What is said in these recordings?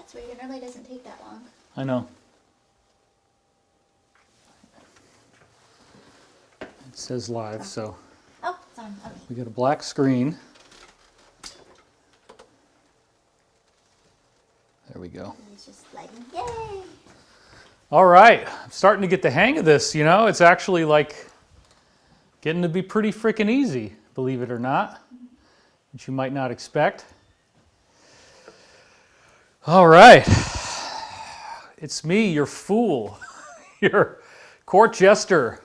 That's weird. It really doesn't take that long. I know. It says live, so. Oh, it's on. Okay. We got a black screen. There we go. It's just like, yay! All right. I'm starting to get the hang of this, you know. It's actually like getting to be pretty freaking easy, believe it or not, which you might not expect. All right. It's me, your fool, your court jester,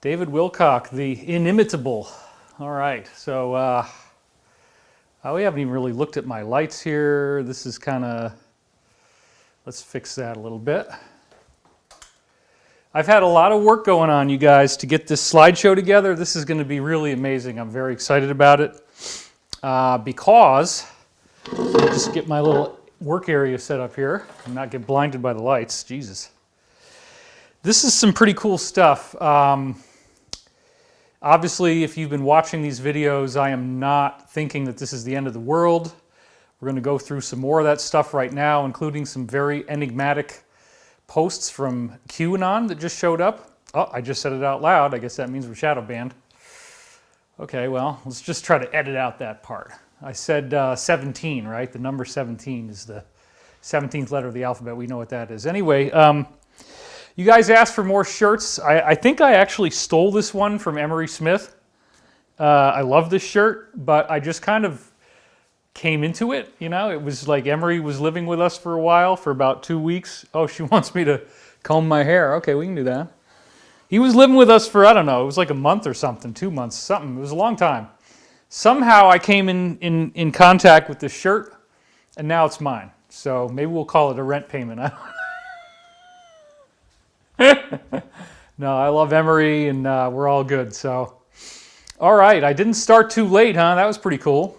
David Wilcock, the inimitable. All right. So we haven't even really looked at my lights here. This is kind of, let's fix that a little bit. I've had a lot of work going on, you guys, to get this slideshow together. This is going to be really amazing. I'm very excited about it because, let me just get my little work area set up here and not get blinded by the lights. Jesus. This is some pretty cool stuff. Obviously, if you've been watching these videos, I am not thinking that this is the end of the world. We're going to go through some more of that stuff right now, including some very enigmatic posts from QAnon that just showed up. Oh, I just said it out loud. I guess that means we're shadow banned. Okay, well, let's just try to edit out that part. I said 17, right? The number 17 is the 17th letter of the alphabet. We know what that is. Anyway, you guys asked for more shirts. I think I actually stole this one from Emery Smith. I love this shirt, but I just kind of came into it, you know. It was like Emery was living with us for a while, for about 2 weeks. Oh, she wants me to comb my hair. Okay, we can do that. He was living with us for, I don't know, it was like a month or something, 2 months, something. It was a long time. Somehow I came in contact with this shirt, and now it's mine. So maybe we'll call it a rent payment. I don't No, I love Emery, and we're all good. So, all right, I didn't start too late, huh? That was pretty cool.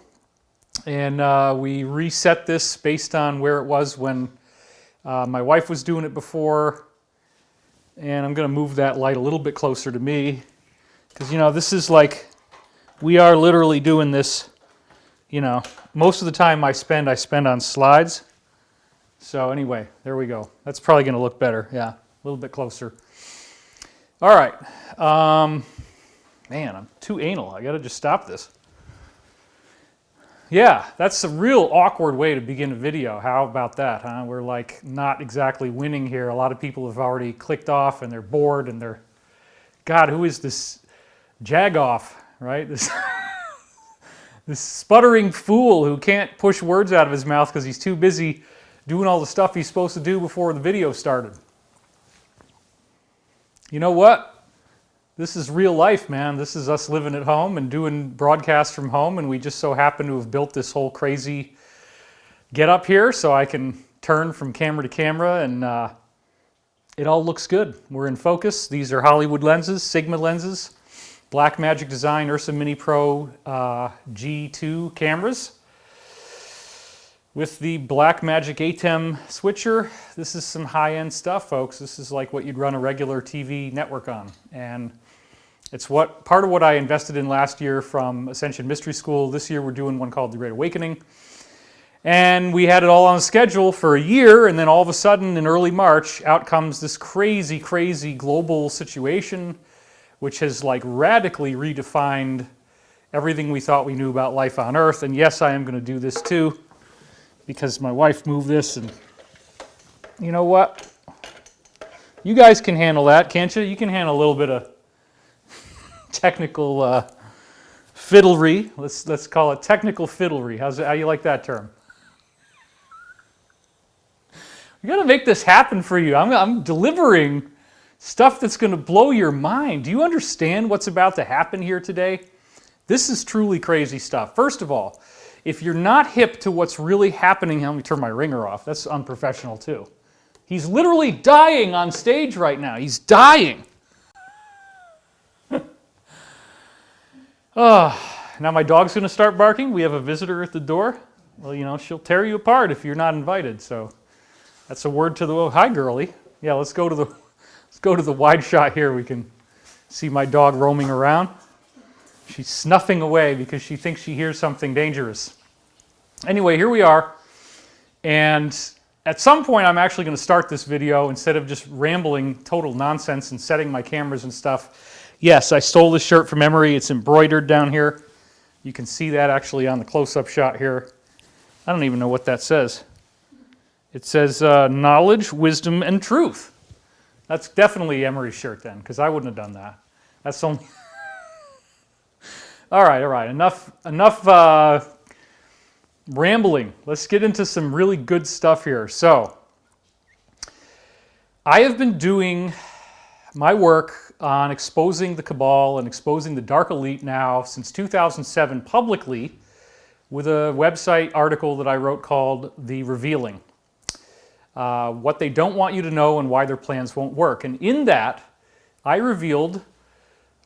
And we reset this based on where it was when my wife was doing it before. And I'm going to move that light a little bit closer to me. Because, you know, this is like, we are literally doing this, you know, most of the time I spend on slides. So anyway, there we go. That's probably going to look better. Yeah, a little bit closer. All right. Man, I'm too anal. I got to just stop this. Yeah, that's a real awkward way to begin a video. How about that, huh? We're like not exactly winning here. A lot of people have already clicked off and they're bored and they're, God, who is this Jagoff, right? This sputtering fool who can't push words out of his mouth because he's too busy doing all the stuff he's supposed to do before the video started. You know what? This is real life, man. This is us living at home and doing broadcasts from home, and we just so happen to have built this whole crazy get up here so I can turn from camera to camera, and it all looks good. We're in focus. These are Hollywood lenses, Sigma lenses, Blackmagic Design Ursa Mini Pro G2 cameras with the Blackmagic ATEM switcher. This is some high-end stuff, folks. This is like what you'd run a regular TV network on, and it's part of what I invested in last year from Ascension Mystery School. This year we're doing one called The Great Awakening. And we had it all on schedule for a year, and then all of a sudden in early March, out comes this crazy, crazy global situation, which has like radically redefined everything we thought we knew about life on Earth. And yes, I am going to do this too, because my wife moved this, and you know what? You guys can handle that, can't you? You can handle a little bit of technical fiddlery. Let's call it technical fiddlery. How you like that term? We got to make this happen for you. I'm delivering stuff that's going to blow your mind. Do you understand what's about to happen here today? This is truly crazy stuff. First of all, if you're not hip to what's really happening, let me turn my ringer off. That's unprofessional too. He's literally dying on stage right now. He's dying. Now my dog's going to start barking. We have a visitor at the door. Well, you know, she'll tear you apart if you're not invited. So that's a word to the, oh, hi, girlie. Yeah, let's go to the wide shot here. We can see my dog roaming around. She's snuffing away because she thinks she hears something dangerous. Anyway, here we are. And at some point, I'm actually going to start this video instead of just rambling total nonsense and setting my cameras and stuff. Yes, I stole this shirt from Emery. It's embroidered down here. You can see that actually on the close-up shot here. I don't even know what that says. It says knowledge, wisdom, and truth. That's definitely Emery's shirt then, because I wouldn't have done that. That's only... All right. Enough rambling. Let's get into some really good stuff here. So, I have been doing my work on exposing the cabal and exposing the dark elite now since 2007 publicly with a website article that I wrote called The Revealing. What they don't want you to know and why their plans won't work. And in that, I revealed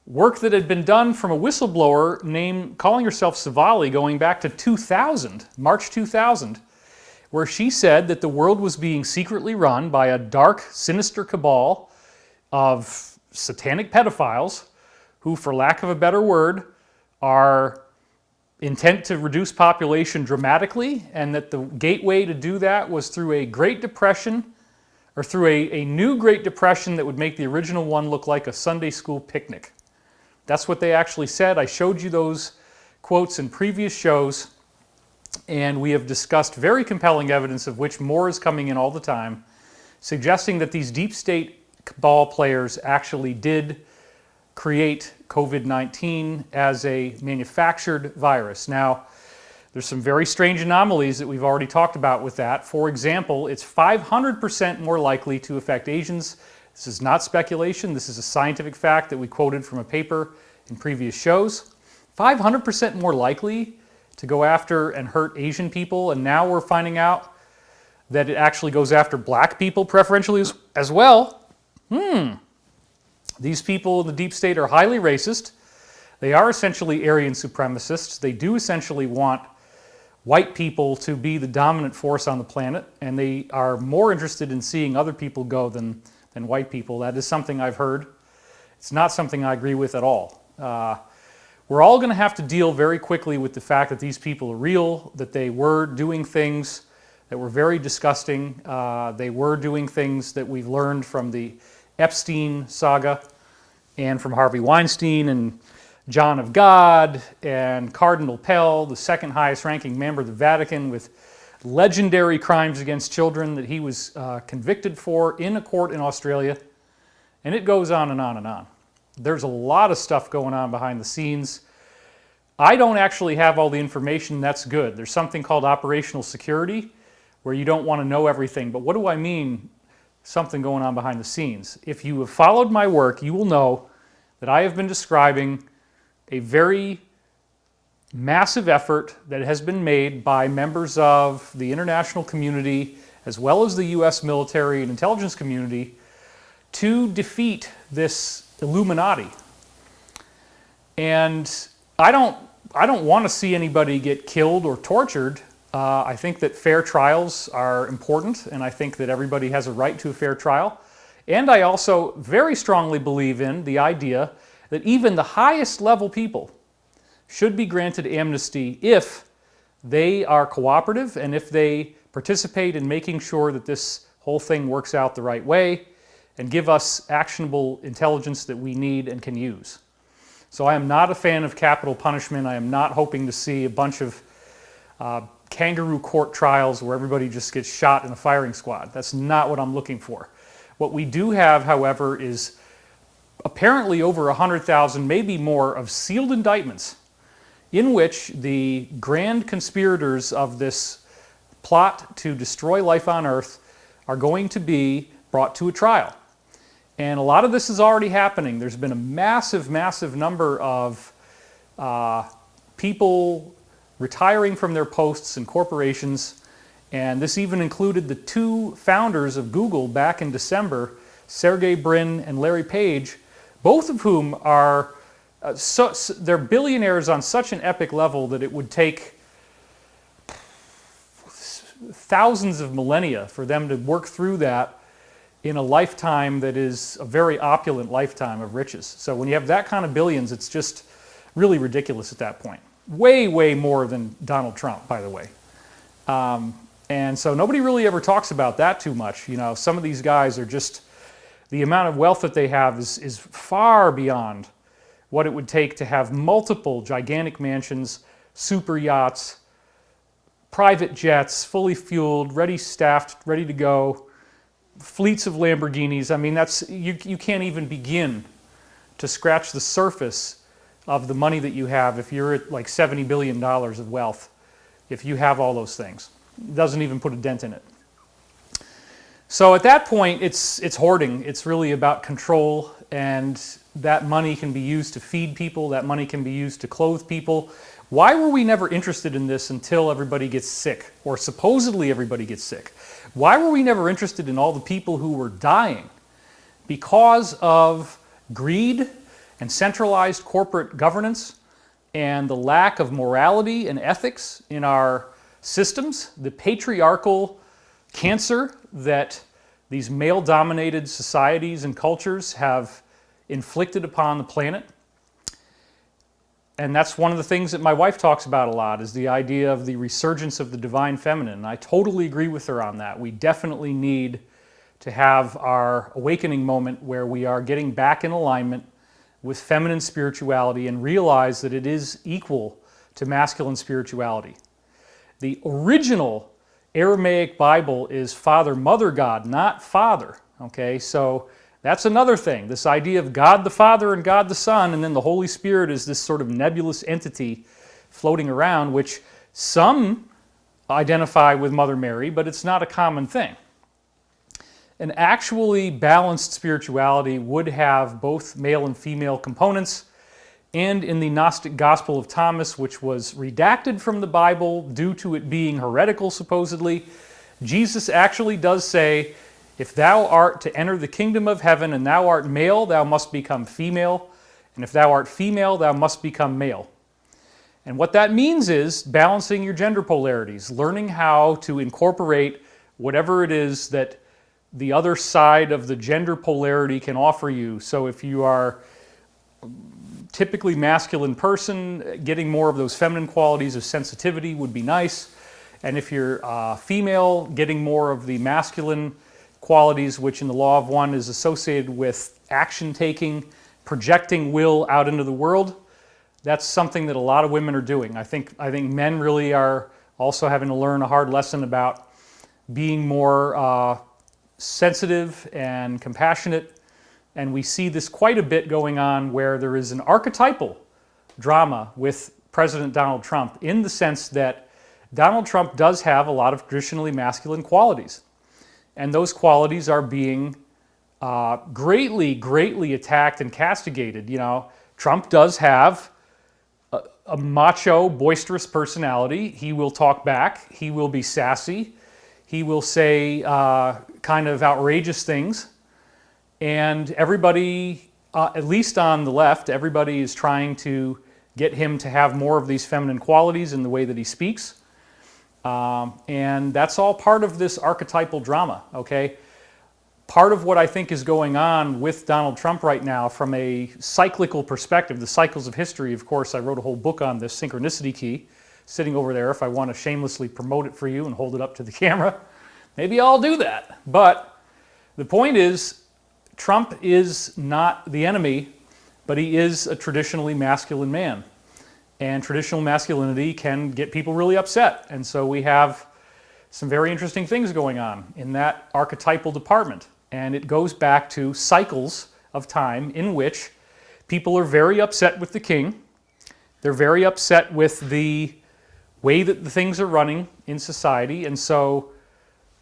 work that had been done from a whistleblower named, calling herself Savali, going back to 2000, March 2000, where she said that the world was being secretly run by a dark, sinister cabal of satanic pedophiles who, for lack of a better word, are intent to reduce population dramatically, and that the gateway to do that was through a Great Depression, or through a new Great Depression that would make the original one look like a Sunday school picnic. That's what they actually said. I showed you those quotes in previous shows, and we have discussed very compelling evidence, of which more is coming in all the time, suggesting that these deep state cabal players actually did create COVID-19 as a manufactured virus. Now, there's some very strange anomalies that we've already talked about with that. For example, it's 500% more likely to affect Asians. This is not speculation. This is a scientific fact that we quoted from a paper in previous shows. 500% more likely to go after and hurt Asian people, and now we're finding out that it actually goes after black people preferentially as well. These people in the deep state are highly racist. They are essentially Aryan supremacists. They do essentially want white people to be the dominant force on the planet, and they are more interested in seeing other people go than white people. That is something I've heard. It's not something I agree with at all. We're all going to have to deal very quickly with the fact that these people are real, that they were doing things that were very disgusting. They were doing things that we've learned from the Epstein saga and from Harvey Weinstein and John of God and Cardinal Pell, the second highest ranking member of the Vatican, with legendary crimes against children that he was convicted for in a court in Australia. And it goes on and on and on. There's a lot of stuff going on behind the scenes. I don't actually have all the information. That's good. There's something called operational security where you don't want to know everything. But what do I mean, something going on behind the scenes? If you have followed my work, you will know that I have been describing a very massive effort that has been made by members of the international community as well as the U.S. military and intelligence community to defeat this Illuminati. And I don't want to see anybody get killed or tortured. I think that fair trials are important, and I think that everybody has a right to a fair trial. And I also very strongly believe in the idea that even the highest level people should be granted amnesty if they are cooperative and if they participate in making sure that this whole thing works out the right way and give us actionable intelligence that we need and can use. So I am not a fan of capital punishment. I am not hoping to see a bunch of kangaroo court trials where everybody just gets shot in a firing squad. That's not what I'm looking for. What we do have, however, is apparently over 100,000, maybe more, of sealed indictments in which the grand conspirators of this plot to destroy life on Earth are going to be brought to a trial. And a lot of this is already happening. There's been a massive, massive number of people retiring from their posts in corporations, and this even included the two founders of Google back in December, Sergey Brin and Larry Page, both of whom are they're billionaires on such an epic level that it would take thousands of millennia for them to work through that in a lifetime that is a very opulent lifetime of riches. So when you have that kind of billions, it's just really ridiculous at that point. Way, way more than Donald Trump, by the way. And so nobody really ever talks about that too much. You know, some of these guys are just, the amount of wealth that they have is far beyond what it would take to have multiple gigantic mansions, super yachts, private jets, fully fueled, ready staffed, ready to go, fleets of Lamborghinis. I mean, that's, you can't even begin to scratch the surface of the money that you have if you're at like $70 billion of wealth, if you have all those things. It doesn't even put a dent in it. So at that point, it's hoarding. It's really about control, and that money can be used to feed people. That money can be used to clothe people. Why were we never interested in this until everybody gets sick, or supposedly everybody gets sick? Why were we never interested in all the people who were dying? Because of greed and centralized corporate governance and the lack of morality and ethics in our systems, the patriarchal cancer that these male-dominated societies and cultures have inflicted upon the planet. And that's one of the things that my wife talks about a lot, is the idea of the resurgence of the divine feminine. And I totally agree with her on that. We definitely need to have our awakening moment where we are getting back in alignment with feminine spirituality and realize that it is equal to masculine spirituality. The original Aramaic Bible is Father, Mother God, not Father. Okay, so that's another thing. This idea of God the Father and God the Son, and then the Holy Spirit is this sort of nebulous entity floating around, which some identify with Mother Mary, but it's not a common thing. An actually balanced spirituality would have both male and female components. And in the Gnostic Gospel of Thomas, which was redacted from the Bible due to it being heretical, supposedly, Jesus actually does say, if thou art to enter the kingdom of heaven and thou art male, thou must become female. And if thou art female, thou must become male. And what that means is balancing your gender polarities, learning how to incorporate whatever it is that the other side of the gender polarity can offer you. So if you are typically masculine person, getting more of those feminine qualities of sensitivity would be nice. And if you're female, getting more of the masculine qualities, which in the Law of One is associated with action taking, projecting will out into the world. That's something that a lot of women are doing. I think men really are also having to learn a hard lesson about being more sensitive and compassionate. And we see this quite a bit going on where there is an archetypal drama with President Donald Trump, in the sense that Donald Trump does have a lot of traditionally masculine qualities. And those qualities are being greatly attacked and castigated. You know, Trump does have a macho, boisterous personality. He will talk back. He will be sassy. He will say kind of outrageous things. And everybody, at least on the left, everybody is trying to get him to have more of these feminine qualities in the way that he speaks. And that's all part of this archetypal drama, okay? Part of what I think is going on with Donald Trump right now from a cyclical perspective, the cycles of history, of course, I wrote a whole book on this, Synchronicity Key, sitting over there if I want to shamelessly promote it for you and hold it up to the camera. Maybe I'll do that. But the point is, Trump is not the enemy, but he is a traditionally masculine man. And traditional masculinity can get people really upset. And so we have some very interesting things going on in that archetypal department. And it goes back to cycles of time in which people are very upset with the king. They're very upset with the way that the things are running in society. And so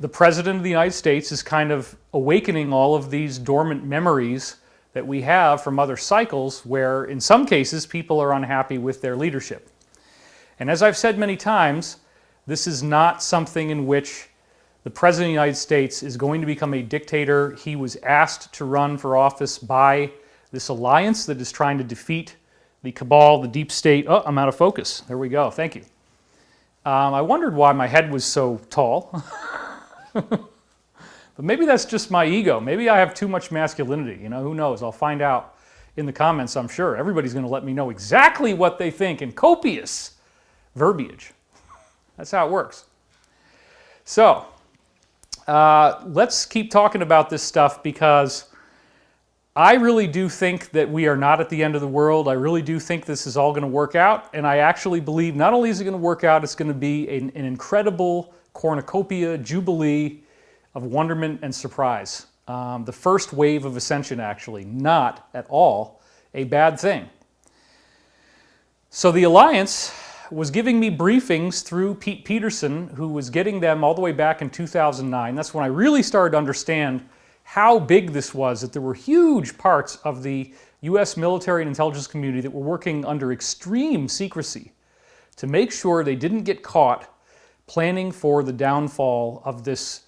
the President of the United States is kind of awakening all of these dormant memories that we have from other cycles where, in some cases, people are unhappy with their leadership. And as I've said many times, this is not something in which the President of the United States is going to become a dictator. He was asked to run for office by this alliance that is trying to defeat the cabal, the deep state. Oh, I'm out of focus. There we go. Thank you. I wondered why my head was so tall. But maybe that's just my ego. Maybe I have too much masculinity. You know, who knows? I'll find out in the comments, I'm sure. Everybody's going to let me know exactly what they think in copious verbiage. That's how it works. So, let's keep talking about this stuff because I really do think that we are not at the end of the world. I really do think this is all going to work out. And I actually believe not only is it going to work out, it's going to be an incredible cornucopia, jubilee of wonderment and surprise. The first wave of ascension, actually, not at all a bad thing. So the Alliance was giving me briefings through Pete Peterson, who was getting them all the way back in 2009. That's when I really started to understand how big this was, that there were huge parts of the U.S. military and intelligence community that were working under extreme secrecy to make sure they didn't get caught planning for the downfall of this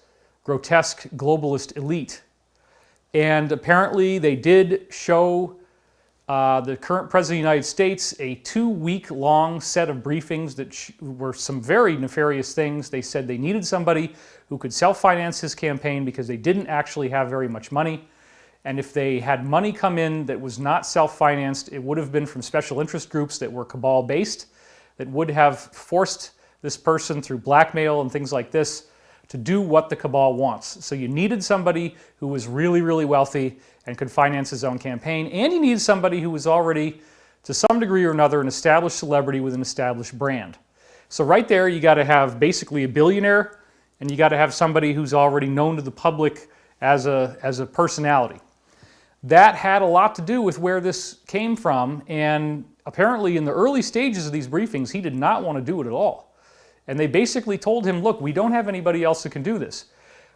grotesque globalist elite. And apparently they did show the current President of the United States a 2-week-long set of briefings that were some very nefarious things. They said they needed somebody who could self-finance his campaign because they didn't actually have very much money. And if they had money come in that was not self-financed, it would have been from special interest groups that were cabal-based, that would have forced this person through blackmail and things like this to do what the cabal wants. So you needed somebody who was really, really wealthy and could finance his own campaign, and you needed somebody who was already, to some degree or another, an established celebrity with an established brand. So right there, you got to have basically a billionaire, and you got to have somebody who's already known to the public as a personality. That had a lot to do with where this came from, and apparently in the early stages of these briefings, he did not want to do it at all. And they basically told him, look, we don't have anybody else who can do this.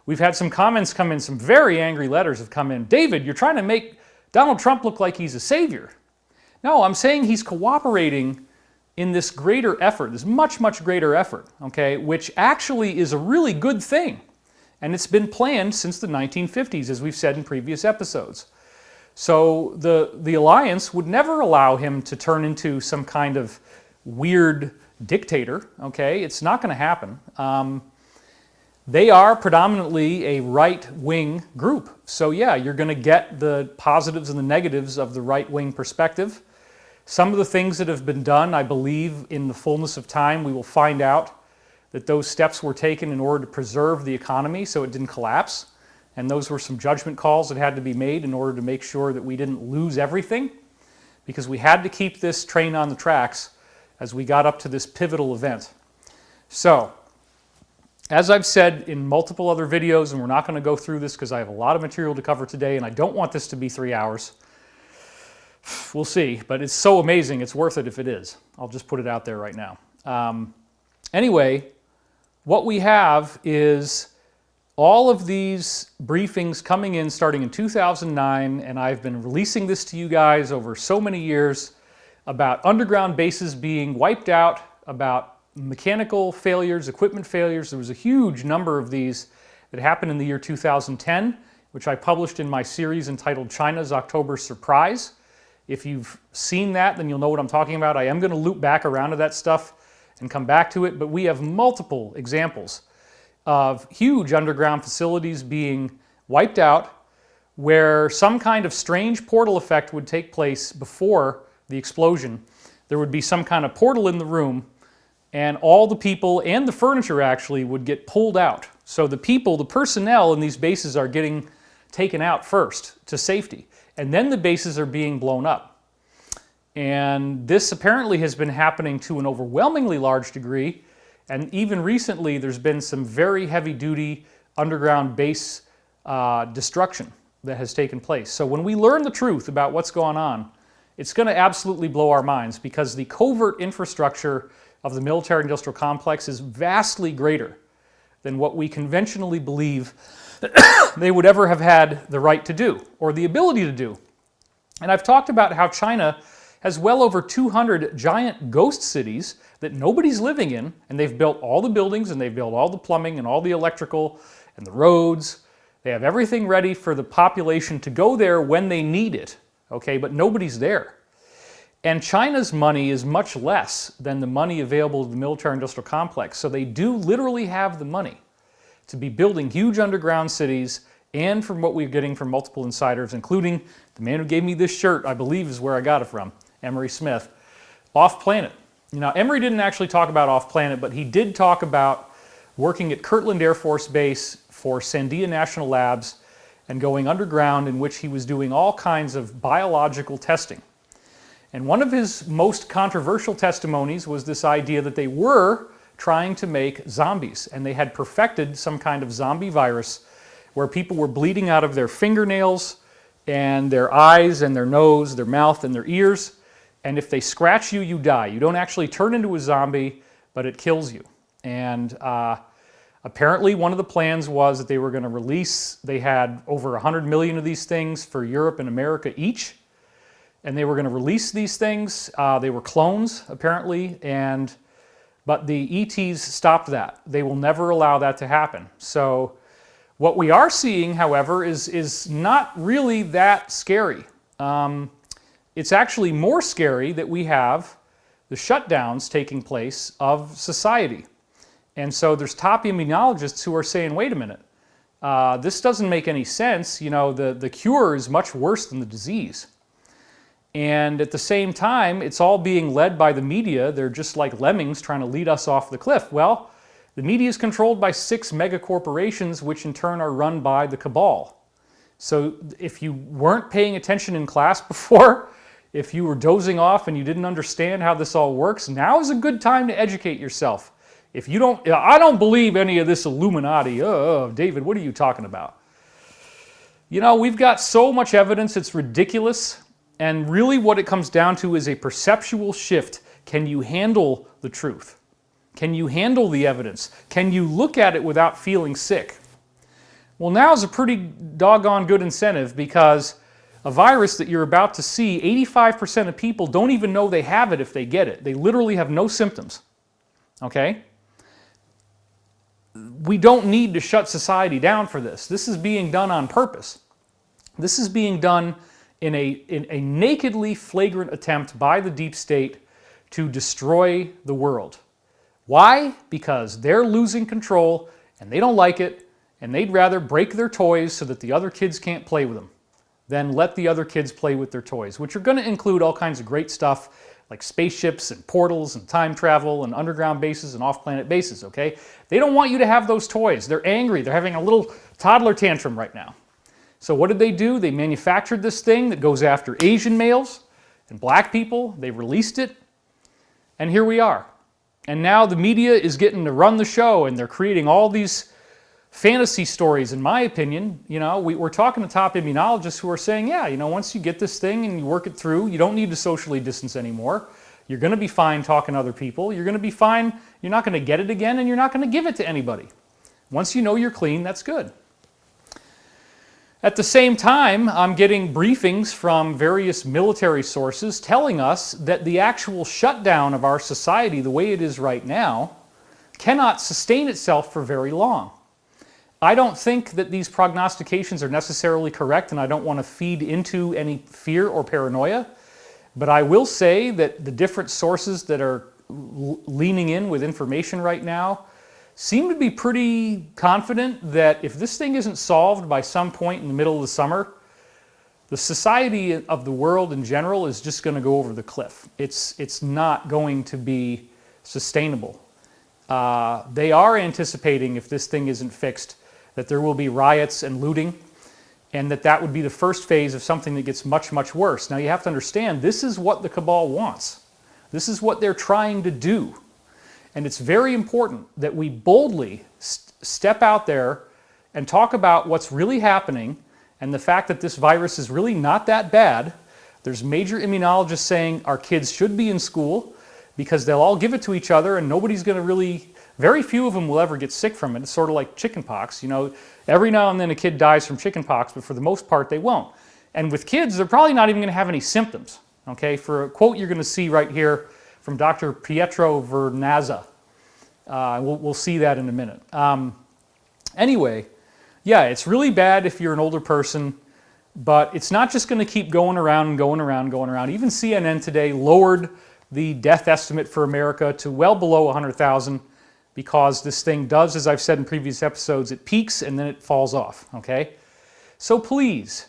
We've had some comments come in, some very angry letters have come in. David, you're trying to make Donald Trump look like he's a savior. No, I'm saying he's cooperating in this greater effort, this much, much greater effort, okay, which actually is a really good thing. And it's been planned since the 1950s, as we've said in previous episodes. So the Alliance would never allow him to turn into some kind of weird dictator, okay? It's not going to happen. They are predominantly a right-wing group. So yeah, you're going to get the positives and the negatives of the right-wing perspective. Some of the things that have been done, I believe, in the fullness of time, we will find out that those steps were taken in order to preserve the economy so it didn't collapse. And those were some judgment calls that had to be made in order to make sure that we didn't lose everything, because we had to keep this train on the tracks as we got up to this pivotal event. So, as I've said in multiple other videos, and we're not going to go through this because I have a lot of material to cover today, and I don't want this to be 3 hours. We'll see, but it's so amazing, it's worth it if it is. I'll just put it out there right now. Anyway, what we have is all of these briefings coming in starting in 2009, and I've been releasing this to you guys over so many years about underground bases being wiped out, about mechanical failures, equipment failures. There was a huge number of these that happened in the year 2010, which I published in my series entitled China's October Surprise. If you've seen that, then you'll know what I'm talking about. I am going to loop back around to that stuff and come back to it, but we have multiple examples of huge underground facilities being wiped out where some kind of strange portal effect would take place before the explosion. There would be some kind of portal in the room, and all the people and the furniture actually would get pulled out. So the people, the personnel in these bases are getting taken out first to safety, and then the bases are being blown up. And this apparently has been happening to an overwhelmingly large degree, and even recently there's been some very heavy-duty underground base destruction that has taken place. So when we learn the truth about what's going on, it's going to absolutely blow our minds, because the covert infrastructure of the military-industrial complex is vastly greater than what we conventionally believe they would ever have had the right to do or the ability to do. And I've talked about how China has well over 200 giant ghost cities that nobody's living in, and they've built all the buildings and they've built all the plumbing and all the electrical and the roads. They have everything ready for the population to go there when they need it, okay, but nobody's there. And China's money is much less than the money available to the military-industrial complex, so they do literally have the money to be building huge underground cities, and from what we're getting from multiple insiders, including the man who gave me this shirt, I believe is where I got it from, Emery Smith, off-planet. Now, Emery didn't actually talk about off-planet, but he did talk about working at Kirtland Air Force Base for Sandia National Labs and going underground, in which he was doing all kinds of biological testing. And one of his most controversial testimonies was this idea that they were trying to make zombies, and they had perfected some kind of zombie virus where people were bleeding out of their fingernails and their eyes and their nose, their mouth and their ears, and if they scratch you, you die. You don't actually turn into a zombie, but it kills you. And apparently one of the plans was that they were going to release, they had over 100 million of these things for Europe and America each, and they were going to release these things. They were clones, apparently, but the ETs stopped that. They will never allow that to happen. So what we are seeing, however, is not really that scary. It's actually more scary that we have the shutdowns taking place of society. And so there's top immunologists who are saying, wait a minute, this doesn't make any sense. You know, the cure is much worse than the disease. And at the same time, it's all being led by the media. They're just like lemmings trying to lead us off the cliff. Well, the media is controlled by 6 mega corporations, which in turn are run by the cabal. So if you weren't paying attention in class before, if you were dozing off and you didn't understand how this all works, now is a good time to educate yourself. If you don't, I don't believe any of this Illuminati. David, what are you talking about? You know, we've got so much evidence, it's ridiculous. And really what it comes down to is a perceptual shift. Can you handle the truth? Can you handle the evidence? Can you look at it without feeling sick? Well, now is a pretty doggone good incentive, because a virus that you're about to see, 85% of people don't even know they have it if they get it. They literally have no symptoms. Okay? We don't need to shut society down for this. This is being done on purpose. This is being done in a nakedly flagrant attempt by the deep state to destroy the world. Why? Because they're losing control and they don't like it, and they'd rather break their toys so that the other kids can't play with them than let the other kids play with their toys, which are going to include all kinds of great stuff like spaceships and portals and time travel and underground bases and off-planet bases, okay? They don't want you to have those toys. They're angry. They're having a little toddler tantrum right now. So what did they do? They manufactured this thing that goes after Asian males and black people. They released it, and here we are. And now the media is getting to run the show, and they're creating all these fantasy stories, in my opinion. You know, we're talking to top immunologists who are saying, yeah, you know, once you get this thing and you work it through, you don't need to socially distance anymore. You're going to be fine talking to other people. You're going to be fine. You're not going to get it again, and you're not going to give it to anybody. Once you know you're clean, that's good. At the same time, I'm getting briefings from various military sources telling us that the actual shutdown of our society, the way it is right now, cannot sustain itself for very long. I don't think that these prognostications are necessarily correct, and I don't want to feed into any fear or paranoia, but I will say that the different sources that are leaning in with information right now seem to be pretty confident that if this thing isn't solved by some point in the middle of the summer, the society of the world in general is just going to go over the cliff. It's not going to be sustainable. They are anticipating, if this thing isn't fixed, that there will be riots and looting, and that would be the first phase of something that gets much, much worse. Now you have to understand, this is what the cabal wants. This is what they're trying to do. And it's very important that we boldly step out there and talk about what's really happening and the fact that this virus is really not that bad. There's major immunologists saying our kids should be in school because they'll all give it to each other and nobody's going to really, very few of them will ever get sick from it. It's sort of like chickenpox. You know, every now and then a kid dies from chickenpox, but for the most part they won't. And with kids, they're probably not even going to have any symptoms. Okay, for a quote you're going to see right here from Dr. Pietro Vernazza. We'll see that in a minute. Anyway, yeah, it's really bad if you're an older person, but it's not just going to keep going around and going around and going around. Even CNN today lowered the death estimate for America to well below 100,000 because this thing does, as I've said in previous episodes, it peaks and then it falls off, okay? So please,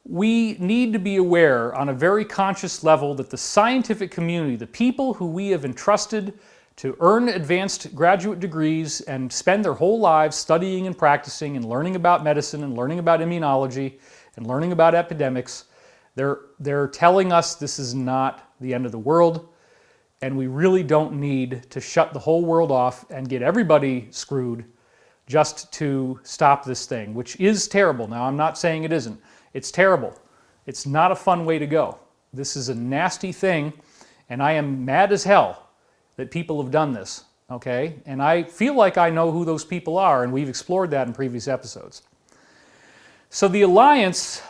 we need to be aware on a very conscious level that the scientific community, the people who we have entrusted to earn advanced graduate degrees and spend their whole lives studying and practicing and learning about medicine and learning about immunology and learning about epidemics. They're telling us this is not the end of the world, and we really don't need to shut the whole world off and get everybody screwed just to stop this thing, which is terrible. Now, I'm not saying it isn't. It's terrible. It's not a fun way to go. This is a nasty thing, and I am mad as hell that people have done this, okay? And I feel like I know who those people are, and we've explored that in previous episodes. So the Alliance,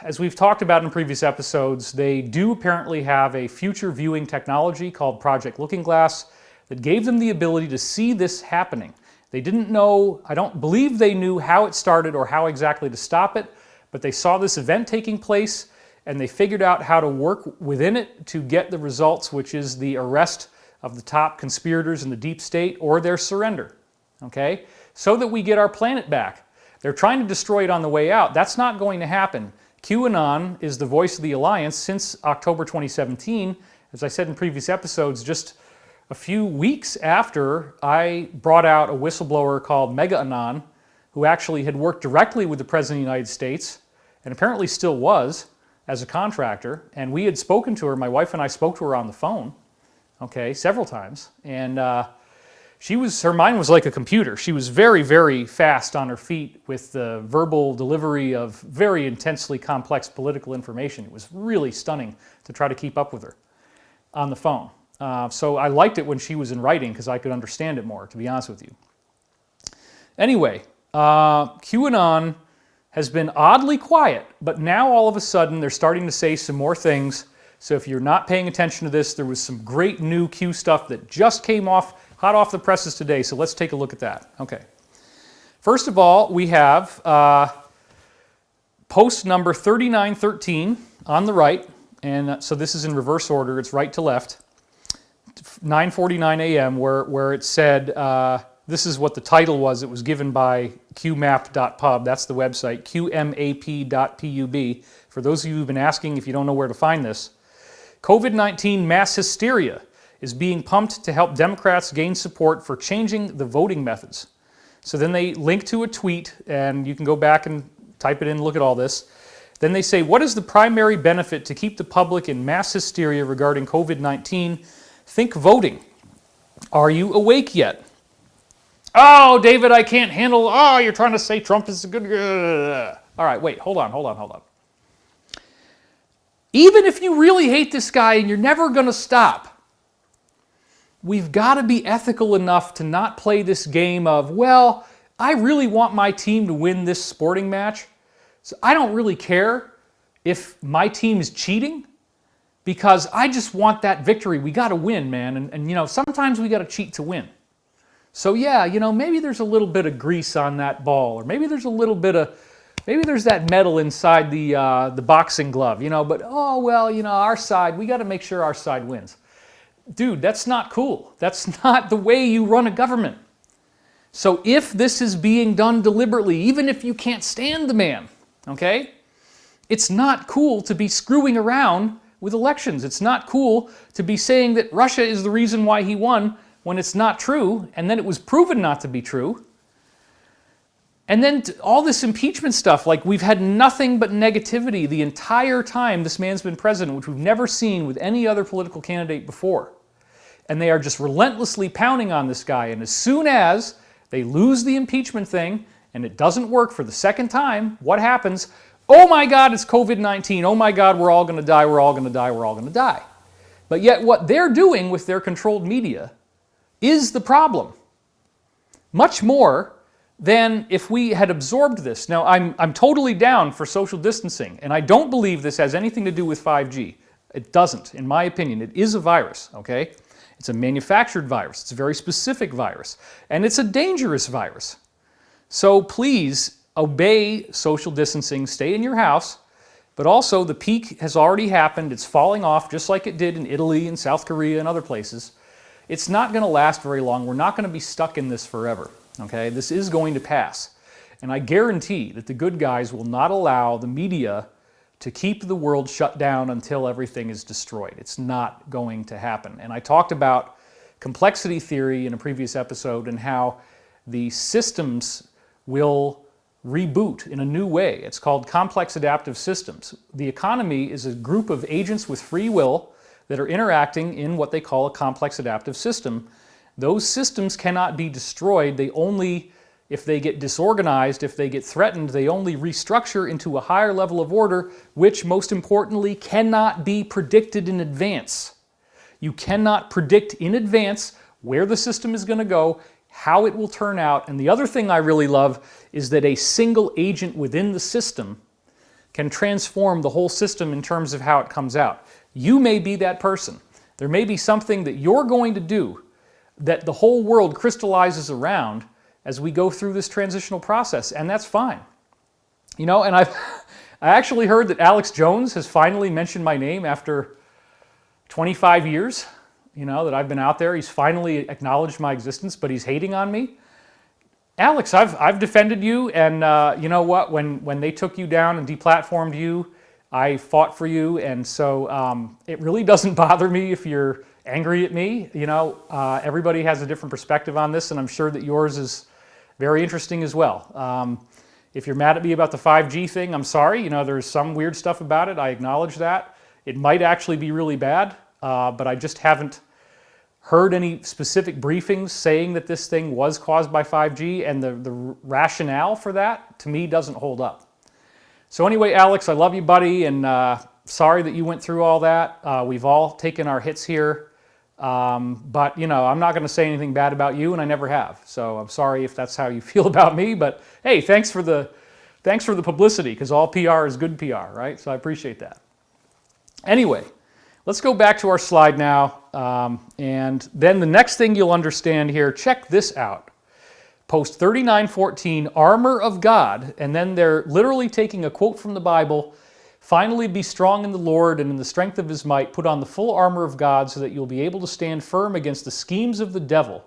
as we've talked about in previous episodes, they do apparently have a future viewing technology called Project Looking Glass that gave them the ability to see this happening. They didn't know, I don't believe they knew how it started or how exactly to stop it, but they saw this event taking place and they figured out how to work within it to get the results, which is the arrest of the top conspirators in the deep state or their surrender, okay? So that we get our planet back. They're trying to destroy it on the way out. That's not going to happen. QAnon is the voice of the Alliance since October 2017. As I said in previous episodes, just a few weeks after I brought out a whistleblower called MegaAnon, who actually had worked directly with the President of the United States, and apparently still was, as a contractor. And we had spoken to her, my wife and I spoke to her on the phone, okay, several times. And her mind was like a computer. She was very, very fast on her feet with the verbal delivery of very intensely complex political information. It was really stunning to try to keep up with her on the phone. So I liked it when she was in writing because I could understand it more, to be honest with you. Anyway, QAnon has been oddly quiet, but now all of a sudden they're starting to say some more things. So if you're not paying attention to this, there was some great new Q stuff that just came hot off the presses today, so let's take a look at that. Okay. First of all, we have post number 3913 on the right, and so this is in reverse order, it's right to left, 9:49 a.m., where it said, this is what the title was, it was given by qmap.pub, that's the website, qmap.pub. For those of you who've been asking if you don't know where to find this, COVID-19 mass hysteria is being pumped to help Democrats gain support for changing the voting methods. So then they link to a tweet, and you can go back and type it in and look at all this. Then they say, what is the primary benefit to keep the public in mass hysteria regarding COVID-19? Think voting. Are you awake yet? Oh, David, I can't handle, oh, you're trying to say Trump is a good, all right, wait, hold on. Even if you really hate this guy and you're never going to stop, we've got to be ethical enough to not play this game of, well, I really want my team to win this sporting match, so I don't really care if my team is cheating because I just want that victory. We got to win, man, and you know, sometimes we got to cheat to win. So yeah, you know, maybe there's a little bit of grease on that ball, or maybe there's a little bit of, maybe there's that metal inside the boxing glove, you know, but oh, well, you know, our side, we got to make sure our side wins. Dude, that's not cool. That's not the way you run a government. So if this is being done deliberately, even if you can't stand the man, okay, it's not cool to be screwing around with elections. It's not cool to be saying that Russia is the reason why he won when it's not true, and then it was proven not to be true. And then all this impeachment stuff, like we've had nothing but negativity the entire time this man's been president, which we've never seen with any other political candidate before. And they are just relentlessly pounding on this guy. And as soon as they lose the impeachment thing and it doesn't work for the second time, what happens? Oh my God, it's COVID-19. Oh my God, we're all going to die, we're all going to die, we're all going to die. But yet what they're doing with their controlled media is the problem. Much more than if we had absorbed this. Now, I'm totally down for social distancing, and I don't believe this has anything to do with 5G. It doesn't, in my opinion. It is a virus, okay? It's a manufactured virus. It's a very specific virus, and it's a dangerous virus. So please obey social distancing, stay in your house, but also the peak has already happened. It's falling off just like it did in Italy and South Korea and other places. It's not going to last very long. We're not going to be stuck in this forever. Okay, this is going to pass. And I guarantee that the good guys will not allow the media to keep the world shut down until everything is destroyed. It's not going to happen. And I talked about complexity theory in a previous episode and how the systems will reboot in a new way. It's called complex adaptive systems. The economy is a group of agents with free will that are interacting in what they call a complex adaptive system. Those systems cannot be destroyed. They only, if they get disorganized, if they get threatened, they only restructure into a higher level of order, which most importantly cannot be predicted in advance. You cannot predict in advance where the system is going to go, how it will turn out. And the other thing I really love is that a single agent within the system can transform the whole system in terms of how it comes out. You may be that person. There may be something that you're going to do that the whole world crystallizes around as we go through this transitional process, and that's fine. You know, and I actually heard that Alex Jones has finally mentioned my name after 25 years, you know, that I've been out there. He's finally acknowledged my existence, but he's hating on me. Alex, I've defended you, and you know what? When they took you down and deplatformed you, I fought for you, and so it really doesn't bother me if you're angry at me. You know, everybody has a different perspective on this, and I'm sure that yours is very interesting as well. If you're mad at me about the 5G thing, I'm sorry. You know, there's some weird stuff about it. I acknowledge that. It might actually be really bad, but I just haven't heard any specific briefings saying that this thing was caused by 5G, and the rationale for that, to me, doesn't hold up. So anyway, Alex, I love you, buddy, and sorry that you went through all that. We've all taken our hits here, but you know, I'm not going to say anything bad about you, and I never have. So I'm sorry if that's how you feel about me, but hey, thanks for the publicity, because all PR is good PR, right? So I appreciate that. Anyway, let's go back to our slide now, and then the next thing you'll understand here, check this out. Post 39:14, armor of God, and then they're literally taking a quote from the Bible, finally be strong in the Lord and in the strength of his might, put on the full armor of God so that you'll be able to stand firm against the schemes of the devil.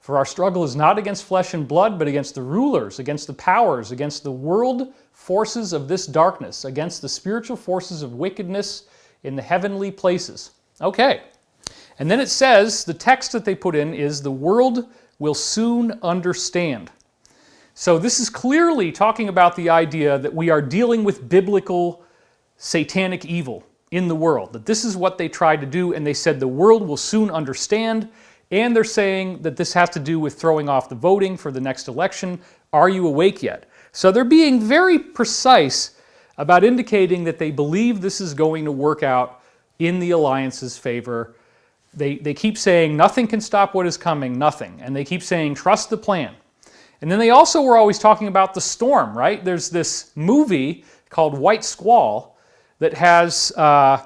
For our struggle is not against flesh and blood, but against the rulers, against the powers, against the world forces of this darkness, against the spiritual forces of wickedness in the heavenly places. Okay, and then it says, the text that they put in is, the world will soon understand. So this is clearly talking about the idea that we are dealing with biblical satanic evil in the world, that this is what they tried to do, and they said the world will soon understand, and they're saying that this has to do with throwing off the voting for the next election. Are you awake yet? So they're being very precise about indicating that they believe this is going to work out in the alliance's favor. They keep saying nothing can stop what is coming, nothing. And they keep saying trust the plan. And then they also were always talking about the storm, right? There's this movie called White Squall that has a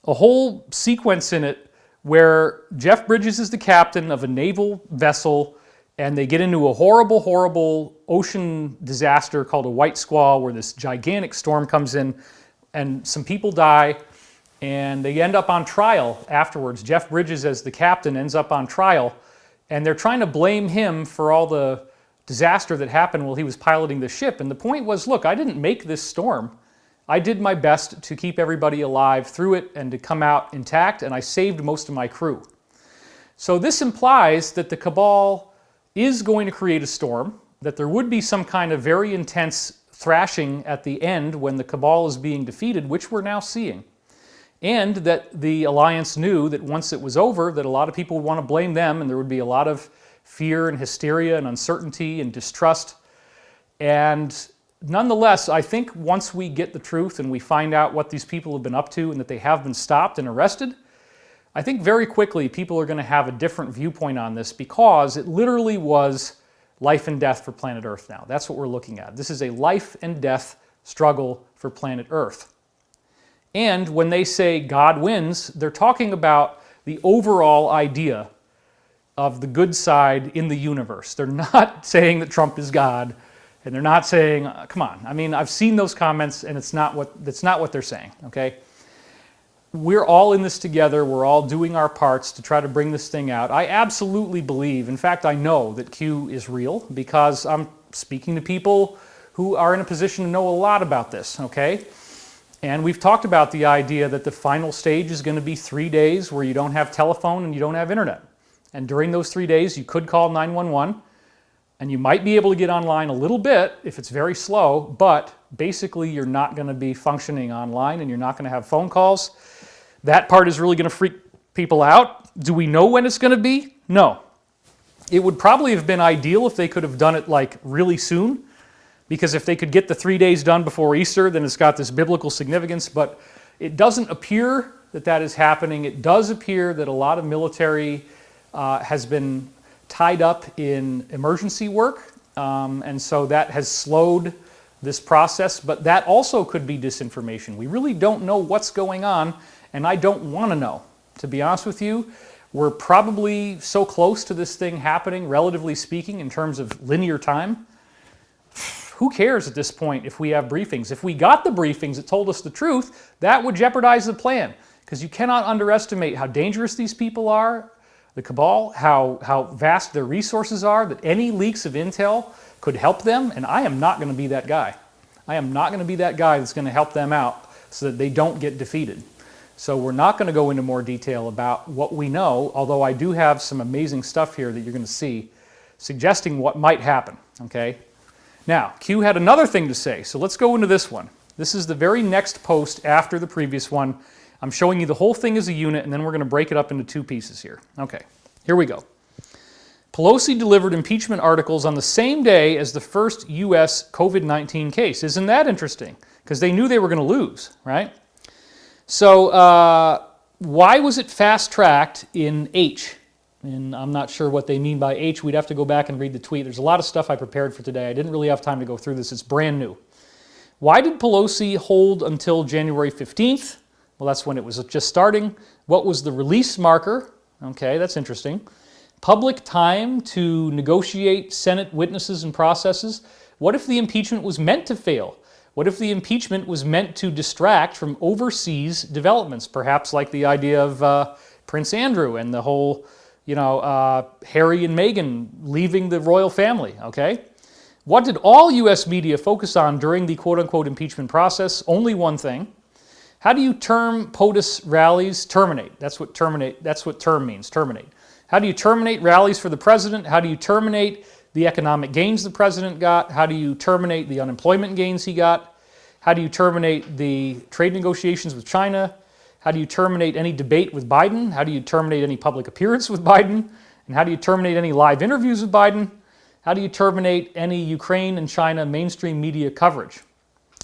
whole sequence in it where Jeff Bridges is the captain of a naval vessel, and they get into a horrible, horrible ocean disaster called a white squall, where this gigantic storm comes in and some people die, and they end up on trial afterwards. Jeff Bridges, as the captain, ends up on trial, and they're trying to blame him for all the disaster that happened while he was piloting the ship. And the point was, look, I didn't make this storm. I did my best to keep everybody alive through it and to come out intact, and I saved most of my crew. So this implies that the cabal is going to create a storm, that there would be some kind of very intense thrashing at the end when the cabal is being defeated, which we're now seeing. And that the alliance knew that once it was over, that a lot of people would want to blame them, and there would be a lot of fear and hysteria and uncertainty and distrust. And nonetheless, I think once we get the truth and we find out what these people have been up to and that they have been stopped and arrested, I think very quickly people are going to have a different viewpoint on this, because it literally was life and death for planet Earth now. That's what we're looking at. This is a life and death struggle for planet Earth. And when they say God wins, they're talking about the overall idea of the good side in the universe. They're not saying that Trump is God, and they're not saying, come on. I mean, I've seen those comments, and that's not what they're saying, okay? We're all in this together. We're all doing our parts to try to bring this thing out. I absolutely believe, in fact, I know that Q is real, because I'm speaking to people who are in a position to know a lot about this, okay? And we've talked about the idea that the final stage is going to be 3 days where you don't have telephone and you don't have internet. And during those 3 days, you could call 911, and you might be able to get online a little bit if it's very slow, but basically you're not going to be functioning online and you're not going to have phone calls. That part is really going to freak people out. Do we know when it's going to be? No. It would probably have been ideal if they could have done it like really soon, because if they could get the 3 days done before Easter, then it's got this biblical significance, but it doesn't appear that that is happening. It does appear that a lot of military has been tied up in emergency work, and so that has slowed this process, but that also could be disinformation. We really don't know what's going on, and I don't want to know. To be honest with you, we're probably so close to this thing happening, relatively speaking, in terms of linear time. Who cares at this point if we have briefings? If we got the briefings that told us the truth, that would jeopardize the plan, because you cannot underestimate how dangerous these people are, the cabal, how vast their resources are, that any leaks of intel could help them, and I am not going to be that guy. I am not going to be that guy that's going to help them out so that they don't get defeated. So we're not going to go into more detail about what we know, although I do have some amazing stuff here that you're going to see suggesting what might happen, okay? Now, Q had another thing to say, so let's go into this one. This is the very next post after the previous one. I'm showing you the whole thing as a unit, and then we're going to break it up into two pieces here. Okay, here we go. Pelosi delivered impeachment articles on the same day as the first U.S. COVID-19 case. Isn't that interesting? Because they knew they were going to lose, right? So why was it fast-tracked in H? And I'm not sure what they mean by H. We'd have to go back and read the tweet. There's a lot of stuff I prepared for today. I didn't really have time to go through this. It's brand new. Why did Pelosi hold until January 15th? Well, that's when it was just starting. What was the release marker? Okay, that's interesting. Public time to negotiate Senate witnesses and processes. What if the impeachment was meant to fail? What if the impeachment was meant to distract from overseas developments, perhaps like the idea of Prince Andrew and the whole, Harry and Meghan leaving the royal family, okay? What did all U.S. media focus on during the quote-unquote impeachment process? Only one thing. How do you term POTUS rallies? Terminate. That's what term means, terminate. How do you terminate rallies for the president? How do you terminate the economic gains the president got? How do you terminate the unemployment gains he got? How do you terminate the trade negotiations with China? How do you terminate any debate with Biden? How do you terminate any public appearance with Biden? And how do you terminate any live interviews with Biden? How do you terminate any Ukraine and China mainstream media coverage?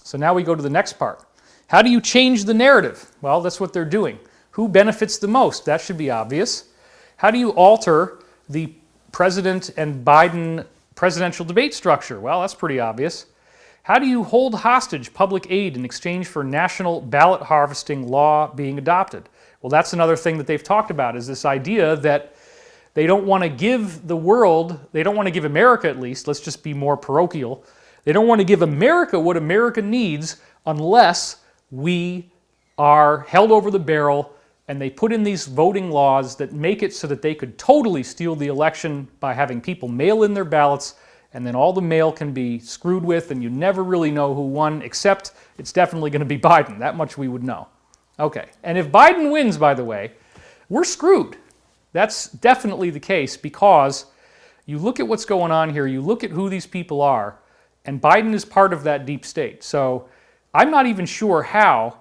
So now we go to the next part. How do you change the narrative? Well, that's what they're doing. Who benefits the most? That should be obvious. How do you alter the President and Biden presidential debate structure? Well, that's pretty obvious. How do you hold hostage public aid in exchange for national ballot harvesting law being adopted? Well, that's another thing that they've talked about, is this idea that they don't want to give the world, they don't want to give America at least, let's just be more parochial, they don't want to give America what America needs unless we are held over the barrel, and they put in these voting laws that make it so that they could totally steal the election by having people mail in their ballots, and then all the mail can be screwed with, and you never really know who won, except it's definitely going to be Biden. That much we would know. Okay, and if Biden wins, by the way, we're screwed. That's definitely the case, because you look at what's going on here, you look at who these people are, and Biden is part of that deep state. So I'm not even sure how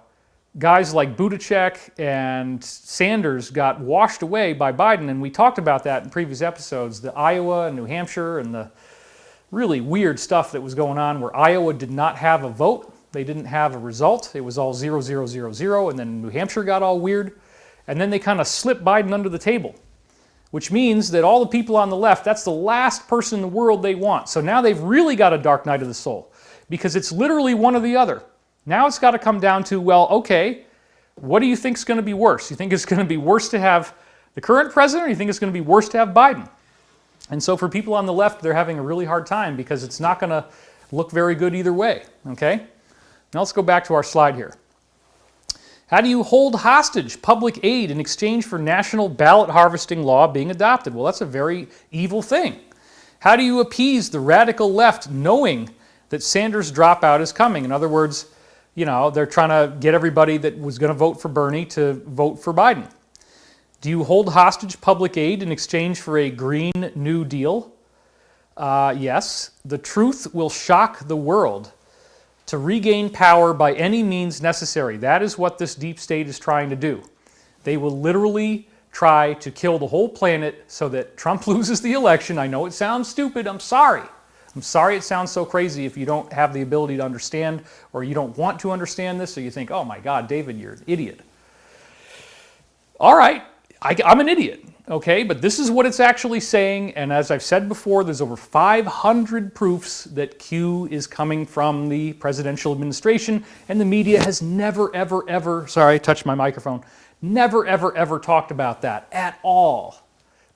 guys like Buttigieg and Sanders got washed away by Biden, and we talked about that in previous episodes, the Iowa and New Hampshire and the really weird stuff that was going on where Iowa did not have a vote. They didn't have a result. It was all 0, 0, 0, 0, and then New Hampshire got all weird, and then they kind of slipped Biden under the table, which means that all the people on the left, that's the last person in the world they want. So now they've really got a dark night of the soul, because it's literally one or the other. Now it's got to come down to, well, okay, what do you think is going to be worse? You think it's going to be worse to have the current president, or you think it's going to be worse to have Biden? And so for people on the left, they're having a really hard time, because it's not going to look very good either way, okay? Now let's go back to our slide here. How do you hold hostage public aid in exchange for national ballot harvesting law being adopted? Well, that's a very evil thing. How do you appease the radical left knowing that Sanders' dropout is coming? In other words, they're trying to get everybody that was going to vote for Bernie to vote for Biden. Do you hold hostage public aid in exchange for a Green New Deal? Yes. The truth will shock the world. To regain power by any means necessary. That is what this deep state is trying to do. They will literally try to kill the whole planet so that Trump loses the election. I know it sounds stupid. I'm sorry. I'm sorry it sounds so crazy if you don't have the ability to understand, or you don't want to understand this, or you think, oh my God, David, you're an idiot. All right, I'm an idiot, okay? But this is what it's actually saying, and as I've said before, there's over 500 proofs that Q is coming from the presidential administration, and the media has never, ever, ever, sorry, I touched my microphone, never, ever, ever talked about that at all.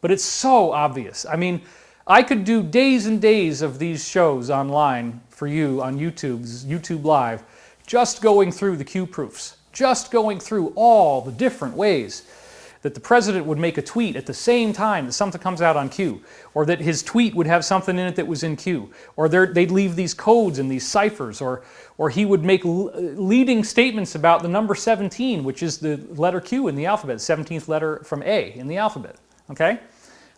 But it's so obvious. I mean, I could do days and days of these shows online for you on YouTube Live, just going through the Q proofs, just going through all the different ways that the president would make a tweet at the same time that something comes out on Q, or that his tweet would have something in it that was in Q, or they'd leave these codes and these ciphers, or he would make leading statements about the number 17, which is the letter Q in the alphabet, 17th letter from A in the alphabet, okay?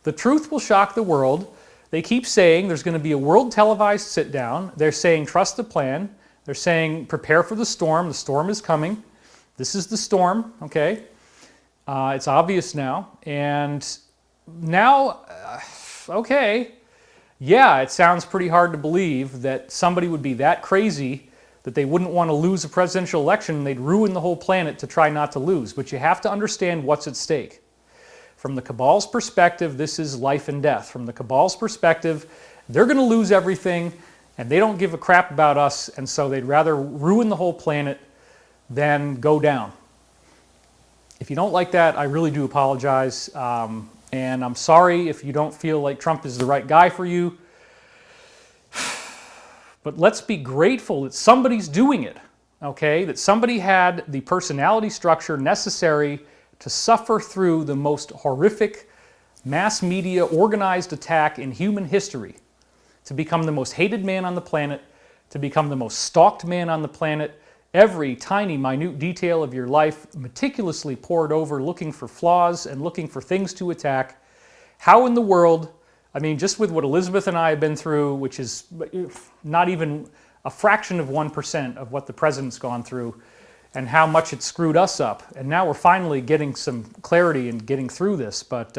The truth will shock the world. They keep saying there's going to be a world televised sit-down. They're saying trust the plan. They're saying prepare for the storm. The storm is coming. This is the storm, okay? It's obvious now. And now, okay, yeah, it sounds pretty hard to believe that somebody would be that crazy that they wouldn't want to lose a presidential election and they'd ruin the whole planet to try not to lose. But you have to understand what's at stake. From the cabal's perspective, this is life and death. From the cabal's perspective, they're going to lose everything, and they don't give a crap about us, and so they'd rather ruin the whole planet than go down. If you don't like that, I really do apologize, and I'm sorry if you don't feel like Trump is the right guy for you. But let's be grateful that somebody's doing it, okay? That somebody had the personality structure necessary to suffer through the most horrific mass media organized attack in human history, to become the most hated man on the planet, to become the most stalked man on the planet, every tiny, minute detail of your life meticulously pored over, looking for flaws and looking for things to attack. How in the world, I mean, just with what Elizabeth and I have been through, which is not even a fraction of 1% of what the president's gone through, and how much it screwed us up. And now we're finally getting some clarity and getting through this. But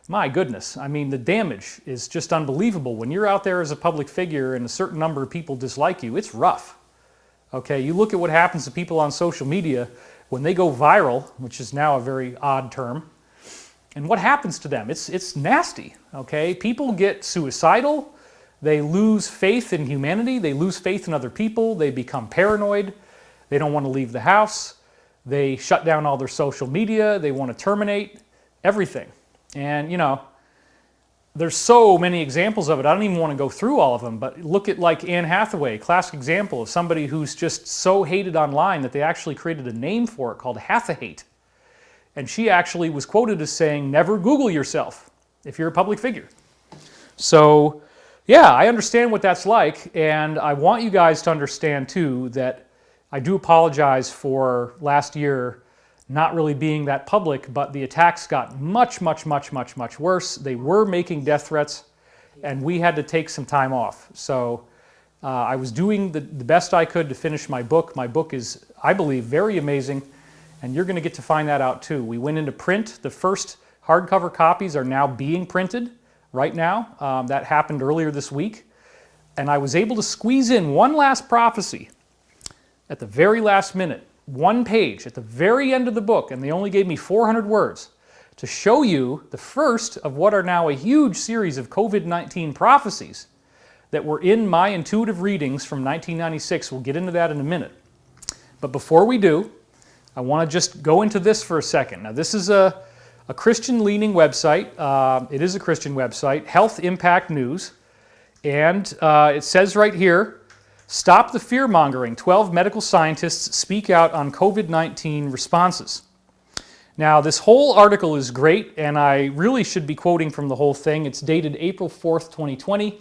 my goodness, I mean, the damage is just unbelievable. When you're out there as a public figure and a certain number of people dislike you, it's rough. Okay, you look at what happens to people on social media when they go viral, which is now a very odd term, and what happens to them? It's nasty, okay? People get suicidal, they lose faith in humanity, they lose faith in other people, they become paranoid, they don't want to leave the house, they shut down all their social media, they want to terminate everything. And, you know, there's so many examples of it, I don't even want to go through all of them, but look at like Anne Hathaway, classic example of somebody who's just so hated online that they actually created a name for it called Hathahate. And she actually was quoted as saying, never Google yourself if you're a public figure. So, yeah, I understand what that's like, and I want you guys to understand too that I do apologize for last year not really being that public, but the attacks got much, much, much, much, much worse. They were making death threats, and we had to take some time off. So I was doing the best I could to finish my book. My book is, I believe, very amazing, and you're going to get to find that out too. We went into print. The first hardcover copies are now being printed right now. That happened earlier this week, and I was able to squeeze in one last prophecy at the very last minute, one page at the very end of the book, and they only gave me 400 words to show you the first of what are now a huge series of COVID-19 prophecies that were in my intuitive readings from 1996. We'll get into that in a minute. But before we do, I want to just go into this for a second. Now, this is a Christian-leaning website. It is a Christian website, Health Impact News, and it says right here, stop the fear-mongering. 12 medical scientists speak out on COVID-19 responses. Now, this whole article is great, and I really should be quoting from the whole thing. It's dated April 4th, 2020,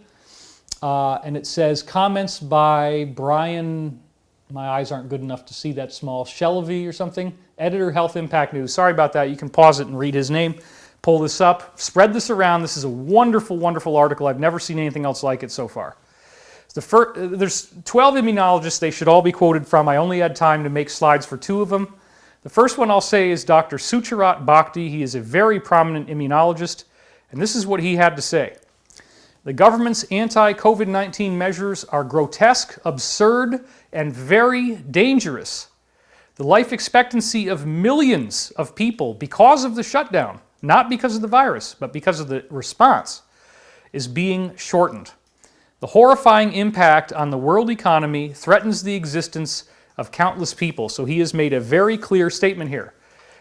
and it says, comments by Brian, My eyes aren't good enough to see that small. Shelby or something. Editor, Health Impact News. Sorry about that. You can pause it and read his name. Pull this up. Spread this around. This is a wonderful, wonderful article. I've never seen anything else like it so far. There's 12 immunologists they should all be quoted from. I only had time to make slides for 2 of them. The first one I'll say is Dr. Sucharat Bhakti. He is a very prominent immunologist, and this is what he had to say. The government's anti-COVID-19 measures are grotesque, absurd, and very dangerous. The life expectancy of millions of people because of the shutdown, not because of the virus, but because of the response, is being shortened. The horrifying impact on the world economy threatens the existence of countless people. So he has made a very clear statement here.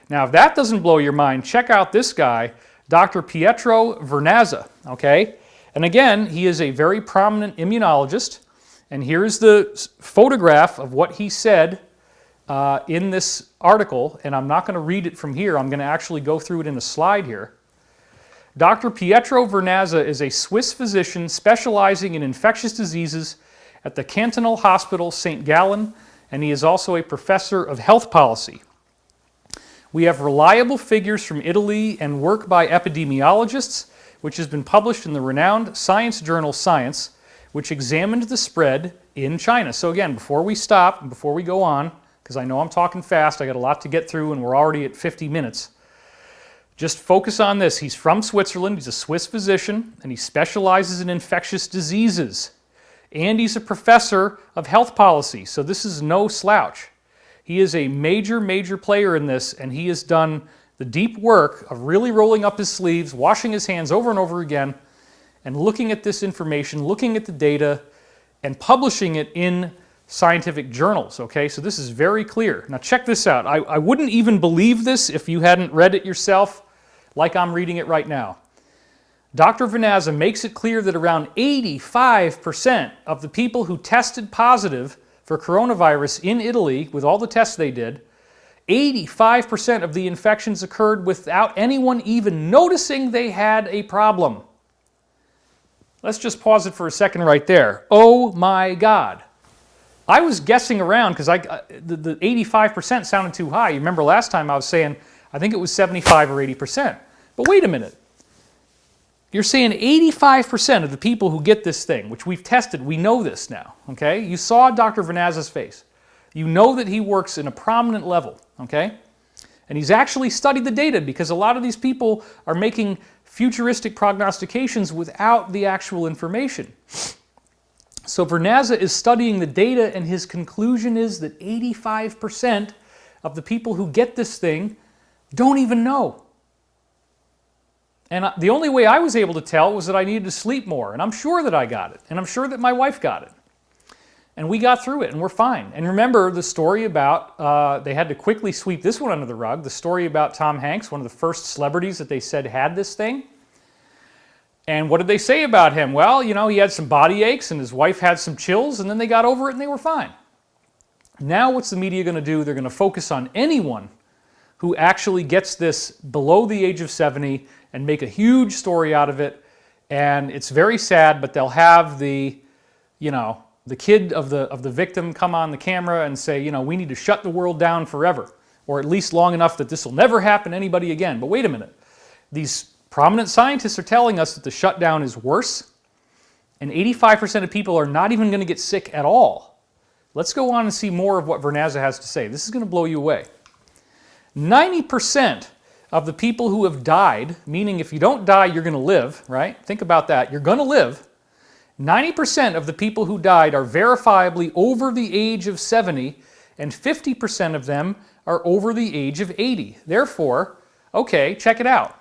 Now, if that doesn't blow your mind, check out this guy, Dr. Pietro Vernazza, okay? And again, he is a very prominent immunologist. And here's the photograph of what he said in this article. And I'm not going to read it from here. I'm going to actually go through it in a slide here. Dr. Pietro Vernazza is a Swiss physician specializing in infectious diseases at the Cantonal Hospital St. Gallen, and he is also a professor of health policy. We have reliable figures from Italy and work by epidemiologists, which has been published in the renowned science journal Science, which examined the spread in China. So again, before we stop, and before we go on, because I know I'm talking fast, I got a lot to get through, and we're already at 50 minutes. Just focus on this. He's from Switzerland, he's a Swiss physician, and he specializes in infectious diseases. And he's a professor of health policy, so this is no slouch. He is a major, major player in this, and he has done the deep work of really rolling up his sleeves, washing his hands over and over again, and looking at this information, looking at the data, and publishing it in scientific journals, okay? So this is very clear. Now check this out. I wouldn't even believe this if you hadn't read it yourself, like I'm reading it right now. Dr. Vernazza makes it clear that around 85% of the people who tested positive for coronavirus in Italy, with all the tests they did, 85% of the infections occurred without anyone even noticing they had a problem. Let's just pause it for a second right there. Oh my God. I was guessing around because the 85% sounded too high. You remember last time I was saying, I think it was 75 or 80%. But wait a minute. You're saying 85% of the people who get this thing, which we've tested, we know this now, okay? You saw Dr. Vernazza's face. You know that he works in a prominent level, okay? And he's actually studied the data because a lot of these people are making futuristic prognostications without the actual information. So Vernazza is studying the data, and his conclusion is that 85% of the people who get this thing don't even know. And the only way I was able to tell was that I needed to sleep more, and I'm sure that I got it, and I'm sure that my wife got it. And we got through it, and we're fine. And remember the story about, they had to quickly sweep this one under the rug, the story about Tom Hanks, one of the first celebrities that they said had this thing. And what did they say about him? Well, you know, he had some body aches, and his wife had some chills, and then they got over it, and they were fine. Now what's the media going to do? They're going to focus on anyone who actually gets this below the age of 70 and make a huge story out of it. And it's very sad, but they'll have the, you know, the kid of the victim come on the camera and say, you know, we need to shut the world down forever, or at least long enough that this will never happen to anybody again. But wait a minute. These prominent scientists are telling us that the shutdown is worse, and 85% of people are not even going to get sick at all. Let's go on and see more of what Vernazza has to say. This is going to blow you away. 90% of the people who have died, meaning if you don't die, you're going to live, right? Think about that. You're going to live. 90% of the people who died are verifiably over the age of 70, and 50% of them are over the age of 80. Therefore, okay, check it out.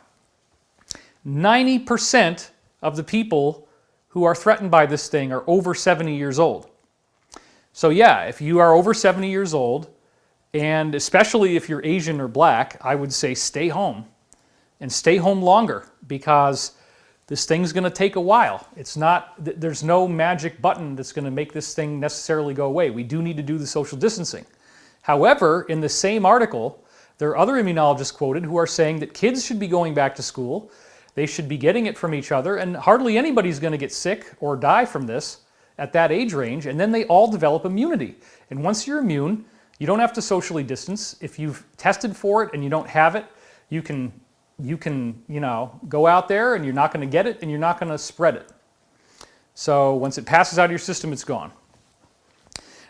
90% of the people who are threatened by this thing are over 70 years old. So yeah, if you are over 70 years old, and especially if you're Asian or black, I would say stay home, and stay home longer, because this thing's going to take a while. It's not, there's no magic button that's going to make this thing necessarily go away. We do need to do the social distancing. However, in the same article, there are other immunologists quoted who are saying that kids should be going back to school, they should be getting it from each other, and hardly anybody's going to get sick or die from this, at that age range, and then they all develop immunity. And once you're immune, you don't have to socially distance. If you've tested for it and you don't have it, you can go out there and you're not going to get it and you're not going to spread it. So once it passes out of your system, it's gone.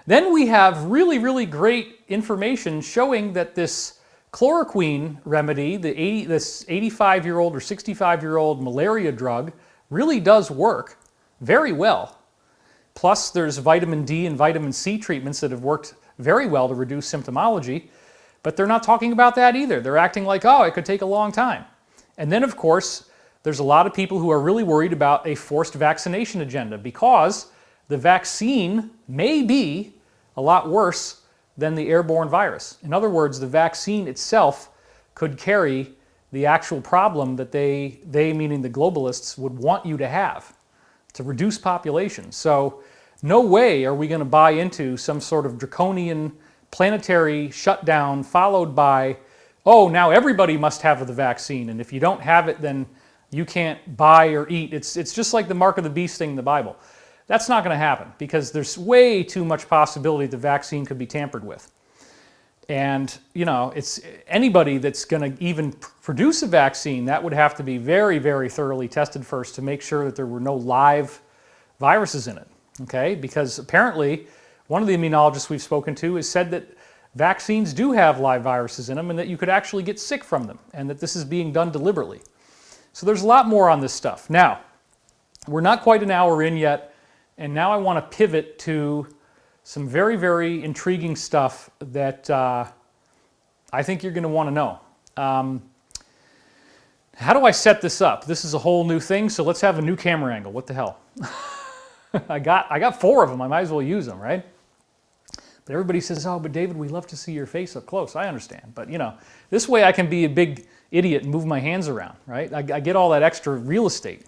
Then we have really, really great information showing that this chloroquine remedy, this 85-year-old or 65-year-old malaria drug, really does work very well. Plus, there's vitamin D and vitamin C treatments that have worked very well to reduce symptomology, but they're not talking about that either. They're acting like, oh, it could take a long time. And then, of course, there's a lot of people who are really worried about a forced vaccination agenda because the vaccine may be a lot worse than the airborne virus. In other words, the vaccine itself could carry the actual problem that they meaning the globalists, would want you to have to reduce population. So no way are we going to buy into some sort of draconian planetary shutdown followed by, oh, now everybody must have the vaccine, and if you don't have it, then you can't buy or eat. It's just like the mark of the beast thing in the Bible. That's not going to happen because there's way too much possibility the vaccine could be tampered with. And, it's anybody that's going to even produce a vaccine, that would have to be very, very thoroughly tested first to make sure that there were no live viruses in it, okay? Because apparently, one of the immunologists we've spoken to has said that vaccines do have live viruses in them and that you could actually get sick from them and that this is being done deliberately. So there's a lot more on this stuff. Now, we're not quite an hour in yet, and now I want to pivot to some very, very intriguing stuff that I think you're going to want to know. How do I set this up? This is a whole new thing, so let's have a new camera angle. What the hell? I got 4 of them. I might as well use them, right? But everybody says, oh, but David, we love to see your face up close. I understand. But, this way I can be a big idiot and move my hands around, right? I get all that extra real estate.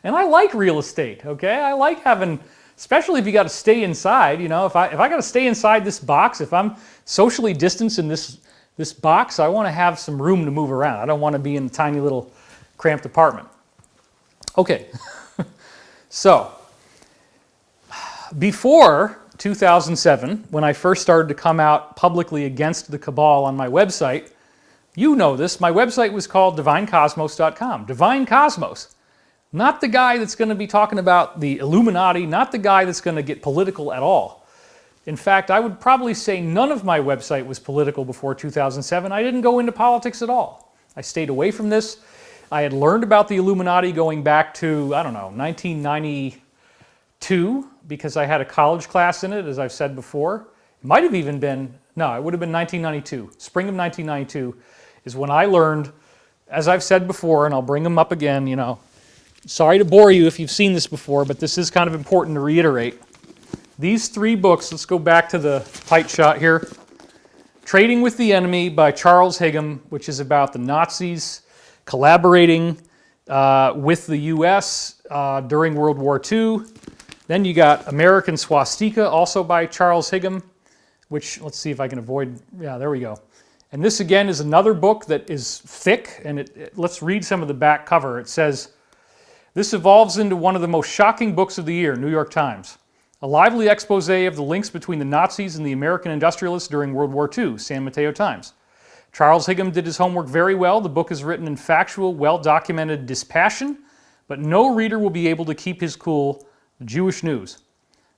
And I like real estate, okay? I like having, especially if you got to stay inside, if I got to stay inside this box, if I'm socially distanced in this box, I want to have some room to move around. I don't want to be in a tiny little cramped apartment. Okay, so before 2007, when I first started to come out publicly against the cabal on my website, you know this, my website was called DivineCosmos.com. Divine Cosmos. Not the guy that's going to be talking about the Illuminati, not the guy that's going to get political at all. In fact, I would probably say none of my website was political before 2007. I didn't go into politics at all. I stayed away from this. I had learned about the Illuminati going back to, 1992, because I had a college class in it, as I've said before. It might have even been, no, it would have been 1992. Spring of 1992 is when I learned, as I've said before, and I'll bring them up again, Sorry to bore you if you've seen this before, but this is kind of important to reiterate. These 3 books, let's go back to the tight shot here. Trading with the Enemy by Charles Higham, which is about the Nazis collaborating with the U.S. During World War II. Then you got American Swastika, also by Charles Higham, which, let's see if I can avoid, yeah, there we go. And this again is another book that is thick, and let's read some of the back cover. It says, "This evolves into one of the most shocking books of the year," New York Times. "A lively expose of the links between the Nazis and the American industrialists during World War II," San Mateo Times. "Charles Higham did his homework very well. The book is written in factual, well-documented dispassion, but no reader will be able to keep his cool. The Jewish News.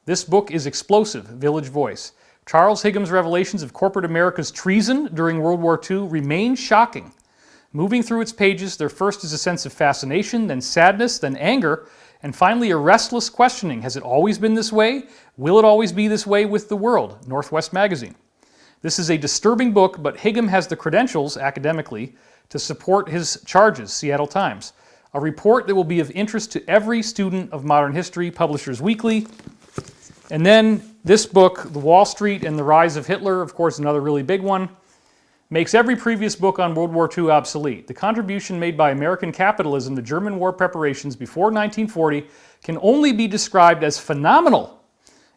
This book is explosive, Village Voice. Charles Higham's revelations of corporate America's treason during World War II remain shocking. Moving through its pages, there first is a sense of fascination, then sadness, then anger, and finally a restless questioning. Has it always been this way? Will it always be this way with the world?" Northwest Magazine. "This is a disturbing book, but Higham has the credentials, academically, to support his charges," Seattle Times. "A report that will be of interest to every student of modern history," Publishers Weekly. And then this book, The Wall Street and the Rise of Hitler, of course another really big one, "makes every previous book on World War II obsolete. The contribution made by American capitalism to German war preparations before 1940 can only be described as phenomenal.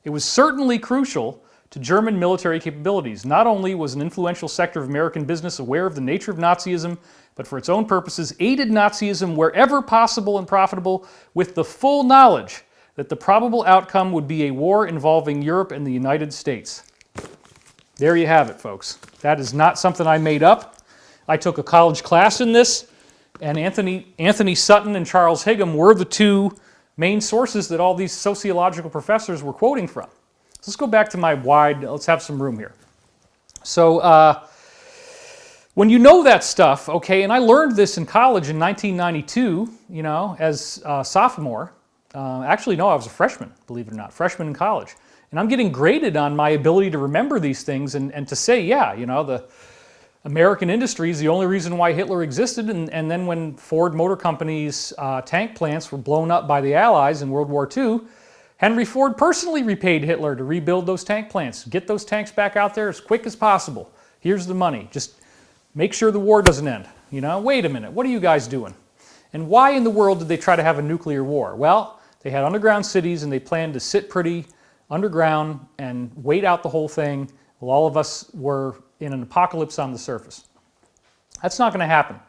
It was certainly crucial to German military capabilities. Not only was an influential sector of American business aware of the nature of Nazism, but for its own purposes aided Nazism wherever possible and profitable, with the full knowledge that the probable outcome would be a war involving Europe and the United States. There you have it, folks. That is not something I made up. I took a college class in this, and Anthony Sutton and Charles Higham were the two main sources that all these sociological professors were quoting from. So let's go back to my wide, let's have some room here. So when you know that stuff, okay, and I learned this in college in 1992, you know, as a sophomore. Actually, no, I was a freshman, believe it or not, freshman in college. And I'm getting graded on my ability to remember these things and to say, yeah, you know, the American industry is the only reason why Hitler existed. And then when Ford Motor Company's tank plants were blown up by the Allies in World War II, Henry Ford personally repaid Hitler to rebuild those tank plants, get those tanks back out there as quick as possible. Here's the money. Just make sure the war doesn't end. You know, wait a minute, what are you guys doing? And why in the world did they try to have a nuclear war? Well, they had underground cities and they planned to sit pretty underground and wait out the whole thing while all of us were in an apocalypse on the surface. That's not going to happen.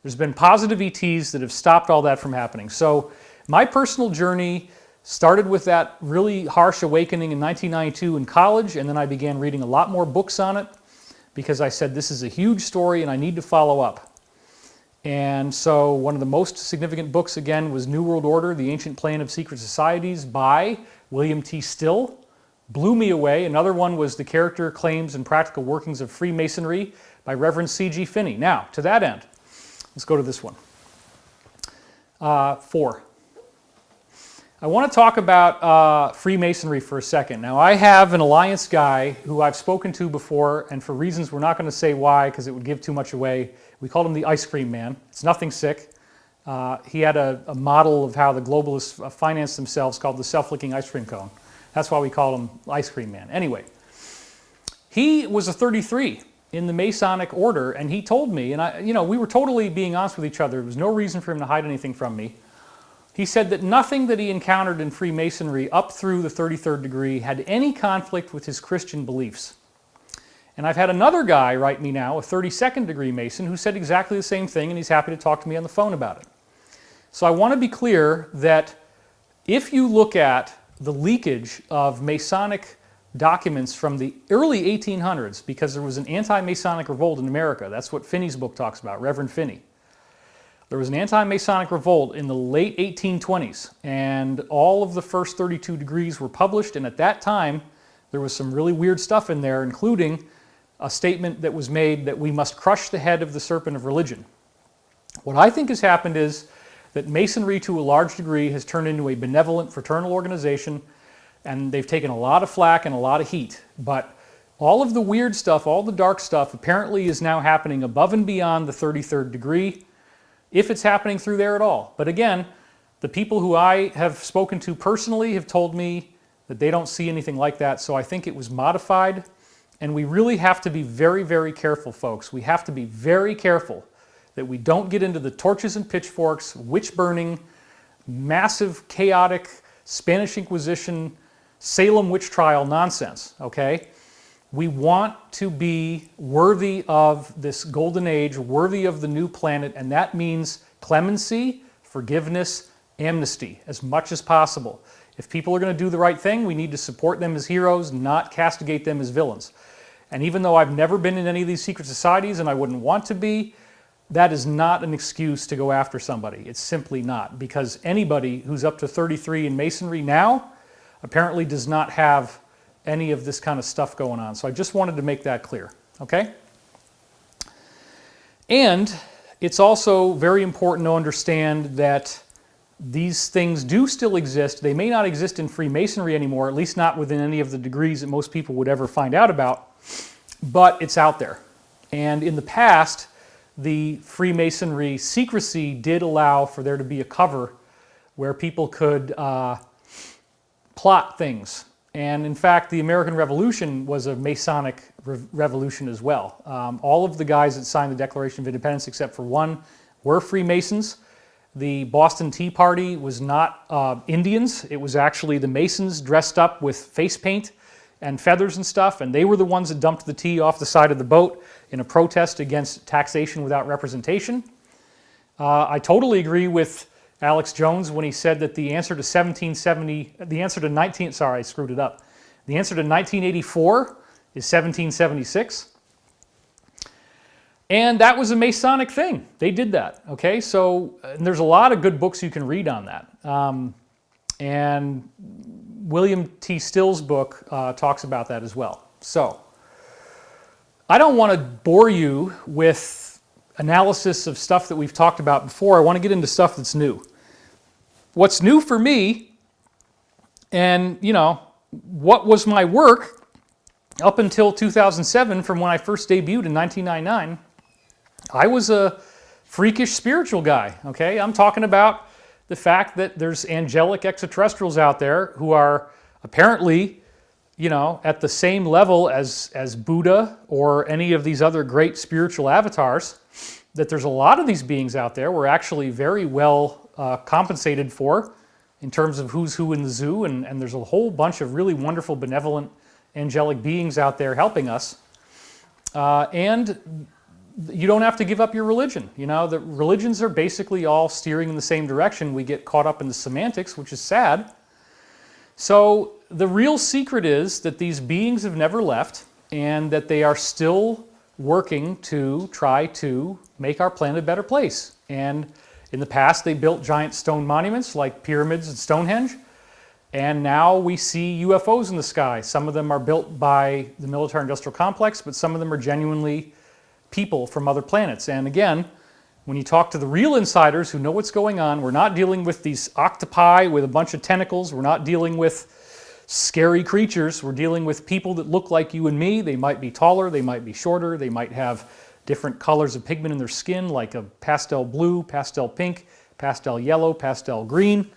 There's been positive ETs that have stopped all that from happening. So my personal journey started with that really harsh awakening in 1992 in college, and then I began reading a lot more books on it because I said this is a huge story and I need to follow up. And so one of the most significant books, again, was New World Order, The Ancient Plan of Secret Societies by William T. Still. Blew me away. Another one was The Character, Claims, and Practical Workings of Freemasonry by Reverend C.G. Finney. Now, to that end, let's go to this one. 4. I want to talk about Freemasonry for a second. Now, I have an alliance guy who I've spoken to before, and for reasons we're not going to say why because it would give too much away, we called him the Ice Cream Man. It's nothing sick. He had a model of how the globalists financed themselves called the self-licking ice cream cone. That's why we called him Ice Cream Man. Anyway, he was a 33 in the Masonic order, and he told me, and we were totally being honest with each other. There was no reason for him to hide anything from me. He said that nothing that he encountered in Freemasonry up through the 33rd degree had any conflict with his Christian beliefs. And I've had another guy write me now, a 32nd degree Mason, who said exactly the same thing, and he's happy to talk to me on the phone about it. So I want to be clear that if you look at the leakage of Masonic documents from the early 1800s, because there was an anti-Masonic revolt in America. That's what Finney's book talks about, Reverend Finney. There was an anti-Masonic revolt in the late 1820s, and all of the first 32 degrees were published, and at that time, there was some really weird stuff in there, including a statement that was made that we must crush the head of the serpent of religion. What I think has happened is that Masonry, to a large degree, has turned into a benevolent fraternal organization, and they've taken a lot of flack and a lot of heat. But all of the weird stuff, all the dark stuff, apparently is now happening above and beyond the 33rd degree, if it's happening through there at all. But again, the people who I have spoken to personally have told me that they don't see anything like that, so I think it was modified. And we really have to be very, very careful, folks. We have to be very careful that we don't get into the torches and pitchforks, witch-burning, massive, chaotic, Spanish Inquisition, Salem witch trial nonsense, okay? We want to be worthy of this golden age, worthy of the new planet, and that means clemency, forgiveness, amnesty, as much as possible. If people are going to do the right thing, we need to support them as heroes, not castigate them as villains. And even though I've never been in any of these secret societies, and I wouldn't want to be, that is not an excuse to go after somebody. It's simply not, because anybody who's up to 33 in Masonry now apparently does not have any of this kind of stuff going on. So I just wanted to make that clear, okay? And it's also very important to understand that these things do still exist. They may not exist in Freemasonry anymore, at least not within any of the degrees that most people would ever find out about, but it's out there. And in the past, the Freemasonry secrecy did allow for there to be a cover where people could plot things. And in fact, the American Revolution was a Masonic revolution as well. All of the guys that signed the Declaration of Independence, except for one, were Freemasons. The Boston Tea Party was not Indians. It was actually the Masons dressed up with face paint and feathers and stuff, and they were the ones that dumped the tea off the side of the boat in a protest against taxation without representation. I totally agree with Alex Jones when he said that the answer to 1984 is 1776. And that was a Masonic thing. They did that, okay? So and there's a lot of good books you can read on that. And William T. Still's book talks about that as well. So I don't want to bore you with analysis of stuff that we've talked about before. I want to get into stuff that's new. What's new for me, and what was my work up until 2007 from when I first debuted in 1999, I was a freakish spiritual guy, okay? I'm talking about the fact that there's angelic extraterrestrials out there who are apparently, at the same level as Buddha or any of these other great spiritual avatars, that there's a lot of these beings out there we're actually very well compensated for in terms of who's who in the zoo, and there's a whole bunch of really wonderful, benevolent, angelic beings out there helping us. And you don't have to give up your religion. The religions are basically all steering in the same direction. We get caught up in the semantics, which is sad. So the real secret is that these beings have never left and that they are still working to try to make our planet a better place. And in the past, they built giant stone monuments like pyramids and Stonehenge. And now we see UFOs in the sky. Some of them are built by the military-industrial complex, but some of them are genuinely people from other planets. And again, when you talk to the real insiders who know what's going on, we're not dealing with these octopi with a bunch of tentacles. We're not dealing with scary creatures. We're dealing with people that look like you and me. They might be taller, they might be shorter, they might have different colors of pigment in their skin, like a pastel blue, pastel pink, pastel yellow, pastel green.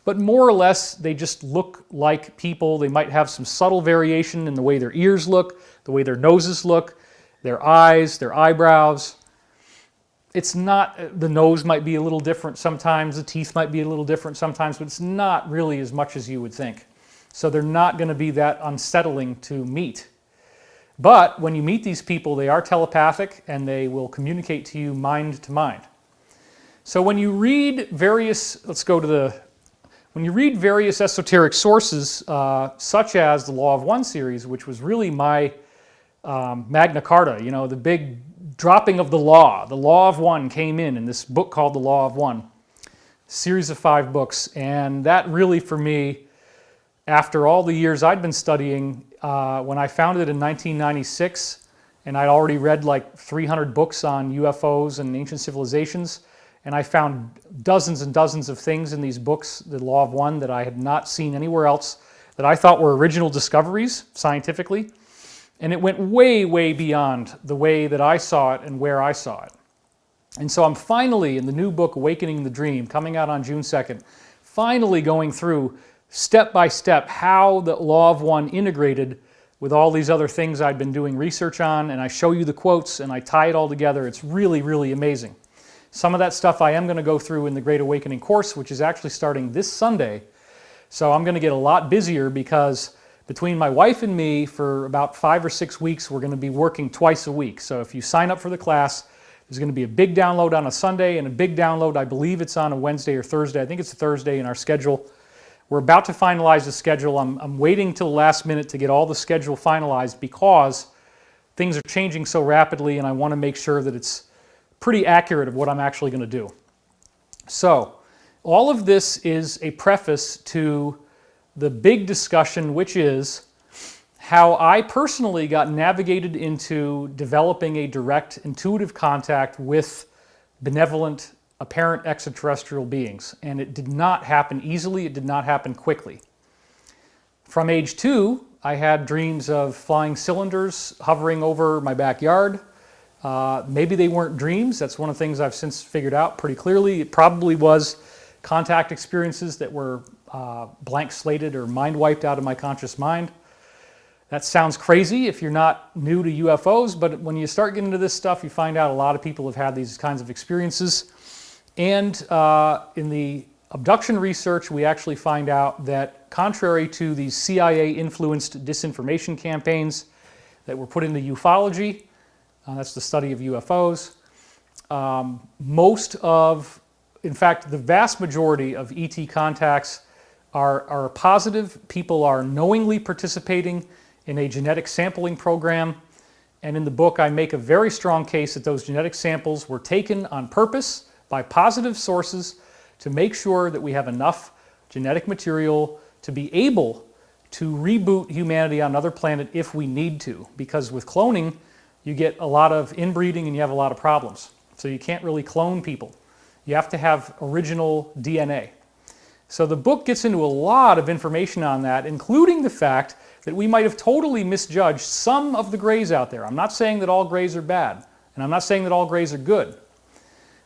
But more or less, they just look like people. They might have some subtle variation in the way their ears look, the way their noses look, their eyes, their eyebrows. It's not, the nose might be a little different sometimes, the teeth might be a little different sometimes, but it's not really as much as you would think. So they're not going to be that unsettling to meet. But when you meet these people, they are telepathic and they will communicate to you mind to mind. So when you read various, when you read various esoteric sources, such as the Law of One series, which was really my Magna Carta, the big dropping of the Law of One came in this book called The Law of One, series of 5 books. And that really, for me, after all the years I'd been studying, when I found it in 1996, and I'd already read like 300 books on UFOs and ancient civilizations, and I found dozens and dozens of things in these books, the Law of One, that I had not seen anywhere else, that I thought were original discoveries scientifically. And it went way, way beyond the way that I saw it and where I saw it. And so I'm finally, in the new book, Awakening the Dream, coming out on June 2nd, finally going through step by step how the Law of One integrated with all these other things I'd been doing research on, and I show you the quotes and I tie it all together. It's really, really amazing. Some of that stuff I am going to go through in the Great Awakening course, which is actually starting this Sunday. So I'm going to get a lot busier because between my wife and me, for about 5 or 6 weeks, we're going to be working twice a week. So if you sign up for the class, there's going to be a big download on a Sunday and a big download, I believe it's on a Wednesday or Thursday. I think it's a Thursday in our schedule. We're about to finalize the schedule. I'm waiting till the last minute to get all the schedule finalized because things are changing so rapidly and I want to make sure that it's pretty accurate of what I'm actually going to do. So all of this is a preface to the big discussion, which is how I personally got navigated into developing a direct intuitive contact with benevolent apparent extraterrestrial beings. And it did not happen easily, it did not happen quickly. From age 2, I had dreams of flying cylinders hovering over my backyard. Maybe they weren't dreams, that's one of the things I've since figured out pretty clearly. It probably was contact experiences that were blank slated or mind wiped out of my conscious mind. That sounds crazy if you're not new to UFOs, but when you start getting into this stuff, you find out a lot of people have had these kinds of experiences. And in the abduction research, we actually find out that contrary to these CIA-influenced disinformation campaigns that were put into ufology, that's the study of UFOs, in fact, the vast majority of ET contacts are positive. People are knowingly participating in a genetic sampling program. And in the book, I make a very strong case that those genetic samples were taken on purpose by positive sources to make sure that we have enough genetic material to be able to reboot humanity on another planet if we need to. Because with cloning, you get a lot of inbreeding and you have a lot of problems. So you can't really clone people. You have to have original DNA. So the book gets into a lot of information on that, including the fact that we might have totally misjudged some of the grays out there. I'm not saying that all grays are bad, and I'm not saying that all grays are good.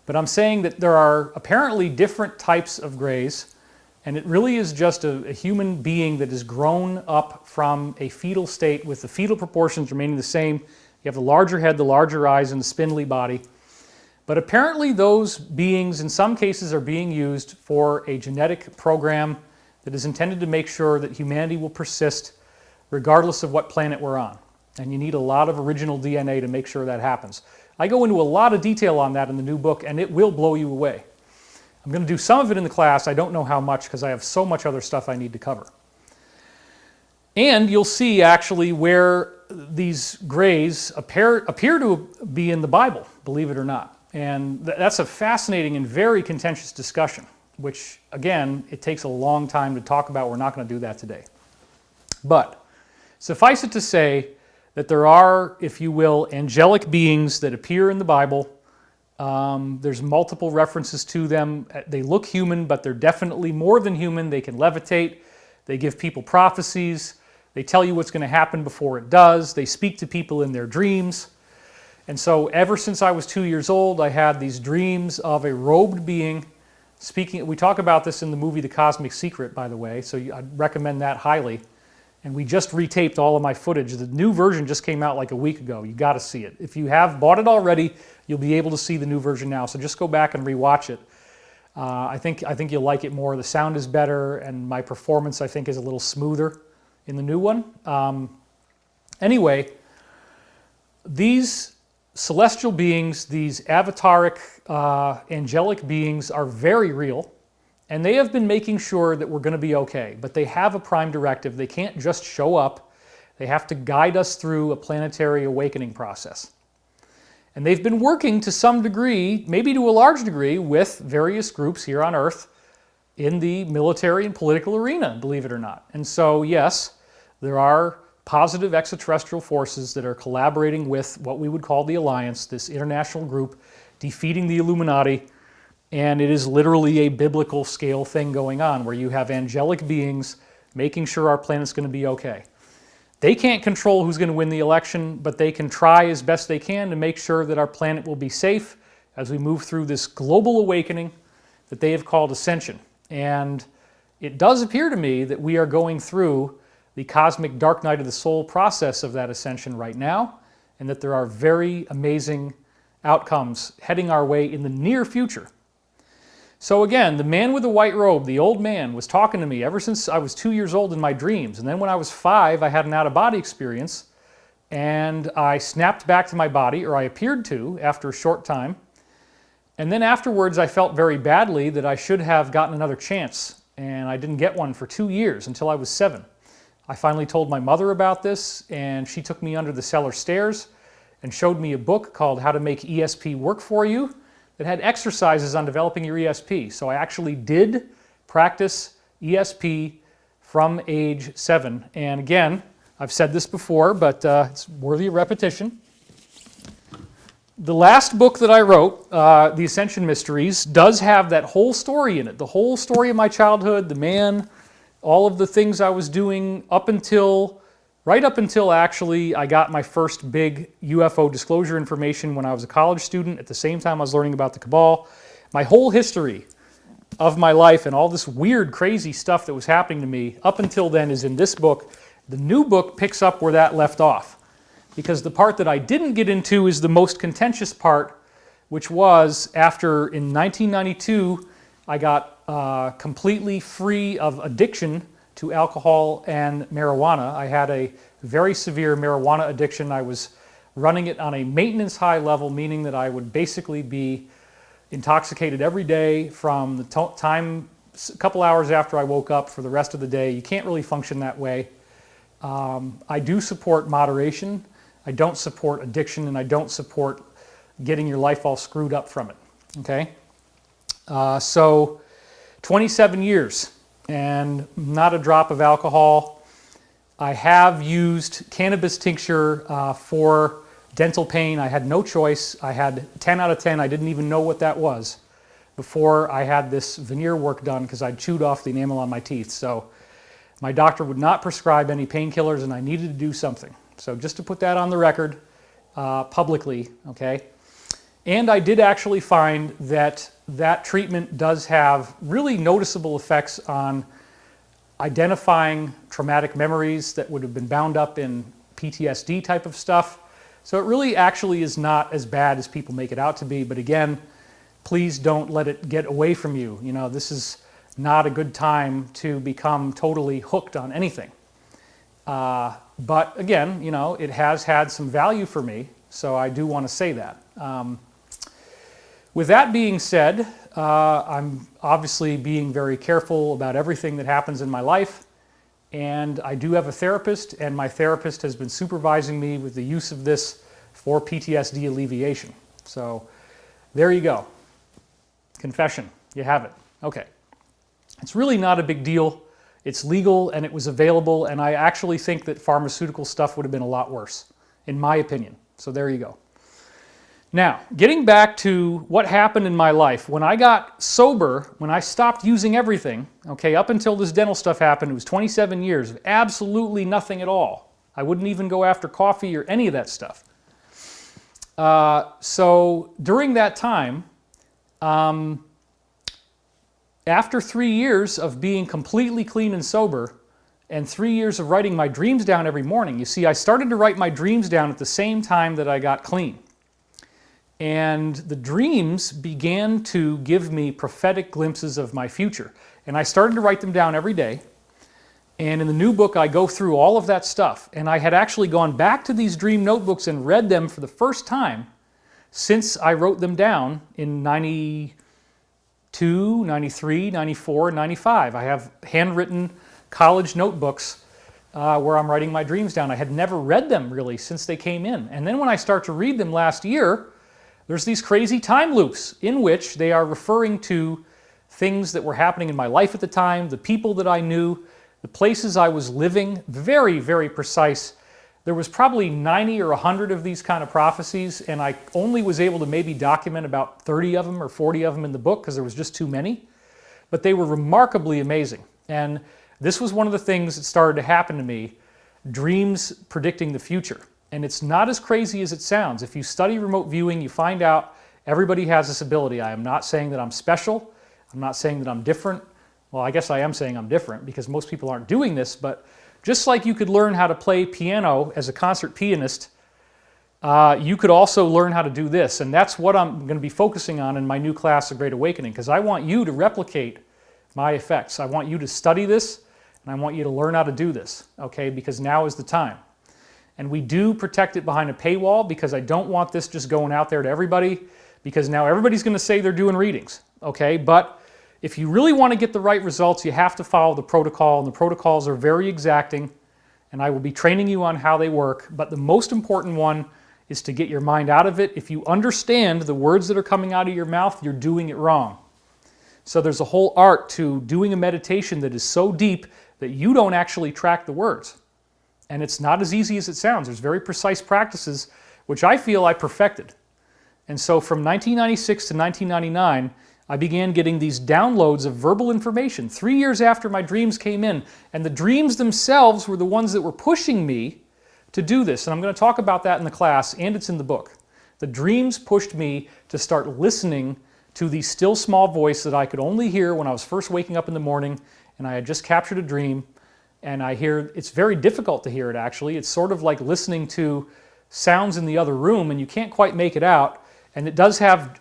But I'm saying that there are apparently different types of grays, and it really is just a human being that has grown up from a fetal state with the fetal proportions remaining the same. You have the larger head, the larger eyes, and the spindly body. But apparently those beings in some cases are being used for a genetic program that is intended to make sure that humanity will persist regardless of what planet we're on. And you need a lot of original DNA to make sure that happens. I go into a lot of detail on that in the new book, and it will blow you away. I'm going to do some of it in the class. I don't know how much because I have so much other stuff I need to cover. And you'll see actually where these grays appear to be in the Bible, believe it or not. And that's a fascinating and very contentious discussion, which, again, it takes a long time to talk about. We're not going to do that today. But suffice it to say that there are, if you will, angelic beings that appear in the Bible. There's multiple references to them. They look human, but they're definitely more than human. They can levitate. They give people prophecies. They tell you what's going to happen before it does. They speak to people in their dreams. And so ever since I was 2 years old, I had these dreams of a robed being speaking. We talk about this in the movie The Cosmic Secret, by the way, so I'd recommend that highly. And we just retaped all of my footage. The new version just came out like a week ago. You got to see it. If you have bought it already, you'll be able to see the new version now. So just go back and rewatch it. I think you'll like it more. The sound is better, and my performance, I think, is a little smoother in the new one. Anyway, these celestial beings, these avataric angelic beings are very real, and they have been making sure that we're going to be okay. But they have a prime directive. They can't just show up. They have to guide us through a planetary awakening process. And they've been working to some degree, maybe to a large degree, with various groups here on Earth in the military and political arena, believe it or not. And so, yes, there are positive extraterrestrial forces that are collaborating with what we would call the Alliance, this international group, defeating the Illuminati, and it is literally a biblical scale thing going on where you have angelic beings making sure our planet's going to be okay. They can't control who's going to win the election, but they can try as best they can to make sure that our planet will be safe as we move through this global awakening that they have called ascension. And it does appear to me that we are going through the cosmic dark night of the soul process of that ascension right now, and that there are very amazing outcomes heading our way in the near future. So again, the man with the white robe, the old man, was talking to me ever since I was 2 years old in my dreams. And then when I was 5, I had an out-of-body experience, and I snapped back to my body, or I appeared to after a short time. And then afterwards, I felt very badly that I should have gotten another chance, and I didn't get one for 2 years until I was 7. I finally told my mother about this, and she took me under the cellar stairs and showed me a book called How to Make ESP Work For You that had exercises on developing your ESP. So I actually did practice ESP from age 7. And again, I've said this before, but it's worthy of repetition. The last book that I wrote, The Ascension Mysteries, does have that whole story in it. The whole story of my childhood, the man, all of the things I was doing right up until actually I got my first big UFO disclosure information when I was a college student. At the same time I was learning about the Cabal. My whole history of my life and all this weird, crazy stuff that was happening to me up until then is in this book. The new book picks up where that left off, because the part that I didn't get into is the most contentious part, which was after, in 1992, I got completely free of addiction to alcohol and marijuana. I had a very severe marijuana addiction. I was running it on a maintenance high level, meaning that I would basically be intoxicated every day from the time, a couple hours after I woke up for the rest of the day. You can't really function that way. I do support moderation. I don't support addiction, and I don't support getting your life all screwed up from it. Okay? So 27 years and not a drop of alcohol. I have used cannabis tincture for dental pain. I had no choice. I had 10 out of 10. I didn't even know what that was before I had this veneer work done because I'd chewed off the enamel on my teeth. So my doctor would not prescribe any painkillers, and I needed to do something. So just to put that on the record publicly, okay? And I did actually find that that treatment does have really noticeable effects on identifying traumatic memories that would have been bound up in PTSD type of stuff. So it really actually is not as bad as people make it out to be. But again, please don't let it get away from you. You know, this is not a good time to become totally hooked on anything. But again, you know, it has had some value for me, so I do want to say that. With that being said, I'm obviously being very careful about everything that happens in my life, and I do have a therapist, and my therapist has been supervising me with the use of this for PTSD alleviation. So there you go. Confession, you have it. Okay. It's really not a big deal. It's legal and it was available, and I actually think that pharmaceutical stuff would have been a lot worse, in my opinion. So there you go. Now, getting back to what happened in my life. When I got sober, when I stopped using everything, okay, up until this dental stuff happened, it was 27 years of absolutely nothing at all. I wouldn't even go after coffee or any of that stuff. So during that time, after 3 years of being completely clean and sober, and 3 years of writing my dreams down every morning, you see, I started to write my dreams down at the same time that I got clean. And the dreams began to give me prophetic glimpses of my future. And I started to write them down every day. And in the new book, I go through all of that stuff. And I had actually gone back to these dream notebooks and read them for the first time since I wrote them down in 92, 93, 94, and 95. I have handwritten college notebooks where I'm writing my dreams down. I had never read them really since they came in. And then when I start to read them last year, there's these crazy time loops in which they are referring to things that were happening in my life at the time, the people that I knew, the places I was living, very, very precise. There was probably 90 or 100 of these kind of prophecies, and I only was able to maybe document about 30 of them or 40 of them in the book because there was just too many. But they were remarkably amazing. And this was one of the things that started to happen to me, dreams predicting the future. And it's not as crazy as it sounds. If you study remote viewing, you find out everybody has this ability. I am not saying that I'm special. I'm not saying that I'm different. Well, I guess I am saying I'm different because most people aren't doing this, but just like you could learn how to play piano as a concert pianist, you could also learn how to do this. And that's what I'm going to be focusing on in my new class, The Great Awakening, because I want you to replicate my effects. I want you to study this, and I want you to learn how to do this, okay, because now is the time. And we do protect it behind a paywall because I don't want this just going out there to everybody, because now everybody's going to say they're doing readings, okay? But if you really want to get the right results, you have to follow the protocol, and the protocols are very exacting, and I will be training you on how they work. But the most important one is to get your mind out of it. If you understand the words that are coming out of your mouth, you're doing it wrong. So there's a whole art to doing a meditation that is so deep that you don't actually track the words. And it's not as easy as it sounds. There's very precise practices, which I feel I perfected. And so from 1996 to 1999, I began getting these downloads of verbal information 3 years after my dreams came in. And the dreams themselves were the ones that were pushing me to do this. And I'm going to talk about that in the class, and it's in the book. The dreams pushed me to start listening to the still small voice that I could only hear when I was first waking up in the morning, and I had just captured a dream. And I hear, it's very difficult to hear it actually. It's sort of like listening to sounds in the other room, and you can't quite make it out. And it does have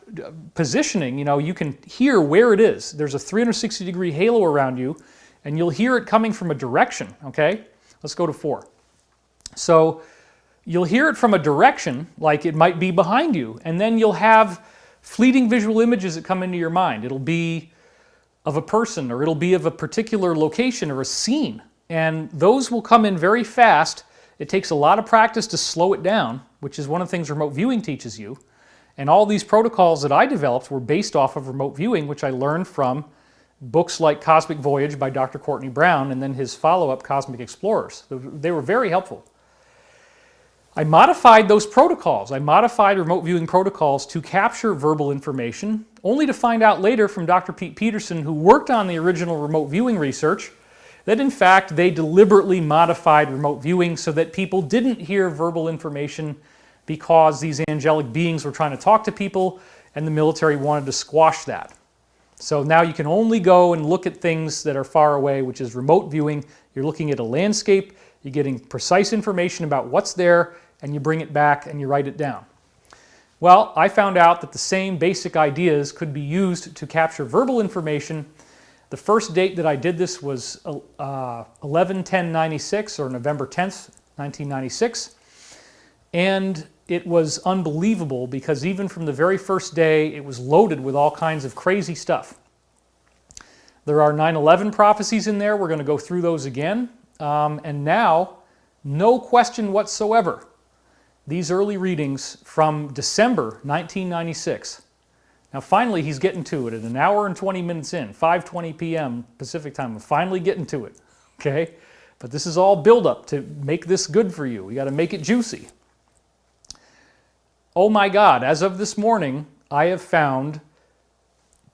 positioning, you can hear where it is. There's a 360-degree halo around you, and you'll hear it coming from a direction, okay? Let's go to 4. So you'll hear it from a direction, like it might be behind you, and then you'll have fleeting visual images that come into your mind. It'll be of a person, or it'll be of a particular location or a scene, and those will come in very fast. It takes a lot of practice to slow it down, which is one of the things remote viewing teaches you. And all these protocols that I developed were based off of remote viewing, which I learned from books like Cosmic Voyage by Dr. Courtney Brown, and then his follow-up, Cosmic Explorers. They were very helpful. I modified those protocols. I modified remote viewing protocols to capture verbal information, only to find out later from Dr. Pete Peterson, who worked on the original remote viewing research, that in fact they deliberately modified remote viewing so that people didn't hear verbal information because these angelic beings were trying to talk to people and the military wanted to squash that. So now you can only go and look at things that are far away, which is remote viewing. You're looking at a landscape, you're getting precise information about what's there, and you bring it back and you write it down. Well, I found out that the same basic ideas could be used to capture verbal information. The first date that I did this was 11/10/96, or November 10th, 1996. And it was unbelievable because even from the very first day, it was loaded with all kinds of crazy stuff. There are 9/11 prophecies in there. We're going to go through those again. And now, no question whatsoever, these early readings from December 1996. Now finally he's getting to it at 1 hour and 20 minutes in, 5:20 p.m. Pacific time. We're finally getting to it, okay? But this is all build-up to make this good for you. We got to make it juicy. Oh my God, as of this morning, I have found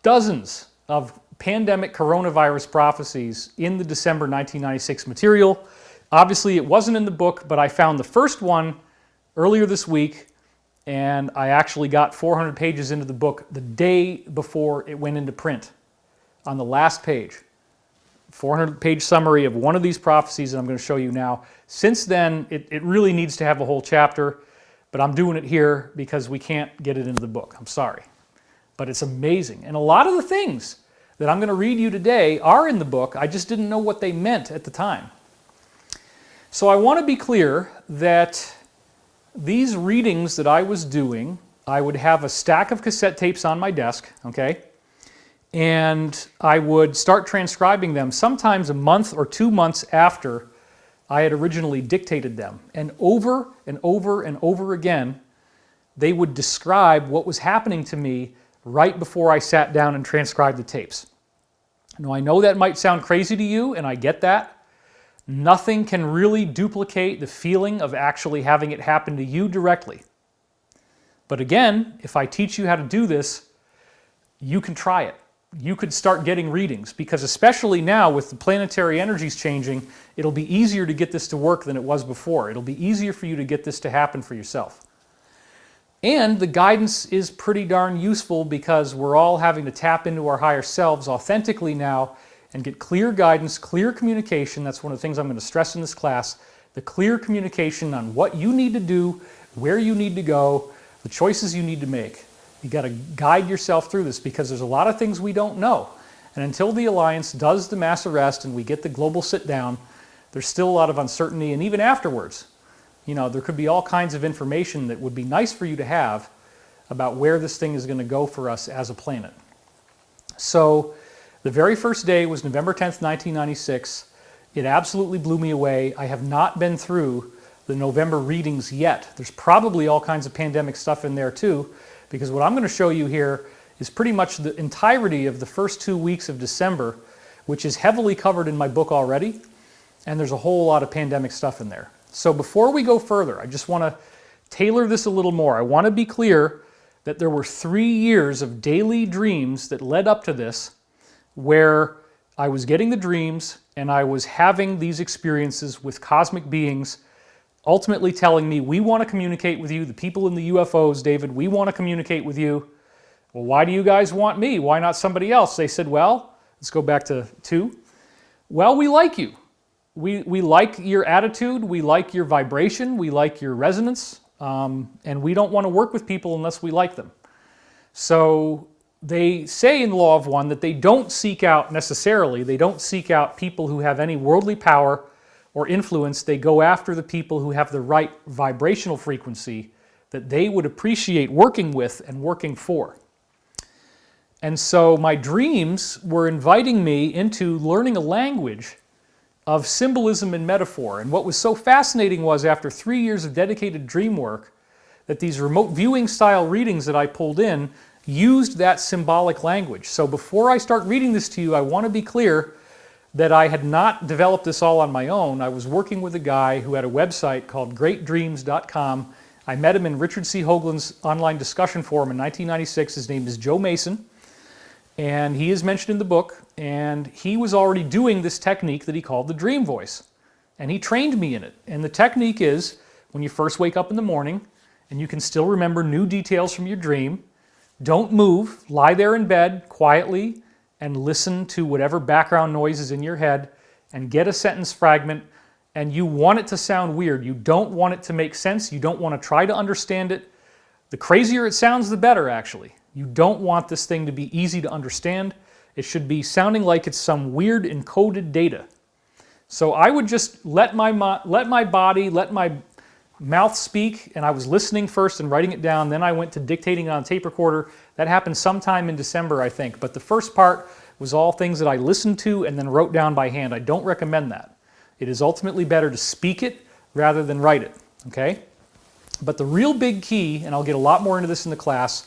dozens of pandemic coronavirus prophecies in the December 1996 material. Obviously, it wasn't in the book, but I found the first one earlier this week, and I actually got 400 pages into the book the day before it went into print. On the last page, 400-page summary of one of these prophecies that I'm going to show you now. Since then, it really needs to have a whole chapter, but I'm doing it here because we can't get it into the book. I'm sorry. But it's amazing. And a lot of the things that I'm going to read you today are in the book. I just didn't know what they meant at the time. So I want to be clear that these readings that I was doing, I would have a stack of cassette tapes on my desk, okay? And I would start transcribing them sometimes a month or 2 months after I had originally dictated them. And over and over and over again, they would describe what was happening to me right before I sat down and transcribed the tapes. Now, I know that might sound crazy to you, and I get that. Nothing can really duplicate the feeling of actually having it happen to you directly. But again, if I teach you how to do this, you can try it. You could start getting readings, because especially now with the planetary energies changing, it'll be easier to get this to work than it was before. It'll be easier for you to get this to happen for yourself. And the guidance is pretty darn useful because we're all having to tap into our higher selves authentically now and get clear guidance, clear communication. That's one of the things I'm going to stress in this class, the clear communication on what you need to do, where you need to go, the choices you need to make. You got to guide yourself through this because there's a lot of things we don't know. And until the Alliance does the mass arrest and we get the global sit down, there's still a lot of uncertainty. And even afterwards, there could be all kinds of information that would be nice for you to have about where this thing is going to go for us as a planet. So the very first day was November 10th, 1996. It absolutely blew me away. I have not been through the November readings yet. There's probably all kinds of pandemic stuff in there too, because what I'm going to show you here is pretty much the entirety of the first 2 weeks of December, which is heavily covered in my book already, and there's a whole lot of pandemic stuff in there. So before we go further, I just want to tailor this a little more. I want to be clear that there were 3 years of daily dreams that led up to this, where I was getting the dreams and I was having these experiences with cosmic beings ultimately telling me, we want to communicate with you, the people in the UFOs, David, we want to communicate with you. Well, why do you guys want me? Why not somebody else? They said, well, let's go back to 2. Well, we like you. We like your attitude, we like your vibration, we like your resonance, and we don't want to work with people unless we like them. So they say in the Law of One that they don't seek out necessarily, they don't seek out people who have any worldly power or influence. They go after the people who have the right vibrational frequency that they would appreciate working with and working for. And so my dreams were inviting me into learning a language of symbolism and metaphor. And what was so fascinating was, after 3 years of dedicated dream work, that these remote viewing style readings that I pulled in used that symbolic language. So before I start reading this to you, I want to be clear that I had not developed this all on my own. I was working with a guy who had a website called greatdreams.com. I met him in Richard C. Hoagland's online discussion forum in 1996. His name is Joe Mason, and he is mentioned in the book, and he was already doing this technique that he called the dream voice, and he trained me in it. And the technique is, when you first wake up in the morning and you can still remember new details from your dream, don't move, lie there in bed quietly and listen to whatever background noise is in your head and get a sentence fragment, and you want it to sound weird. You don't want it to make sense. You don't want to try to understand it. The crazier it sounds, the better, actually. You don't want this thing to be easy to understand. It should be sounding like it's some weird encoded data. So I would just let my body, let my mouth speak, and I was listening first and writing it down. Then I went to dictating on a tape recorder. That happened sometime in December, I think. But the first part was all things that I listened to and then wrote down by hand. I don't recommend that. It is ultimately better to speak it rather than write it, okay? But the real big key, and I'll get a lot more into this in the class,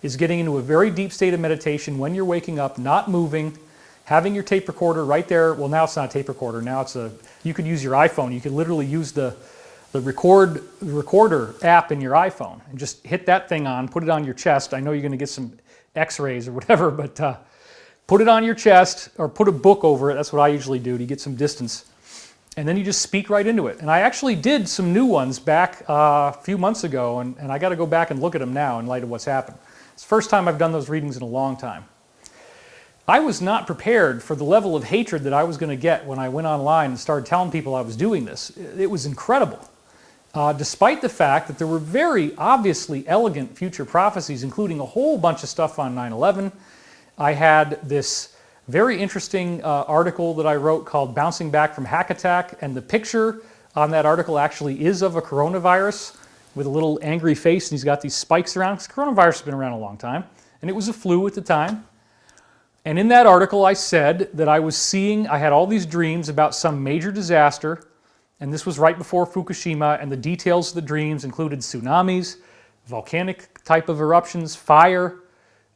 is getting into a very deep state of meditation when you're waking up, not moving, having your tape recorder right there. Well, now it's not a tape recorder. Now it's you could use your iPhone. You could literally use the recorder app in your iPhone and just hit that thing on, put it on your chest. I know you're going to get some x-rays or whatever, but put it on your chest or put a book over it. That's what I usually do to get some distance. And then you just speak right into it. And I actually did some new ones back a few months ago, and I got to go back and look at them now in light of what's happened. It's the first time I've done those readings in a long time. I was not prepared for the level of hatred that I was going to get when I went online and started telling people I was doing this. It was incredible. Despite the fact that there were very obviously elegant future prophecies, including a whole bunch of stuff on 9/11. I had this very interesting article that I wrote called Bouncing Back from Hack Attack, and the picture on that article actually is of a coronavirus with a little angry face, and he's got these spikes around, because coronavirus has been around a long time, and it was a flu at the time. And in that article I said that I had all these dreams about some major disaster, and this was right before Fukushima, and the details of the dreams included tsunamis, volcanic type of eruptions, fire,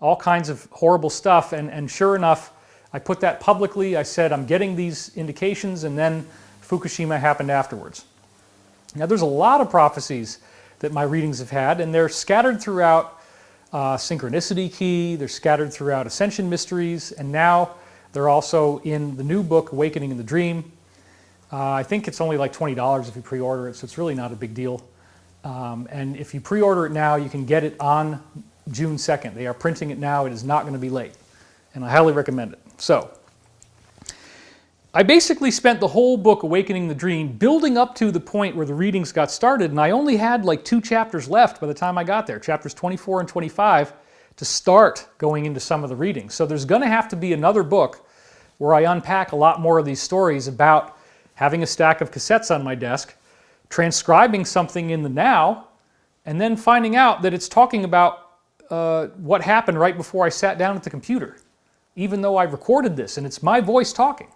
all kinds of horrible stuff. And sure enough, I put that publicly. I said, I'm getting these indications, and then Fukushima happened afterwards. Now, there's a lot of prophecies that my readings have had, and they're scattered throughout Synchronicity Key, they're scattered throughout Ascension Mysteries, and now they're also in the new book, Awakening in the Dream. I think it's only like $20 if you pre-order it, so it's really not a big deal. And if you pre-order it now, you can get it on June 2nd. They are printing it now. It is not going to be late, and I highly recommend it. So, I basically spent the whole book, Awakening the Dream, building up to the point where the readings got started, and I only had like 2 chapters left by the time I got there, chapters 24 and 25, to start going into some of the readings. So there's going to have to be another book where I unpack a lot more of these stories about having a stack of cassettes on my desk, transcribing something in the now, and then finding out that it's talking about what happened right before I sat down at the computer, even though I recorded this, and it's my voice talking.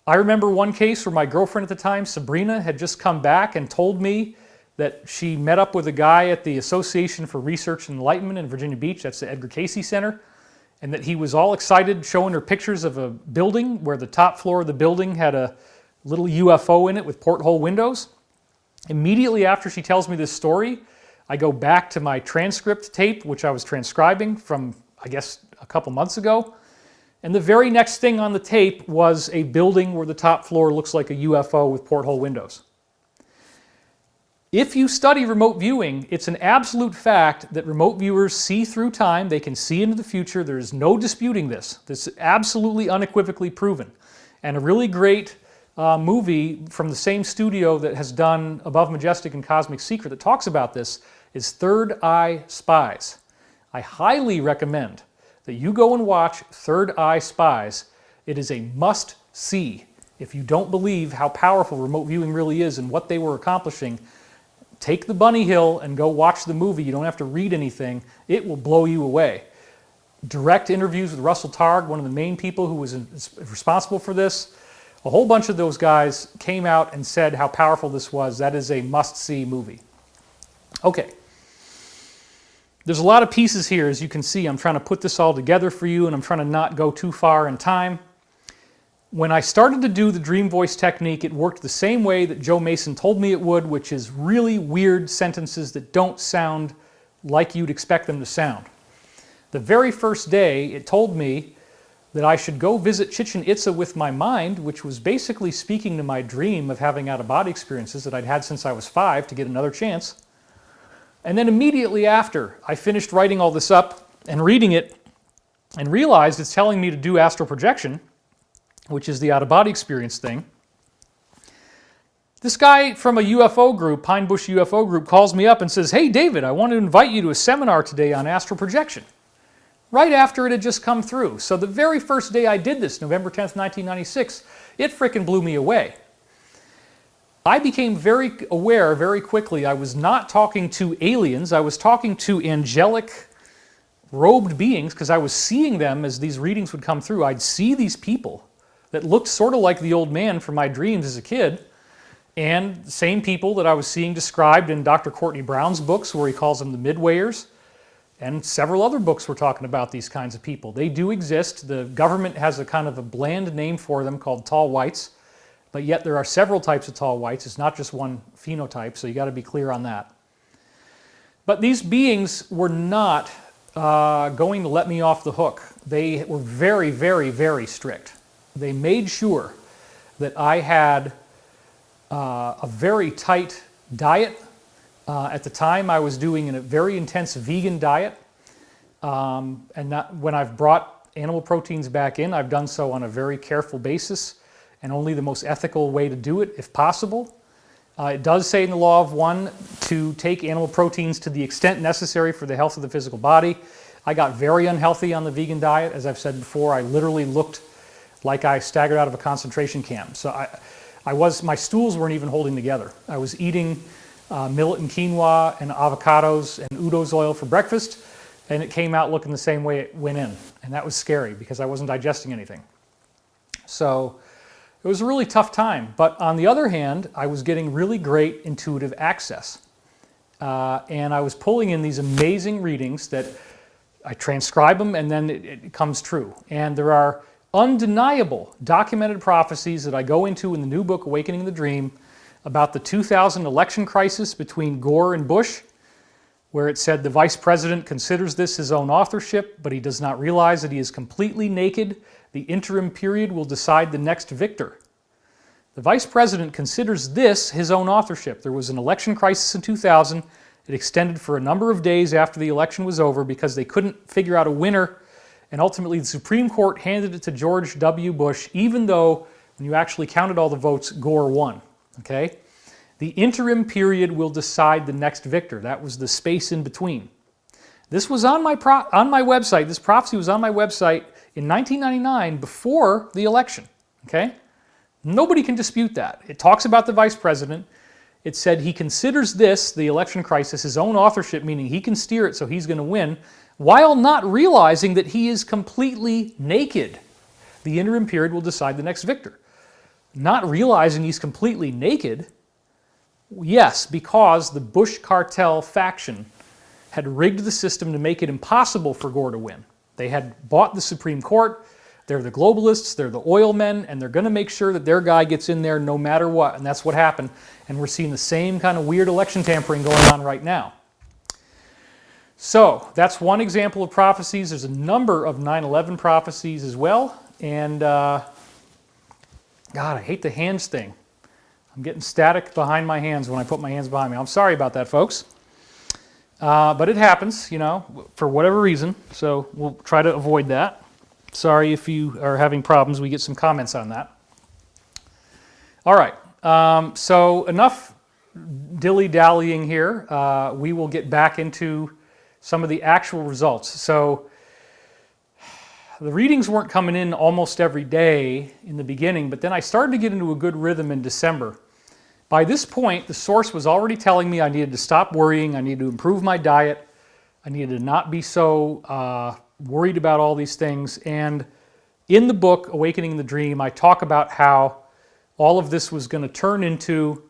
I remember one case where my girlfriend at the time, Sabrina, had just come back and told me that she met up with a guy at the Association for Research and Enlightenment in Virginia Beach, that's the Edgar Cayce Center, and that he was all excited showing her pictures of a building where the top floor of the building had a little UFO in it with porthole windows. Immediately after she tells me this story, I go back to my transcript tape, which I was transcribing from, I guess, a couple months ago. And the very next thing on the tape was a building where the top floor looks like a UFO with porthole windows. If you study remote viewing, it's an absolute fact that remote viewers see through time. They can see into the future. There is no disputing this. This is absolutely unequivocally proven. And a really great movie from the same studio that has done Above Majestic and Cosmic Secret that talks about this is Third Eye Spies. I highly recommend that you go and watch Third Eye Spies. It is a must-see. If you don't believe how powerful remote viewing really is and what they were accomplishing, take the bunny hill and go watch the movie. You don't have to read anything. It will blow you away. Direct interviews with Russell Targ, one of the main people who was responsible for this. A whole bunch of those guys came out and said how powerful this was. That is a must-see movie. Okay. There's a lot of pieces here, as you can see. I'm trying to put this all together for you, and I'm trying to not go too far in time. When I started to do the dream voice technique, it worked the same way that Joe Mason told me it would, which is really weird sentences that don't sound like you'd expect them to sound. The very first day, it told me that I should go visit Chichen Itza with my mind, which was basically speaking to my dream of having out-of-body experiences that I'd had since I was 5 to get another chance. And then immediately after, I finished writing all this up and reading it and realized it's telling me to do astral projection, which is the out-of-body experience thing. This guy from a UFO group, Pine Bush UFO group, calls me up and says, "Hey, David, I want to invite you to a seminar today on astral projection." Right after it had just come through. So the very first day I did this, November 10th, 1996, it frickin' blew me away. I became very aware very quickly I was not talking to aliens, I was talking to angelic robed beings because I was seeing them as these readings would come through. I'd see these people that looked sort of like the old man from my dreams as a kid, and the same people that I was seeing described in Dr. Courtney Brown's books where he calls them the Midwayers, and several other books were talking about these kinds of people. They do exist. The government has a kind of a bland name for them called tall whites. But yet there are several types of tall whites. It's not just one phenotype, so you got to be clear on that. But these beings were not going to let me off the hook. They were very, very, very strict. They made sure that I had a very tight diet. At the time, I was doing a very intense vegan diet. When I've brought animal proteins back in, I've done so on a very careful basis, and only the most ethical way to do it, if possible. It does say in the Law of One to take animal proteins to the extent necessary for the health of the physical body. I got very unhealthy on the vegan diet. As I've said before, I literally looked like I staggered out of a concentration camp. So my stools weren't even holding together. I was eating millet and quinoa and avocados and udo's oil for breakfast, and it came out looking the same way it went in. And that was scary because I wasn't digesting anything. So it was a really tough time, but on the other hand, I was getting really great intuitive access. And I was pulling in these amazing readings that I transcribe them and then it comes true. And there are undeniable documented prophecies that I go into in the new book, Awakening the Dream, about the 2000 election crisis between Gore and Bush, where it said the vice president considers this his own authorship, but he does not realize that he is completely naked. The interim period will decide the next victor. The vice president considers this his own authorship. There was an election crisis in 2000. It extended for a number of days after the election was over because they couldn't figure out a winner. And ultimately, the Supreme Court handed it to George W. Bush, even though when you actually counted all the votes, Gore won. Okay? The interim period will decide the next victor. That was the space in between. This was on my website. This prophecy was on my website in 1999 before the election. Okay? Nobody can dispute that. It talks about the vice president. It said he considers this, the election crisis, his own authorship, meaning he can steer it so he's going to win, while not realizing that he is completely naked. The interim period will decide the next victor. Not realizing he's completely naked, yes, because the Bush cartel faction had rigged the system to make it impossible for Gore to win. They had bought the Supreme Court. They're the globalists, they're the oil men, and they're going to make sure that their guy gets in there no matter what, and that's what happened. And we're seeing the same kind of weird election tampering going on right now. So that's one example of prophecies. There's a number of 9/11 prophecies as well. And God, I hate the hands thing. I'm getting static behind my hands when I put my hands behind me. I'm sorry about that, folks. But it happens, you know, for whatever reason. So we'll try to avoid that. Sorry if you are having problems. We get some comments on that. All right. So enough dilly-dallying here. We will get back into some of the actual results. So the readings weren't coming in almost every day in the beginning, but then I started to get into a good rhythm in December. By this point, the source was already telling me I needed to stop worrying, I needed to improve my diet, I needed to not be so worried about all these things. And in the book, Awakening the Dream, I talk about how all of this was going to turn into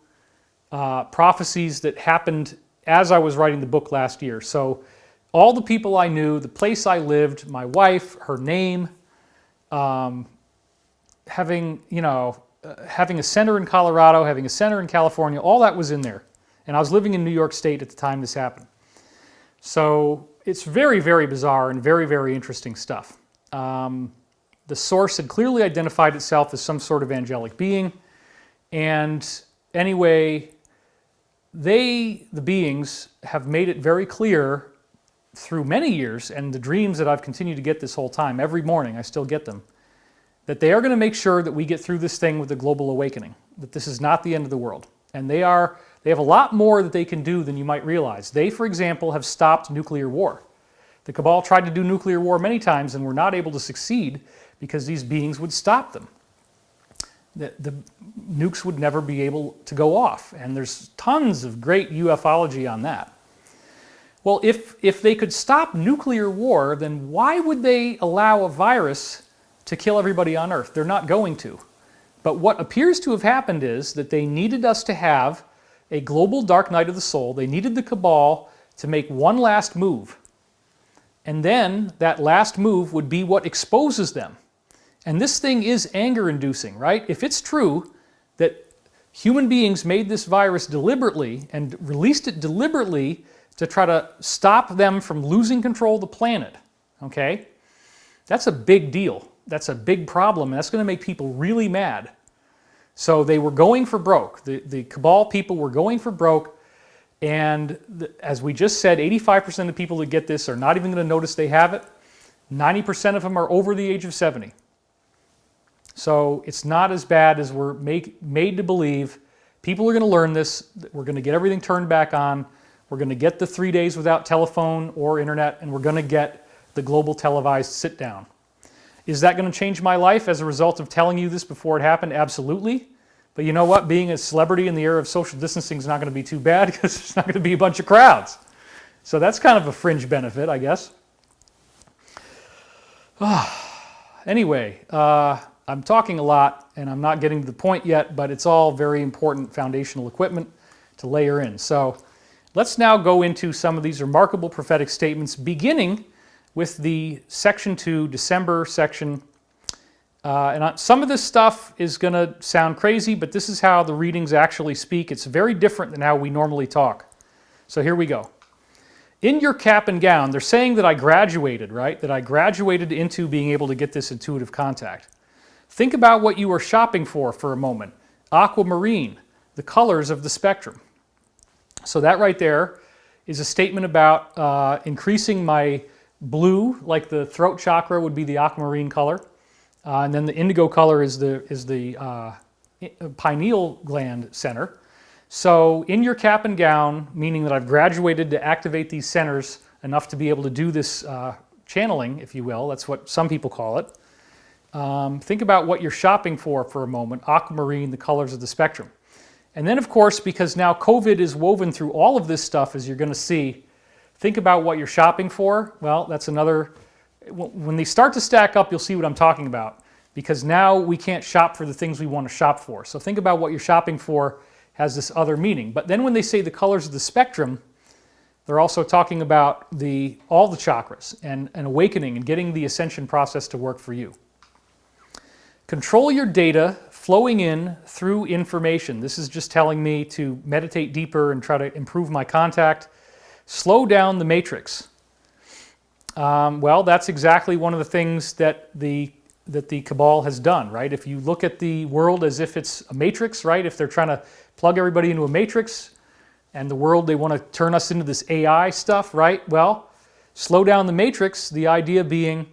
prophecies that happened as I was writing the book last year. So all the people I knew, the place I lived, my wife, her name, having a center in Colorado, having a center in California, all that was in there. And I was living in New York State at the time this happened. So it's very, very bizarre and very, very interesting stuff. The source had clearly identified itself as some sort of angelic being. And anyway, the beings, have made it very clear through many years, and the dreams that I've continued to get this whole time, every morning I still get them, that they are going to make sure that we get through this thing with the global awakening, that this is not the end of the world. And they have a lot more that they can do than you might realize. They, for example, have stopped nuclear war. The Cabal tried to do nuclear war many times and were not able to succeed because these beings would stop them. The nukes would never be able to go off, and there's tons of great ufology on that. Well, if they could stop nuclear war, then why would they allow a virus to kill everybody on Earth? They're not going to. But what appears to have happened is that they needed us to have a global dark night of the soul. They needed the Cabal to make one last move. And then that last move would be what exposes them. And this thing is anger-inducing, right? If it's true that human beings made this virus deliberately and released it deliberately to try to stop them from losing control of the planet, okay? That's a big deal. That's a big problem, and that's going to make people really mad. So they were going for broke. The Cabal people were going for broke, and as we just said, 85% of people that get this are not even going to notice they have it. 90% of them are over the age of 70. So it's not as bad as we're made to believe. People are going to learn this. We're going to get everything turned back on. We're going to get the 3 days without telephone or internet, and we're going to get the global televised sit-down. Is that going to change my life as a result of telling you this before it happened? Absolutely. But you know what? Being a celebrity in the era of social distancing is not going to be too bad because there's not going to be a bunch of crowds. So that's kind of a fringe benefit, I guess. Anyway, I'm talking a lot and I'm not getting to the point yet, but it's all very important foundational equipment to layer in. So let's now go into some of these remarkable prophetic statements, beginning with the Section 2, December section. Some of this stuff is going to sound crazy, but this is how the readings actually speak. It's very different than how we normally talk. So here we go. In your cap and gown, they're saying that I graduated, right? That I graduated into being able to get this intuitive contact. Think about what you are shopping for a moment. Aquamarine, the colors of the spectrum. So that right there is a statement about increasing my blue, like the throat chakra would be the aquamarine color. And then the indigo color is the pineal gland center. So in your cap and gown, meaning that I've graduated to activate these centers enough to be able to do this channeling, if you will. That's what some people call it. Think about what you're shopping for a moment. Aquamarine, the colors of the spectrum. And then, of course, because now COVID is woven through all of this stuff, as you're going to see, think about what you're shopping for. Well, that's another... When they start to stack up, you'll see what I'm talking about. Because now we can't shop for the things we want to shop for. So think about what you're shopping for has this other meaning. But then when they say the colors of the spectrum, they're also talking about all the chakras and awakening and getting the ascension process to work for you. Control your data flowing in through information. This is just telling me to meditate deeper and try to improve my contact. Slow down the matrix. Well, that's exactly one of the things that the Cabal has done, right? If you look at the world as if it's a matrix, right? If they're trying to plug everybody into a matrix and the world, they want to turn us into this AI stuff, right? Well, slow down the matrix, the idea being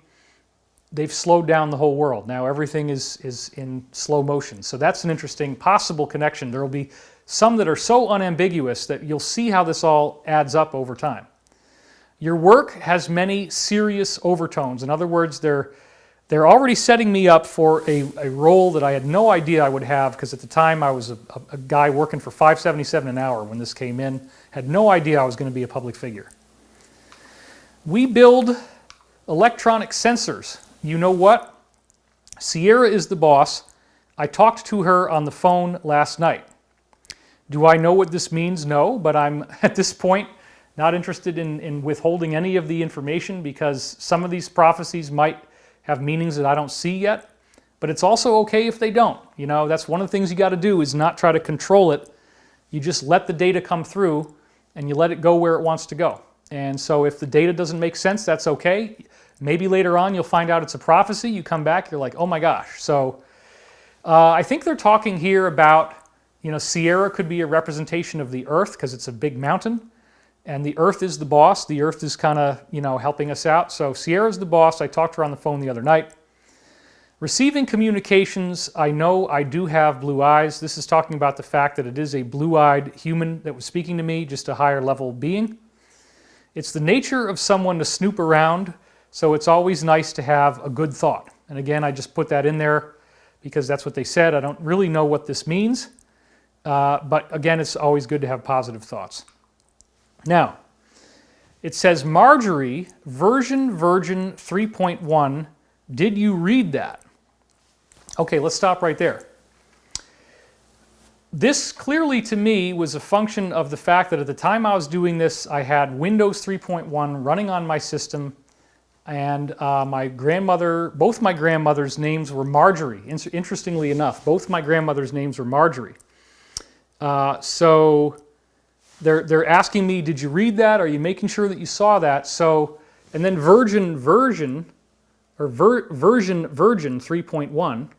they've slowed down the whole world. Now everything is in slow motion. So that's an interesting possible connection. There will be some that are so unambiguous that you'll see how this all adds up over time. Your work has many serious overtones. In other words, they're already setting me up for a role that I had no idea I would have, because at the time I was a guy working for $5.77 an hour when this came in. Had no idea I was going to be a public figure. We build electronic sensors. You know what? Sierra is the boss. I talked to her on the phone last night. Do I know what this means? No, but I'm at this point not interested in withholding any of the information, because some of these prophecies might have meanings that I don't see yet, but it's also okay if they don't. You know, that's one of the things you got to do, is not try to control it. You just let the data come through and you let it go where it wants to go. And so if the data doesn't make sense, that's okay. Maybe later on you'll find out it's a prophecy. You come back, you're like, oh my gosh. So I think they're talking here about, you know, Sierra could be a representation of the earth because it's a big mountain. And the earth is the boss. The earth is kind of, you know, helping us out. So Sierra's the boss. I talked to her on the phone the other night. Receiving communications, I know I do have blue eyes. This is talking about the fact that it is a blue-eyed human that was speaking to me, just a higher level being. It's the nature of someone to snoop around, so it's always nice to have a good thought. And again, I just put that in there because that's what they said. I don't really know what this means, but again, it's always good to have positive thoughts. Now, it says, Marjorie, version 3.1, did you read that? Okay, let's stop right there. This clearly to me was a function of the fact that at the time I was doing this, I had Windows 3.1 running on my system, and my grandmother, both my grandmothers' names were Marjorie. Interestingly enough, both my grandmothers' names were Marjorie. So they're asking me, did you read that? Are you making sure that you saw that? So, and then version 3.1.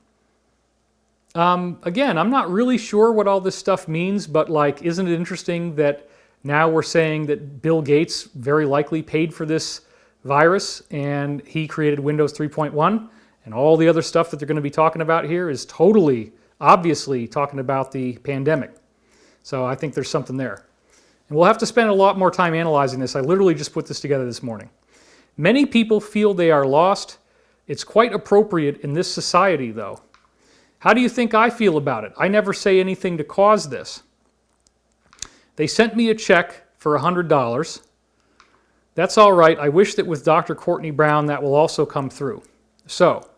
Again, I'm not really sure what all this stuff means, but like, isn't it interesting that now we're saying that Bill Gates very likely paid for this virus and he created Windows 3.1, and all the other stuff that they're going to be talking about here is totally, obviously talking about the pandemic. So I think there's something there. And we'll have to spend a lot more time analyzing this. I literally just put this together this morning. Many people feel they are lost. It's quite appropriate in this society, though. How do you think I feel about it? I never say anything to cause this. They sent me a check for $100. That's all right. I wish that with Dr. Courtney Brown that will also come through. So,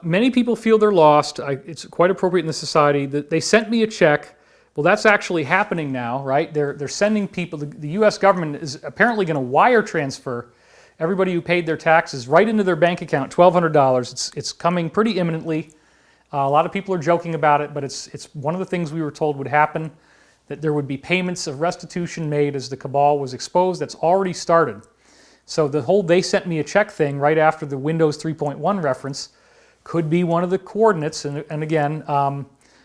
many people feel they're lost. It's quite appropriate in the society. They sent me a check. Well, that's actually happening now, right? They're sending people, the U.S. government is apparently going to wire transfer everybody who paid their taxes right into their bank account, $1,200. It's coming pretty imminently. A lot of people are joking about it, but it's one of the things we were told would happen, that there would be payments of restitution made as the cabal was exposed. That's already started. So the whole they sent me a check thing right after the Windows 3.1 reference could be one of the coordinates. And again,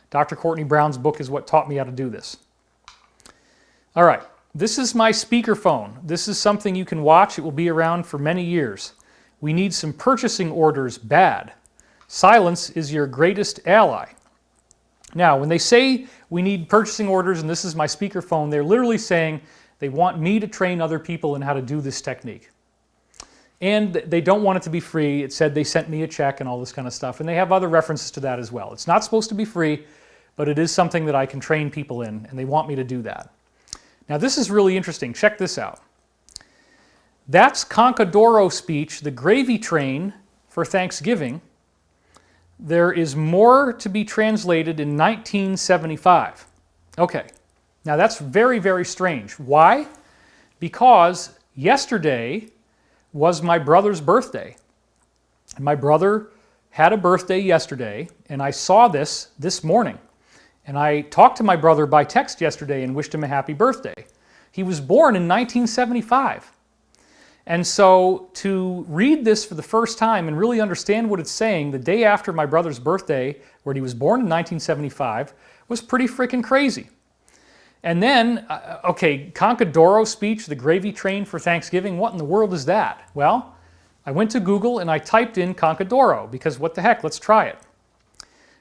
Dr. Courtney Brown's book is what taught me how to do this. All right. This is my speakerphone. This is something you can watch. It will be around for many years. We need some purchasing orders bad. Silence is your greatest ally. Now, when they say we need purchasing orders and this is my speakerphone, they're literally saying they want me to train other people in how to do this technique. And they don't want it to be free. It said they sent me a check and all this kind of stuff. And they have other references to that as well. It's not supposed to be free, but it is something that I can train people in, and they want me to do that. Now, this is really interesting. Check this out. That's Concadoro speech, the gravy train for Thanksgiving. There is more to be translated in 1975. Okay, now that's very, very strange. Why? Because yesterday was my brother's birthday. My brother had a birthday yesterday, and I saw this morning. And I talked to my brother by text yesterday and wished him a happy birthday. He was born in 1975. And so to read this for the first time and really understand what it's saying the day after my brother's birthday, where he was born in 1975, was pretty freaking crazy. And then, okay, Concadoro speech, the gravy train for Thanksgiving, what in the world is that? Well, I went to Google and I typed in Concadoro because what the heck, let's try it.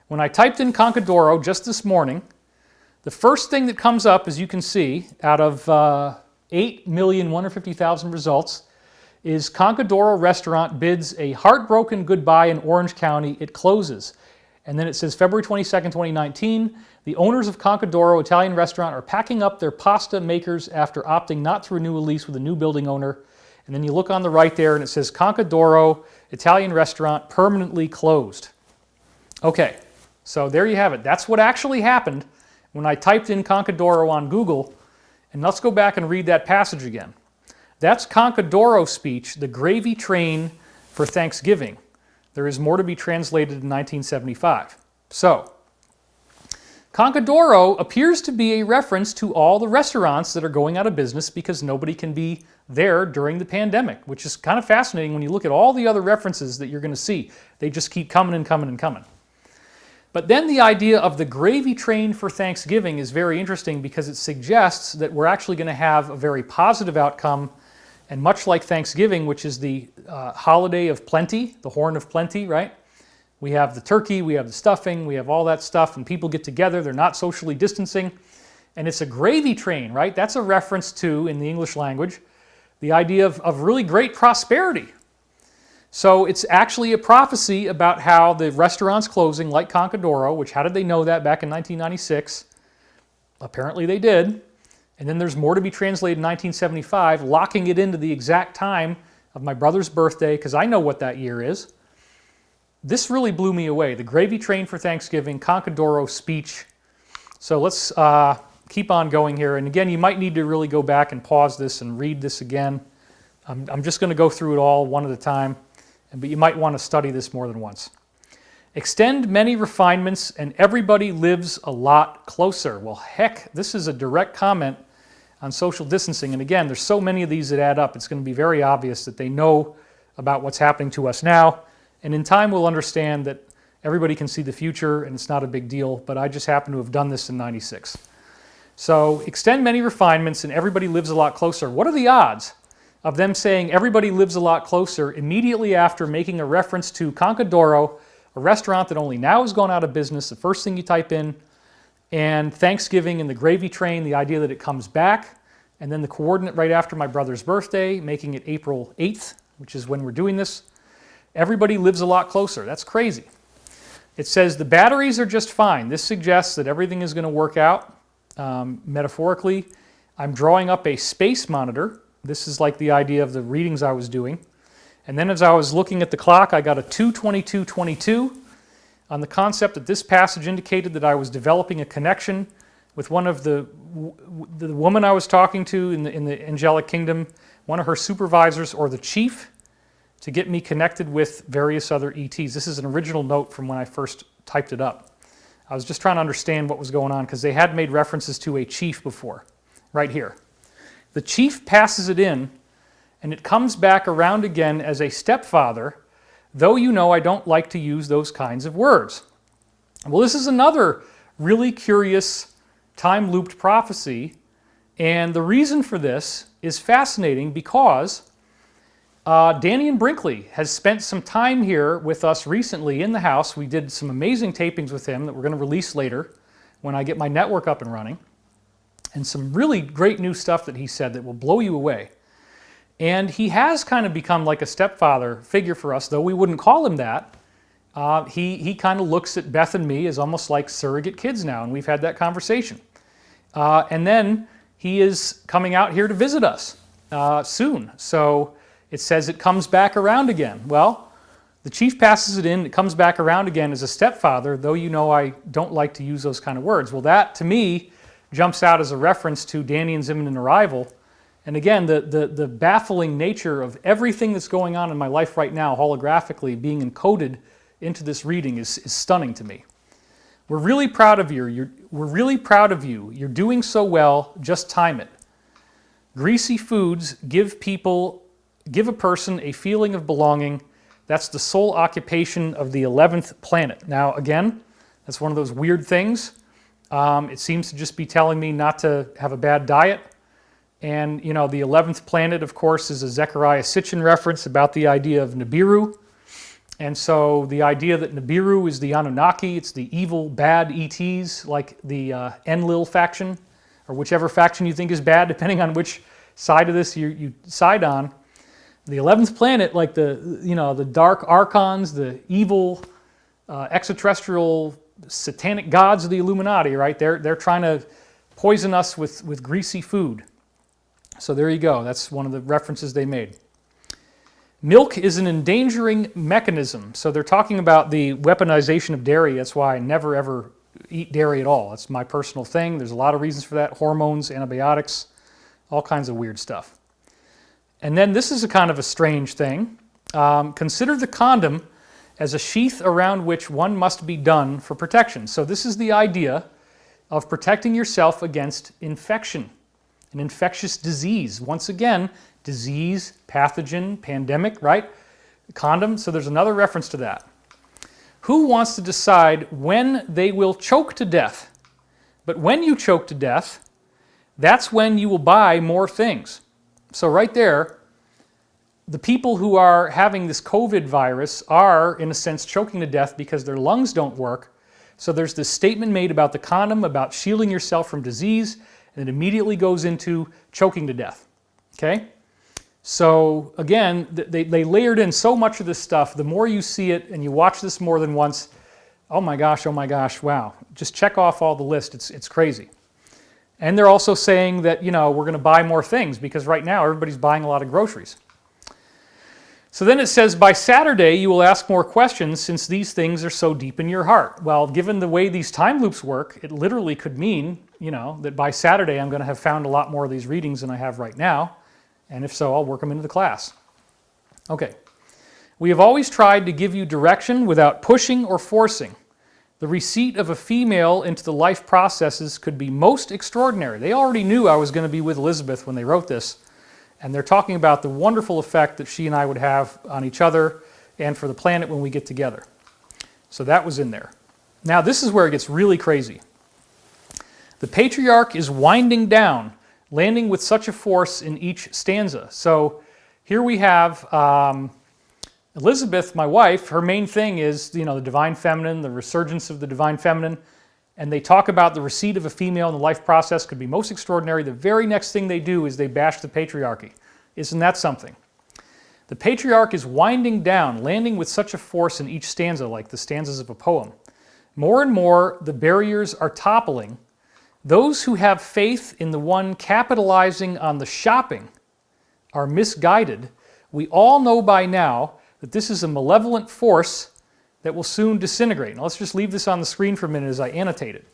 When I typed in Concadoro just this morning, the first thing that comes up, as you can see, out of 8,150,000 results, is Concadoro Restaurant bids a heartbroken goodbye in Orange County. It closes. And then it says February 22nd, 2019, the owners of Concadoro Italian Restaurant are packing up their pasta makers after opting not to renew a lease with a new building owner. And then you look on the right there and it says Concadoro Italian Restaurant permanently closed. Okay, so there you have it. That's what actually happened when I typed in Concadoro on Google. And let's go back and read that passage again. That's Concadoro's speech, the gravy train for Thanksgiving. There is more to be translated in 1975. So, Concadoro appears to be a reference to all the restaurants that are going out of business because nobody can be there during the pandemic, which is kind of fascinating when you look at all the other references that you're going to see. They just keep coming and coming and coming. But then the idea of the gravy train for Thanksgiving is very interesting because it suggests that we're actually going to have a very positive outcome. And much like Thanksgiving, which is the holiday of plenty, the horn of plenty, right? We have the turkey, we have the stuffing, we have all that stuff, and people get together, they're not socially distancing. And it's a gravy train, right? That's a reference to, in the English language, the idea of really great prosperity. So it's actually a prophecy about how the restaurants closing, like Concadoro, which how did they know that back in 1996? Apparently they did. And then there's more to be translated in 1975, locking it into the exact time of my brother's birthday, because I know what that year is. This really blew me away. The gravy train for Thanksgiving, Concadoro speech. So let's keep on going here. And again, you might need to really go back and pause this and read this again. I'm just going to go through it all one at a time, but you might want to study this more than once. Extend many refinements and everybody lives a lot closer. Well, heck, this is a direct comment on social distancing. And again, there's so many of these that add up. It's going to be very obvious that they know about what's happening to us now. And in time, we'll understand that everybody can see the future and it's not a big deal. But I just happen to have done this in '96. So extend many refinements and everybody lives a lot closer. What are the odds of them saying everybody lives a lot closer immediately after making a reference to Concadoro, a restaurant that only now has gone out of business, the first thing you type in, and Thanksgiving and the gravy train, the idea that it comes back, and then the coordinate right after my brother's birthday, making it April 8th, which is when we're doing this. Everybody lives a lot closer. That's crazy. It says the batteries are just fine. This suggests that everything is going to work out metaphorically. I'm drawing up a space monitor. This is like the idea of the readings I was doing. And then as I was looking at the clock, I got a 2:22:22 on the concept that this passage indicated that I was developing a connection with one of the woman I was talking to in the angelic kingdom, one of her supervisors or the chief, to get me connected with various other ETs. This is an original note from when I first typed it up. I was just trying to understand what was going on because they had made references to a chief before, right here. The chief passes it in, and it comes back around again as a stepfather, though you know I don't like to use those kinds of words. Well, this is another really curious time-looped prophecy, and the reason for this is fascinating because Danny and Brinkley has spent some time here with us recently in the house. We did some amazing tapings with him that we're going to release later when I get my network up and running, and some really great new stuff that he said that will blow you away. And he has kind of become like a stepfather figure for us, though we wouldn't call him that. He kind of looks at Beth and me as almost like surrogate kids now, and we've had that conversation. And then he is coming out here to visit us soon. So it says it comes back around again. Well, the chief passes it in, it comes back around again as a stepfather, though you know I don't like to use those kind of words. Well, that to me jumps out as a reference to Daniel's imminent arrival. And again, the baffling nature of everything that's going on in my life right now, holographically being encoded into this reading is stunning to me. We're really proud of you. We're really proud of you. You're doing so well. Just time it. Greasy foods give a person a feeling of belonging. That's the sole occupation of the 11th planet. Now, again, that's one of those weird things. It seems to just be telling me not to have a bad diet. And, you know, the 11th planet, of course, is a Zecharia Sitchin reference about the idea of Nibiru. And so the idea that Nibiru is the Anunnaki, it's the evil, bad ETs, like the Enlil faction, or whichever faction you think is bad, depending on which side of this you side on. The 11th planet, like the dark archons, the evil extraterrestrial satanic gods of the Illuminati, right? They're trying to poison us with greasy food. So there you go. That's one of the references they made. Milk is an endangering mechanism. So they're talking about the weaponization of dairy. That's why I never ever eat dairy at all. That's my personal thing. There's a lot of reasons for that. Hormones, antibiotics, all kinds of weird stuff. And then this is a kind of a strange thing. Consider the condom as a sheath around which one must be done for protection. So this is the idea of protecting yourself against infection, an infectious disease. Once again, disease, pathogen, pandemic, right? Condom, so there's another reference to that. Who wants to decide when they will choke to death? But when you choke to death, that's when you will buy more things. So right there, the people who are having this COVID virus are, in a sense, choking to death because their lungs don't work. So there's this statement made about the condom, about shielding yourself from disease, and it immediately goes into choking to death. Okay? So again, they layered in so much of this stuff. The more you see it and you watch this more than once, oh my gosh, wow. Just check off all the list. It's crazy. And they're also saying that, we're going to buy more things because right now everybody's buying a lot of groceries. So then it says, by Saturday you will ask more questions since these things are so deep in your heart. Well, given the way these time loops work, it literally could mean, that by Saturday I'm going to have found a lot more of these readings than I have right now. And if so, I'll work them into the class. Okay. We have always tried to give you direction without pushing or forcing. The receipt of a female into the life processes could be most extraordinary. They already knew I was going to be with Elizabeth when they wrote this, and they're talking about the wonderful effect that she and I would have on each other and for the planet when we get together. So that was in there. Now this is where it gets really crazy. The patriarch is winding down, landing with such a force in each stanza. So here we have Elizabeth, my wife, her main thing is, the divine feminine, the resurgence of the divine feminine, and they talk about the receipt of a female in the life process could be most extraordinary. The very next thing they do is they bash the patriarchy. Isn't that something? The patriarch is winding down, landing with such a force in each stanza, like the stanzas of a poem. More and more, the barriers are toppling. Those who have faith in the one capitalizing on the shopping are misguided. We all know by now that this is a malevolent force that will soon disintegrate. Now let's just leave this on the screen for a minute as I annotate it.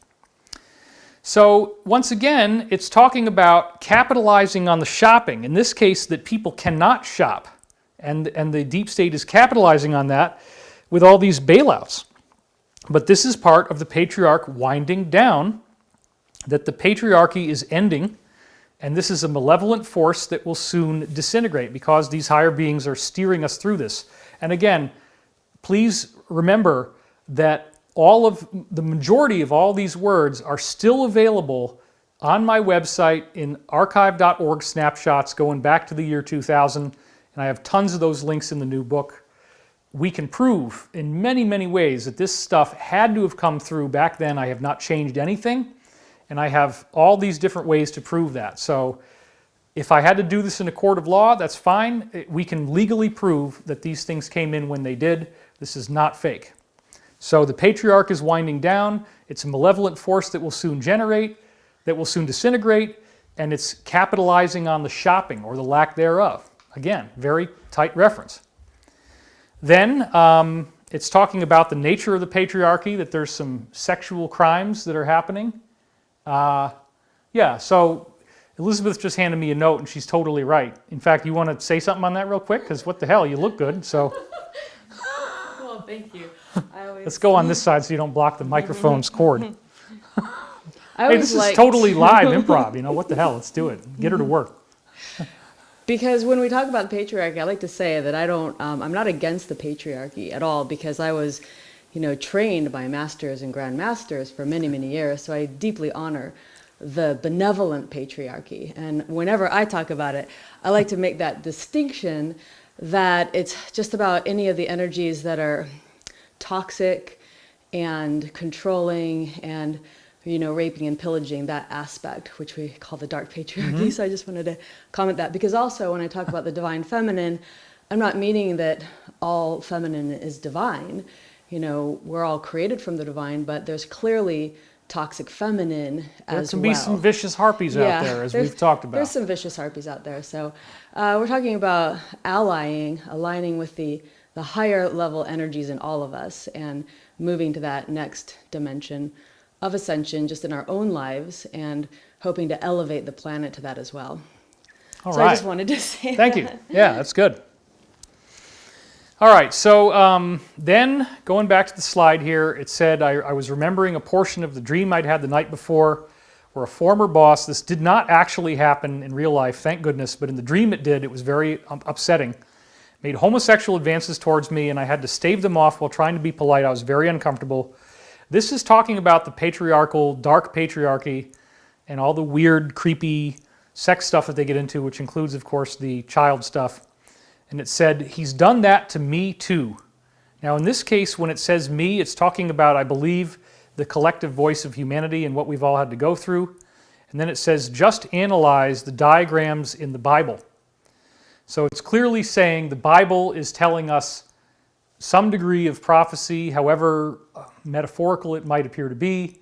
So once again, it's talking about capitalizing on the shopping. In this case, that people cannot shop. And the deep state is capitalizing on that with all these bailouts. But this is part of the patriarch winding down, that the patriarchy is ending, and this is a malevolent force that will soon disintegrate because these higher beings are steering us through this. And again, please remember that the majority of all these words are still available on my website in archive.org snapshots going back to the year 2000, and I have tons of those links in the new book. We can prove in many, many ways that this stuff had to have come through back then. I have not changed anything, and I have all these different ways to prove that. So if I had to do this in a court of law, that's fine. We can legally prove that these things came in when they did. This is not fake. So the patriarch is winding down. It's a malevolent force that will soon generate, that will soon disintegrate, and it's capitalizing on the shopping or the lack thereof. Again, very tight reference. Then it's talking about the nature of the patriarchy, that there's some sexual crimes that are happening. So Elizabeth just handed me a note and she's totally right. In fact, you want to say something on that real quick? Because what the hell, you look good. So Well, thank you. Let's go on this side so you don't block the microphone's cord. I Hey, this is totally live improv. What the hell? Let's do it. Get her to work. Because when we talk about the patriarchy, I like to say that I'm not against the patriarchy at all, because I was, trained by masters and grandmasters for many, many years. So I deeply honor the benevolent patriarchy. And whenever I talk about it, I like to make that distinction that it's just about any of the energies that are toxic and controlling and raping and pillaging, that aspect, which we call the dark patriarchy. So I just wanted to comment that, because also when I talk about the divine feminine, I'm not meaning that all feminine is divine. We're all created from the divine, but there's clearly toxic feminine as well. There can be some vicious harpies out there, as we've talked about. There's some vicious harpies out there. So we're talking about aligning with the higher level energies in all of us, and moving to that next dimension of ascension just in our own lives, and hoping to elevate the planet to that as well. All so right. I just wanted to say Thank you. Yeah, that's good. All right, so then going back to the slide here, it said I was remembering a portion of the dream I'd had the night before, where a former boss, this did not actually happen in real life, thank goodness, but in the dream it did. It was very upsetting. Made homosexual advances towards me, and I had to stave them off while trying to be polite. I was very uncomfortable. This is talking about the patriarchal, dark patriarchy, and all the weird, creepy sex stuff that they get into, which includes, of course, the child stuff. And it said, he's done that to me too. Now in this case, when it says me, it's talking about, I believe, the collective voice of humanity and what we've all had to go through. And then it says, just analyze the diagrams in the Bible. So it's clearly saying the Bible is telling us some degree of prophecy, however metaphorical it might appear to be,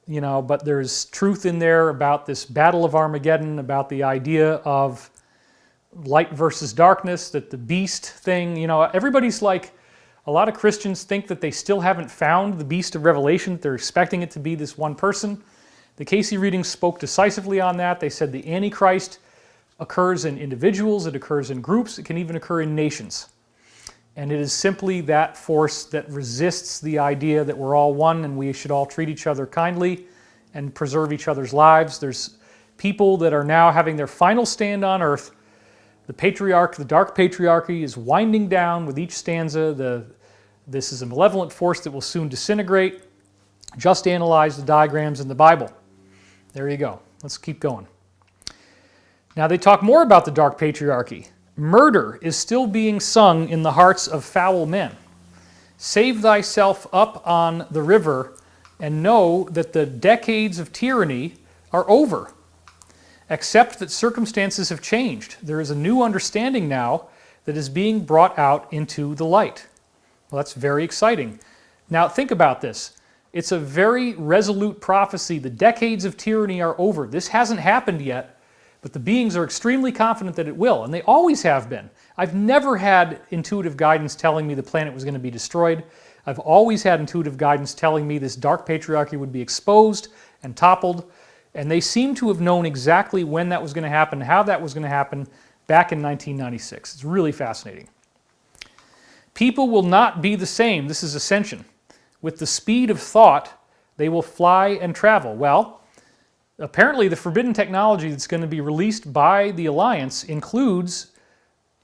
but there's truth in there about this battle of Armageddon, about the idea of light versus darkness, that the beast thing, everybody's like, a lot of Christians think that they still haven't found the beast of Revelation, that they're expecting it to be this one person. The Casey readings spoke decisively on that. They said the Antichrist occurs in individuals, it occurs in groups, it can even occur in nations. And it is simply that force that resists the idea that we're all one and we should all treat each other kindly and preserve each other's lives. There's people that are now having their final stand on earth. The dark patriarchy is winding down with each stanza. This is a malevolent force that will soon disintegrate. Just analyze the diagrams in the Bible. There you go. Let's keep going. Now they talk more about the dark patriarchy. Murder is still being sung in the hearts of foul men. Save thyself up on the river and know that the decades of tyranny are over. Accept that circumstances have changed. There is a new understanding now that is being brought out into the light. Well, that's very exciting. Now, think about this. It's a very resolute prophecy. The decades of tyranny are over. This hasn't happened yet, but the beings are extremely confident that it will, and they always have been. I've never had intuitive guidance telling me the planet was going to be destroyed. I've always had intuitive guidance telling me this dark patriarchy would be exposed and toppled. And they seem to have known exactly when that was going to happen, how that was going to happen back in 1996. It's really fascinating. People will not be the same. This is ascension. With the speed of thought, they will fly and travel. Well, apparently the forbidden technology that's going to be released by the Alliance includes,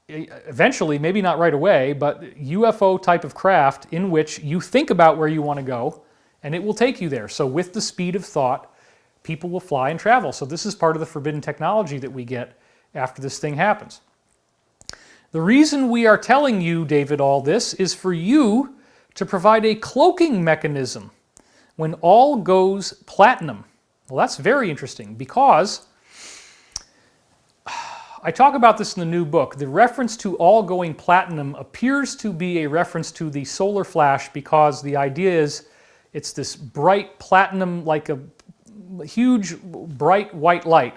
eventually, maybe not right away, but UFO type of craft in which you think about where you want to go, and it will take you there. So with the speed of thought, people will fly and travel. So this is part of the forbidden technology that we get after this thing happens. The reason we are telling you, David, all this is for you to provide a cloaking mechanism when all goes platinum. Well, that's very interesting because I talk about this in the new book. The reference to all going platinum appears to be a reference to the solar flash because the idea is it's this bright platinum, like a huge, bright white light.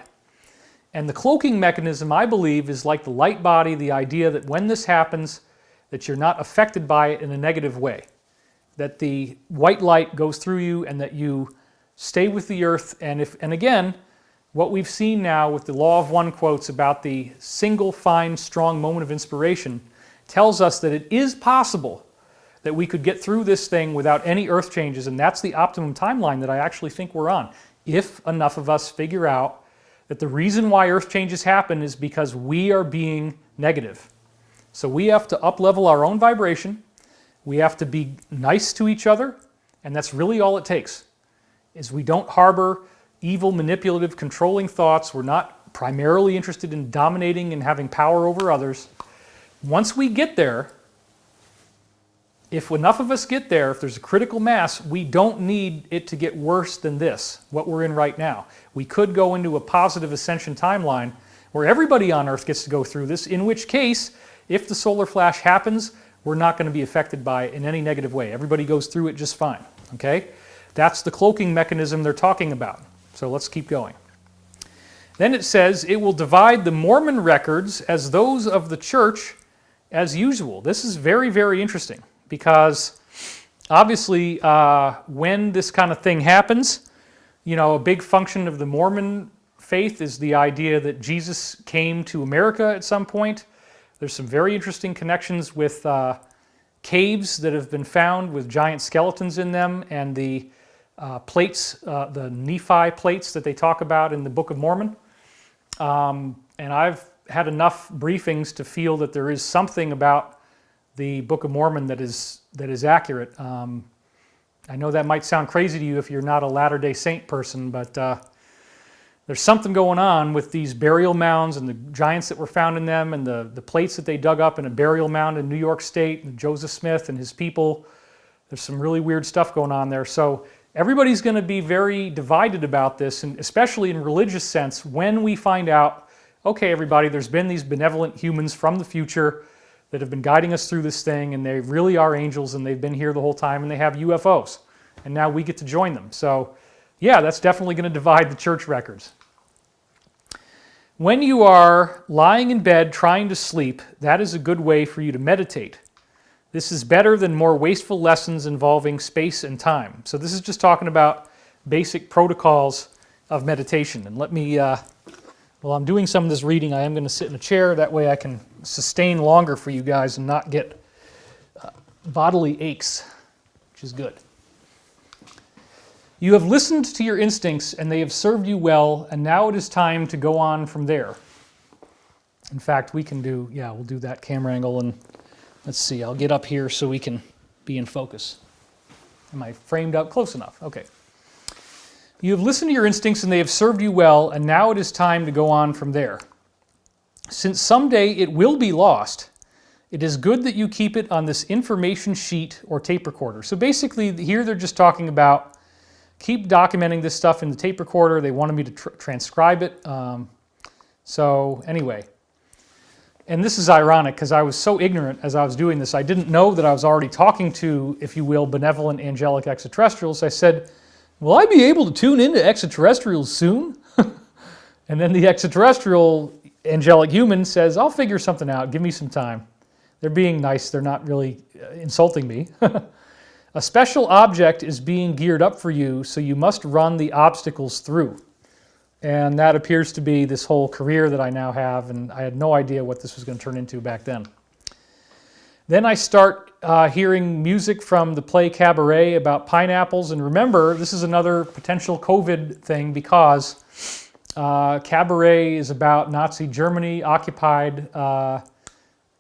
And the cloaking mechanism, I believe, is like the light body, the idea that when this happens, that you're not affected by it in a negative way. That the white light goes through you and that you stay with the earth. And again, what we've seen now with the law of one quotes about the single, fine, strong moment of inspiration tells us that it is possible that we could get through this thing without any earth changes, and that's the optimum timeline that I actually think we're on. If enough of us figure out that the reason why earth changes happen is because we are being negative. So we have to up-level our own vibration, we have to be nice to each other, and that's really all it takes, is we don't harbor evil, manipulative, controlling thoughts. We're not primarily interested in dominating and having power over others. Once we get there, if enough of us get there, if there's a critical mass, we don't need it to get worse than this, what we're in right now. We could go into a positive ascension timeline where everybody on Earth gets to go through this, in which case, if the solar flash happens, we're not going to be affected by it in any negative way. Everybody goes through it just fine, okay? That's the cloaking mechanism they're talking about. So let's keep going. Then it says, it will divide the Mormon records as those of the church as usual. This is very, very interesting because obviously when this kind of thing happens, you know, a big function of the Mormon faith is the idea that Jesus came to America at some point. There's some very interesting connections with caves that have been found with giant skeletons in them, and the plates, the Nephi plates that they talk about in the Book of Mormon. And I've had enough briefings to feel that there is something about the Book of Mormon that is accurate. I know that might sound crazy to you if you're not a Latter-day Saint person, but there's something going on with these burial mounds and the giants that were found in them, and the plates that they dug up in a burial mound in New York State, and Joseph Smith and his people. There's some really weird stuff going on there. So everybody's going to be very divided about this, and especially in religious sense, when we find out, okay, everybody, there's been these benevolent humans from the future that have been guiding us through this thing, and they really are angels, and they've been here the whole time, and they have UFOs, and now we get to join them. So yeah, that's definitely going to divide the church records. When you are lying in bed trying to sleep, that is a good way for you to meditate. This is better than more wasteful lessons involving space and time. So this is just talking about basic protocols of meditation. And let me, while I'm doing some of this reading, I am going to sit in a chair. That way I can sustain longer for you guys and not get bodily aches, which is good. You have listened to your instincts, and they have served you well, and now it is time to go on from there. In fact, we can do, yeah, we'll do that camera angle, and let's see, I'll get up here so we can be in focus. Am I framed up close enough? Okay. You have listened to your instincts, and they have served you well, and now it is time to go on from there. Since someday it will be lost, it is good that you keep it on this information sheet or tape recorder. So basically, here they're just talking about keep documenting this stuff in the tape recorder. They wanted me to transcribe it. So anyway, and this is ironic because I was so ignorant as I was doing this. I didn't know that I was already talking to, if you will, benevolent angelic extraterrestrials. I said, will I be able to tune into extraterrestrials soon? And then the extraterrestrial angelic human says, I'll figure something out. Give me some time. They're being nice. They're not really insulting me. A special object is being geared up for you, so you must run the obstacles through. And that appears to be this whole career that I now have, and I had no idea what this was going to turn into back then. Then I start hearing music from the play Cabaret about pineapples, and remember, this is another potential COVID thing because Cabaret is about Nazi Germany, occupied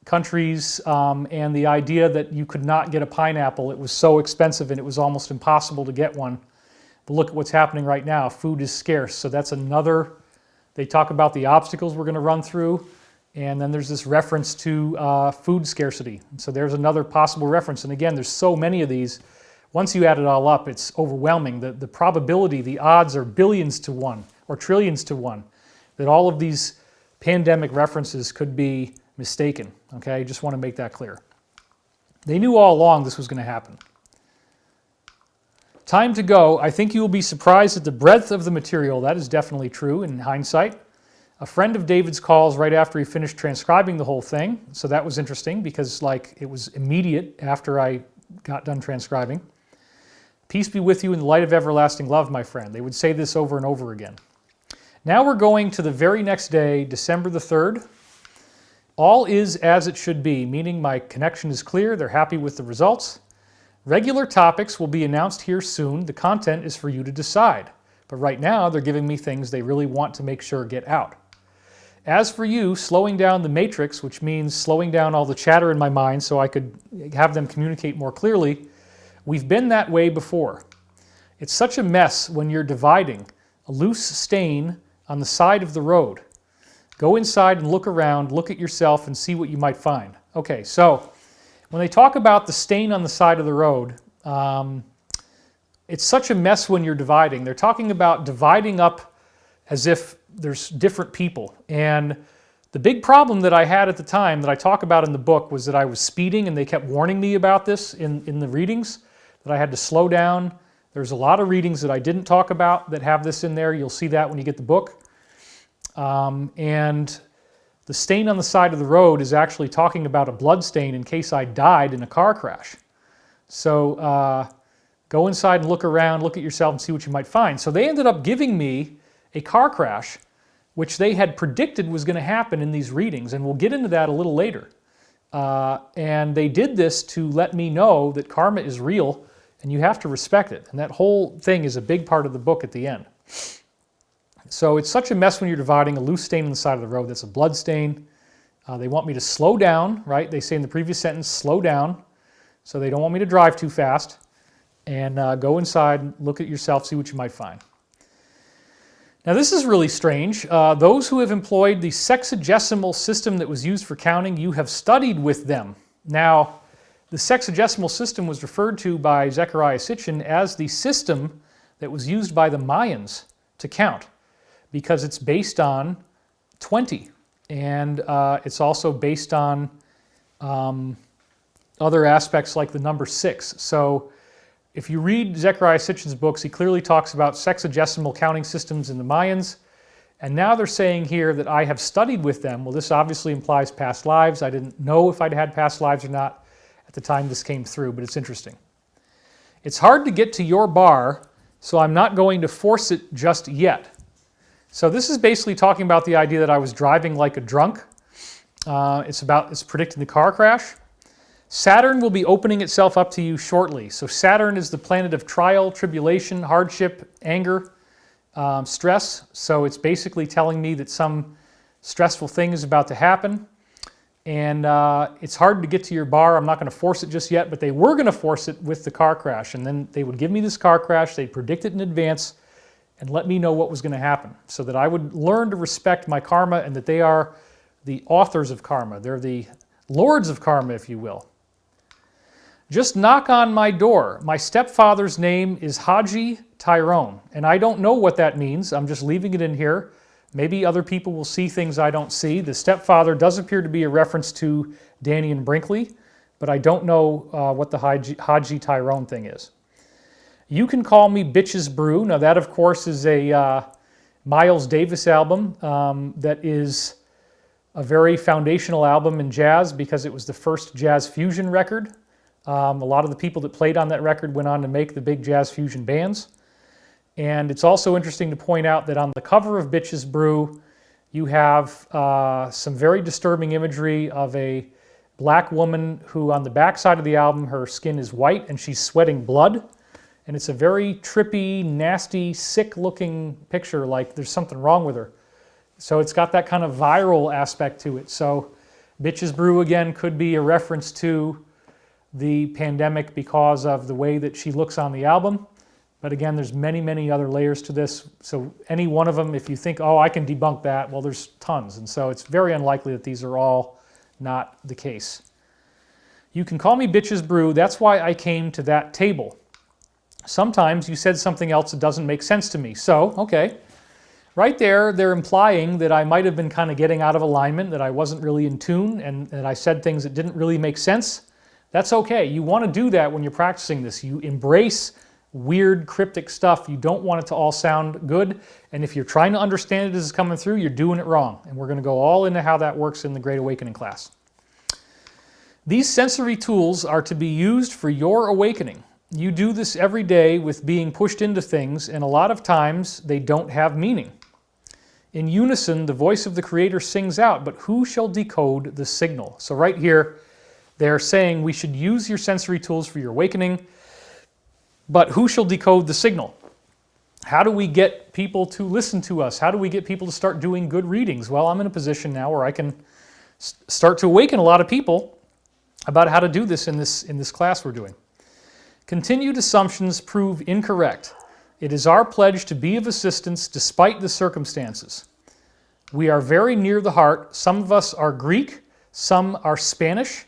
countries, and the idea that you could not get a pineapple. It was so expensive and it was almost impossible to get one. But look at what's happening right now. Food is scarce. So that's another, they talk about the obstacles we're going to run through, and then there's this reference to food scarcity. So there's another possible reference. And again, there's so many of these. Once you add it all up, it's overwhelming. The probability, the odds are billions to one or trillions to one that all of these pandemic references could be mistaken. Okay, just want to make that clear. They knew all along this was going to happen. Time to go. I think you will be surprised at the breadth of the material. That is definitely true in hindsight. A friend of David's calls right after he finished transcribing the whole thing. So that was interesting because it was immediate after I got done transcribing. Peace be with you in the light of everlasting love, my friend. They would say this over and over again. Now we're going to the very next day, December the 3rd. All is as it should be, meaning my connection is clear, they're happy with the results. Regular topics will be announced here soon. The content is for you to decide. But right now, they're giving me things they really want to make sure get out. As for you, slowing down the matrix, which means slowing down all the chatter in my mind so I could have them communicate more clearly, we've been that way before. It's such a mess when you're dividing, a loose stain on the side of the road. Go inside and look around, look at yourself and see what you might find. Okay, so when they talk about the stain on the side of the road, it's such a mess when you're dividing. They're talking about dividing up as if there's different people. And the big problem that I had at the time that I talk about in the book was that I was speeding, and they kept warning me about this in the readings, that I had to slow down. There's a lot of readings that I didn't talk about that have this in there. You'll see that when you get the book. And the stain on the side of the road is actually talking about a blood stain in case I died in a car crash. So go inside and look around, look at yourself and see what you might find. So they ended up giving me a car crash, which they had predicted was going to happen in these readings, and we'll get into that a little later. And they did this to let me know that karma is real and you have to respect it. And that whole thing is a big part of the book at the end. So it's such a mess when you're dividing. A loose stain on the side of the road, that's a blood stain. They want me to slow down, right? They say in the previous sentence, slow down. So they don't want me to drive too fast. And go inside, look at yourself, see what you might find. Now this is really strange. Those who have employed the sexagesimal system that was used for counting, you have studied with them. Now, the sexagesimal system was referred to by Zecharia Sitchin as the system that was used by the Mayans to count, because it's based on 20, and it's also based on other aspects like the number 6. So if you read Zecharia Sitchin's books, he clearly talks about sexagesimal counting systems in the Mayans, and now they're saying here that I have studied with them. Well, this obviously implies past lives. I didn't know if I'd had past lives or not at the time this came through, but it's interesting. It's hard to get to your bar, so I'm not going to force it just yet. So this is basically talking about the idea that I was driving like a drunk. It's predicting the car crash. Saturn will be opening itself up to you shortly. So Saturn is the planet of trial, tribulation, hardship, anger, stress. So it's basically telling me that some stressful thing is about to happen. And it's hard to get to your bar. I'm not going to force it just yet, but they were going to force it with the car crash. And then they would give me this car crash. They'd predict it in advance and let me know what was going to happen so that I would learn to respect my karma and that they are the authors of karma. They're the lords of karma, if you will. Just knock on my door. My stepfather's name is Haji Tyrone, and I don't know what that means. I'm just leaving it in here. Maybe other people will see things I don't see. The stepfather does appear to be a reference to Danny and Brinkley, but I don't know what the Haji Tyrone thing is. You Can Call Me Bitches Brew. Now that, of course, is a Miles Davis album that is a very foundational album in jazz because it was the first jazz fusion record. A lot of the people that played on that record went on to make the big jazz fusion bands. And it's also interesting to point out that on the cover of Bitches Brew, you have some very disturbing imagery of a black woman who on the back side of the album, her skin is white and she's sweating blood. And it's a very trippy, nasty, sick-looking picture, like there's something wrong with her. So it's got that kind of viral aspect to it. So Bitches Brew, again, could be a reference to the pandemic because of the way that she looks on the album. But again, there's many, many other layers to this. So any one of them, if you think, oh, I can debunk that, well, there's tons. And so it's very unlikely that these are all not the case. You Can Call Me Bitches Brew. That's why I came to that table. Sometimes you said something else that doesn't make sense to me. So, okay. Right there, they're implying that I might have been kind of getting out of alignment, that I wasn't really in tune, and that I said things that didn't really make sense. That's okay. You want to do that when you're practicing this. You embrace weird, cryptic stuff. You don't want it to all sound good. And if you're trying to understand it as it's coming through, you're doing it wrong. And we're going to go all into how that works in the Great Awakening class. These sensory tools are to be used for your awakening. You do this every day with being pushed into things, and a lot of times they don't have meaning. In unison, the voice of the Creator sings out, but who shall decode the signal? So right here, they're saying we should use your sensory tools for your awakening, but who shall decode the signal? How do we get people to listen to us? How do we get people to start doing good readings? Well, I'm in a position now where I can start to awaken a lot of people about how to do this in this class we're doing. Continued assumptions prove incorrect. It is our pledge to be of assistance despite the circumstances. We are very near the heart. Some of us are Greek, some are Spanish.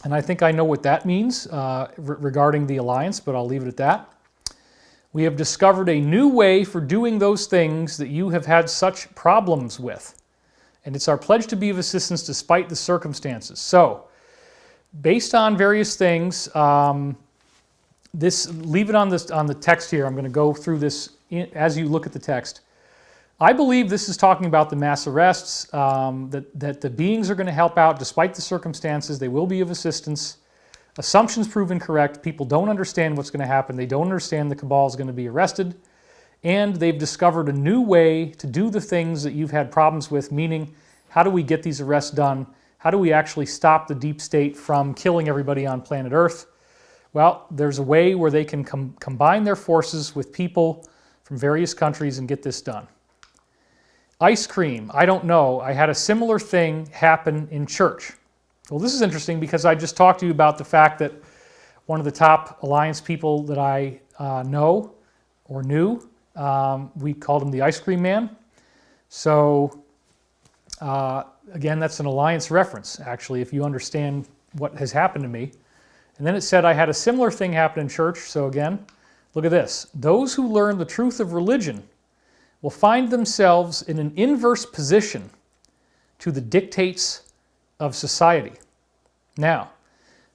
And I think I know what that means regarding the alliance, but I'll leave it at that. We have discovered a new way for doing those things that you have had such problems with. And it's our pledge to be of assistance despite the circumstances. So, based on various things, leave it on the text here. I'm going to go through this as you look at the text. I believe this is talking about the mass arrests, that the beings are going to help out despite the circumstances. They will be of assistance. Assumptions proven correct. People don't understand what's going to happen. They don't understand the cabal is going to be arrested. And they've discovered a new way to do the things that you've had problems with, meaning how do we get these arrests done? How do we actually stop the deep state from killing everybody on planet Earth? Well, there's a way where they can combine their forces with people from various countries and get this done. Ice cream, I don't know. I had a similar thing happen in church. Well, this is interesting because I just talked to you about the fact that one of the top Alliance people that I know or knew, we called him the Ice Cream Man. So, again, that's an Alliance reference, actually, if you understand what has happened to me. And then it said I had a similar thing happen in church. So again, look at this. Those who learn the truth of religion will find themselves in an inverse position to the dictates of society. Now,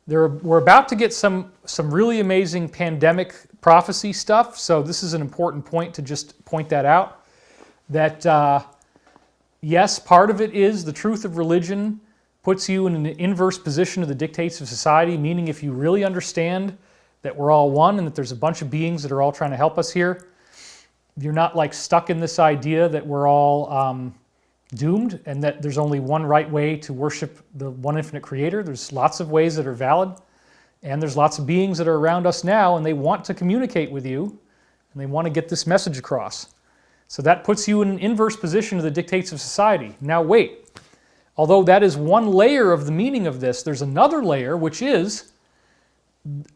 we're about to get some really amazing pandemic prophecy stuff, so this is an important point to just point that out. That, yes, part of it is the truth of religion puts you in an inverse position to the dictates of society, meaning if you really understand that we're all one and that there's a bunch of beings that are all trying to help us here, you're not like stuck in this idea that we're all doomed and that there's only one right way to worship the one infinite creator. There's lots of ways that are valid, and there's lots of beings that are around us now and they want to communicate with you and they want to get this message across. So that puts you in an inverse position to the dictates of society. Now wait. Although that is one layer of the meaning of this, there's another layer which is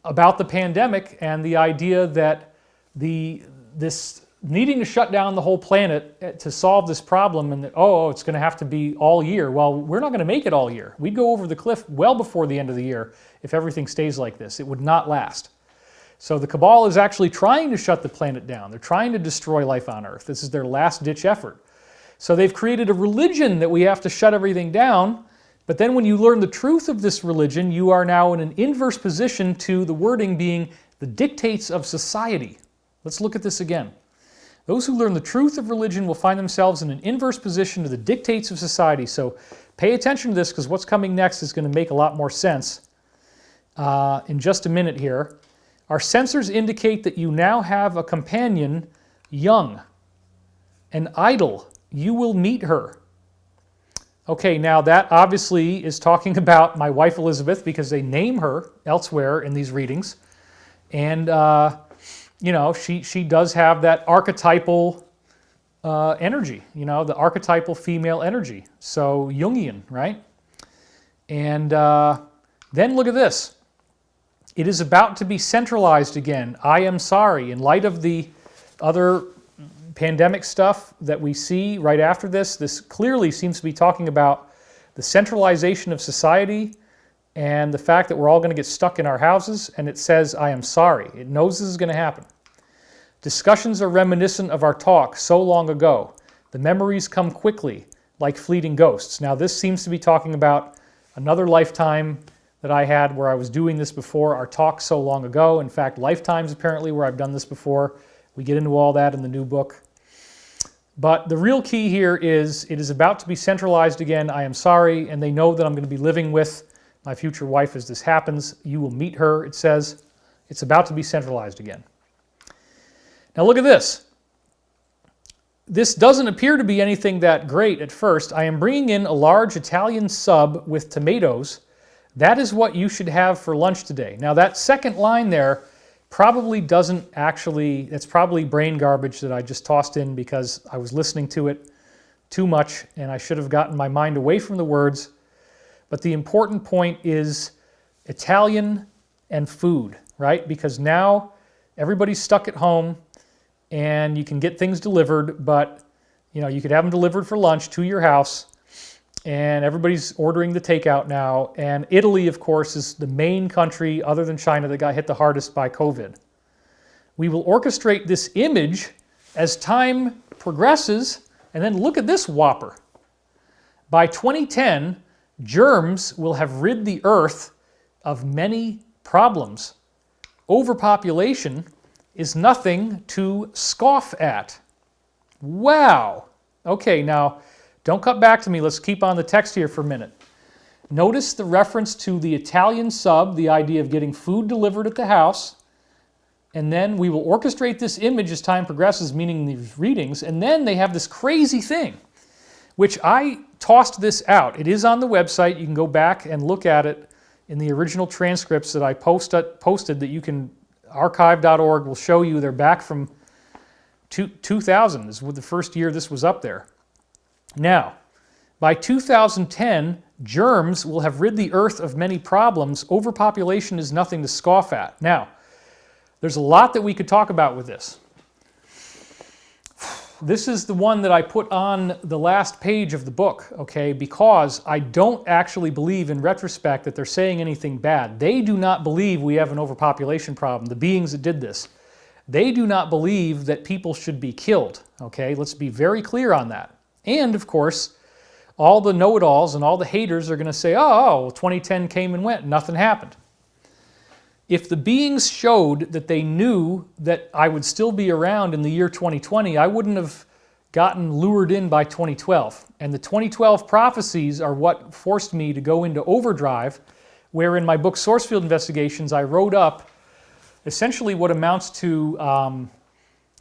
about the pandemic and the idea that this needing to shut down the whole planet to solve this problem and that, it's going to have to be all year. Well, we're not going to make it all year. We'd go over the cliff well before the end of the year if everything stays like this. It would not last. So the cabal is actually trying to shut the planet down. They're trying to destroy life on Earth. This is their last-ditch effort. So they've created a religion that we have to shut everything down, but then when you learn the truth of this religion, you are now in an inverse position to the wording being the dictates of society. Let's look at this again. Those who learn the truth of religion will find themselves in an inverse position to the dictates of society. So pay attention to this because what's coming next is going to make a lot more sense in just a minute here. Our sensors indicate that you now have a companion, young and idle. You will meet her. Okay, now that obviously is talking about my wife Elizabeth because they name her elsewhere in these readings. And, she does have that archetypal energy, the archetypal female energy. So Jungian, right? And then look at this. It is about to be centralized again. I am sorry. In light of the other pandemic stuff that we see right after this clearly seems to be talking about the centralization of society and the fact that we're all going to get stuck in our houses, and it says, I am sorry. It knows this is going to happen. Discussions are reminiscent of our talk so long ago. The memories come quickly, like fleeting ghosts. Now this seems to be talking about another lifetime that I had where I was doing this before, our talk so long ago. In fact, lifetimes apparently where I've done this before. We get into all that in the new book. But the real key here is it is about to be centralized again. I am sorry, and they know that I'm going to be living with my future wife as this happens. You will meet her, it says. It's about to be centralized again. Now look at this. This doesn't appear to be anything that great at first. I am bringing in a large Italian sub with tomatoes. That is what you should have for lunch today. Now that second line there probably doesn't actually, that's probably brain garbage that I just tossed in because I was listening to it too much and I should have gotten my mind away from the words. But the important point is Italian and food, right? Because now everybody's stuck at home and you can get things delivered, but you could have them delivered for lunch to your house. and everybody's ordering the takeout now. And Italy, of course, is the main country other than China that got hit the hardest by COVID. We will orchestrate this image as time progresses, and then look at this whopper. By 2010, germs will have rid the earth of many problems. Overpopulation is nothing to scoff at. Wow. Okay, now, don't cut back to me. Let's keep on the text here for a minute. Notice the reference to the Italian sub, the idea of getting food delivered at the house, and then we will orchestrate this image as time progresses, meaning these readings, and then they have this crazy thing, which I tossed this out. It is on the website. You can go back and look at it in the original transcripts that I posted that you can, archive.org will show you. They're back from 2000 is the first year this was up there. Now, by 2010, germs will have rid the earth of many problems. Overpopulation is nothing to scoff at. Now, there's a lot that we could talk about with this. This is the one that I put on the last page of the book, okay, because I don't actually believe in retrospect that they're saying anything bad. They do not believe we have an overpopulation problem, the beings that did this. They do not believe that people should be killed, okay? Let's be very clear on that. And, of course, all the know-it-alls and all the haters are going to say, oh, 2010 came and went, nothing happened. If the beings showed that they knew that I would still be around in the year 2020, I wouldn't have gotten lured in by 2012. And the 2012 prophecies are what forced me to go into overdrive, where in my book Source Field Investigations, I wrote up essentially what amounts to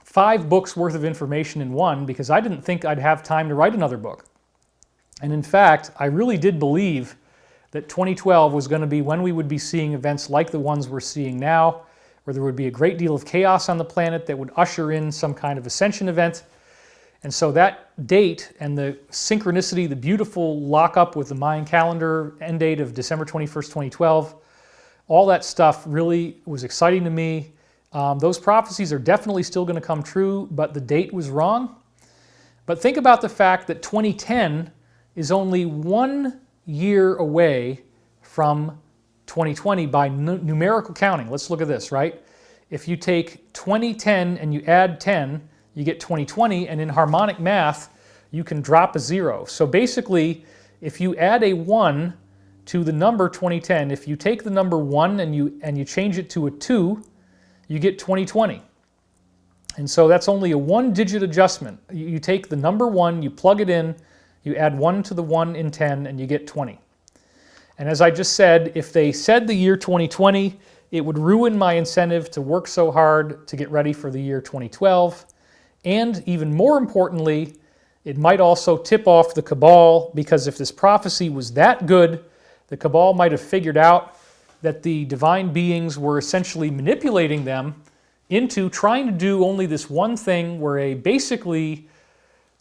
5 books worth of information in one, because I didn't think I'd have time to write another book. And in fact, I really did believe that 2012 was going to be when we would be seeing events like the ones we're seeing now, where there would be a great deal of chaos on the planet that would usher in some kind of ascension event. And so that date and the synchronicity, the beautiful lockup with the Mayan calendar end date of December 21st, 2012, all that stuff really was exciting to me. Those prophecies are definitely still going to come true, but the date was wrong. But think about the fact that 2010 is only 1 year away from 2020 by numerical counting. Let's look at this, right? If you take 2010 and you add 10, you get 2020, and in harmonic math, you can drop a 0. So basically, if you add a 1 to the number 2010, if you take the number 1 and you change it to a 2, you get 2020. And so that's only a 1-digit adjustment. You take the number 1, you plug it in, you add 1 to the 1 in 10, and you get 20. And as I just said, if they said the year 2020, it would ruin my incentive to work so hard to get ready for the year 2012. And even more importantly, it might also tip off the cabal, because if this prophecy was that good, the cabal might have figured out that the divine beings were essentially manipulating them into trying to do only this one thing, where a basically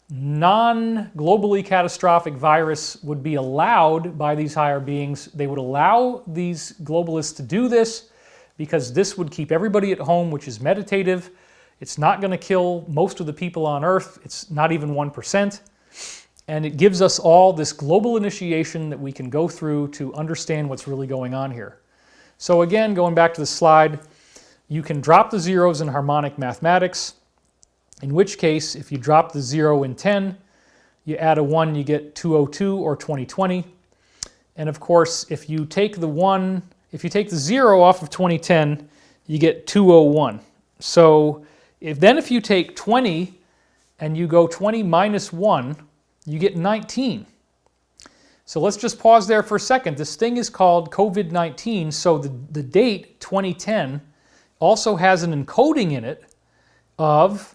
non-globally catastrophic virus would be allowed by these higher beings. They would allow these globalists to do this because this would keep everybody at home, which is meditative. It's not going to kill most of the people on Earth. It's not even 1%. And it gives us all this global initiation that we can go through to understand what's really going on here. So again, going back to the slide, you can drop the zeros in harmonic mathematics, in which case, if you drop the 0 in 10, you add a 1, you get 202 or 2020. And of course, if you take the 0 off of 2010, you get 201. So if you take 20 and you go 20 minus 1, you get 19. So let's just pause there for a second. This thing is called COVID-19, so the date 2010 also has an encoding in it of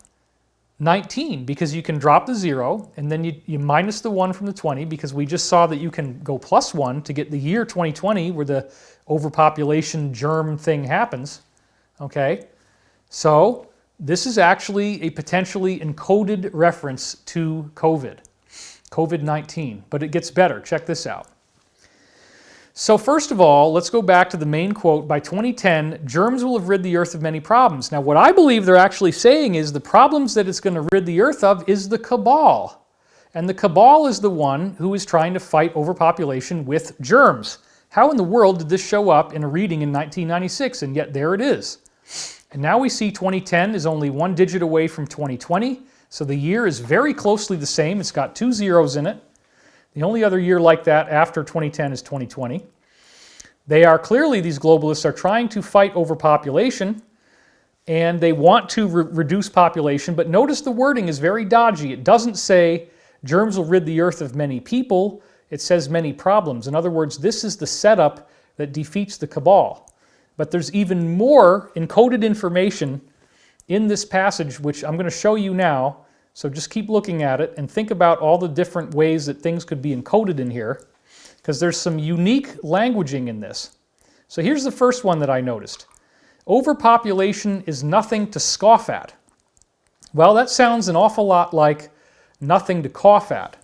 19, because you can drop the 0 and then you minus the 1 from the 20, because we just saw that you can go plus 1 to get the year 2020 where the overpopulation germ thing happens. Okay, so this is actually a potentially encoded reference to COVID-19, but it gets better. Check this out. So first of all, let's go back to the main quote. By 2010, germs will have rid the earth of many problems. Now, what I believe they're actually saying is the problems that it's going to rid the earth of is the cabal. And the cabal is the one who is trying to fight overpopulation with germs. How in the world did this show up in a reading in 1996? And yet there it is. And now we see 2010 is only one digit away from 2020. So the year is very closely the same. It's got 2 zeros in it. The only other year like that after 2010 is 2020. They are clearly, these globalists are trying to fight overpopulation, and they want to reduce population, but notice the wording is very dodgy. It doesn't say germs will rid the earth of many people. It says many problems. In other words, this is the setup that defeats the cabal. But there's even more encoded information in this passage, which I'm going to show you now. So just keep looking at it and think about all the different ways that things could be encoded in here, because there's some unique languaging in this. So here's the first one that I noticed. Overpopulation is nothing to scoff at. Well, that sounds an awful lot like nothing to cough at.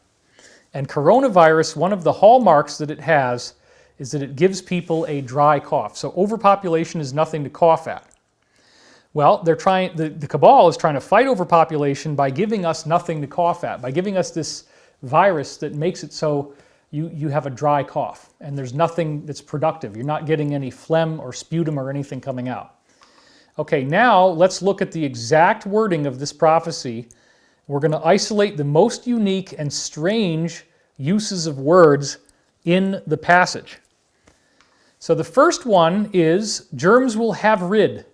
And coronavirus, one of the hallmarks that it has is that it gives people a dry cough. So overpopulation is nothing to cough at. Well, the cabal is trying to fight overpopulation by giving us nothing to cough at, by giving us this virus that makes it so you have a dry cough and there's nothing that's productive. You're not getting any phlegm or sputum or anything coming out. Okay, now let's look at the exact wording of this prophecy. We're going to isolate the most unique and strange uses of words in the passage. So the first one is germs will have rid.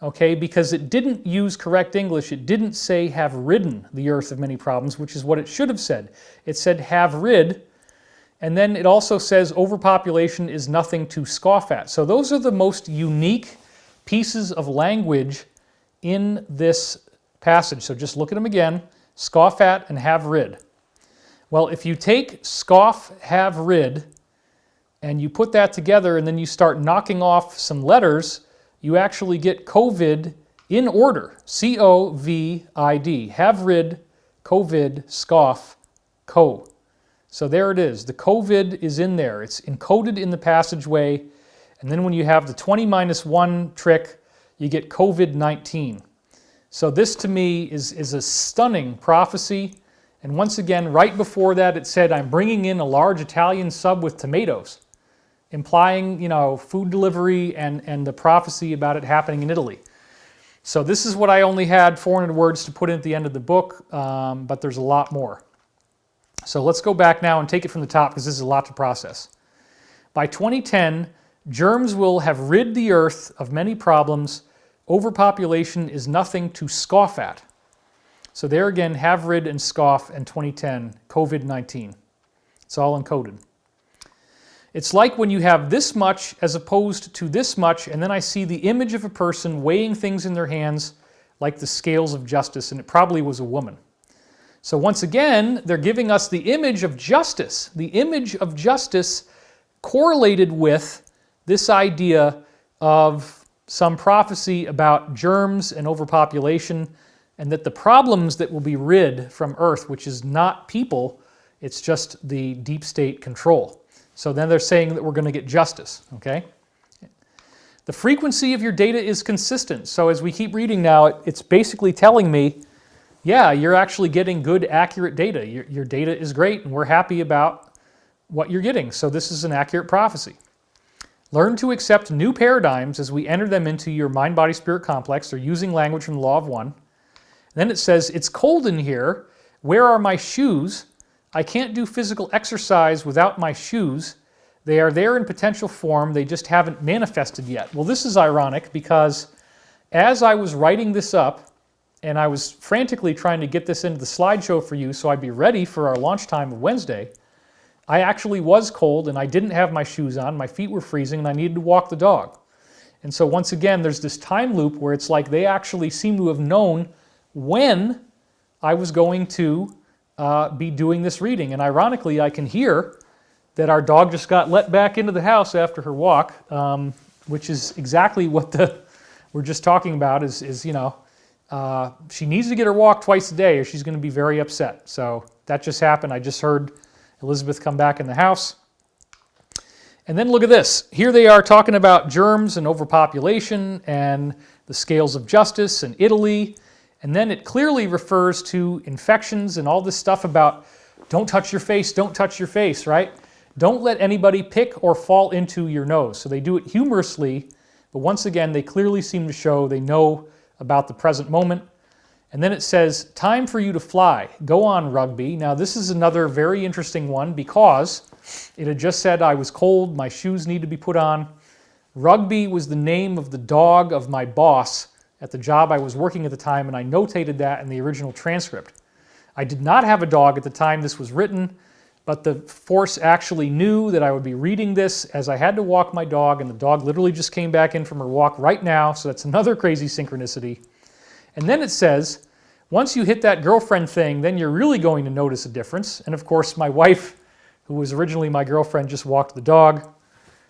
Okay, because it didn't use correct English. It didn't say have ridden the earth of many problems, which is what it should have said. It said have rid, and then it also says overpopulation is nothing to scoff at. So those are the most unique pieces of language in this passage. So just look at them again. Scoff at and have rid. Well, if you take scoff, have rid, and you put that together and then you start knocking off some letters, you actually get COVID in order. C-O-V-I-D. Have rid, COVID, scoff, co. So there it is. The COVID is in there. It's encoded in the passageway. And then when you have the 20 minus 1 trick, you get COVID-19. So this to me is a stunning prophecy. And once again, right before that, it said, I'm bringing in a large Italian sub with tomatoes, implying, food delivery and the prophecy about it happening in Italy. So this is what I only had 400 words to put in at the end of the book, but there's a lot more. So let's go back now and take it from the top, because this is a lot to process. By 2010, germs will have rid the earth of many problems. Overpopulation is nothing to scoff at. So there again, have rid and scoff, and 2010, COVID-19. It's all encoded. It's like when you have this much as opposed to this much, and then I see the image of a person weighing things in their hands like the scales of justice, and it probably was a woman. So once again, they're giving us the image of justice. The image of justice correlated with this idea of some prophecy about germs and overpopulation, and that the problems that will be rid from Earth, which is not people, it's just the deep state control. So then they're saying that we're going to get justice, okay? The frequency of your data is consistent. So as we keep reading now, it's basically telling me, yeah, you're actually getting good, accurate data. Your data is great, and we're happy about what you're getting. So this is an accurate prophecy. Learn to accept new paradigms as we enter them into your mind-body-spirit complex. They're using language from the Law of One. Then it says, it's cold in here. Where are my shoes? I can't do physical exercise without my shoes. They are there in potential form. They just haven't manifested yet. Well, this is ironic because as I was writing this up, and I was frantically trying to get this into the slideshow for you so I'd be ready for our launch time of Wednesday, I actually was cold and I didn't have my shoes on. My feet were freezing and I needed to walk the dog. And so once again, there's this time loop where it's like they actually seem to have known when I was going to be doing this reading. And ironically, I can hear that our dog just got let back into the house after her walk, which is exactly what we're just talking about is she needs to get her walk twice a day or she's going to be very upset. So that just happened. I just heard Elizabeth come back in the house. And then look at this. Here they are talking about germs and overpopulation and the scales of justice and Italy. And then it clearly refers to infections and all this stuff about don't touch your face, right? Don't let anybody pick or fall into your nose. So they do it humorously, but once again, they clearly seem to show they know about the present moment. And then it says, time for you to fly. Go on, Rugby. Now, this is another very interesting one because it had just said I was cold, my shoes need to be put on. Rugby was the name of the dog of my boss at the job I was working at the time, and I notated that in the original transcript. I did not have a dog at the time this was written, but the force actually knew that I would be reading this as I had to walk my dog, and the dog literally just came back in from her walk right now, so that's another crazy synchronicity. And then it says, once you hit that girlfriend thing, then you're really going to notice a difference. And of course, my wife, who was originally my girlfriend, just walked the dog.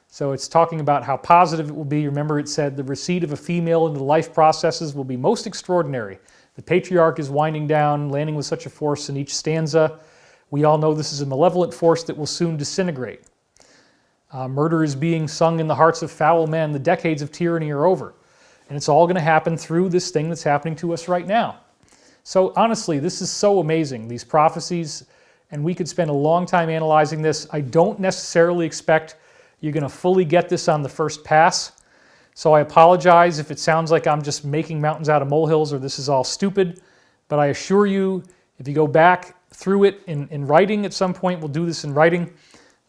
So it's talking about how positive it will be. Remember, it said the receipt of a female into the life processes will be most extraordinary. The patriarch is winding down, landing with such a force in each stanza. We all know this is a malevolent force that will soon disintegrate. Murder is being sung in the hearts of foul men. The decades of tyranny are over. And it's all going to happen through this thing that's happening to us right now. So honestly, this is so amazing, these prophecies, and we could spend a long time analyzing this. I don't necessarily expect you're going to fully get this on the first pass. So I apologize if it sounds like I'm just making mountains out of molehills or this is all stupid. But I assure you, if you go back through it in writing at some point, we'll do this in writing,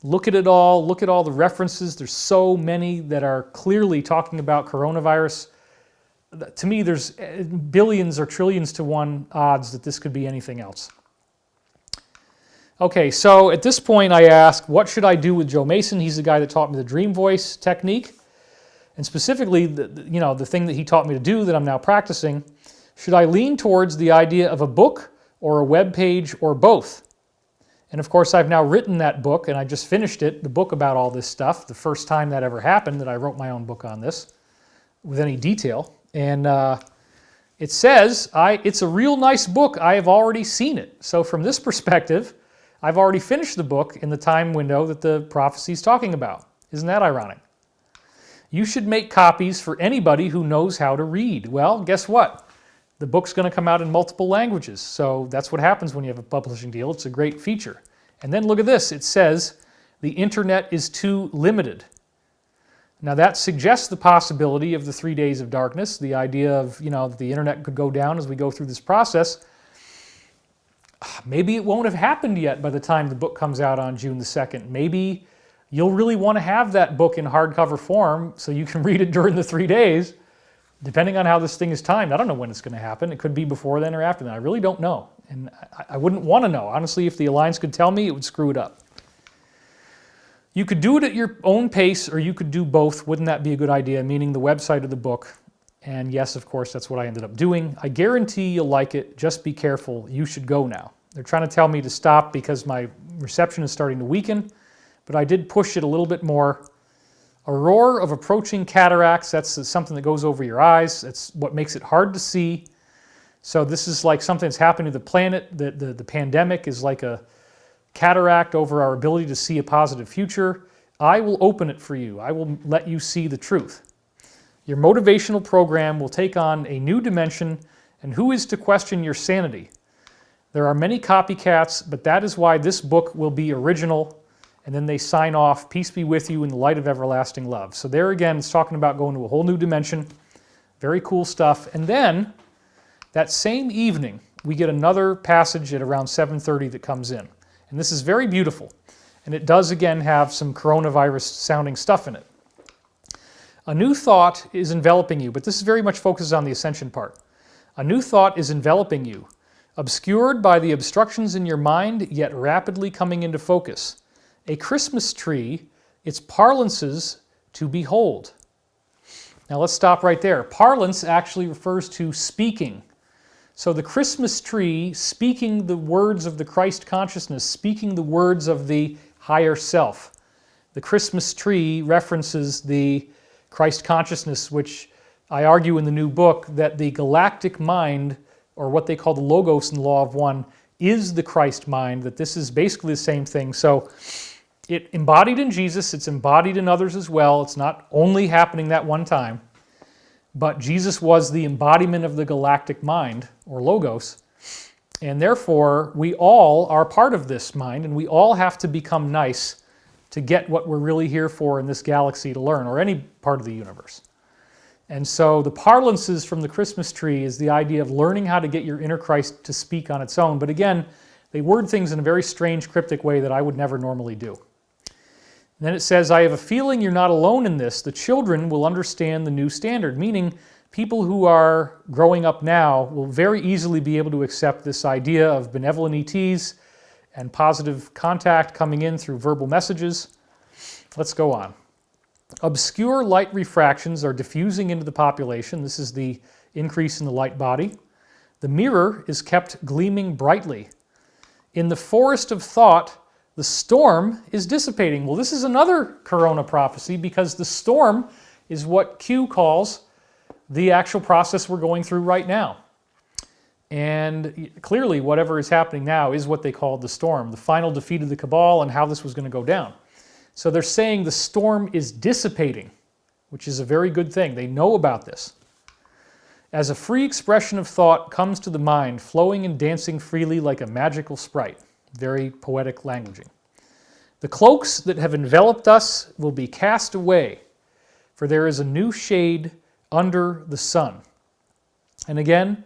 look at it all, look at all the references. There's so many that are clearly talking about coronavirus. To me, there's billions or trillions to one odds that this could be anything else. Okay, so at this point I asked, what should I do with Joe Mason? He's the guy that taught me the dream voice technique. And specifically, the thing that he taught me to do that I'm now practicing. Should I lean towards the idea of a book or a web page or both? And of course, I've now written that book, and I just finished it, the book about all this stuff, the first time that ever happened that I wrote my own book on this with any detail. And it says, it's a real nice book. I have already seen it. So from this perspective, I've already finished the book in the time window that the prophecy is talking about. Isn't that ironic? You should make copies for anybody who knows how to read. Well, guess what? The book's going to come out in multiple languages. So that's what happens when you have a publishing deal. It's a great feature. And then look at this. It says, the internet is too limited. Now that suggests the possibility of the 3 days of darkness, the idea of, that the internet could go down as we go through this process. Maybe it won't have happened yet by the time the book comes out on June the 2nd. Maybe you'll really want to have that book in hardcover form so you can read it during the 3 days, depending on how this thing is timed. I don't know when it's going to happen. It could be before then or after then. I really don't know. And I wouldn't want to know. Honestly, if the Alliance could tell me, it would screw it up. You could do it at your own pace, or you could do both. Wouldn't that be a good idea? Meaning the website of the book. And yes, of course, that's what I ended up doing. I guarantee you'll like it. Just be careful. You should go now. They're trying to tell me to stop because my reception is starting to weaken, but I did push it a little bit more. A roar of approaching cataracts, that's something that goes over your eyes. It's what makes it hard to see. So this is like something that's happening to the planet. The pandemic is like a cataract over our ability to see a positive future. I will open it for you. I will let you see the truth. Your motivational program will take on a new dimension, and who is to question your sanity? There are many copycats, but that is why this book will be original. And then they sign off, peace be with you in the light of everlasting love. So there again, it's talking about going to a whole new dimension. Very cool stuff. And then that same evening, we get another passage at around 7:30 that comes in. And this is very beautiful. And it does again have some coronavirus sounding stuff in it. A new thought is enveloping you, but this is very much focused on the ascension part. A new thought is enveloping you, obscured by the obstructions in your mind, yet rapidly coming into focus. A Christmas tree, its parlances to behold. Now let's stop right there. Parlance actually refers to speaking. So the Christmas tree, speaking the words of the Christ consciousness, speaking the words of the higher self. The Christmas tree references the Christ consciousness, which I argue in the new book that the galactic mind, or what they call the Logos in the Law of One, is the Christ mind, that this is basically the same thing. So it embodied in Jesus, it's embodied in others as well. It's not only happening that one time. but Jesus was the embodiment of the galactic mind, or logos, and therefore we all are part of this mind, and we all have to become nice to get what we're really here for in this galaxy to learn, or any part of the universe. And so the parlances from the Christmas tree is the idea of learning how to get your inner Christ to speak on its own. But again, they word things in a very strange, cryptic way that I would never normally do. And then it says, I have a feeling you're not alone in this. The children will understand the new standard, meaning people who are growing up now will very easily be able to accept this idea of benevolent ETs and positive contact coming in through verbal messages. Let's go on. Obscure light refractions are diffusing into the population. This is the increase in the light body. The mirror is kept gleaming brightly. In the forest of thought, the storm is dissipating. Well, this is another corona prophecy because the storm is what Q calls the actual process we're going through right now. And clearly, whatever is happening now is what they called the storm, the final defeat of the cabal and how this was going to go down. So they're saying the storm is dissipating, which is a very good thing. They know about this. As a free expression of thought comes to the mind, flowing and dancing freely like a magical sprite. Very poetic languaging. The cloaks that have enveloped us will be cast away, for there is a new shade under the sun. And again,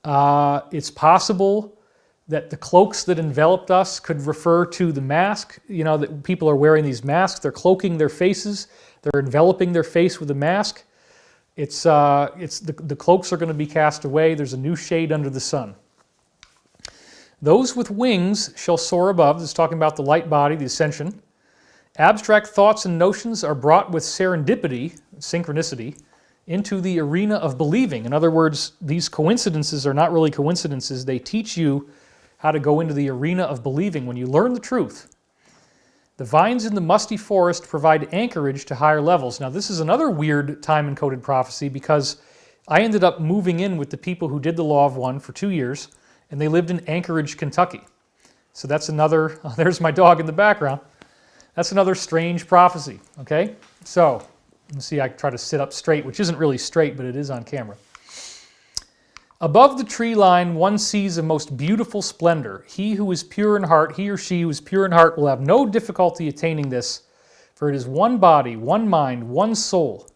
it's possible that the cloaks that enveloped us could refer to the mask. You know, that people are wearing these masks. They're cloaking their faces. They're enveloping their face with a mask. The cloaks are going to be cast away. There's a new shade under the sun. Those with wings shall soar above. This is talking about the light body, the ascension. Abstract thoughts and notions are brought with serendipity, synchronicity, into the arena of believing. In other words, these coincidences are not really coincidences. They teach you how to go into the arena of believing when you learn the truth. The vines in the musty forest provide anchorage to higher levels. Now, this is another weird time-encoded prophecy because I ended up moving in with the people who did the Law of One for 2 years, and they lived in Anchorage, Kentucky. So that's another, there's my dog in the background. That's another strange prophecy, okay? So, let's see, I try to sit up straight, which isn't really straight, but it is on camera. Above the tree line, one sees a most beautiful splendor. He who is pure in heart, he or she who is pure in heart will have no difficulty attaining this, for it is one body, one mind, one soul,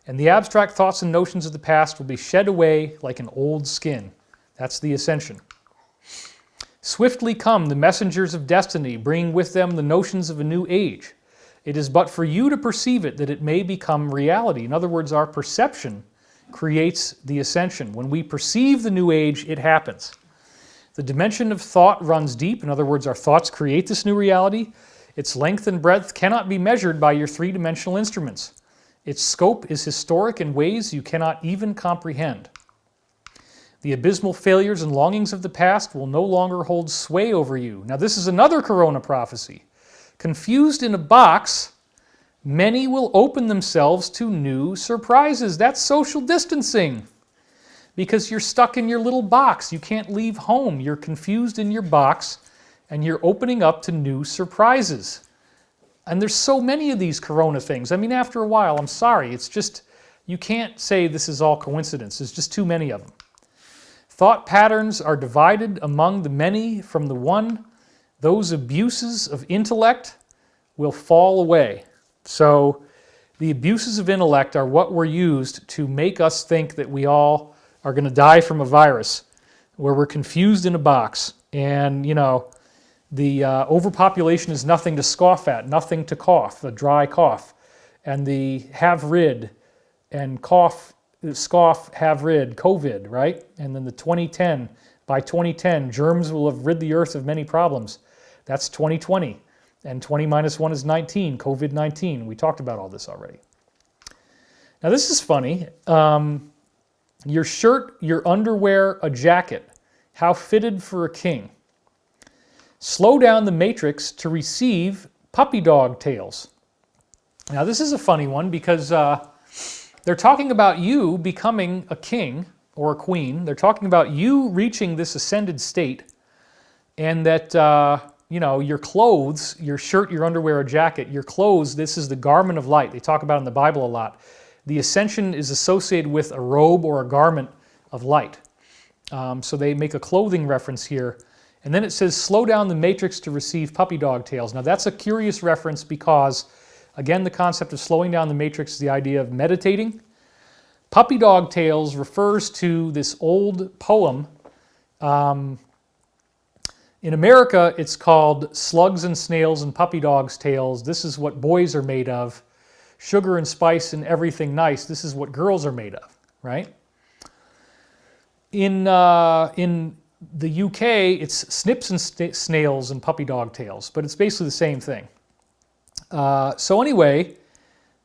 and the abstract thoughts and notions of the past will be shed away like an old skin. That's the ascension. Swiftly come the messengers of destiny, bringing with them the notions of a new age. It is but for you to perceive it that it may become reality. In other words, our perception creates the ascension. When we perceive the new age, it happens. The dimension of thought runs deep. In other words, our thoughts create this new reality. Its length and breadth cannot be measured by your three-dimensional instruments. Its scope is historic in ways you cannot even comprehend. The abysmal failures and longings of the past will no longer hold sway over you. Now, this is another corona prophecy. Confused in a box, many will open themselves to new surprises. That's social distancing. Because you're stuck in your little box. You can't leave home. You're confused in your box, and you're opening up to new surprises. And there's so many of these corona things. I mean, after a while, I'm sorry, it's just, you can't say this is all coincidence. There's just too many of them. Thought patterns are divided among the many from the one. Those abuses of intellect will fall away. So the abuses of intellect are what were used to make us think that we all are going to die from a virus, where we're confused in a box. And, you know, the overpopulation is nothing to scoff at, nothing to cough, a dry cough. And the have rid and cough, scoff, have rid, COVID, right? And then the 2010, by 2010, germs will have rid the earth of many problems. That's 2020. And 20 minus 1 is 19, COVID-19. We talked about all this already. Now this is funny. Your shirt, your underwear, a jacket. How fitted for a king. Slow down the matrix to receive puppy dog tails. Now this is a funny one because they're talking about you becoming a king or a queen. They're talking about you reaching this ascended state, and that you know, your clothes, your shirt, your underwear, or jacket, your clothes, this is the garment of light. They talk about it in the Bible a lot. the ascension is associated with a robe or a garment of light. So they make a clothing reference here. And then it says, slow down the matrix to receive puppy dog tails. Now that's a curious reference because, again, the concept of slowing down the matrix is the idea of meditating. Puppy dog tales refers to this old poem. In America, it's called Slugs and Snails and Puppy Dogs' Tales. This is what boys are made of. Sugar and spice and everything nice. This is what girls are made of, right? In the UK, it's Snips and Snails and Puppy Dog Tales, but it's basically the same thing. So anyway,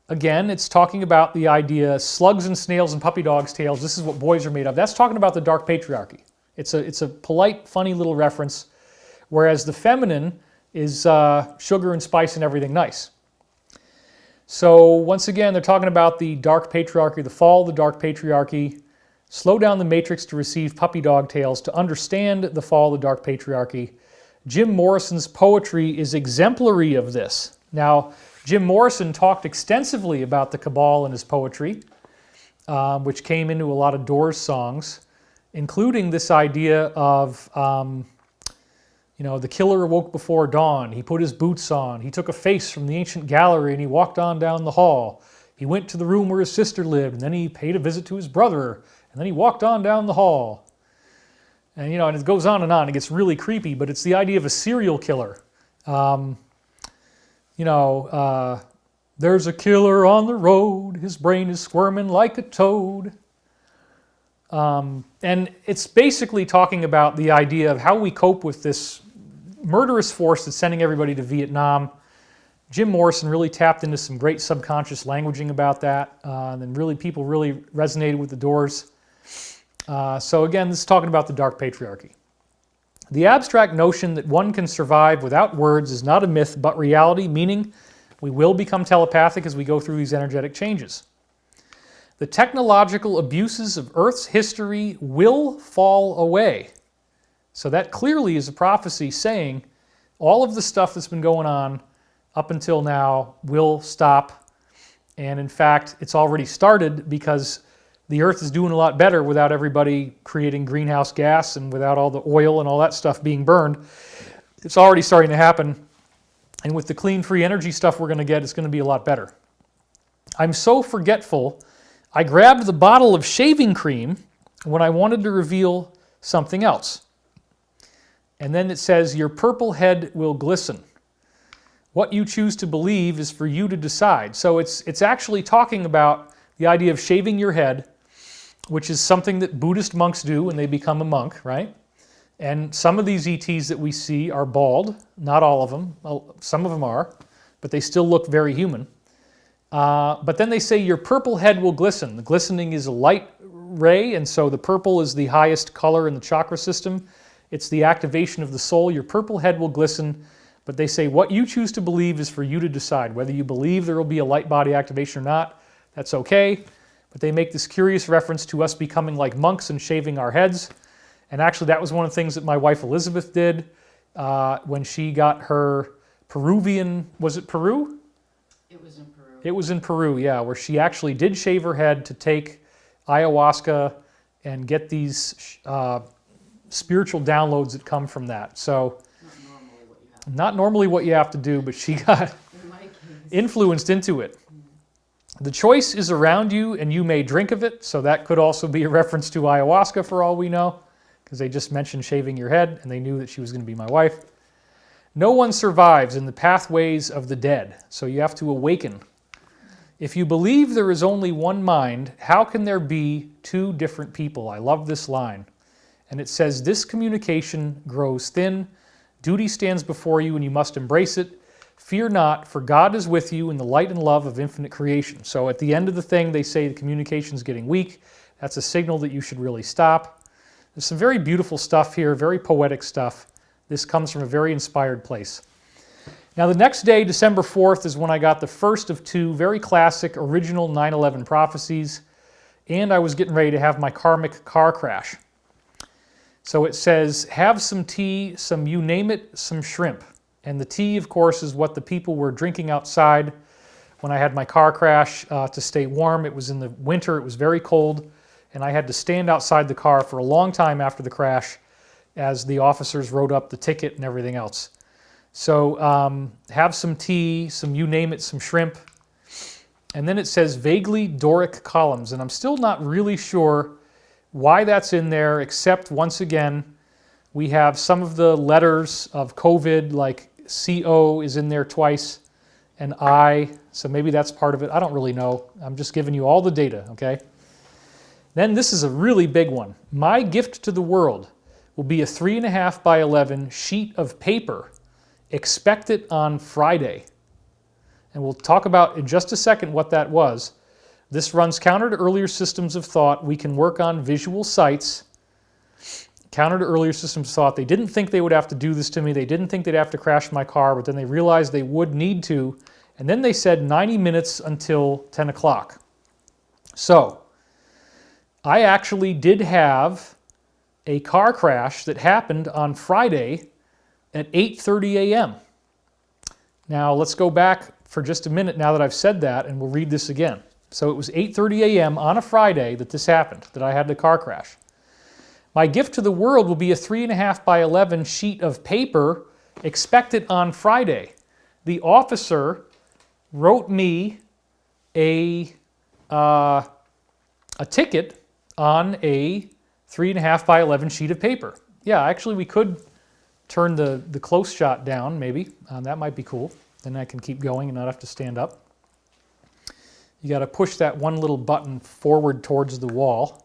again, it's talking about the idea, slugs and snails and puppy dogs' tails, this is what boys are made of. That's talking about the dark patriarchy. It's a polite, funny little reference, whereas the feminine is sugar and spice and everything nice. So once again, they're talking about the dark patriarchy, the fall of the dark patriarchy. Slow down the matrix to receive puppy dog tales to understand the fall of the dark patriarchy. Jim Morrison's poetry is exemplary of this. Now, Jim Morrison talked extensively about the Cabal in his poetry, which came into a lot of Doors songs, including this idea of, the killer awoke before dawn. He put his boots on. He took a face from the ancient gallery and he walked on down the hall. He went to the room where his sister lived, and then he paid a visit to his brother, and then he walked on down the hall. And, and it goes on and on. It gets really creepy, but it's the idea of a serial killer. There's a killer on the road. His brain is squirming like a toad. And it's basically talking about the idea of how we cope with this murderous force that's sending everybody to Vietnam. Jim Morrison really tapped into some great subconscious languaging about that, and then people really resonated with the Doors. So again, this is talking about the dark patriarchy. The abstract notion that one can survive without words is not a myth, but reality, meaning we will become telepathic as we go through these energetic changes. The technological abuses of Earth's history will fall away. So that clearly is a prophecy saying all of the stuff that's been going on up until now will stop. And in fact, it's already started because the Earth is doing a lot better without everybody creating greenhouse gas and without all the oil and all that stuff being burned. It's already starting to happen. And with the clean, free energy stuff we're going to get, it's going to be a lot better. I'm so forgetful, I grabbed the bottle of shaving cream when I wanted to reveal something else. And then it says, your purple head will glisten. What you choose to believe is for you to decide. So it's actually talking about the idea of shaving your head, which is something that Buddhist monks do when they become a monk, right? And some of these ETs that we see are bald, not all of them. Some of them are, but they still look very human. But then they say your purple head will glisten. The glistening is a light ray, and so the purple is the highest color in the chakra system. It's the activation of the soul. Your purple head will glisten. But they say what you choose to believe is for you to decide. Whether you believe there will be a light body activation or not, that's okay. But they make this curious reference to us becoming like monks and shaving our heads. And actually that was one of the things that my wife Elizabeth did when she got her Peruvian, was it Peru? It was in Peru. It was in Peru, yeah, where she actually did shave her head to take ayahuasca and get these spiritual downloads that come from that. So not normally what you have to do, but she got influenced into it. The choice is around you and you may drink of it, so that could also be a reference to ayahuasca for all we know, because they just mentioned shaving your head and they knew that she was going to be my wife. No one survives in the pathways of the dead, so you have to awaken. If you believe there is only one mind, how can there be two different people? I love this line. And it says, this communication grows thin. Duty stands before you and you must embrace it. Fear not, for God is with you in the light and love of infinite creation. So at the end of the thing, they say the communication's getting weak. That's a signal that you should really stop. There's some very beautiful stuff here, very poetic stuff. This comes from a very inspired place. Now the next day, December 4th, is when I got the first of two very classic original 9/11 prophecies, and I was getting ready to have my karmic car crash. So it says, have some tea, some you name it, some shrimp. And the tea, of course, is what the people were drinking outside when I had my car crash to stay warm. It was in the winter, it was very cold, and I had to stand outside the car for a long time after the crash as the officers wrote up the ticket and everything else. So have some tea, some you name it, some shrimp. And then it says vaguely Doric columns, and I'm still not really sure why that's in there, except once again, we have some of the letters of COVID, like CO is in there twice, and I, so maybe that's part of it. I don't really know. I'm just giving you all the data, okay? Then this is a really big one. My gift to the world will be a 3.5 by 11 sheet of paper. Expect it on Friday. And we'll talk about in just a second what that was. This runs counter to earlier systems of thought. We can work on visual sites. Counter to earlier systems of thought. They didn't think they would have to do this to me. They didn't think they'd have to crash my car, but then they realized they would need to. And then they said 90 minutes until 10 o'clock. So I actually did have a car crash that happened on Friday at 8:30 a.m. Now let's go back for just a minute now that I've said that, and we'll read this again. So it was 8:30 a.m. on a Friday that this happened, that I had the car crash. My gift to the world will be a 3.5 by 11 sheet of paper. Expect it on Friday. The officer wrote me a ticket on a 3.5 by 11 sheet of paper. Yeah, actually we could turn the close shot down, maybe. That might be cool. Then I can keep going and not have to stand up. You got to push that one little button forward towards the wall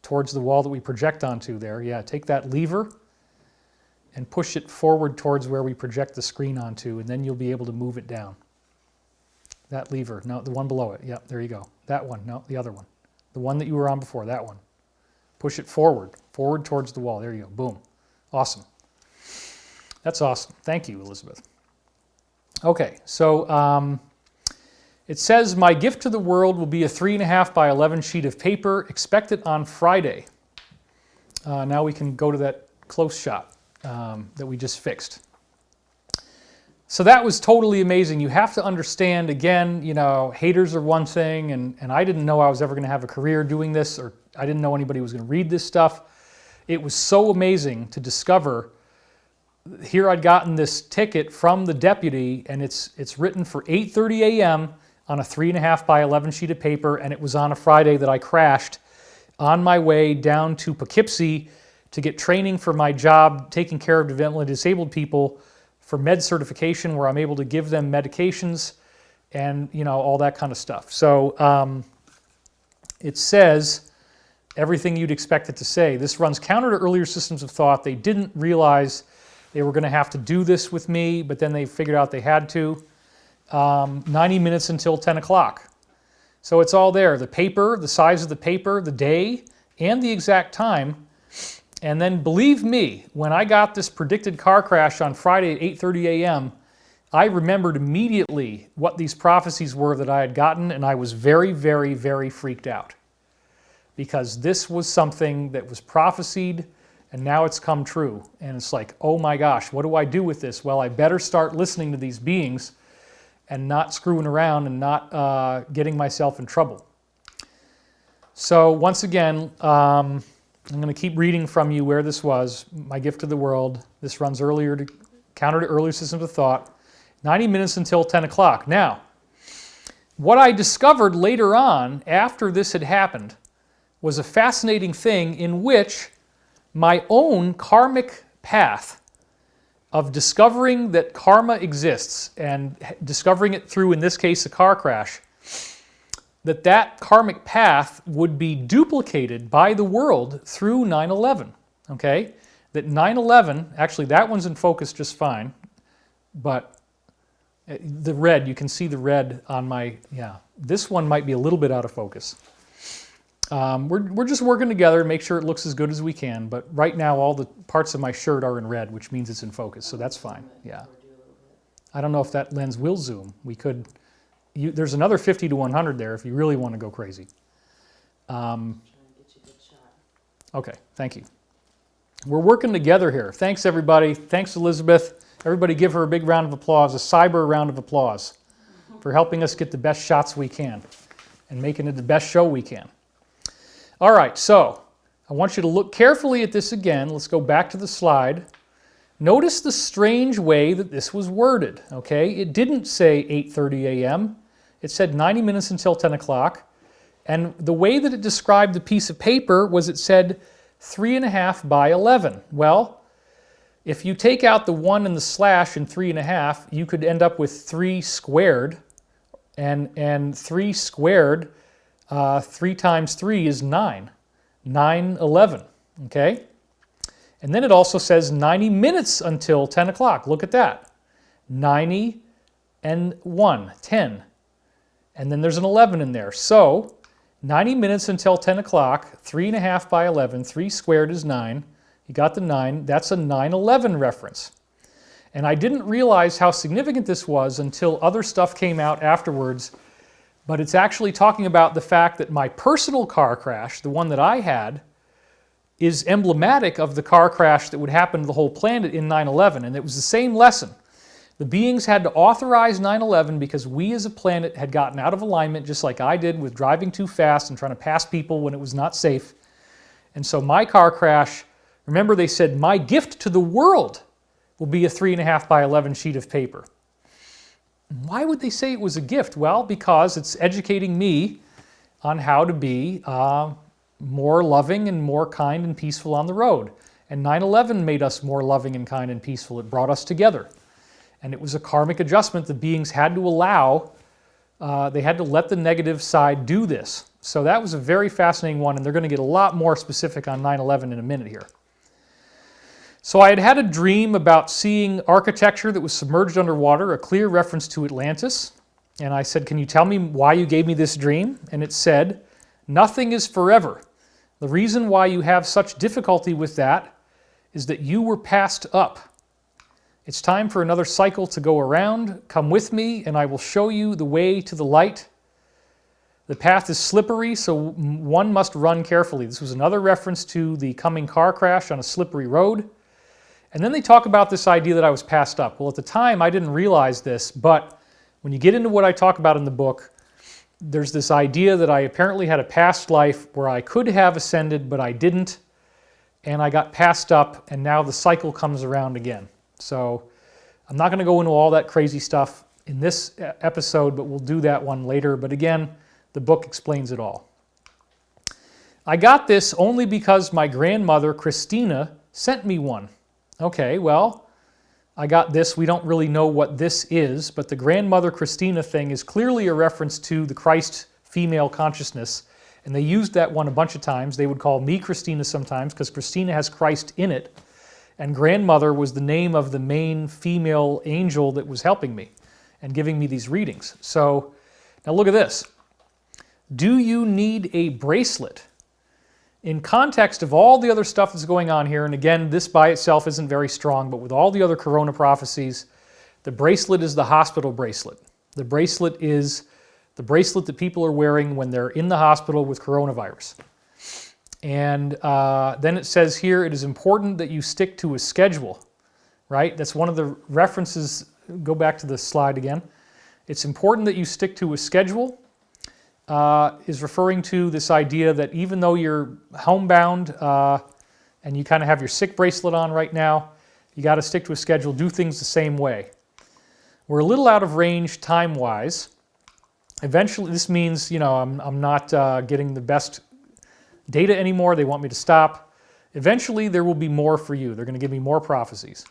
that we project onto there. Yeah, take that lever and push it forward towards where we project the screen onto, and then you'll be able to move it down. That lever, no, the one below it. Yep, there you go. That one, no, the other one. The one that you were on before, that one. Push it forward towards the wall. There you go, boom. Awesome. That's awesome. Thank you, Elizabeth. Okay, so it says, my gift to the world will be a 3.5 by 11 sheet of paper. Expect it on Friday. Now we can go to that close shot that we just fixed. So that was totally amazing. You have to understand, again, you know, haters are one thing, and I didn't know I was ever going to have a career doing this, or I didn't know anybody was going to read this stuff. It was so amazing to discover. Here I'd gotten this ticket from the deputy, and it's written for 8:30 a.m. on a 3.5 by 11 sheet of paper, and it was on a Friday that I crashed on my way down to Poughkeepsie to get training for my job taking care of developmentally disabled people for med certification, where I'm able to give them medications and, you know, all that kind of stuff. So it says everything you'd expect it to say. This runs counter to earlier systems of thought. They didn't realize they were going to have to do this with me, but then they figured out they had to. 90 minutes until 10 o'clock. So it's all there. The paper, the size of the paper, the day, and the exact time. And then believe me, when I got this predicted car crash on Friday at 8:30 a.m., I remembered immediately what these prophecies were that I had gotten, and I was very, very, very freaked out. Because this was something that was prophesied, and now it's come true. And it's like, oh my gosh, what do I do with this? Well, I better start listening to these beings and not screwing around and not getting myself in trouble. So once again, I'm going to keep reading from you where this was. My gift to the world. This runs counter to earlier systems of thought. 90 minutes until 10 o'clock. Now, what I discovered later on, after this had happened, was a fascinating thing in which my own karmic path of discovering that karma exists and discovering it through, in this case, a car crash, that karmic path would be duplicated by the world through 9/11, okay? That 9/11, actually that one's in focus just fine, but the red, you can see the red on my, yeah, this one might be a little bit out of focus. We're just working together to make sure it looks as good as we can, but right now all the parts of my shirt are in red, which means it's in focus, so that's fine, yeah. I don't know if that lens will zoom. We could, there's another 50 to 100 there if you really want to go crazy. Okay, thank you. We're working together here. Thanks everybody. Thanks Elizabeth. Everybody give her a big round of applause, a cyber round of applause. for helping us get the best shots we can and making it the best show we can. All right, so I want you to look carefully at this again. Let's go back to the slide. Notice the strange way that this was worded, okay? It didn't say 8:30 a.m. It said 90 minutes until 10 o'clock. And the way that it described the piece of paper was it said 3.5 by 11. Well, if you take out the 1 and the slash in 3.5, you could end up with 3 squared. And 3 squared, 3 times 3 is 9. 9/11, okay? And then it also says 90 minutes until 10 o'clock. Look at that. 90 and 1, 10. And then there's an 11 in there. So 90 minutes until 10 o'clock, 3.5 by 11, 3 squared is 9. You got the 9. That's a 9/11 reference. And I didn't realize how significant this was until other stuff came out afterwards. But it's actually talking about the fact that my personal car crash, the one that I had, is emblematic of the car crash that would happen to the whole planet in 9/11. And it was the same lesson. The beings had to authorize 9/11 because we as a planet had gotten out of alignment, just like I did with driving too fast and trying to pass people when it was not safe. And so my car crash, remember they said, my gift to the world will be a 3.5 by 11 sheet of paper. Why would they say it was a gift? Well, because it's educating me on how to be more loving and more kind and peaceful on the road. And 9/11 made us more loving and kind and peaceful. It brought us together. And it was a karmic adjustment the beings had to allow. They had to let the negative side do this. So that was a very fascinating one, and they're going to get a lot more specific on 9/11 in a minute here. So I had had a dream about seeing architecture that was submerged underwater, a clear reference to Atlantis. And I said, can you tell me why you gave me this dream? And it said, nothing is forever. The reason why you have such difficulty with that is that you were passed up. It's time for another cycle to go around. Come with me and I will show you the way to the light. The path is slippery, so one must run carefully. This was another reference to the coming car crash on a slippery road. And then they talk about this idea that I was passed up. Well, at the time I didn't realize this, but when you get into what I talk about in the book, there's this idea that I apparently had a past life where I could have ascended, but I didn't, and I got passed up, and now the cycle comes around again. So I'm not going to go into all that crazy stuff in this episode, but we'll do that one later. But again, the book explains it all. I got this only because my grandmother, Christina, sent me one. Okay, well, I got this. We don't really know what this is, but the grandmother Christina thing is clearly a reference to the Christ female consciousness, and they used that one a bunch of times. They would call me Christina sometimes because Christina has Christ in it, and grandmother was the name of the main female angel that was helping me and giving me these readings. So now look at this. Do you need a bracelet? In context of all the other stuff that's going on here, and again, this by itself isn't very strong, but with all the other corona prophecies, the bracelet is the hospital bracelet. The bracelet is the bracelet that people are wearing when they're in the hospital with coronavirus. And then it says here, it is important that you stick to a schedule, right? That's one of the references. Go back to the slide again. It's important that you stick to a schedule. Is referring to this idea that even though you're homebound and you kind of have your sick bracelet on right now, you got to stick to a schedule, do things the same way. We're a little out of range time-wise. Eventually, this means, I'm not getting the best data anymore. They want me to stop. Eventually, there will be more for you. They're going to give me more prophecies.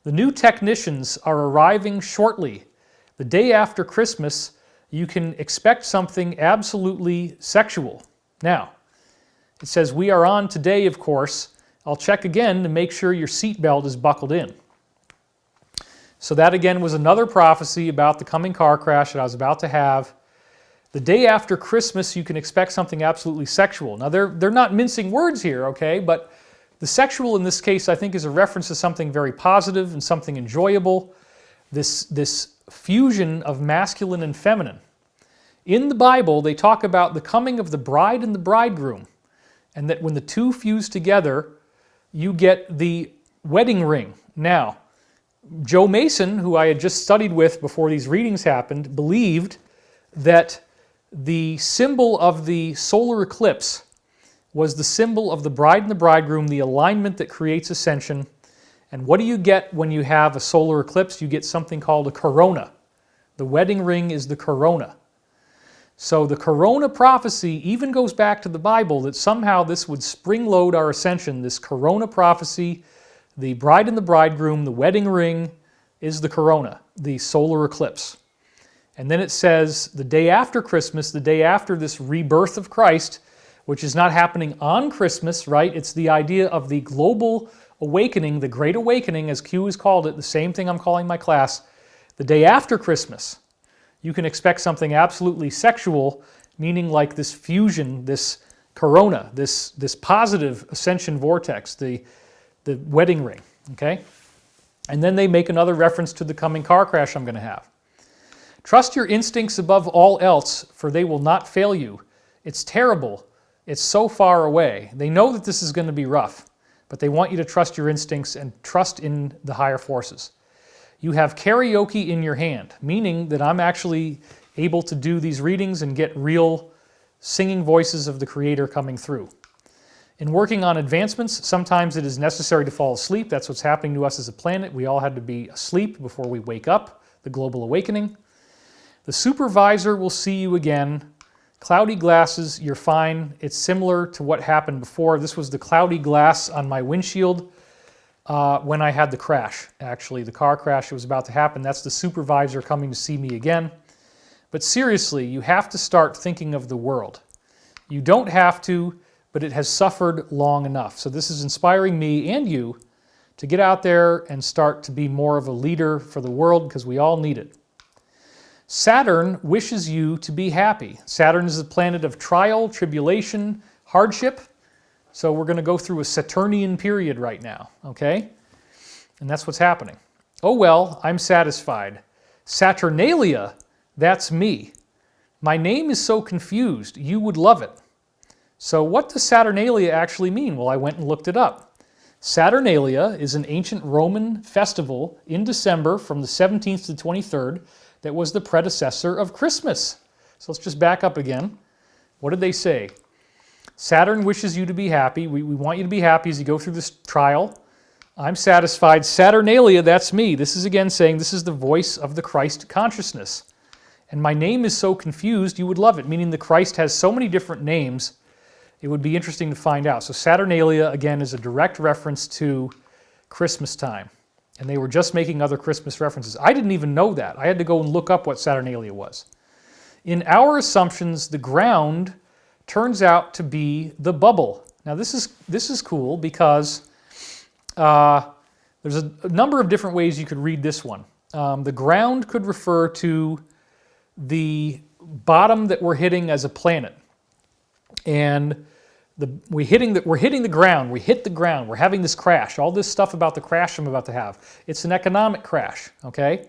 The new technicians are arriving shortly. The day after Christmas, you can expect something absolutely sexual. Now, it says, we are on today, of course. I'll check again to make sure your seatbelt is buckled in. So that again was another prophecy about the coming car crash that I was about to have. The day after Christmas, you can expect something absolutely sexual. Now, they're not mincing words here, okay? But the sexual in this case, I think, is a reference to something very positive and something enjoyable. This fusion of masculine and feminine. In the Bible, they talk about the coming of the bride and the bridegroom, and that when the two fuse together, you get the wedding ring. Now, Joe Mason, who I had just studied with before these readings happened, believed that the symbol of the solar eclipse was the symbol of the bride and the bridegroom, the alignment that creates ascension. And what do you get when you have a solar eclipse? You get something called a corona. The wedding ring is the corona. So the corona prophecy even goes back to the Bible, that somehow this would spring-load our ascension. This corona prophecy, the bride and the bridegroom, the wedding ring is the corona, the solar eclipse. And then it says the day after Christmas, the day after this rebirth of Christ, which is not happening on Christmas, right? It's the idea of the global awakening, the Great Awakening, as Q has called it, the same thing I'm calling my class, the day after Christmas. You can expect something absolutely sexual, meaning like this fusion, this corona, this positive ascension vortex, the wedding ring, okay? And then they make another reference to the coming car crash I'm going to have. Trust your instincts above all else, for they will not fail you. It's terrible. It's so far away. They know that this is going to be rough, but they want you to trust your instincts and trust in the higher forces. You have karaoke in your hand, meaning that I'm actually able to do these readings and get real singing voices of the Creator coming through. In working on advancements, sometimes it is necessary to fall asleep. That's what's happening to us as a planet. We all had to be asleep before we wake up, the global awakening. The supervisor will see you again. Cloudy glasses, you're fine. It's similar to what happened before. This was the cloudy glass on my windshield when I had the crash. Actually, the car crash that was about to happen. That's the supervisor coming to see me again. But seriously, you have to start thinking of the world. You don't have to, but it has suffered long enough. So this is inspiring me and you to get out there and start to be more of a leader for the world, because we all need it. Saturn wishes you to be happy. Saturn is the planet of trial, tribulation, hardship. So we're going to go through a Saturnian period right now, okay? And that's what's happening. Oh well, I'm satisfied. Saturnalia, that's me. My name is so confused, you would love it. So what does Saturnalia actually mean? Well, I went and looked it up. Saturnalia is an ancient Roman festival in December from the 17th to the 23rd that was the predecessor of Christmas. So let's just back up again. What did they say? Saturn wishes you to be happy. We want you to be happy as you go through this trial. I'm satisfied. Saturnalia, that's me. This is again saying this is the voice of the Christ consciousness. And my name is so confused, you would love it, meaning the Christ has so many different names, it would be interesting to find out. So Saturnalia, again, is a direct reference to Christmas time. And they were just making other Christmas references. I didn't even know that. I had to go and look up what Saturnalia was. In our assumptions, the ground turns out to be the bubble. Now this is cool because there's a number of different ways you could read this one. The ground could refer to the bottom that we're hitting as a planet. And we're hitting the ground. We hit the ground. We're having this crash. All this stuff about the crash I'm about to have. It's an economic crash, okay?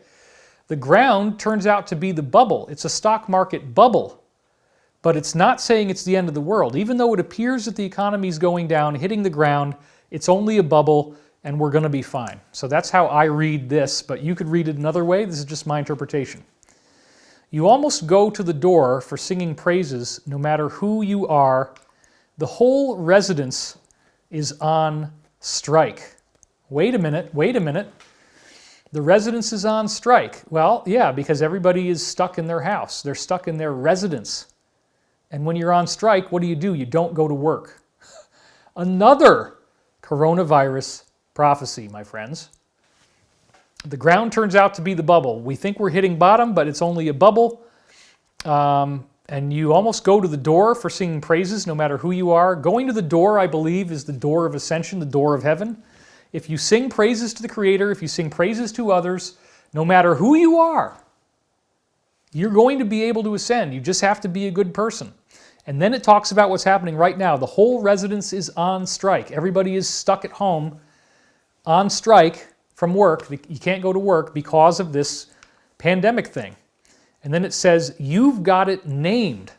The ground turns out to be the bubble. It's a stock market bubble. But it's not saying it's the end of the world. Even though it appears that the economy is going down, hitting the ground, it's only a bubble, and we're going to be fine. So that's how I read this, but you could read it another way. This is just my interpretation. You almost go to the door for singing praises, no matter who you are. The whole residence is on strike. Wait a minute, wait a minute. The residence is on strike. Well, yeah, because everybody is stuck in their house. They're stuck in their residence. And when you're on strike, what do? You don't go to work. Another coronavirus prophecy, my friends. The ground turns out to be the bubble. We think we're hitting bottom, but it's only a bubble. And you almost go to the door for singing praises, no matter who you are. Going to the door, I believe, is the door of ascension, the door of heaven. If you sing praises to the Creator, if you sing praises to others, no matter who you are, you're going to be able to ascend. You just have to be a good person. And then it talks about what's happening right now. The whole residence is on strike. Everybody is stuck at home on strike from work. You can't go to work because of this pandemic thing. And then it says, you've got it named.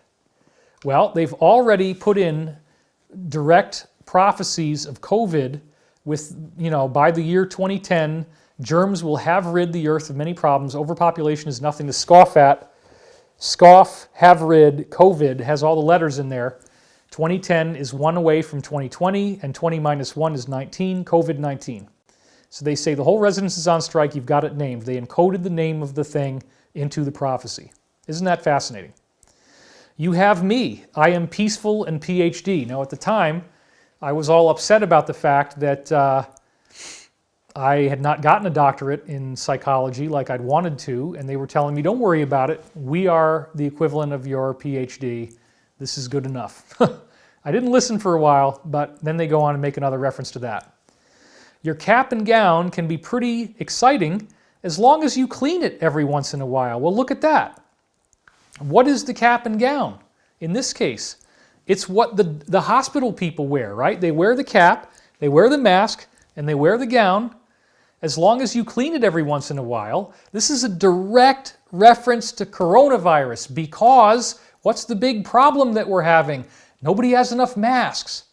Well, they've already put in direct prophecies of COVID with, by the year 2010, Germs will have rid the earth of many problems. Overpopulation is nothing to scoff at. Scoff, have rid, COVID has all the letters in there. 2010 is 1 away from 2020, and 20 minus 1 is 19, COVID-19. So they say the whole residence is on strike, you've got it named. They encoded the name of the thing into the prophecy. Isn't that fascinating? You have me. I am peaceful and PhD. Now at the time, I was all upset about the fact that I had not gotten a doctorate in psychology like I'd wanted to, and they were telling me, don't worry about it. We are the equivalent of your PhD. This is good enough. I didn't listen for a while, but then they go on and make another reference to that. Your cap and gown can be pretty exciting as long as you clean it every once in a while. Well, look at that. What is the cap and gown? In this case, it's what the hospital people wear, right? They wear the cap, they wear the mask, and they wear the gown. As long as you clean it every once in a while. This is a direct reference to coronavirus because what's the big problem that we're having? Nobody has enough masks.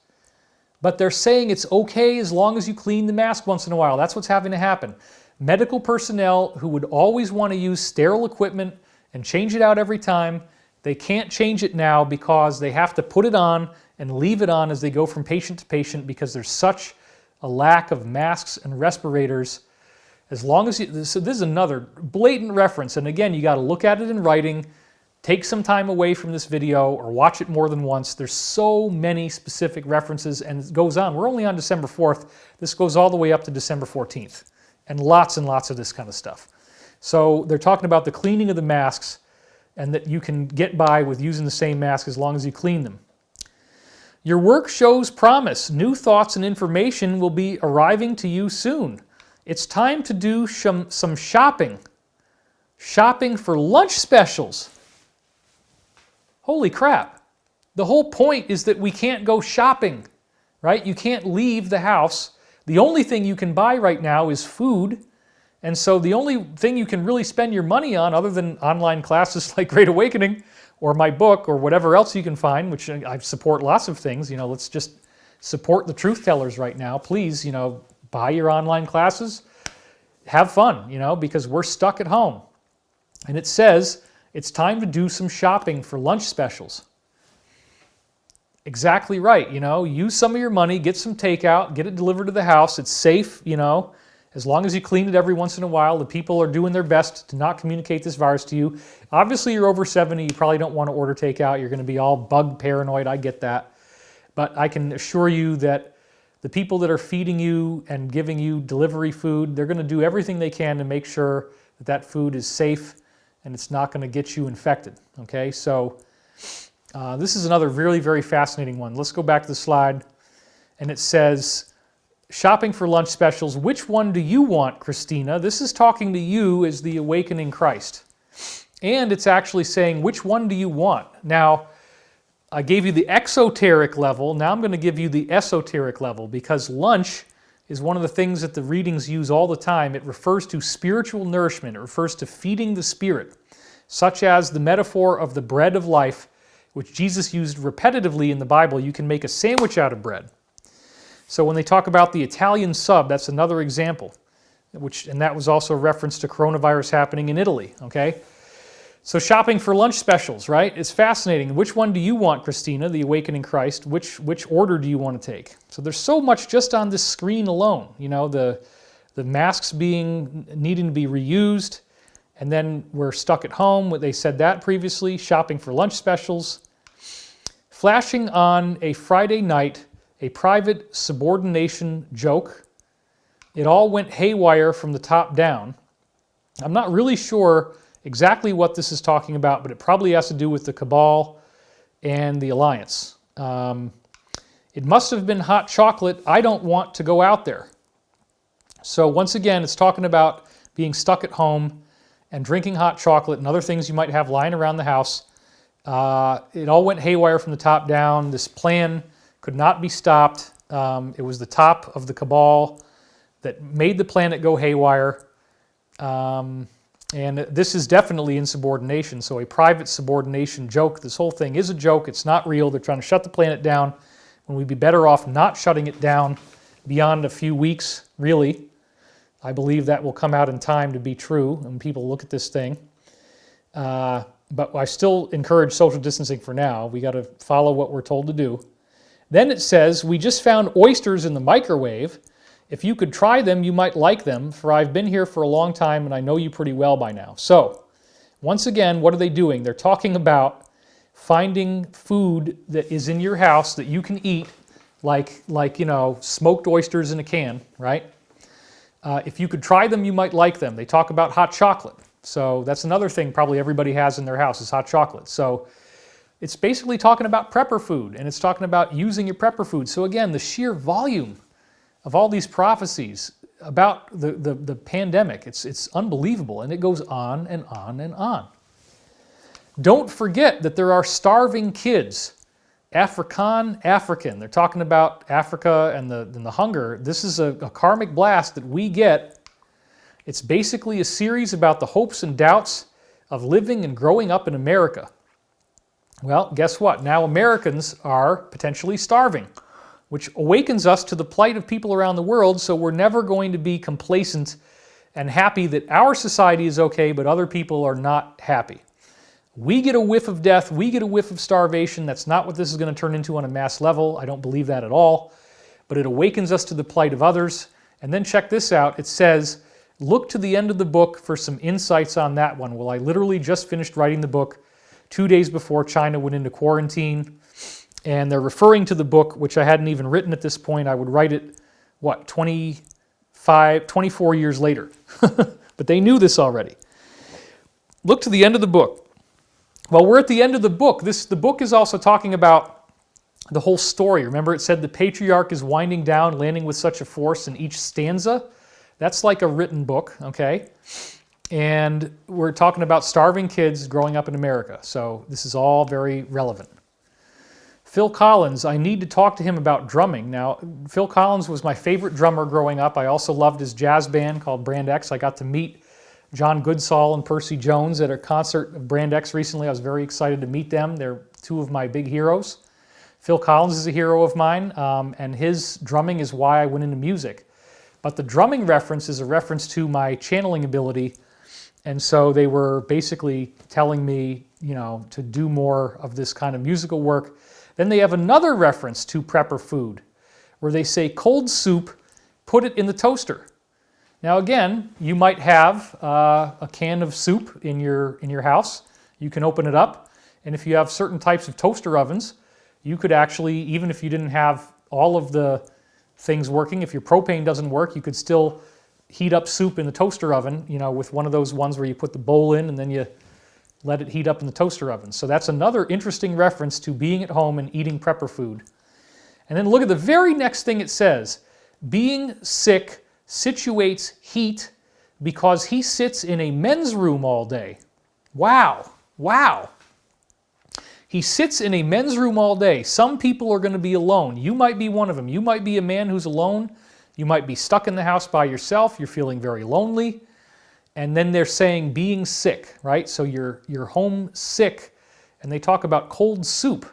But they're saying it's okay as long as you clean the mask once in a while. That's what's having to happen. Medical personnel who would always want to use sterile equipment and change it out every time, they can't change it now because they have to put it on and leave it on as they go from patient to patient because there's such a lack of masks and respirators. As long as you, so this is another blatant reference, and again, you got to look at it in writing, take some time away from this video or watch it more than once. There's so many specific references, and it goes on. We're only on December 4th. This goes all the way up to December 14th, and lots of this kind of stuff. So they're talking about the cleaning of the masks and that you can get by with using the same mask as long as you clean them. Your work shows promise. New thoughts and information will be arriving to you soon. It's time to do some shopping. Shopping for lunch specials. Holy crap. The whole point is that we can't go shopping, right? You can't leave the house. The only thing you can buy right now is food. And so the only thing you can really spend your money on, other than online classes like Great Awakening, or my book, or whatever else you can find, which I support lots of things. You know, let's just support the truth tellers right now. Please, you know, buy your online classes. Have fun, you know, because we're stuck at home. And it says it's time to do some shopping for lunch specials. Exactly right, you know, use some of your money, get some takeout, get it delivered to the house. It's safe, you know. As long as you clean it every once in a while, the people are doing their best to not communicate this virus to you. Obviously, you're over 70. You probably don't want to order takeout. You're going to be all bug paranoid. I get that. But I can assure you that the people that are feeding you and giving you delivery food, they're going to do everything they can to make sure that that food is safe and it's not going to get you infected. Okay, so this is another really, very fascinating one. Let's go back to the slide. And it says, shopping for lunch specials. Which one do you want, Christina? This is talking to you as the awakening Christ. And it's actually saying, which one do you want? Now, I gave you the exoteric level. Now I'm going to give you the esoteric level because lunch is one of the things that the readings use all the time. It refers to spiritual nourishment. It refers to feeding the spirit, such as the metaphor of the bread of life, which Jesus used repetitively in the Bible. You can make a sandwich out of bread. So when they talk about the Italian sub, that's another example, and that was also a reference to coronavirus happening in Italy, okay? So shopping for lunch specials, right? It's fascinating. Which one do you want, Christina, the awakening Christ? Which order do you want to take? So there's so much just on this screen alone, you know, the masks needing to be reused, and then we're stuck at home. They said that previously, shopping for lunch specials. Flashing on a Friday night, a private subordination joke. It all went haywire from the top down. I'm not really sure exactly what this is talking about, but it probably has to do with the cabal and the alliance. It must have been hot chocolate. I don't want to go out there. So once again, it's talking about being stuck at home and drinking hot chocolate and other things you might have lying around the house. It all went haywire from the top down. This plan could not be stopped. It was the top of the cabal that made the planet go haywire. And this is definitely insubordination. So a private subordination joke. This whole thing is a joke. It's not real. They're trying to shut the planet down when we'd be better off not shutting it down beyond a few weeks, really. I believe that will come out in time to be true when people look at this thing. But I still encourage social distancing for now. We got to follow what we're told to do. Then it says, we just found oysters in the microwave. If you could try them, you might like them, for I've been here for a long time and I know you pretty well by now. So, once again, what are they doing? They're talking about finding food that is in your house that you can eat, like smoked oysters in a can, right? If you could try them, you might like them. They talk about hot chocolate. So that's another thing probably everybody has in their house is hot chocolate. So it's basically talking about prepper food, and it's talking about using your prepper food. So again, the sheer volume of all these prophecies about the pandemic, it's unbelievable, and it goes on and on and on. Don't forget that there are starving kids, African. They're talking about Africa and the hunger. This is a karmic blast that we get. It's basically a series about the hopes and doubts of living and growing up in America. Well, guess what? Now Americans are potentially starving, which awakens us to the plight of people around the world, so we're never going to be complacent and happy that our society is okay, but other people are not happy. We get a whiff of death, we get a whiff of starvation. That's not what this is going to turn into on a mass level. I don't believe that at all. But it awakens us to the plight of others. And then check this out. It says, look to the end of the book for some insights on that one. Well, I literally just finished writing the book 2 days before China went into quarantine. And they're referring to the book, which I hadn't even written at this point. I would write it, 24 years later. But they knew this already. Look to the end of the book. Well, we're at the end of the book. The book is also talking about the whole story. Remember, it said the patriarch is winding down, landing with such a force in each stanza. That's like a written book, okay? And we're talking about starving kids growing up in America. So this is all very relevant. Phil Collins, I need to talk to him about drumming. Now, Phil Collins was my favorite drummer growing up. I also loved his jazz band called Brand X. I got to meet John Goodsall and Percy Jones at a concert of Brand X recently. I was very excited to meet them. They're two of my big heroes. Phil Collins is a hero of mine, and his drumming is why I went into music. But the drumming reference is a reference to my channeling ability, and so they were basically telling me, to do more of this kind of musical work. Then they have another reference to prepper food, where they say cold soup, put it in the toaster. Now again, you might have a can of soup in your house. You can open it up, and if you have certain types of toaster ovens, you could actually, even if you didn't have all of the things working, if your propane doesn't work, you could still heat up soup in the toaster oven, with one of those ones where you put the bowl in and then you let it heat up in the toaster oven. So that's another interesting reference to being at home and eating prepper food. And then look at the very next thing it says, being sick situates heat because he sits in a men's room all day. Wow. He sits in a men's room all day. Some people are going to be alone. You might be one of them. You might be a man who's alone. You might be stuck in the house by yourself. You're feeling very lonely. And then they're saying being sick, right? So you're home sick, and they talk about cold soup.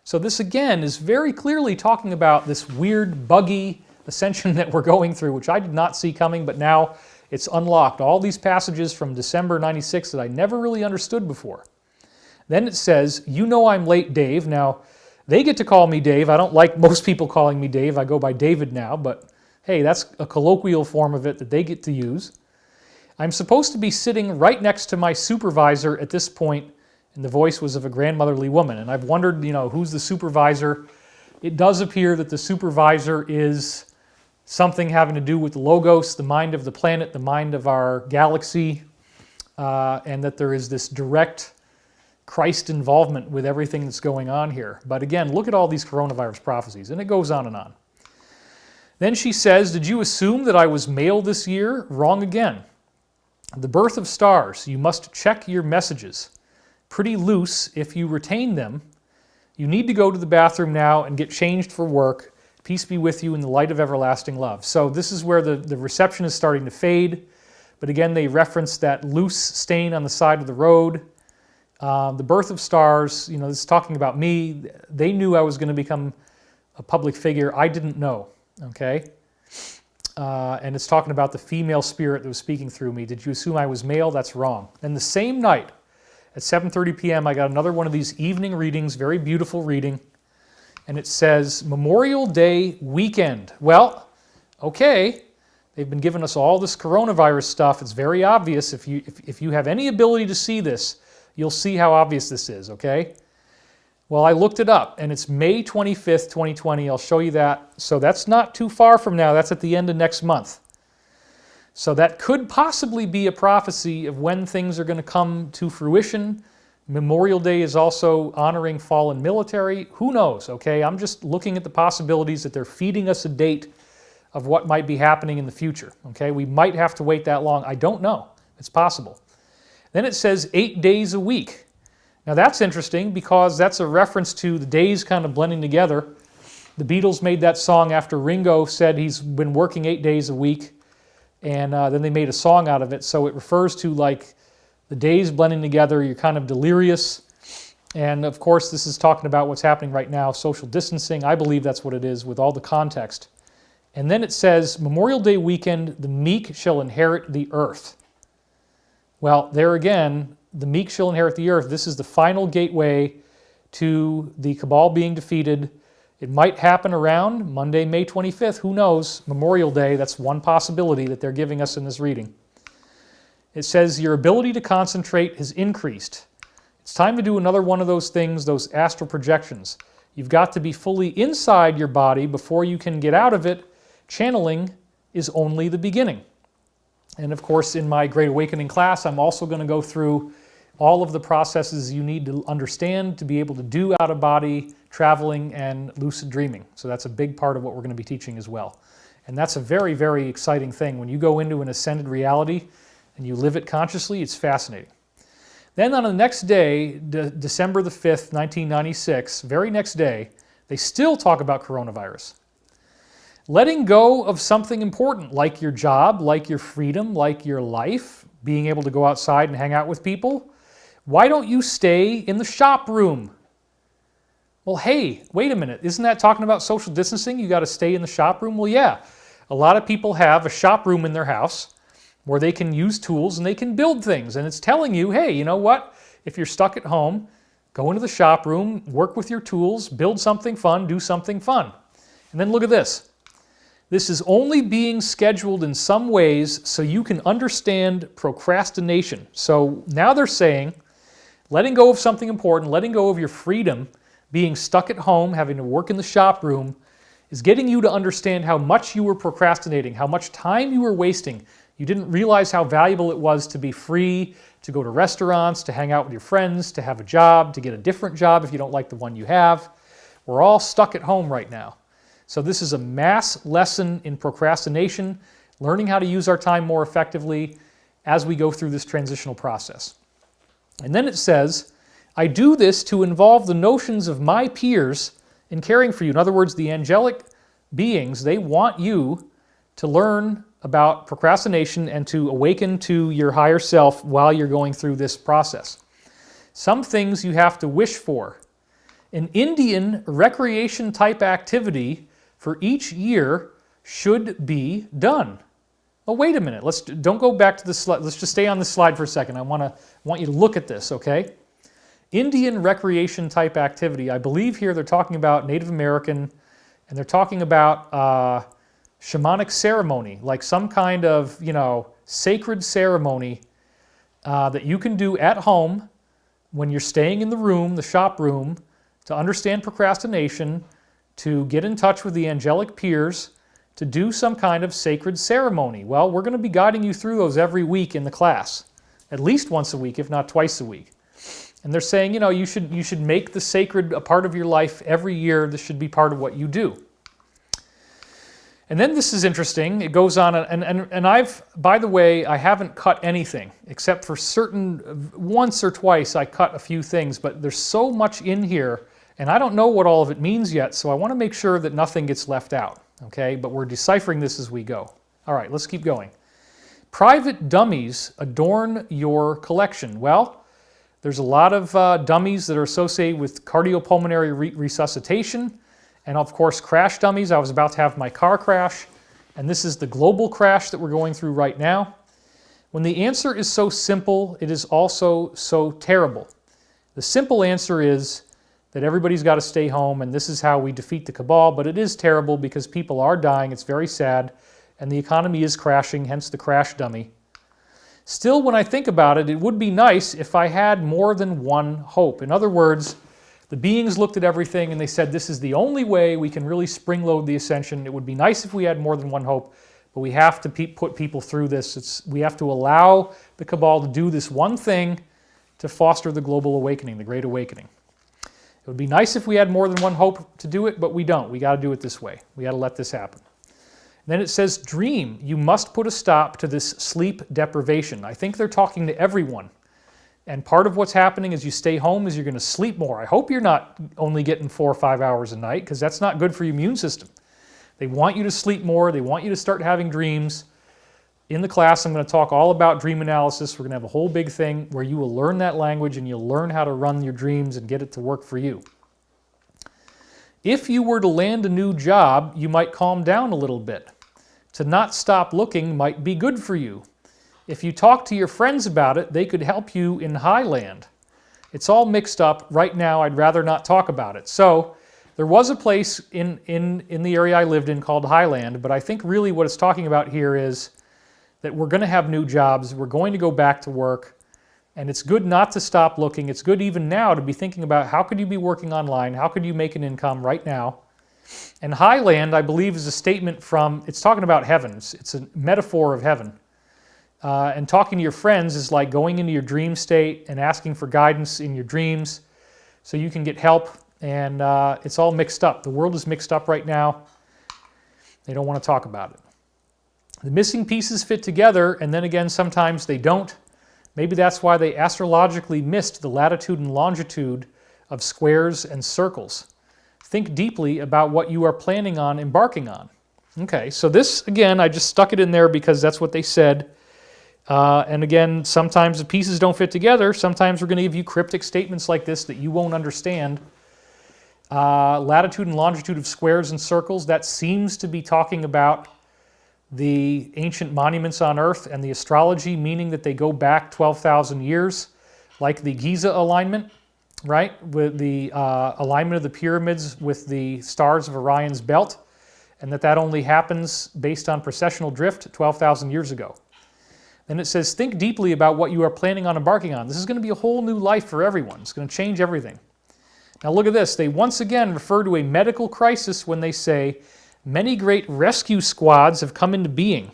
So this again is very clearly talking about this weird, buggy ascension that we're going through, which I did not see coming, but now it's unlocked. All these passages from December 96 that I never really understood before. Then it says, I'm late, Dave. Now, they get to call me Dave. I don't like most people calling me Dave. I go by David now, but hey, that's a colloquial form of it that they get to use. I'm supposed to be sitting right next to my supervisor at this point, and the voice was of a grandmotherly woman. And I've wondered, who's the supervisor? It does appear that the supervisor is something having to do with the Logos, the mind of the planet, the mind of our galaxy, and that there is this direct Christ involvement with everything that's going on here. But again, look at all these coronavirus prophecies, and it goes on and on. Then she says, did you assume that I was male this year? Wrong again. The birth of stars, you must check your messages. Pretty loose if you retain them. You need to go to the bathroom now and get changed for work. Peace be with you in the light of everlasting love. So this is where the reception is starting to fade. But again, they reference that loose stain on the side of the road. The birth of stars, this is talking about me. They knew I was going to become a public figure. I didn't know, okay? and it's talking about the female spirit that was speaking through me. Did you assume I was male? That's wrong. And the same night, at 7:30 p.m., I got another one of these evening readings, very beautiful reading, and it says Memorial Day weekend. Well, okay, they've been giving us all this coronavirus stuff. It's very obvious. If you have any ability to see this, you'll see how obvious this is, okay? Well, I looked it up, and it's May 25th, 2020. I'll show you that. So that's not too far from now. That's at the end of next month. So that could possibly be a prophecy of when things are going to come to fruition. Memorial Day is also honoring fallen military. Who knows, okay? I'm just looking at the possibilities that they're feeding us a date of what might be happening in the future, okay? We might have to wait that long. I don't know. It's possible. Then it says 8 days a week. Now that's interesting because that's a reference to the days kind of blending together. The Beatles made that song after Ringo said he's been working 8 days a week, and then they made a song out of it. So it refers to like the days blending together, you're kind of delirious. And of course this is talking about what's happening right now, social distancing. I believe that's what it is with all the context. And then it says, Memorial Day weekend, the meek shall inherit the earth. Well, there again, the meek shall inherit the earth. This is the final gateway to the cabal being defeated. It might happen around Monday, May 25th. Who knows? Memorial Day, that's one possibility that they're giving us in this reading. It says, your ability to concentrate has increased. It's time to do another one of those things, those astral projections. You've got to be fully inside your body before you can get out of it. Channeling is only the beginning. And of course, in my Great Awakening class, I'm also going to go through all of the processes you need to understand to be able to do out-of-body traveling and lucid dreaming. So that's a big part of what we're going to be teaching as well. And that's a very, very exciting thing. When you go into an ascended reality and you live it consciously, it's fascinating. Then on the next day, December the 5th, 1996, very next day, they still talk about coronavirus. Letting go of something important, like your job, like your freedom, like your life, being able to go outside and hang out with people. Why don't you stay in the shop room? Well, hey, wait a minute. Isn't that talking about social distancing? You got to stay in the shop room? Well, yeah. A lot of people have a shop room in their house where they can use tools and they can build things. And it's telling you, hey, you know what? If you're stuck at home, go into the shop room, work with your tools, build something fun, do something fun. And then look at this. This is only being scheduled in some ways so you can understand procrastination. So now they're saying, letting go of something important, letting go of your freedom, being stuck at home, having to work in the shop room, is getting you to understand how much you were procrastinating, how much time you were wasting. You didn't realize how valuable it was to be free, to go to restaurants, to hang out with your friends, to have a job, to get a different job if you don't like the one you have. We're all stuck at home right now. So this is a mass lesson in procrastination, learning how to use our time more effectively as we go through this transitional process. And then it says, I do this to involve the notions of my peers in caring for you. In other words, the angelic beings, they want you to learn about procrastination and to awaken to your higher self while you're going through this process. Some things you have to wish for. An Indian recreation type activity for each year should be done. Oh, wait a minute. Don't go back to the slide. Let's just stay on this slide for a second. I want you to look at this, okay? Indian recreation type activity. I believe here they're talking about Native American, and they're talking about shamanic ceremony, like some kind of, sacred ceremony that you can do at home when you're staying in the room, the shop room, to understand procrastination, to get in touch with the angelic peers, to do some kind of sacred ceremony. Well, we're going to be guiding you through those every week in the class, at least once a week, if not twice a week. And they're saying, you should make the sacred a part of your life every year. This should be part of what you do. And then this is interesting. It goes on, and by the way, I haven't cut anything except for once or twice I cut a few things, but there's so much in here, and I don't know what all of it means yet, so I want to make sure that nothing gets left out, okay? But we're deciphering this as we go. All right, let's keep going. Private dummies adorn your collection. Well, there's a lot of dummies that are associated with cardiopulmonary resuscitation, and of course crash dummies. I was about to have my car crash, And this is the global crash that we're going through right now. When the answer is so simple, it is also so terrible. The simple answer is that everybody's got to stay home, and this is how we defeat the cabal, but it is terrible because people are dying, it's very sad, and the economy is crashing, hence the crash dummy. Still, when I think about it, it would be nice if I had more than one hope. In other words, the beings looked at everything and they said, this is the only way we can really spring-load the ascension. It would be nice if we had more than one hope, but we have to put people through this. We have to allow the cabal to do this one thing to foster the global awakening, the Great Awakening. It would be nice if we had more than one hope to do it, but we don't. We got to do it this way. We got to let this happen. And then it says, dream. You must put a stop to this sleep deprivation. I think they're talking to everyone. And part of what's happening as you stay home is you're going to sleep more. I hope you're not only getting 4 or 5 hours a night, because that's not good for your immune system. They want you to sleep more. They want you to start having dreams. In the class, I'm going to talk all about dream analysis. We're going to have a whole big thing where you will learn that language and you'll learn how to run your dreams and get it to work for you. If you were to land a new job, you might calm down a little bit. To not stop looking might be good for you. If you talk to your friends about it, they could help you in Highland. It's all mixed up. Right now, I'd rather not talk about it. So there was a place in the area I lived in called Highland, but I think really what it's talking about here is that we're going to have new jobs, we're going to go back to work, and it's good not to stop looking. It's good even now to be thinking about how could you be working online, how could you make an income right now. And Highland, I believe, is a statement from, it's talking about heavens. It's a metaphor of heaven. And talking to your friends is like going into your dream state and asking for guidance in your dreams so you can get help. And it's all mixed up. The world is mixed up right now. They don't want to talk about it. The missing pieces fit together, and then again, sometimes they don't. Maybe that's why they astrologically missed the latitude and longitude of squares and circles. Think deeply about what you are planning on embarking on. Okay, so this, again, I just stuck it in there because that's what they said. And again, sometimes the pieces don't fit together. Sometimes we're going to give you cryptic statements like this that you won't understand. Latitude and longitude of squares and circles, that seems to be talking about the ancient monuments on Earth and the astrology, meaning that they go back 12,000 years, like the Giza alignment, right? With the alignment of the pyramids with the stars of Orion's belt, and that only happens based on precessional drift 12,000 years ago. Then it says, think deeply about what you are planning on embarking on. This is going to be a whole new life for everyone. It's going to change everything. Now look at this. They once again refer to a medical crisis when they say, many great rescue squads have come into being.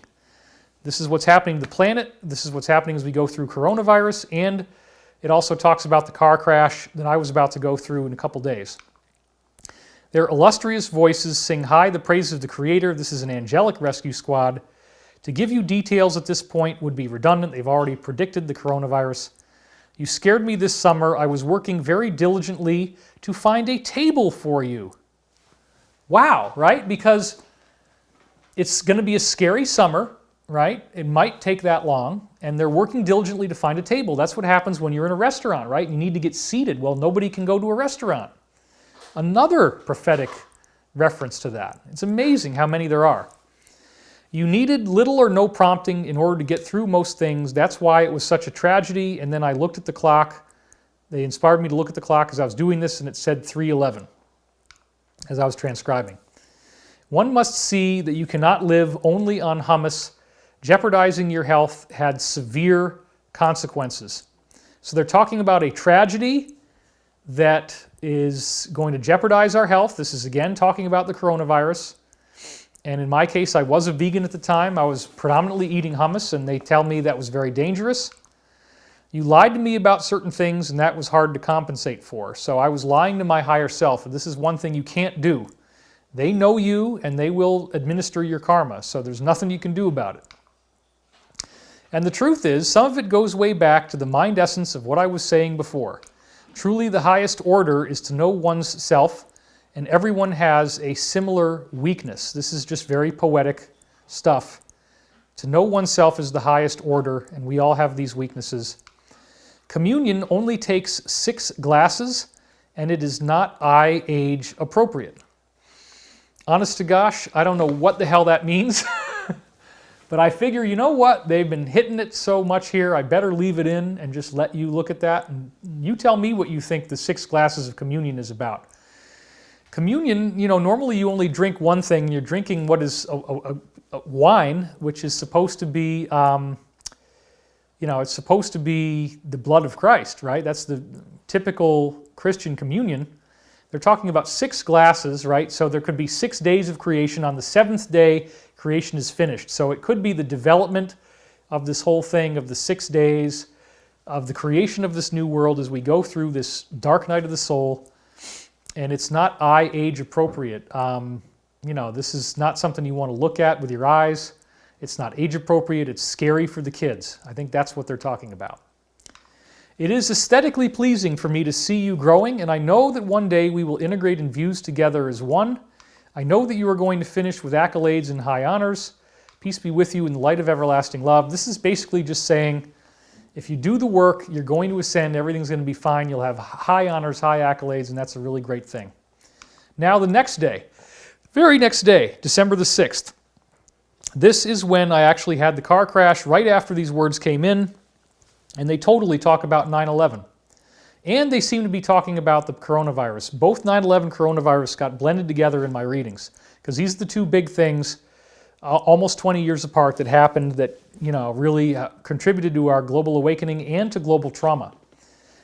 This is what's happening to the planet. This is what's happening as we go through coronavirus. And it also talks about the car crash that I was about to go through in a couple days. Their illustrious voices sing high the praises of the Creator. This is an angelic rescue squad. To give you details at this point would be redundant. They've already predicted the coronavirus. You scared me this summer. I was working very diligently to find a table for you. Wow, right? Because it's going to be a scary summer, right? It might take that long, and they're working diligently to find a table. That's what happens when you're in a restaurant, right? You need to get seated. Well, nobody can go to a restaurant. Another prophetic reference to that. It's amazing how many there are. You needed little or no prompting in order to get through most things. That's why it was such a tragedy. And then I looked at the clock. They inspired me to look at the clock as I was doing this, and it said 3:11 as I was transcribing. One must see that you cannot live only on hummus. Jeopardizing your health had severe consequences. So they're talking about a tragedy that is going to jeopardize our health. This is again talking about the coronavirus. And in my case, I was a vegan at the time. I was predominantly eating hummus, and they tell me that was very dangerous. You lied to me about certain things, and that was hard to compensate for. So I was lying to my higher self, and this is one thing you can't do. They know you, and they will administer your karma, so there's nothing you can do about it. And the truth is, some of it goes way back to the mind essence of what I was saying before. Truly, the highest order is to know one's self, and everyone has a similar weakness. This is just very poetic stuff. To know oneself is the highest order, and we all have these weaknesses. Communion only takes 6 glasses, and it is not age appropriate. Honest to gosh, I don't know what the hell that means. But I figure, you know what? They've been hitting it so much here, I better leave it in and just let you look at that. And you tell me what you think the 6 glasses of communion is about. Communion, normally you only drink one thing. You're drinking what is a wine, which is supposed to be, it's supposed to be the blood of Christ, right? That's the typical Christian communion. They're talking about 6 glasses, right? So there could be 6 days of creation. On the 7th day, creation is finished. So it could be the development of this whole thing of the 6 days of the creation of this new world as we go through this dark night of the soul. And it's not age appropriate. This is not something you want to look at with your eyes. It's not age appropriate. It's scary for the kids. I think that's what they're talking about. It is aesthetically pleasing for me to see you growing, and I know that one day we will integrate and fuse together as one. I know that you are going to finish with accolades and high honors. Peace be with you in the light of everlasting love. This is basically just saying, if you do the work, you're going to ascend, everything's going to be fine, you'll have high honors, high accolades, and that's a really great thing. Now the next day, very next day, December the 6th, this is when I actually had the car crash right after these words came in, and they totally talk about 9/11. And they seem to be talking about the coronavirus. Both 9/11 coronavirus got blended together in my readings, because these are the 2 big things almost 20 years apart that happened that really contributed to our global awakening and to global trauma.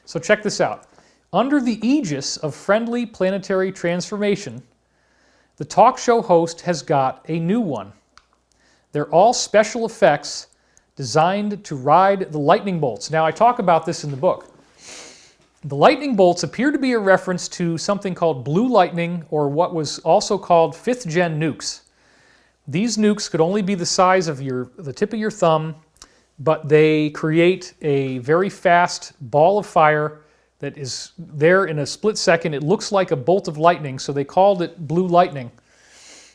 So check this out. Under the aegis of friendly planetary transformation, the talk show host has got a new one. They're all special effects designed to ride the lightning bolts. Now, I talk about this in the book. The lightning bolts appear to be a reference to something called blue lightning, or what was also called 5th gen nukes. These nukes could only be the size of the tip of your thumb, but they create a very fast ball of fire that is there in a split second. It looks like a bolt of lightning, so they called it blue lightning.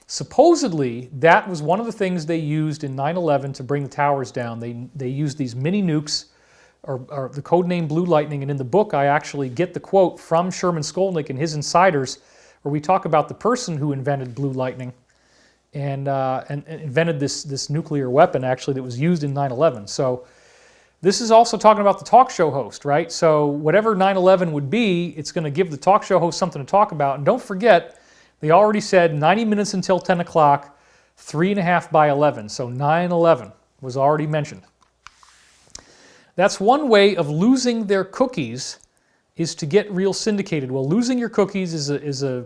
Supposedly, that was one of the things they used in 9/11 to bring the towers down. They used these mini nukes, or the code name Blue Lightning, and in the book I actually get the quote from Sherman Skolnick and his insiders, where we talk about the person who invented Blue Lightning and invented this nuclear weapon actually that was used in 9/11. So this is also talking about the talk show host, right? So whatever 9/11 would be, it's going to give the talk show host something to talk about. And don't forget, they already said 90 minutes until 10 o'clock, 3.5 by 11. So 9/11 was already mentioned. That's one way of losing their cookies, is to get real syndicated. Well, losing your cookies is a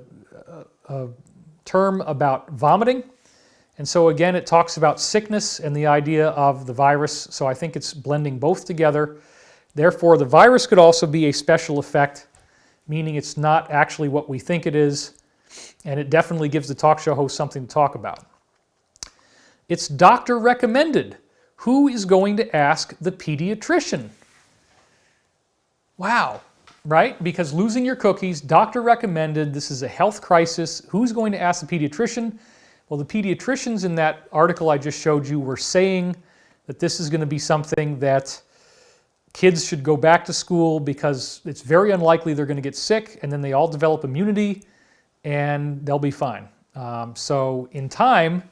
term about vomiting. And so again, it talks about sickness and the idea of the virus. So I think it's blending both together. Therefore, the virus could also be a special effect, meaning it's not actually what we think it is. And it definitely gives the talk show host something to talk about. It's doctor recommended. Who is going to ask the pediatrician? Wow, right? Because losing your cookies, doctor recommended, this is a health crisis. Who's going to ask the pediatrician? Well, the pediatricians in that article I just showed you were saying that this is going to be something that kids should go back to school because it's very unlikely they're going to get sick, and then they all develop immunity and they'll be fine. So in time,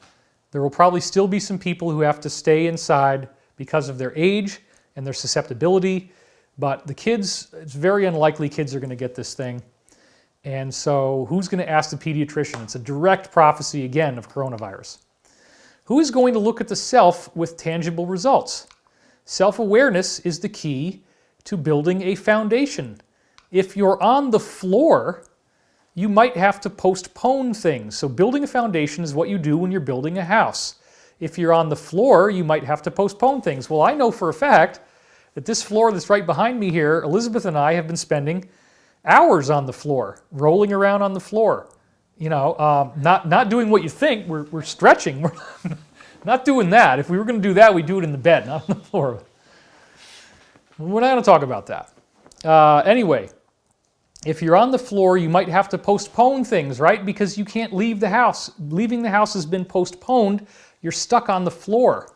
there will probably still be some people who have to stay inside because of their age and their susceptibility, but the kids, it's very unlikely kids are going to get this thing. And so who's going to ask the pediatrician? It's a direct prophecy, again, of coronavirus. Who is going to look at the self with tangible results? Self-awareness is the key to building a foundation. If you're on the floor, you might have to postpone things. So building a foundation is what you do when you're building a house. If you're on the floor, you might have to postpone things. Well, I know for a fact that this floor that's right behind me here, Elizabeth and I have been spending hours on the floor, rolling around on the floor. Not doing what you think, we're stretching. We're not doing that. If we were going to do that, we'd do it in the bed, not on the floor. We're not going to talk about that. Anyway, if you're on the floor, you might have to postpone things, right? Because you can't leave the house. Leaving the house has been postponed. You're stuck on the floor,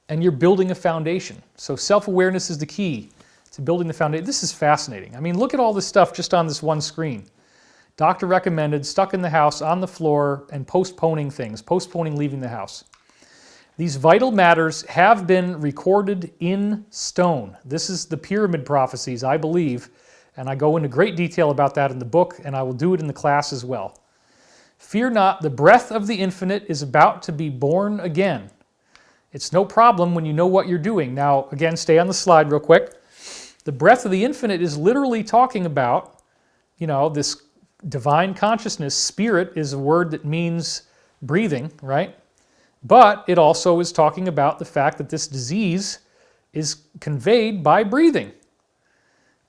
and you're building a foundation. So self-awareness is the key to building the foundation. This is fascinating. I mean, look at all this stuff just on this one screen. Doctor recommended, stuck in the house, on the floor, and postponing things, postponing leaving the house. These vital matters have been recorded in stone. This is the pyramid prophecies, I believe, and I go into great detail about that in the book, and I will do it in the class as well. Fear not, the breath of the infinite is about to be born again. It's no problem when you know what you're doing. Now, again, stay on the slide real quick. The breath of the infinite is literally talking about, this divine consciousness. Spirit is a word that means breathing, right? But it also is talking about the fact that this disease is conveyed by breathing.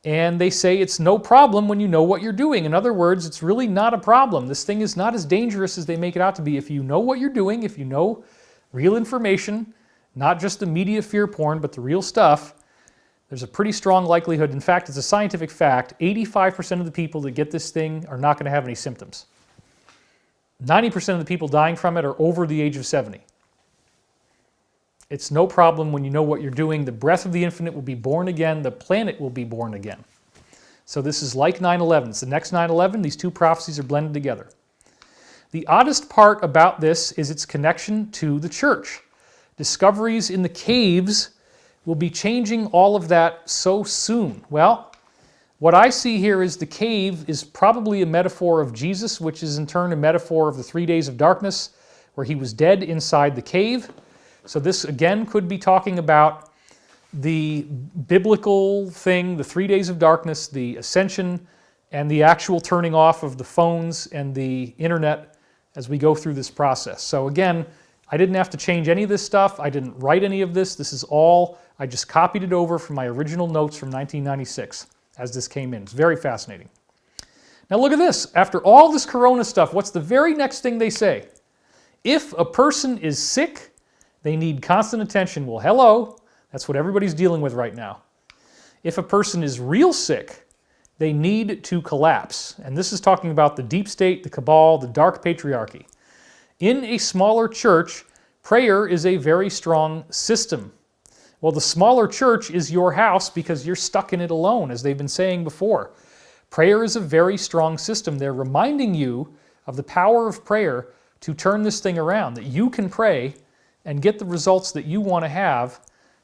And they say it's no problem when you know what you're doing. In other words, it's really not a problem. This thing is not as dangerous as they make it out to be. If you know what you're doing, if you know real information, not just the media fear porn, but the real stuff, there's a pretty strong likelihood. In fact, it's a scientific fact, 85% of the people that get this thing are not going to have any symptoms. 90% of the people dying from it are over the age of 70. It's no problem when you know what you're doing. The breath of the infinite will be born again. The planet will be born again. So this is like 9/11. It's the next 9/11. These two prophecies are blended together. The oddest part about this is its connection to the church. Discoveries in the caves will be changing all of that so soon. Well, what I see here is the cave is probably a metaphor of Jesus, which is in turn a metaphor of the 3 days of darkness, where he was dead inside the cave. So this again could be talking about the biblical thing, the 3 days of darkness, the ascension, and the actual turning off of the phones and the internet as we go through this process. So again, I didn't have to change any of this stuff. I didn't write any of this. This is all, I just copied it over from my original notes from 1996 as this came in. It's very fascinating. Now look at this. After all this corona stuff, what's the very next thing they say? If a person is sick, they need constant attention. Well, hello. That's what everybody's dealing with right now. If a person is real sick, they need to collapse. And this is talking about the deep state, the cabal, the dark patriarchy. In a smaller church, prayer is a very strong system. Well, the smaller church is your house because you're stuck in it alone, as they've been saying before. Prayer is a very strong system. They're reminding you of the power of prayer to turn this thing around, that you can pray and get the results that you want to have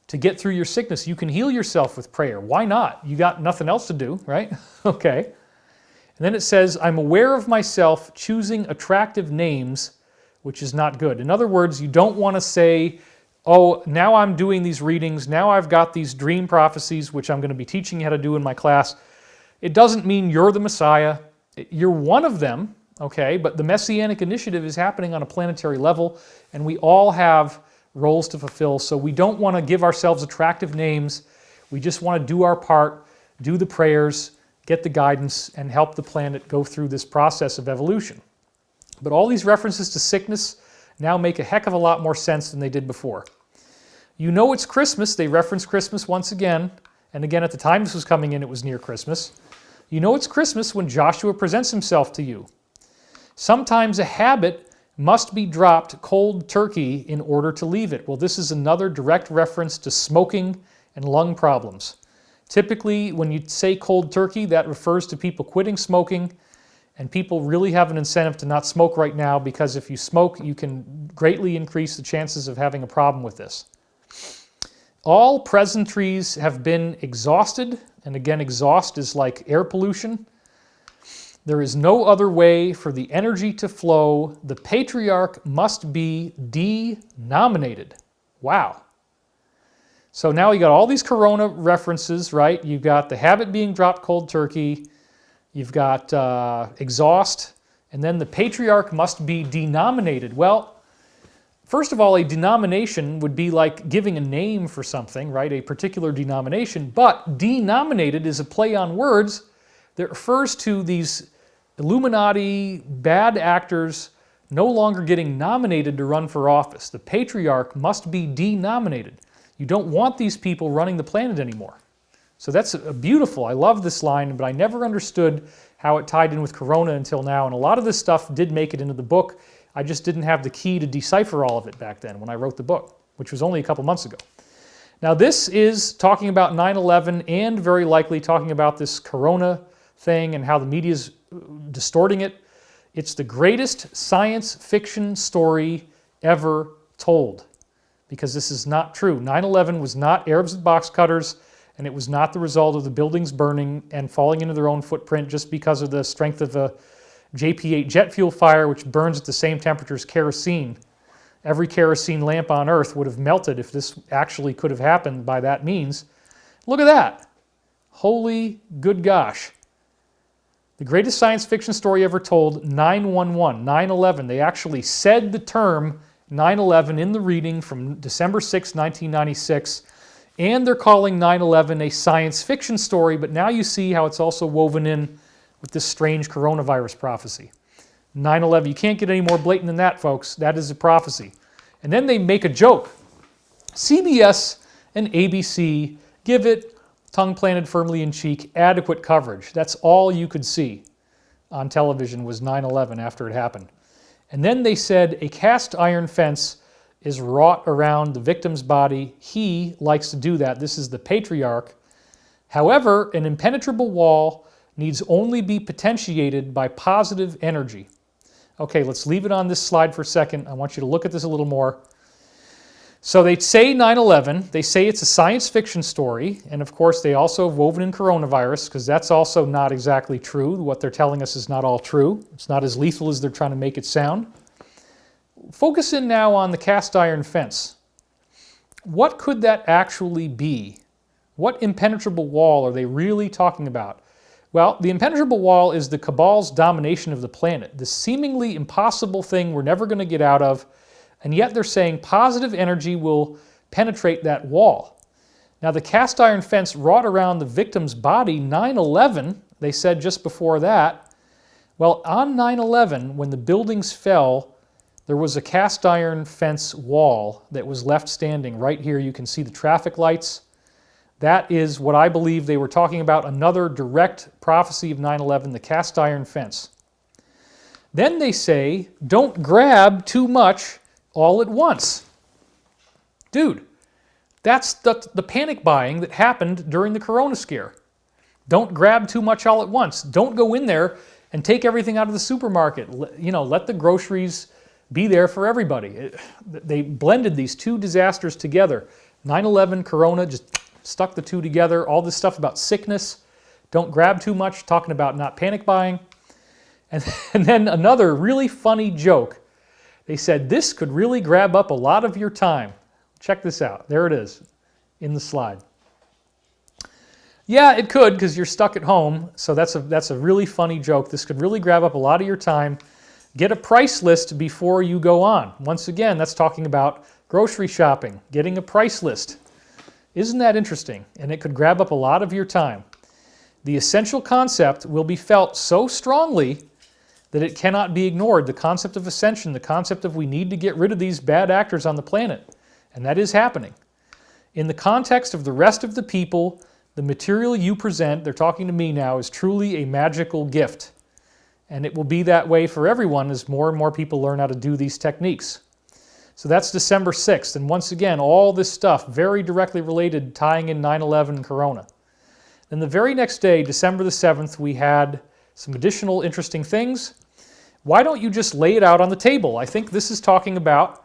to get through your sickness. You can heal yourself with prayer. Why not? You got nothing else to do, right? Okay. And then it says, I'm aware of myself choosing attractive names, which is not good. In other words, you don't want to say, oh, now I'm doing these readings, now I've got these dream prophecies, which I'm going to be teaching you how to do in my class. It doesn't mean you're the Messiah. You're one of them, okay? But the Messianic initiative is happening on a planetary level, and we all have roles to fulfill, so we don't want to give ourselves attractive names. We just want to do our part, do the prayers, get the guidance, and help the planet go through this process of evolution. But all these references to sickness now make a heck of a lot more sense than they did before. You know it's Christmas. They reference Christmas once again. And again, at the time this was coming in, it was near Christmas. You know it's Christmas when Joshua presents himself to you. Sometimes a habit must be dropped cold turkey in order to leave it. Well, this is another direct reference to smoking and lung problems. Typically, when you say cold turkey, that refers to people quitting smoking, and people really have an incentive to not smoke right now, because if you smoke, you can greatly increase the chances of having a problem with this. All pleasantries have been exhausted, and again, exhaust is like air pollution. There is no other way for the energy to flow. The patriarch must be denominated. Wow. So now you got all these corona references, right? You've got the habit being dropped cold turkey. You've got exhaust. And then the patriarch must be denominated. Well, first of all, a denomination would be like giving a name for something, right? A particular denomination. But denominated is a play on words that refers to these Illuminati bad actors no longer getting nominated to run for office. The patriarch must be denominated. You don't want these people running the planet anymore. So that's beautiful. I love this line, but I never understood how it tied in with Corona until now. And a lot of this stuff did make it into the book. I just didn't have the key to decipher all of it back then when I wrote the book, which was only a couple months ago. Now this is talking about 9/11 and very likely talking about this Corona thing and how the media is distorting it. It's the greatest science fiction story ever told. because this is not true. 9/11 was not Arabs with box cutters, and it was not the result of the buildings burning and falling into their own footprint just because of the strength of a JP8 jet fuel fire, which burns at the same temperature as kerosene. Every kerosene lamp on Earth would have melted if this actually could have happened by that means. Look at that. Holy good gosh. The greatest science fiction story ever told, 9/11, 9/11. They actually said the term 9/11 in the reading from December 6, 1996, and they're calling 9/11 a science fiction story, but now you see how it's also woven in with this strange coronavirus prophecy. 9/11, you can't get any more blatant than that, folks. That is a prophecy. And then they make a joke. CBS and ABC give it, tongue planted firmly in cheek, adequate coverage. That's all you could see on television was 9/11 after it happened. And then they said a cast iron fence is wrought around the victim's body. He likes to do that. This is the patriarch. However, an impenetrable wall needs only be potentiated by positive energy. Okay, let's leave it on this slide for a second. I want you to look at this a little more. So they say 9/11, they say it's a science fiction story, and of course they also have woven in coronavirus, because that's also not exactly true. What they're telling us is not all true. It's not as lethal as they're trying to make it sound. Focus in now on the cast iron fence. What could that actually be? What impenetrable wall are they really talking about? Well, the impenetrable wall is the cabal's domination of the planet, the seemingly impossible thing we're never going to get out of, and yet they're saying positive energy will penetrate that wall. Now, the cast iron fence wrought around the victim's body, 9/11, they said just before that. Well, on 9/11, when the buildings fell, there was a cast iron fence wall that was left standing. Right here you can see the traffic lights. That is what I believe they were talking about, another direct prophecy of 9/11, the cast iron fence. Then they say, don't grab too much all at once. Dude, that's the panic buying that happened during the Corona scare. Don't grab too much all at once. Don't go in there and take everything out of the supermarket. Let the groceries be there for everybody. They blended these two disasters together. 9/11, Corona, just stuck the two together. All this stuff about sickness, don't grab too much, talking about not panic buying. And then another really funny joke. They said this could really grab up a lot of your time. Check this out. There it is in the slide. Yeah, it could, because you're stuck at home. So that's a really funny joke. This could really grab up a lot of your time. Get a price list before you go on. Once again, that's talking about grocery shopping, getting a price list. Isn't that interesting? And it could grab up a lot of your time. The essential concept will be felt so strongly that it cannot be ignored. The concept of ascension, the concept of we need to get rid of these bad actors on the planet. And that is happening. In the context of the rest of the people, the material you present, they're talking to me now, is truly a magical gift. And it will be that way for everyone as more and more people learn how to do these techniques. So that's December 6th. And once again, all this stuff very directly related, tying in 9/11 and Corona. Then the very next day, December the 7th, we had some additional interesting things. Why don't you just lay it out on the table? I think this is talking about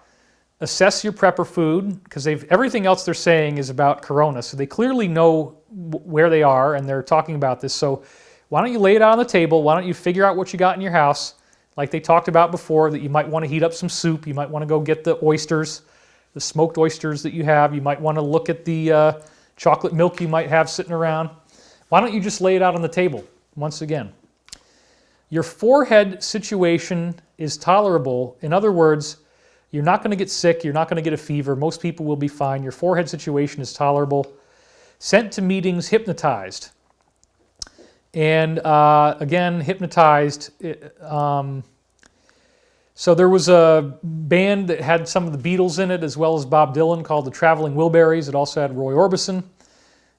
assess your prepper food, because everything else they're saying is about Corona. So they clearly know where they are, and they're talking about this. So why don't you lay it out on the table? Why don't you figure out what you got in your house? Like they talked about before, that you might want to heat up some soup. You might want to go get the oysters, the smoked oysters that you have. You might want to look at the chocolate milk you might have sitting around. Why don't you just lay it out on the table once again? Your forehead situation is tolerable. In other words, you're not going to get sick. You're not going to get a fever. Most people will be fine. Your forehead situation is tolerable. Sent to meetings, hypnotized. And again, hypnotized. So there was a band that had some of the Beatles in it, as well as Bob Dylan, called the Traveling Wilburys. It also had Roy Orbison.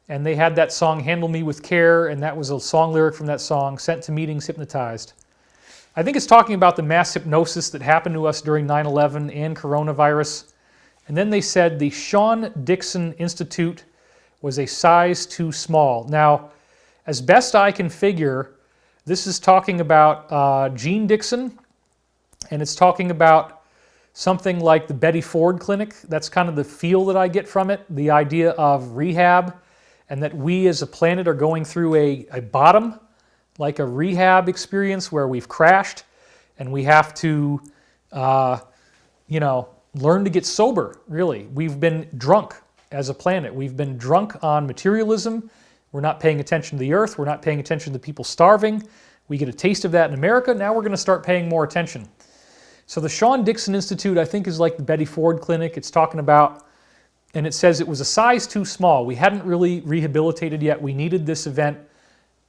And they had that song, Handle Me With Care, and that was a song lyric from that song, Sent to Meetings, Hypnotized. I think it's talking about the mass hypnosis that happened to us during 9/11 and coronavirus. And then they said the Sean Dixon Institute was a size too small. Now, as best I can figure, this is talking about Gene Dixon, and it's talking about something like the Betty Ford Clinic. That's kind of the feel that I get from it, the idea of rehab, and that we as a planet are going through a bottom, like a rehab experience where we've crashed and we have to, learn to get sober, really. We've been drunk as a planet. We've been drunk on materialism. We're not paying attention to the earth. We're not paying attention to people starving. We get a taste of that in America. Now we're going to start paying more attention. So the Sean Dixon Institute, I think, is like the Betty Ford Clinic. It's talking about, and it says it was a size too small. We hadn't really rehabilitated yet. We needed this event,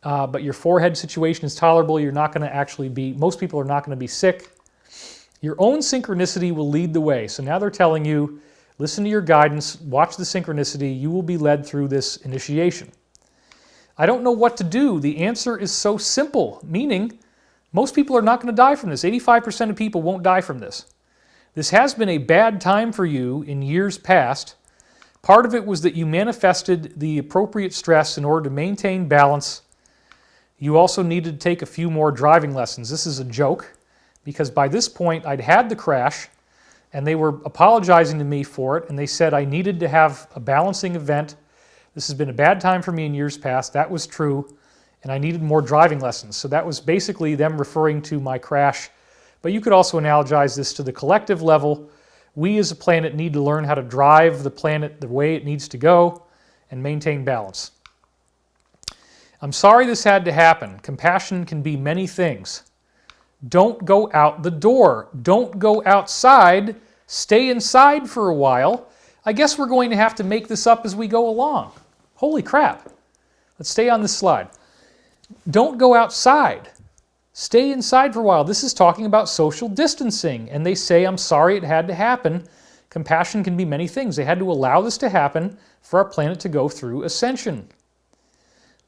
but your forehead situation is tolerable. You're not going to actually be, most people are not going to be sick. Your own synchronicity will lead the way. So now they're telling you, listen to your guidance, watch the synchronicity, you will be led through this initiation. I don't know what to do. The answer is so simple, meaning most people are not going to die from this. 85% of people won't die from this. This has been a bad time for you in years past. Part of it was that you manifested the appropriate stress in order to maintain balance. You also needed to take a few more driving lessons. This is a joke, because by this point I'd had the crash and they were apologizing to me for it, and they said I needed to have a balancing event. This has been a bad time for me in years past. That was true, and I needed more driving lessons. So that was basically them referring to my crash. But you could also analogize this to the collective level. We as a planet need to learn how to drive the planet the way it needs to go and maintain balance. I'm sorry this had to happen. Compassion can be many things. Don't go out the door. Don't go outside. Stay inside for a while. I guess we're going to have to make this up as we go along. Holy crap. Let's stay on this slide. Don't go outside. Stay inside for a while. This is talking about social distancing. And they say, I'm sorry it had to happen. Compassion can be many things. They had to allow this to happen for our planet to go through ascension.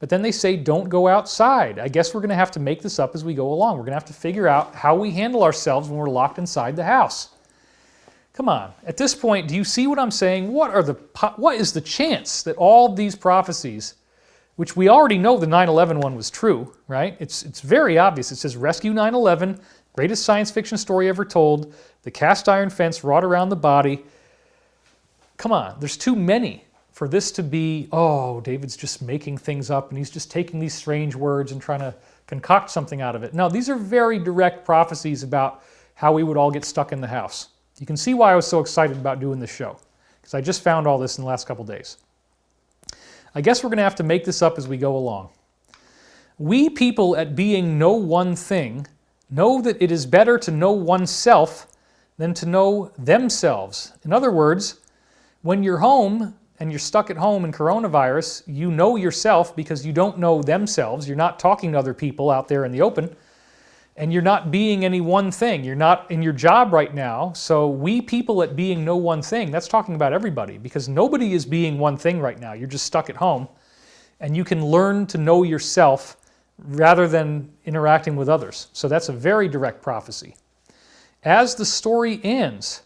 But then they say, don't go outside. I guess we're going to have to make this up as we go along. We're going to have to figure out how we handle ourselves when we're locked inside the house. Come on. At this point, do you see what I'm saying? What is the chance that all these prophecies, which we already know the 9/11 one was true, right? It's very obvious. It says, rescue 9/11, greatest science fiction story ever told, the cast iron fence wrought around the body. Come on, there's too many for this to be, oh, David's just making things up and he's just taking these strange words and trying to concoct something out of it. No, these are very direct prophecies about how we would all get stuck in the house. You can see why I was so excited about doing this show, because I just found all this in the last couple days. I guess we're going to have to make this up as we go along. We people at being no one thing know that it is better to know oneself than to know themselves. In other words, when you're home and you're stuck at home in coronavirus, you know yourself because you don't know themselves. You're not talking to other people out there in the open, and you're not being any one thing. You're not in your job right now. So we people at being no one thing, that's talking about everybody, because nobody is being one thing right now. You're just stuck at home, and you can learn to know yourself rather than interacting with others. So that's a very direct prophecy. As the story ends,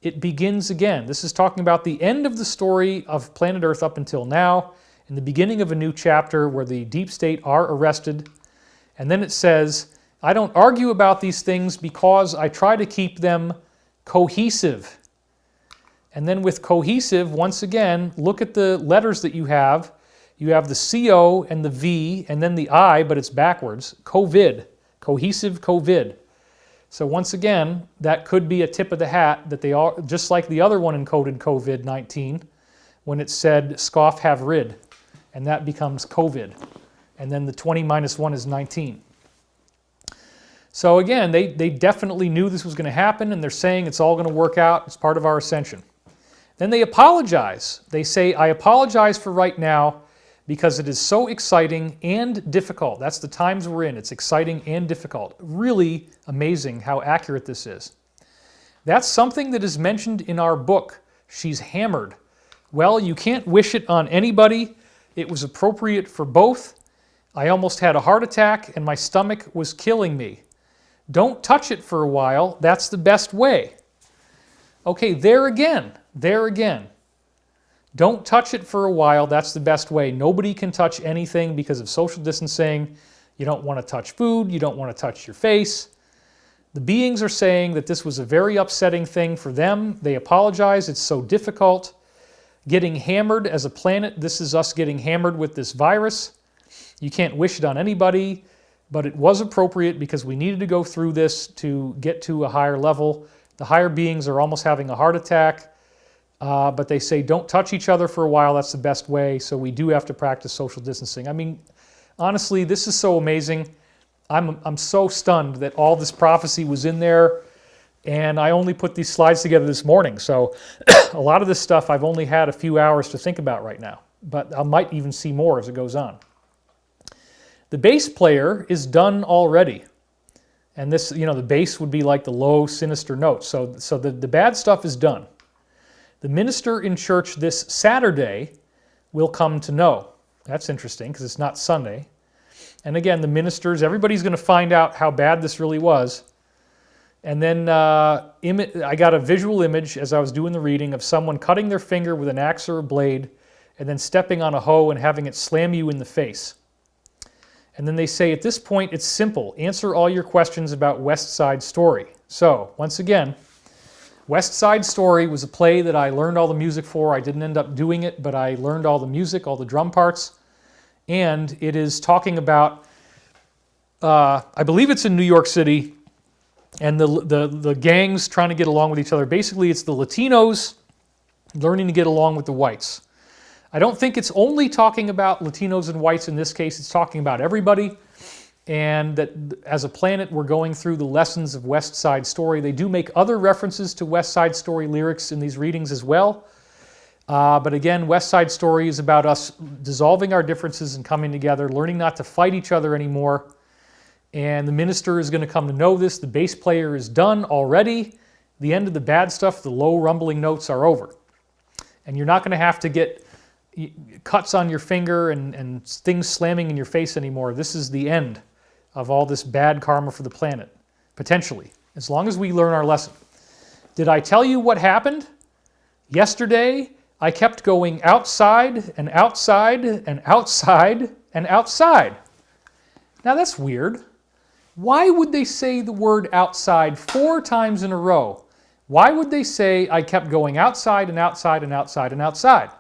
it begins again. This is talking about the end of the story of planet Earth up until now, and the beginning of a new chapter where the deep state are arrested. And then it says, I don't argue about these things because I try to keep them cohesive. And then with cohesive, once again, look at the letters that you have. You have the CO and the V and then the I, but it's backwards. COVID, cohesive COVID. So once again, that could be a tip of the hat that they are, just like the other one encoded COVID-19, when it said scoff have rid, and that becomes COVID. And then the 20 minus 1 is 19. So again, they definitely knew this was going to happen, and they're saying it's all going to work out. It's part of our ascension. Then they apologize. They say, I apologize for right now because it is so exciting and difficult. That's the times we're in. It's exciting and difficult. Really amazing how accurate this is. That's something that is mentioned in our book, She's Hammered. Well, you can't wish it on anybody. It was appropriate for both. I almost had a heart attack and my stomach was killing me. Don't touch it for a while. That's the best way. Okay, there again. Don't touch it for a while. That's the best way. Nobody can touch anything because of social distancing. You don't want to touch food. You don't want to touch your face. The beings are saying that this was a very upsetting thing for them. They apologize. It's so difficult. Getting hammered as a planet, this is us getting hammered with this virus. You can't wish it on anybody, but it was appropriate because we needed to go through this to get to a higher level. The higher beings are almost having a heart attack, but they say don't touch each other for a while. That's the best way, so we do have to practice social distancing. I mean, honestly, this is so amazing. I'm so stunned that all this prophecy was in there, and I only put these slides together this morning, so a lot of this stuff I've only had a few hours to think about right now, but I might even see more as it goes on. The bass player is done already, and this, you know, the bass would be like the low, sinister notes, so the bad stuff is done. The minister in church this Saturday will come to know. That's interesting because it's not Sunday. And again, the ministers, everybody's going to find out how bad this really was. And then I got a visual image as I was doing the reading of someone cutting their finger with an axe or a blade and then stepping on a hoe and having it slam you in the face. And then they say, at this point, it's simple. Answer all your questions about West Side Story. So, once again, West Side Story was a play that I learned all the music for. I didn't end up doing it, but I learned all the music, all the drum parts. And it is talking about, I believe it's in New York City, and the gangs trying to get along with each other. Basically, it's the Latinos learning to get along with the whites. I don't think it's only talking about Latinos and whites in this case. It's talking about everybody. And that as a planet, we're going through the lessons of West Side Story. They do make other references to West Side Story lyrics in these readings as well. But again, West Side Story is about us dissolving our differences and coming together, learning not to fight each other anymore. And the minister is going to come to know this. The bass player is done already. The end of the bad stuff, the low rumbling notes are over. And you're not going to have to get cuts on your finger and things slamming in your face anymore. This is the end of all this bad karma for the planet, potentially, as long as we learn our lesson. Did I tell you what happened? Yesterday, I kept going outside and outside and outside and outside. Now that's weird. Why would they say the word outside 4 times in a row? Why would they say I kept going outside and outside and outside and outside?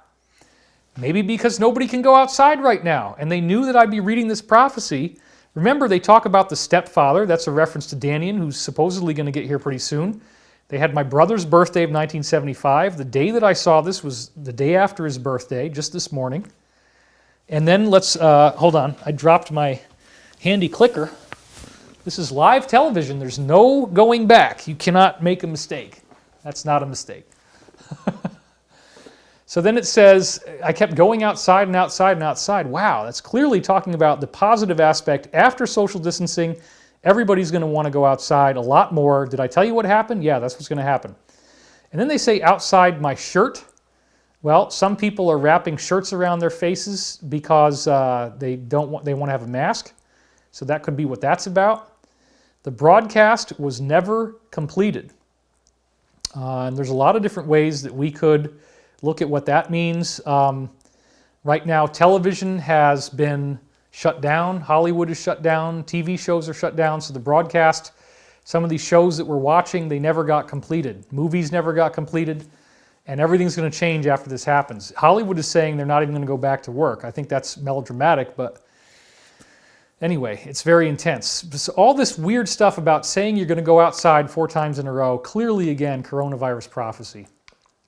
Maybe because nobody can go outside right now, and they knew that I'd be reading this prophecy. Remember, they talk about the stepfather. That's a reference to Daniel, who's supposedly going to get here pretty soon. They had my brother's birthday of 1975. The day that I saw this was the day after his birthday, just this morning. And then let's, hold on, I dropped my handy clicker. This is live television. There's no going back. You cannot make a mistake. That's not a mistake. So then it says, I kept going outside and outside and outside. Wow, that's clearly talking about the positive aspect. After social distancing, everybody's going to want to go outside a lot more. Did I tell you what happened? Yeah, that's what's going to happen. And then they say outside my shirt. Well, some people are wrapping shirts around their faces because they want to have a mask. So that could be what that's about. The broadcast was never completed. And there's a lot of different ways that we could look at what that means. Right now, television has been shut down. Hollywood is shut down. TV shows are shut down. So the broadcast, some of these shows that we're watching, they never got completed. Movies never got completed. And everything's going to change after this happens. Hollywood is saying they're not even going to go back to work. I think that's melodramatic, but anyway, it's very intense. So all this weird stuff about saying you're going to go outside 4 times in a row, clearly, again, coronavirus prophecy.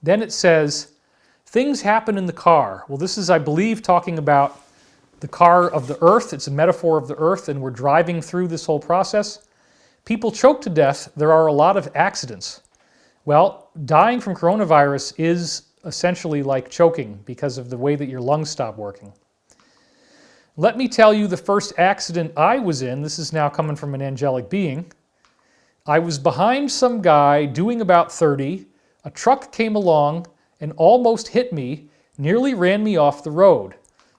Then it says, things happen in the car. Well, this is, I believe, talking about the car of the earth. It's a metaphor of the earth, and we're driving through this whole process. People choke to death. There are a lot of accidents. Well, dying from coronavirus is essentially like choking because of the way that your lungs stop working. Let me tell you the first accident I was in. This is now coming from an angelic being. I was behind some guy doing about 30. A truck came along and almost hit me, nearly ran me off the road.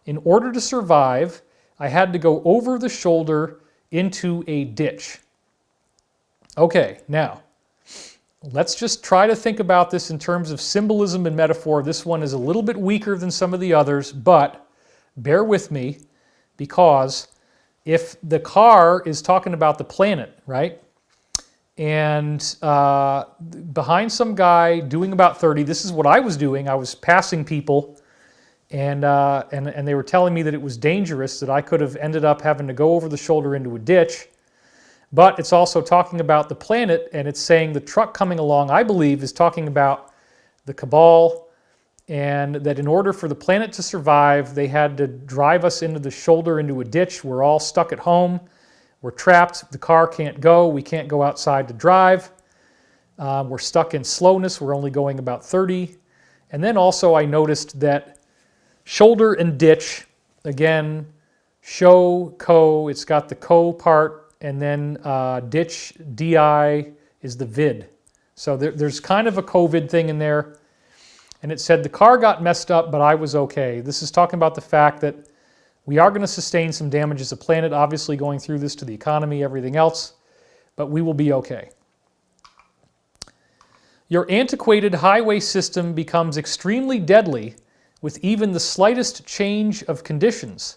In order to survive, I had to go over the shoulder into a ditch. Okay, now, let's just try to think about this in terms of symbolism and metaphor. This one is a little bit weaker than some of the others, but bear with me, because if the car is talking about the planet, right? and behind some guy doing about 30. This is what I was doing. I was passing people, and they were telling me that it was dangerous, that I could have ended up having to go over the shoulder into a ditch. But it's also talking about the planet, and it's saying the truck coming along, I believe, is talking about the cabal, and that in order for the planet to survive, they had to drive us into the shoulder into a ditch. We're all stuck at home. We're trapped. The car can't go. We can't go outside to drive. We're stuck in slowness. We're only going about 30. And then also I noticed that shoulder and ditch, again, show, co, it's got the co part, and then ditch, di, is the vid. So there's kind of a COVID thing in there. And it said the car got messed up, but I was okay. This is talking about the fact that we are going to sustain some damage as a planet, obviously going through this to the economy, everything else, but we will be okay. Your antiquated highway system becomes extremely deadly with even the slightest change of conditions.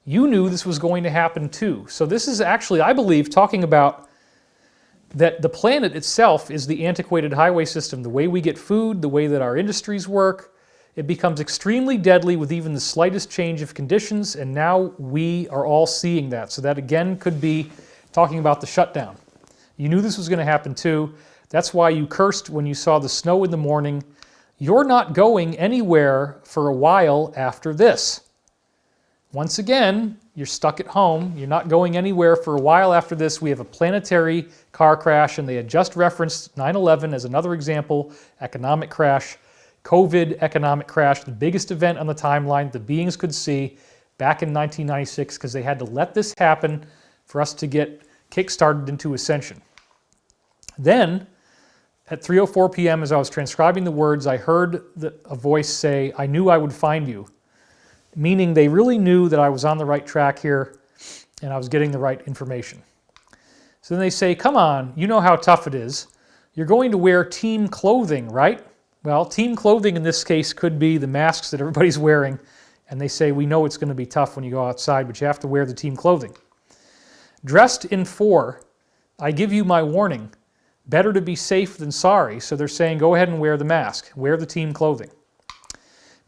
You knew this was going to happen too. So this is actually, I believe, talking about that the planet itself is the antiquated highway system. The way we get food, the way that our industries work, it becomes extremely deadly with even the slightest change of conditions, and now we are all seeing that. So that again could be talking about the shutdown. You knew this was going to happen too. That's why you cursed when you saw the snow in the morning. You're not going anywhere for a while after this. Once again, you're stuck at home. You're not going anywhere for a while after this. We have a planetary car crash, and they had just referenced 9/11 as another example, economic crash, COVID economic crash, the biggest event on the timeline the beings could see back in 1996, because they had to let this happen for us to get kick-started into ascension. Then, at 3:04 p.m., as I was transcribing the words, I heard a voice say, "I knew I would find you," meaning they really knew that I was on the right track here and I was getting the right information. So then they say, "Come on, you know how tough it is. You're going to wear team clothing, right?" Well, team clothing in this case could be the masks that everybody's wearing, and they say, "We know it's going to be tough when you go outside, but you have to wear the team clothing." "Dressed in 4, I give you my warning. Better to be safe than sorry." So they're saying, go ahead and wear the mask, wear the team clothing.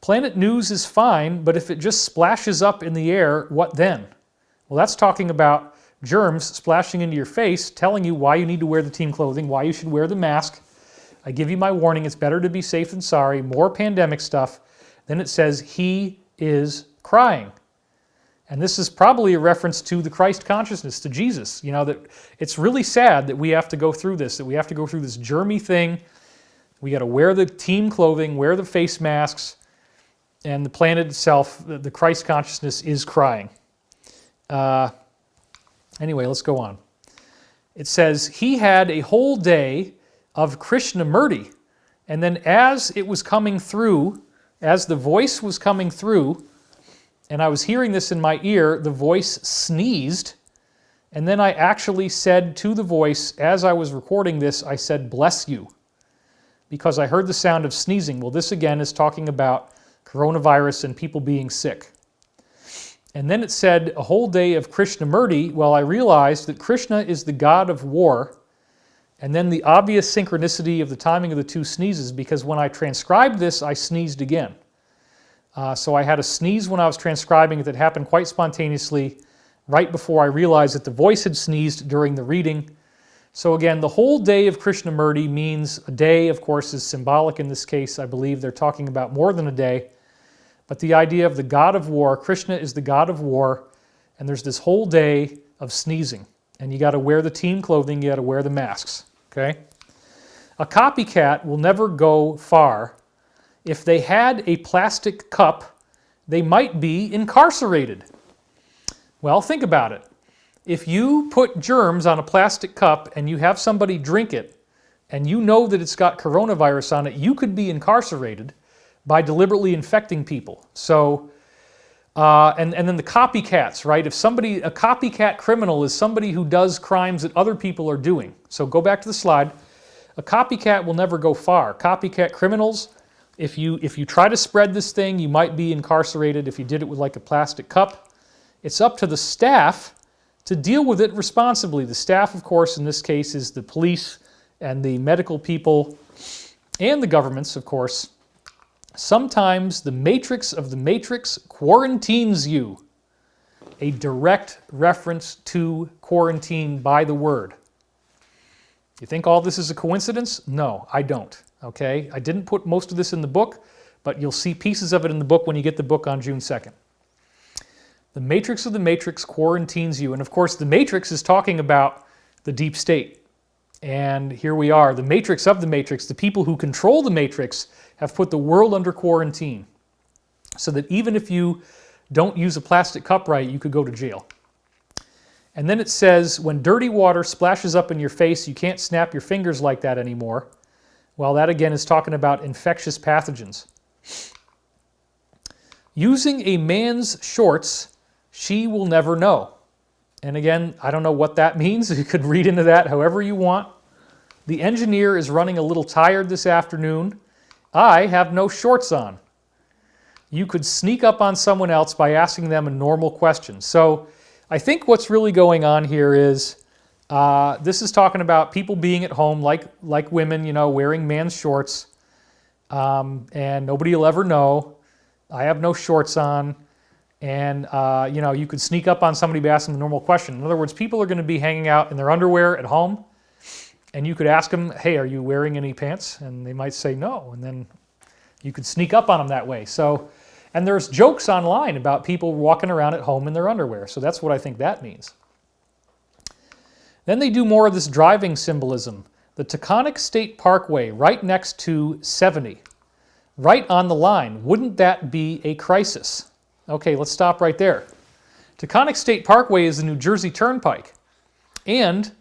"Planet news is fine, but if it just splashes up in the air, what then?" Well, that's talking about germs splashing into your face, telling you why you need to wear the team clothing, why you should wear the mask. "I give you my warning, it's better to be safe than sorry." More pandemic stuff. Then it says, "He is crying." And this is probably a reference to the Christ consciousness, to Jesus. You know, that it's really sad that we have to go through this, that we have to go through this germy thing. We got to wear the team clothing, wear the face masks, and the planet itself, the Christ consciousness, is crying. Anyway, let's go on. It says, "He had a whole day of Krishnamurti." And then as it was coming through, as the voice was coming through, and I was hearing this in my ear, the voice sneezed. And then I actually said to the voice, as I was recording this, I said, "Bless you," because I heard the sound of sneezing. Well, this again is talking about coronavirus and people being sick. And then it said, "A whole day of Krishnamurti." Well, I realized that Krishna is the god of war. And then the obvious synchronicity of the timing of the two sneezes, because when I transcribed this, I sneezed again. So I had a sneeze when I was transcribing it that happened quite spontaneously right before I realized that the voice had sneezed during the reading. So again, the whole day of Krishnamurti means a day, of course, is symbolic in this case. I believe they're talking about more than a day. But the idea of the god of war, Krishna is the god of war, and there's this whole day of sneezing. And you got to wear the team clothing, you got to wear the masks, okay? "A copycat will never go far. If they had a plastic cup, they might be incarcerated." Well, think about it. If you put germs on a plastic cup and you have somebody drink it, and you know that it's got coronavirus on it, you could be incarcerated by deliberately infecting people. So, and then the copycats, right? If somebody, a copycat criminal is somebody who does crimes that other people are doing. So go back to the slide. A copycat will never go far. Copycat criminals, if you try to spread this thing, you might be incarcerated if you did it with like a plastic cup. It's up to the staff to deal with it responsibly. The staff, of course, in this case is the police and the medical people and the governments, of course. Sometimes the matrix of the matrix quarantines you. A direct reference to quarantine by the word. You think all this is a coincidence? No, I don't. Okay? I didn't put most of this in the book, but you'll see pieces of it in the book when you get the book on June 2nd. The matrix of the matrix quarantines you. And of course, the matrix is talking about the deep state. And here we are. The matrix of the matrix, the people who control the matrix, have put the world under quarantine. So that even if you don't use a plastic cup right, you could go to jail. And then it says, when dirty water splashes up in your face, you can't snap your fingers like that anymore. Well, that again is talking about infectious pathogens. Using a man's shorts, she will never know. And again, I don't know what that means. You could read into that however you want. The engineer is running a little tired this afternoon. I have no shorts on. You could sneak up on someone else by asking them a normal question. So I think what's really going on here is this is talking about people being at home like women, you know, wearing man's shorts, and nobody will ever know. I have no shorts on. And, you know, you could sneak up on somebody by asking them a normal question. In other words, people are going to be hanging out in their underwear at home, and you could ask them, hey, are you wearing any pants? And they might say no, and then you could sneak up on them that way. So, and there's jokes online about people walking around at home in their underwear, so that's what I think that means. Then they do more of this driving symbolism. The Taconic State Parkway, right next to 70, right on the line. Wouldn't that be a crisis? Okay, let's stop right there. Taconic State Parkway is the New Jersey Turnpike. And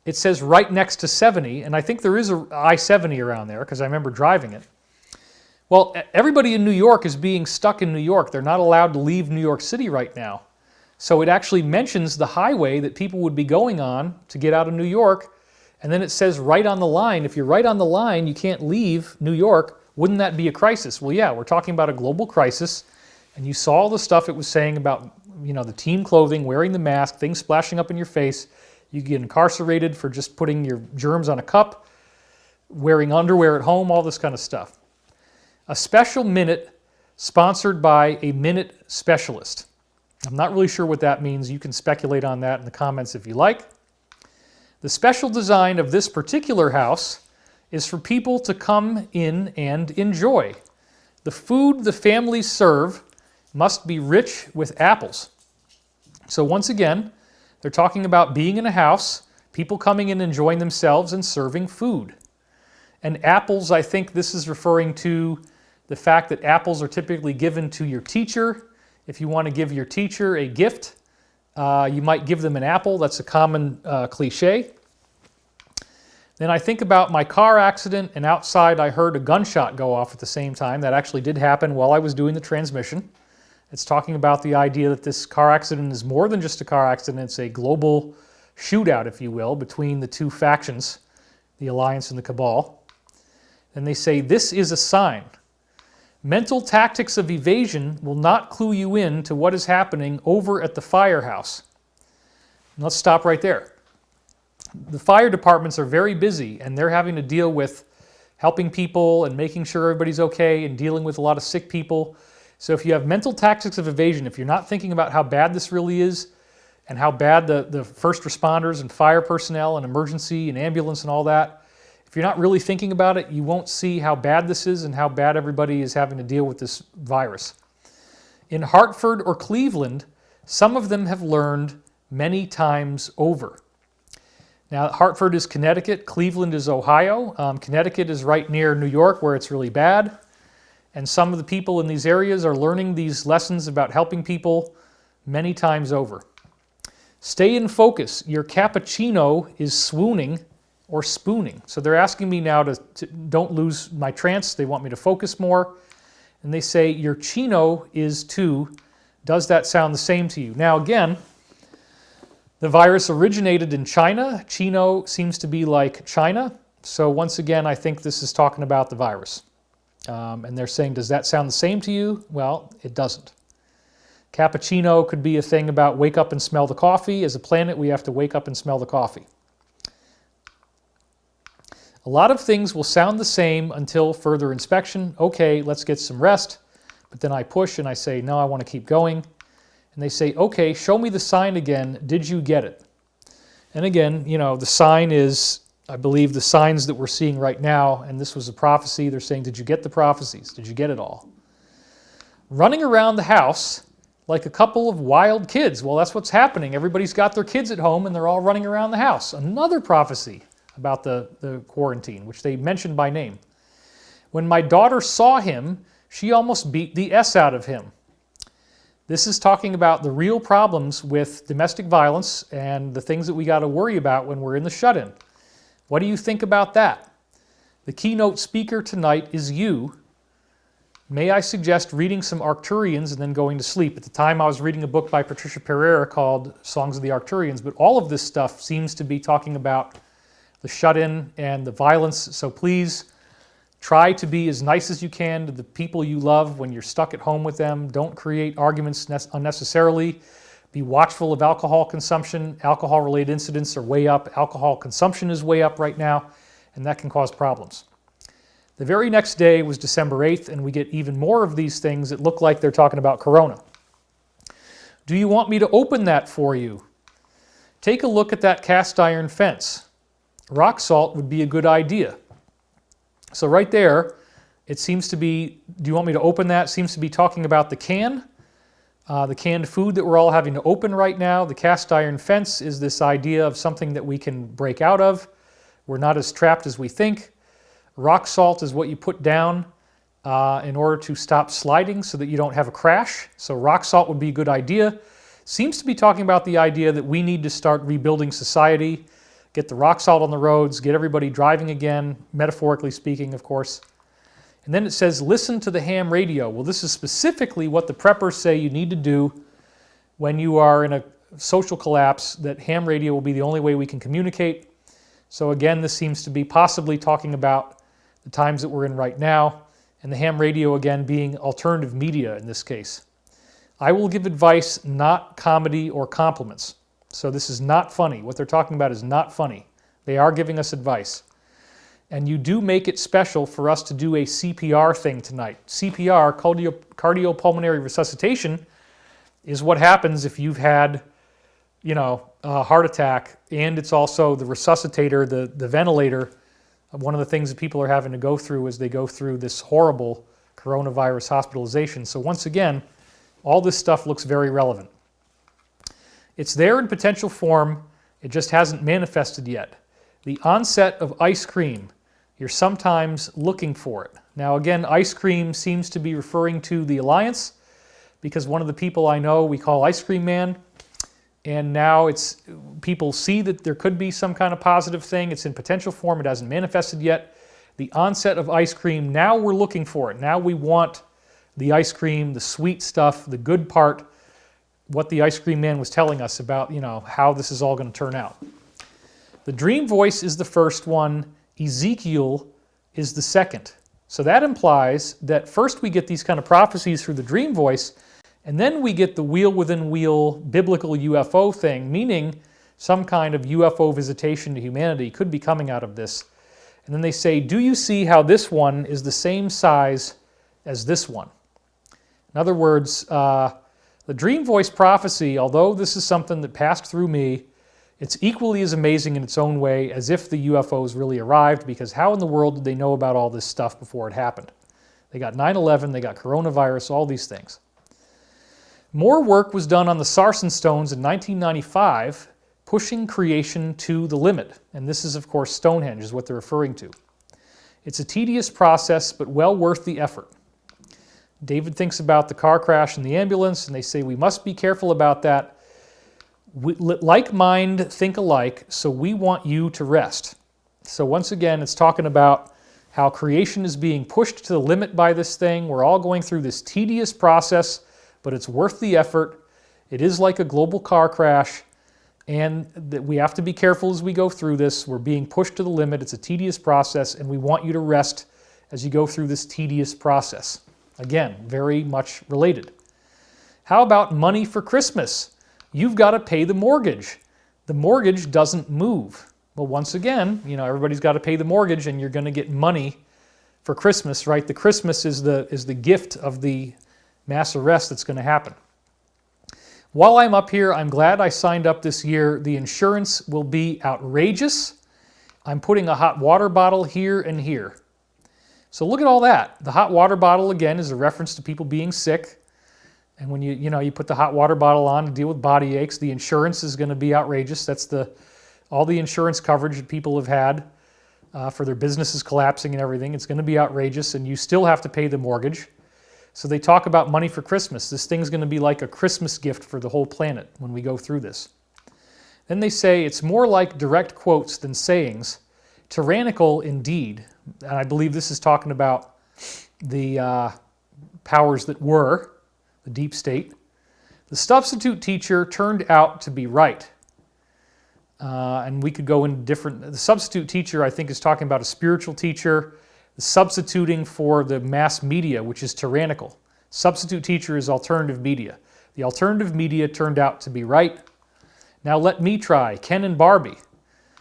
it says right next to 70, and I think there is a I-70 around there because I remember driving it. Well, everybody in New York is being stuck in New York. They're not allowed to leave New York City right now. So it actually mentions the highway that people would be going on to get out of New York, and then it says right on the line. If you're right on the line, you can't leave New York. Wouldn't that be a crisis? Well, yeah, we're talking about a global crisis. And you saw all the stuff it was saying about, you know, the team clothing, wearing the mask, things splashing up in your face. You get incarcerated for just putting your germs on a cup, wearing underwear at home, all this kind of stuff. A special minute sponsored by a minute specialist. I'm not really sure what that means. You can speculate on that in the comments if you like. The special design of this particular house is for people to come in and enjoy. The food the families serve must be rich with apples. So once again, they're talking about being in a house, people coming in, enjoying themselves, and serving food. And apples, I think this is referring to the fact that apples are typically given to your teacher. If you want to give your teacher a gift, you might give them an apple. That's a common cliche. Then I think about my car accident, and outside I heard a gunshot go off at the same time. That actually did happen while I was doing the transmission. It's talking about the idea that this car accident is more than just a car accident. It's a global shootout, if you will, between the two factions, the Alliance and the Cabal. And they say, this is a sign. Mental tactics of evasion will not clue you in to what is happening over at the firehouse. And let's stop right there. The fire departments are very busy, and they're having to deal with helping people and making sure everybody's okay and dealing with a lot of sick people. So if you have mental tactics of evasion, if you're not thinking about how bad this really is and how bad the first responders and fire personnel and emergency and ambulance and all that, if you're not really thinking about it, you won't see how bad this is and how bad everybody is having to deal with this virus. In Hartford or Cleveland, some of them have learned many times over. Now, Hartford is Connecticut, Cleveland is Ohio. Connecticut is right near New York where it's really bad. And some of the people in these areas are learning these lessons about helping people many times over. Stay in focus. Your cappuccino is swooning or spooning. So they're asking me now to don't lose my trance. They want me to focus more. And they say, your chino is too. Does that sound the same to you? Now again, the virus originated in China. Chino seems to be like China. So once again, I think this is talking about the virus. And they're saying, does that sound the same to you? Well, it doesn't. Cappuccino could be a thing about wake up and smell the coffee. As a planet, we have to wake up and smell the coffee. A lot of things will sound the same until further inspection. Okay, let's get some rest. But then I push and I say, no, I want to keep going. And they say, okay, show me the sign again. Did you get it? And again, you know, the sign is, I believe, the signs that we're seeing right now. And this was a prophecy. They're saying, did you get the prophecies? Did you get it all? Running around the house like a couple of wild kids. Well, that's what's happening. Everybody's got their kids at home and they're all running around the house. Another prophecy about the quarantine, which they mentioned by name. When my daughter saw him, she almost beat the S out of him. This is talking about the real problems with domestic violence and the things that we got to worry about when we're in the shut-in. What do you think about that? The keynote speaker tonight is you. May I suggest reading some Arcturians and then going to sleep? At the time I was reading a book by Patricia Pereira called Songs of the Arcturians, but all of this stuff seems to be talking about the shut-in and the violence. So please try to be as nice as you can to the people you love when you're stuck at home with them. Don't create arguments unnecessarily. Be watchful of alcohol consumption. Alcohol-related incidents are way up. Alcohol consumption is way up right now, and that can cause problems. The very next day was December 8th, and we get even more of these things that look like they're talking about corona. Do you want me to open that for you? Take a look at that cast iron fence. Rock salt would be a good idea. So right there, it seems to be, do you want me to open that? Seems to be talking about the canned food that we're all having to open right now. The cast iron fence is this idea of something that we can break out of. We're not as trapped as we think. Rock salt is what you put down in order to stop sliding so that you don't have a crash. So rock salt would be a good idea. Seems to be talking about the idea that we need to start rebuilding society, get the rock salt on the roads, get everybody driving again, metaphorically speaking, of course. And then it says, listen to the ham radio. Well, this is specifically what the preppers say you need to do when you are in a social collapse, that ham radio will be the only way we can communicate. So again, this seems to be possibly talking about the times that we're in right now, and the ham radio again being alternative media in this case. I will give advice, not comedy or compliments. So this is not funny. What they're talking about is not funny. They are giving us advice. And you do make it special for us to do a CPR thing tonight. CPR, cardiopulmonary resuscitation, is what happens if you've had, you know, a heart attack, and it's also the resuscitator, the ventilator. One of the things that people are having to go through as they go through this horrible coronavirus hospitalization. So once again, all this stuff looks very relevant. It's there in potential form, it just hasn't manifested yet. The onset of ice cream, you're sometimes looking for it. Now again, ice cream seems to be referring to the Alliance, because one of the people I know we call Ice Cream Man, and now people see that there could be some kind of positive thing. It's in potential form, it hasn't manifested yet. The onset of ice cream, now we're looking for it. Now we want the ice cream, the sweet stuff, the good part, what the Ice Cream Man was telling us about, you know, how this is all going to turn out. The dream voice is the first one. Ezekiel is the second. So that implies that first we get these kind of prophecies through the dream voice, and then we get the wheel within wheel biblical UFO thing, meaning some kind of UFO visitation to humanity could be coming out of this. And then they say, do you see how this one is the same size as this one? In other words, the dream voice prophecy, although this is something that passed through me, it's equally as amazing in its own way as if the UFOs really arrived, because how in the world did they know about all this stuff before it happened? They got 9/11, they got coronavirus, all these things. More work was done on the Sarsen stones in 1995, pushing creation to the limit. And this is, of course, Stonehenge is what they're referring to. It's a tedious process, but well worth the effort. David thinks about the car crash and the ambulance, and they say we must be careful about that. Like mind think alike, so we want you to rest. So once again, it's talking about how creation is being pushed to the limit by this thing. We're all going through this tedious process, but it's worth the effort. It is like a global car crash, and that we have to be careful as we go through this. We're being pushed to the limit. It's a tedious process, and we want you to rest as you go through this tedious process. Again, very much related. How about money for Christmas? You've got to pay the mortgage. The mortgage doesn't move. Well, once again, everybody's got to pay the mortgage, and you're going to get money for Christmas, right? The Christmas is the gift of the mass arrest that's going to happen. While I'm up here, I'm glad I signed up this year. The insurance will be outrageous. I'm putting a hot water bottle here and here. So look at all that. The hot water bottle, again, is a reference to people being sick. And when you put the hot water bottle on to deal with body aches, the insurance is going to be outrageous. That's all the insurance coverage that people have had for their businesses collapsing and everything. It's going to be outrageous, and you still have to pay the mortgage. So they talk about money for Christmas. This thing's going to be like a Christmas gift for the whole planet when we go through this. Then they say it's more like direct quotes than sayings. Tyrannical indeed. And I believe this is talking about the powers that were, the deep state. The substitute teacher turned out to be right. And we could go into different... The substitute teacher, I think, is talking about a spiritual teacher, substituting for the mass media, which is tyrannical. Substitute teacher is alternative media. The alternative media turned out to be right. Now let me try. Ken and Barbie.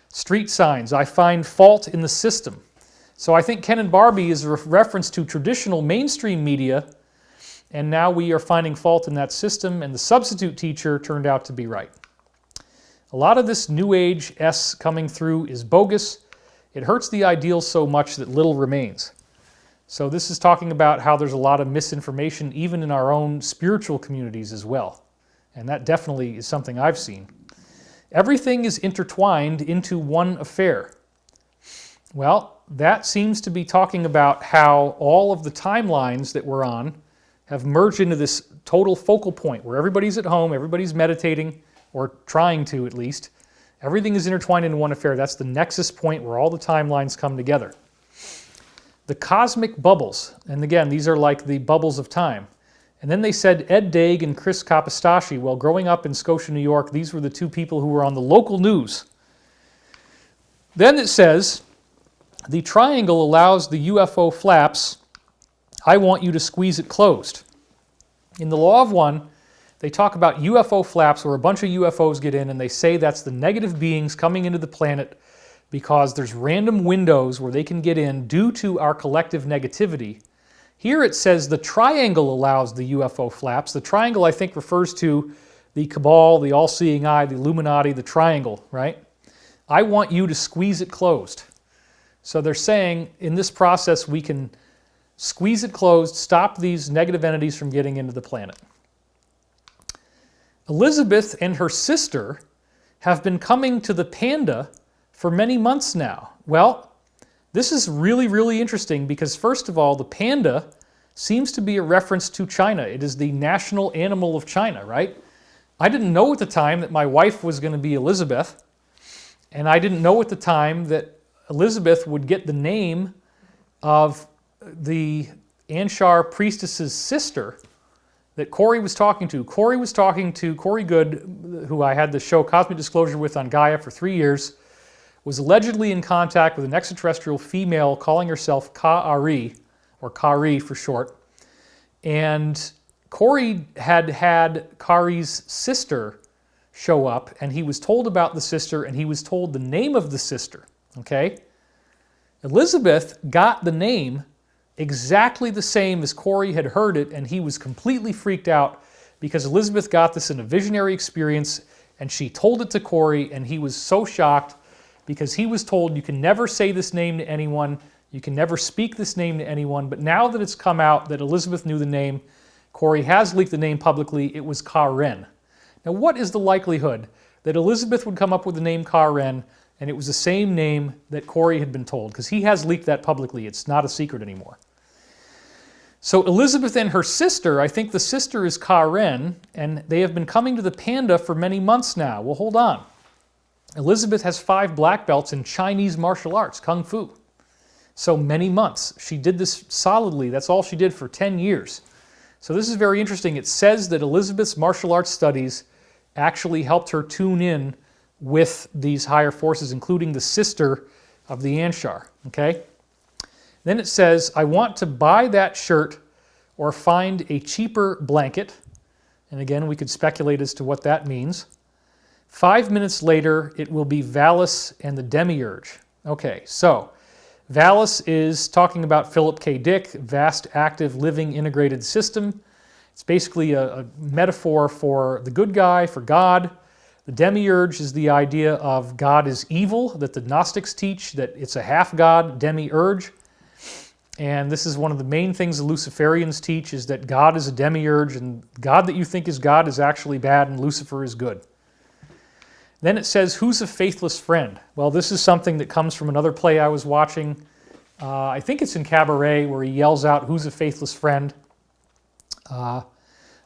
Street signs. I find fault in the system. So I think Ken and Barbie is a reference to traditional mainstream media, and now we are finding fault in that system, and the substitute teacher turned out to be right. A lot of this New Age-S coming through is bogus. It hurts the ideal so much that little remains. So this is talking about how there's a lot of misinformation even in our own spiritual communities as well. And that definitely is something I've seen. Everything is intertwined into one affair. Well, that seems to be talking about how all of the timelines that we're on have merged into this total focal point where everybody's at home, everybody's meditating, or trying to at least. Everything is intertwined into one affair. That's the nexus point where all the timelines come together. The cosmic bubbles, and again, these are like the bubbles of time. And then they said Ed Dague and Chris Kapistashi. Well, growing up in Scotia, New York, these were the two people who were on the local news. Then it says, the triangle allows the UFO flaps. I want you to squeeze it closed. In the Law of One, they talk about UFO flaps where a bunch of UFOs get in, and they say that's the negative beings coming into the planet because there's random windows where they can get in due to our collective negativity. Here it says the triangle allows the UFO flaps. The triangle, I think, refers to the cabal, the all-seeing eye, the Illuminati, the triangle, right? I want you to squeeze it closed. So they're saying in this process we can squeeze it closed, stop these negative entities from getting into the planet. Elizabeth and her sister have been coming to the Panda for many months now. Well, this is really, really interesting because first of all, the panda seems to be a reference to China. It is the national animal of China, right? I didn't know at the time that my wife was going to be Elizabeth, and I didn't know at the time that Elizabeth would get the name of the Anshar priestess's sister that Corey was talking to. Corey was talking to Corey Good, who I had the show Cosmic Disclosure with on Gaia for 3 years, was allegedly in contact with an extraterrestrial female calling herself Ka'ari, or Kari for short. And Corey had Kari's sister show up, and he was told about the sister, and he was told the name of the sister, okay? Elizabeth got the name exactly the same as Corey had heard it, and he was completely freaked out because Elizabeth got this in a visionary experience, and she told it to Corey, and he was so shocked because he was told you can never say this name to anyone, you can never speak this name to anyone, but now that it's come out that Elizabeth knew the name, Corey has leaked the name publicly, it was Karen. Now what is the likelihood that Elizabeth would come up with the name Karen and it was the same name that Corey had been told? Because he has leaked that publicly, it's not a secret anymore. So Elizabeth and her sister, I think the sister is Karen, and they have been coming to the Panda for many months now. Well, hold on. Elizabeth has 5 black belts in Chinese martial arts, Kung Fu. So many months. She did this solidly. That's all she did for 10 years. So this is very interesting. It says that Elizabeth's martial arts studies actually helped her tune in with these higher forces, including the sister of the Anshar, okay? Then it says, I want to buy that shirt or find a cheaper blanket. And again, we could speculate as to what that means. 5 minutes later, it will be Valis and the Demiurge. Okay, so Valis is talking about Philip K. Dick, vast, active, living, integrated system. It's basically a metaphor for the good guy, for God. The Demiurge is the idea of God is evil, that the Gnostics teach, that it's a half-god, demiurge. And this is one of the main things the Luciferians teach, is that God is a demiurge, and God that you think is God is actually bad, and Lucifer is good. Then it says, who's a faithless friend? Well, this is something that comes from another play I was watching. I think it's in Cabaret, where he yells out, who's a faithless friend?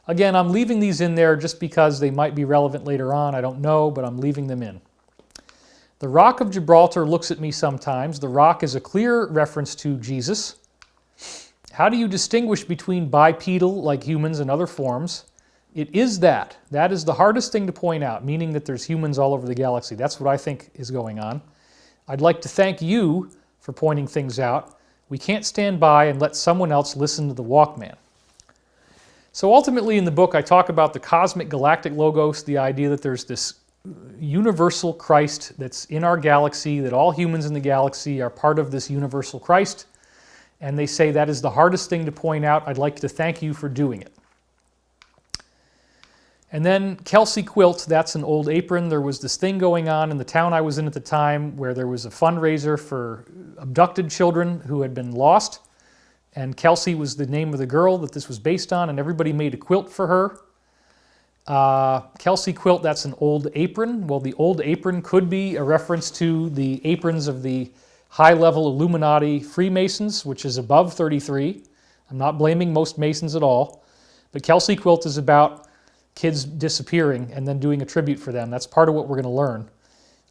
Again, I'm leaving these in there just because they might be relevant later on. I don't know, but I'm leaving them in. The Rock of Gibraltar looks at me sometimes. The rock is a clear reference to Jesus. How do you distinguish between bipedal, like humans, and other forms? It is that. That is the hardest thing to point out, meaning that there's humans all over the galaxy. That's what I think is going on. I'd like to thank you for pointing things out. We can't stand by and let someone else listen to the Walkman. So ultimately in the book I talk about the cosmic galactic logos, the idea that there's this universal Christ that's in our galaxy, that all humans in the galaxy are part of this universal Christ. And they say that is the hardest thing to point out. I'd like to thank you for doing it. And then Kelsey Quilt, that's an old apron. There was this thing going on in the town I was in at the time where there was a fundraiser for abducted children who had been lost. And Kelsey was the name of the girl that this was based on, and everybody made a quilt for her. Kelsey Quilt, that's an old apron. Well, the old apron could be a reference to the aprons of the high-level Illuminati Freemasons, which is above 33. I'm not blaming most Masons at all. But Kelsey Quilt is about kids disappearing and then doing a tribute for them. That's part of what we're going to learn.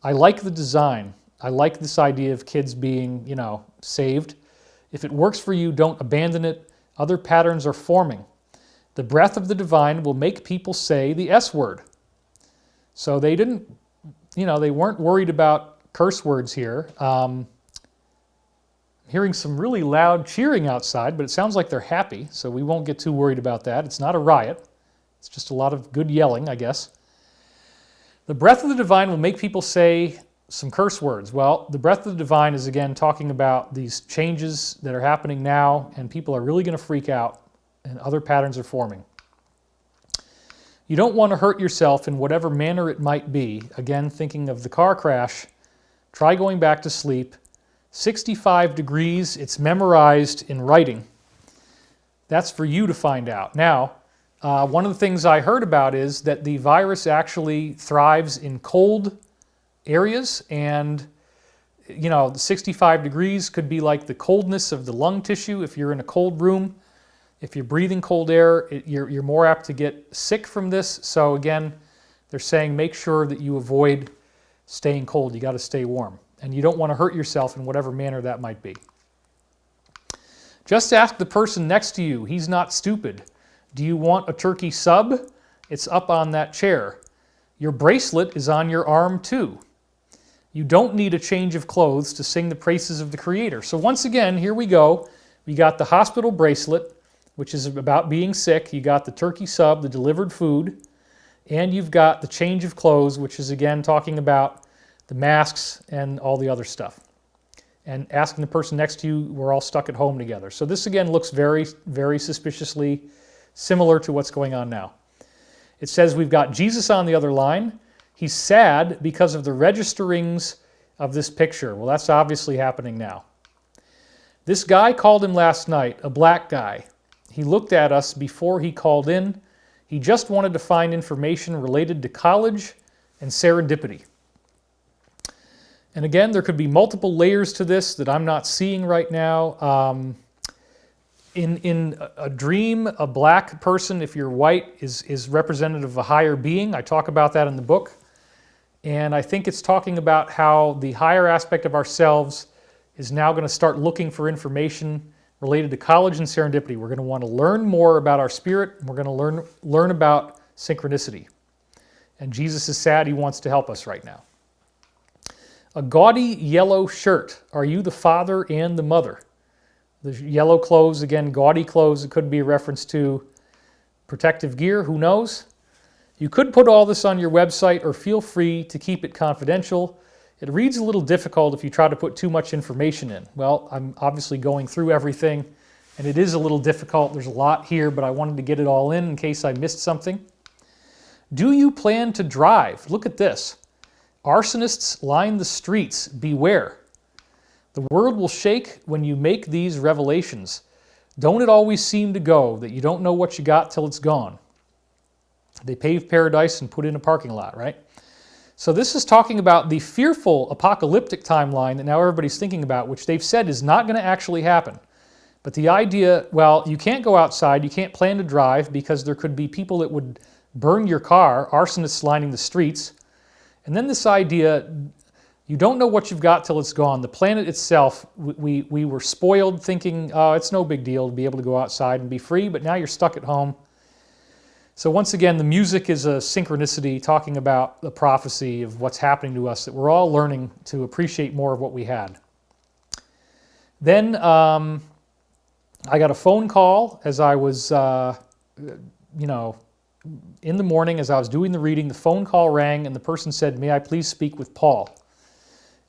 I like the design. I like this idea of kids being, saved. If it works for you, don't abandon it. Other patterns are forming. The breath of the divine will make people say the S word. So they didn't, they weren't worried about curse words here. Hearing some really loud cheering outside, but it sounds like they're happy, so we won't get too worried about that. It's not a riot. It's just a lot of good yelling, I guess. The breath of the divine will make people say some curse words. Well, the breath of the divine is again talking about these changes that are happening now, and people are really going to freak out, and other patterns are forming. You don't want to hurt yourself in whatever manner it might be. Again, thinking of the car crash, try going back to sleep. 65 degrees, it's memorized in writing. That's for you to find out. Now, one of the things I heard about is that the virus actually thrives in cold areas, and 65 degrees could be like the coldness of the lung tissue. If you're in a cold room, if you're breathing cold air, you're more apt to get sick from this. So again, they're saying make sure that you avoid staying cold. You got to stay warm, and you don't want to hurt yourself in whatever manner that might be. Just ask the person next to you. He's not stupid. Do you want a turkey sub? It's up on that chair. Your bracelet is on your arm too. You don't need a change of clothes to sing the praises of the Creator. So once again, here we go. We got the hospital bracelet, which is about being sick. You got the turkey sub, the delivered food, and you've got the change of clothes, which is again talking about the masks and all the other stuff. And asking the person next to you, we're all stuck at home together. So this again looks very, very suspiciously similar to what's going on now. It says we've got Jesus on the other line. He's sad because of the registerings of this picture. Well, that's obviously happening now. This guy called him last night, a black guy. He looked at us before he called in. He just wanted to find information related to college and serendipity. And again, there could be multiple layers to this that I'm not seeing right now. In a dream, a black person, if you're white, is representative of a higher being. I talk about that in the book. And I think it's talking about how the higher aspect of ourselves is now going to start looking for information related to college and serendipity. We're going to want to learn more about our spirit, and we're going to learn about synchronicity. And Jesus is sad. He wants to help us right now. A gaudy yellow shirt. Are you the father and the mother? The yellow clothes, again, gaudy clothes. It could be a reference to protective gear, who knows? You could put all this on your website, or feel free to keep it confidential. It reads a little difficult if you try to put too much information in. Well, I'm obviously going through everything, and it is a little difficult. There's a lot here, but I wanted to get it all in case I missed something. Do you plan to drive? Look at this. Arsonists line the streets. Beware. The world will shake when you make these revelations. Don't it always seem to go that you don't know what you got till it's gone? They paved paradise and put in a parking lot, right? So this is talking about the fearful apocalyptic timeline that now everybody's thinking about, which they've said is not going to actually happen. But the idea, well, you can't go outside, you can't plan to drive because there could be people that would burn your car, arsonists lining the streets. And then this idea, you don't know what you've got till it's gone. The planet itself, we were spoiled thinking, oh, it's no big deal to be able to go outside and be free, but now you're stuck at home. So once again, the music is a synchronicity talking about the prophecy of what's happening to us, that we're all learning to appreciate more of what we had. Then I got a phone call as I was, in the morning as I was doing the reading. The phone call rang and the person said, "May I please speak with Paul?"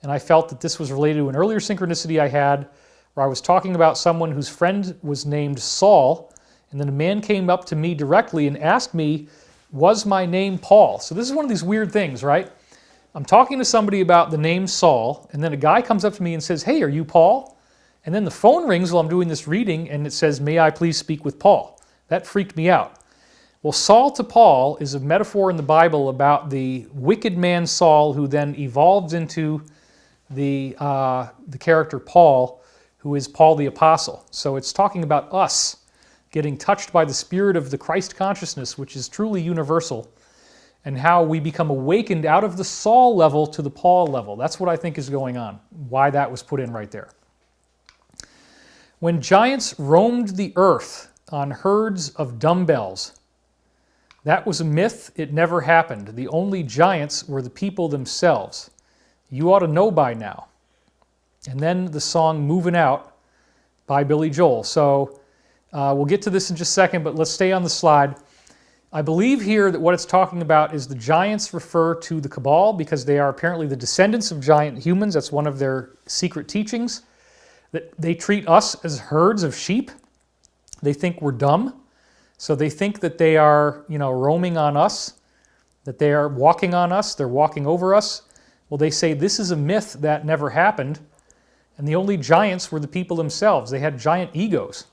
And I felt that this was related to an earlier synchronicity I had where I was talking about someone whose friend was named Saul. And then a man came up to me directly and asked me, was my name Paul? So this is one of these weird things, right? I'm talking to somebody about the name Saul, and then a guy comes up to me and says, "Hey, are you Paul?" And then the phone rings while I'm doing this reading, and it says, "May I please speak with Paul?" That freaked me out. Well, Saul to Paul is a metaphor in the Bible about the wicked man Saul, who then evolves into the character Paul, who is Paul the Apostle. So it's talking about us getting touched by the spirit of the Christ consciousness, which is truly universal, and how we become awakened out of the Saul level to the Paul level. That's what I think is going on, why that was put in right there. When giants roamed the earth on herds of dumbbells, that was a myth. It never happened. The only giants were the people themselves. You ought to know by now. And then the song Moving Out by Billy Joel. So we'll get to this in just a second, but let's stay on the slide. I believe here that what it's talking about is the giants refer to the Cabal because they are apparently the descendants of giant humans. That's one of their secret teachings, that they treat us as herds of sheep. They think we're dumb. So they think that they are, roaming on us, that they are walking on us, they're walking over us. Well, they say this is a myth that never happened, and the only giants were the people themselves. They had giant egos.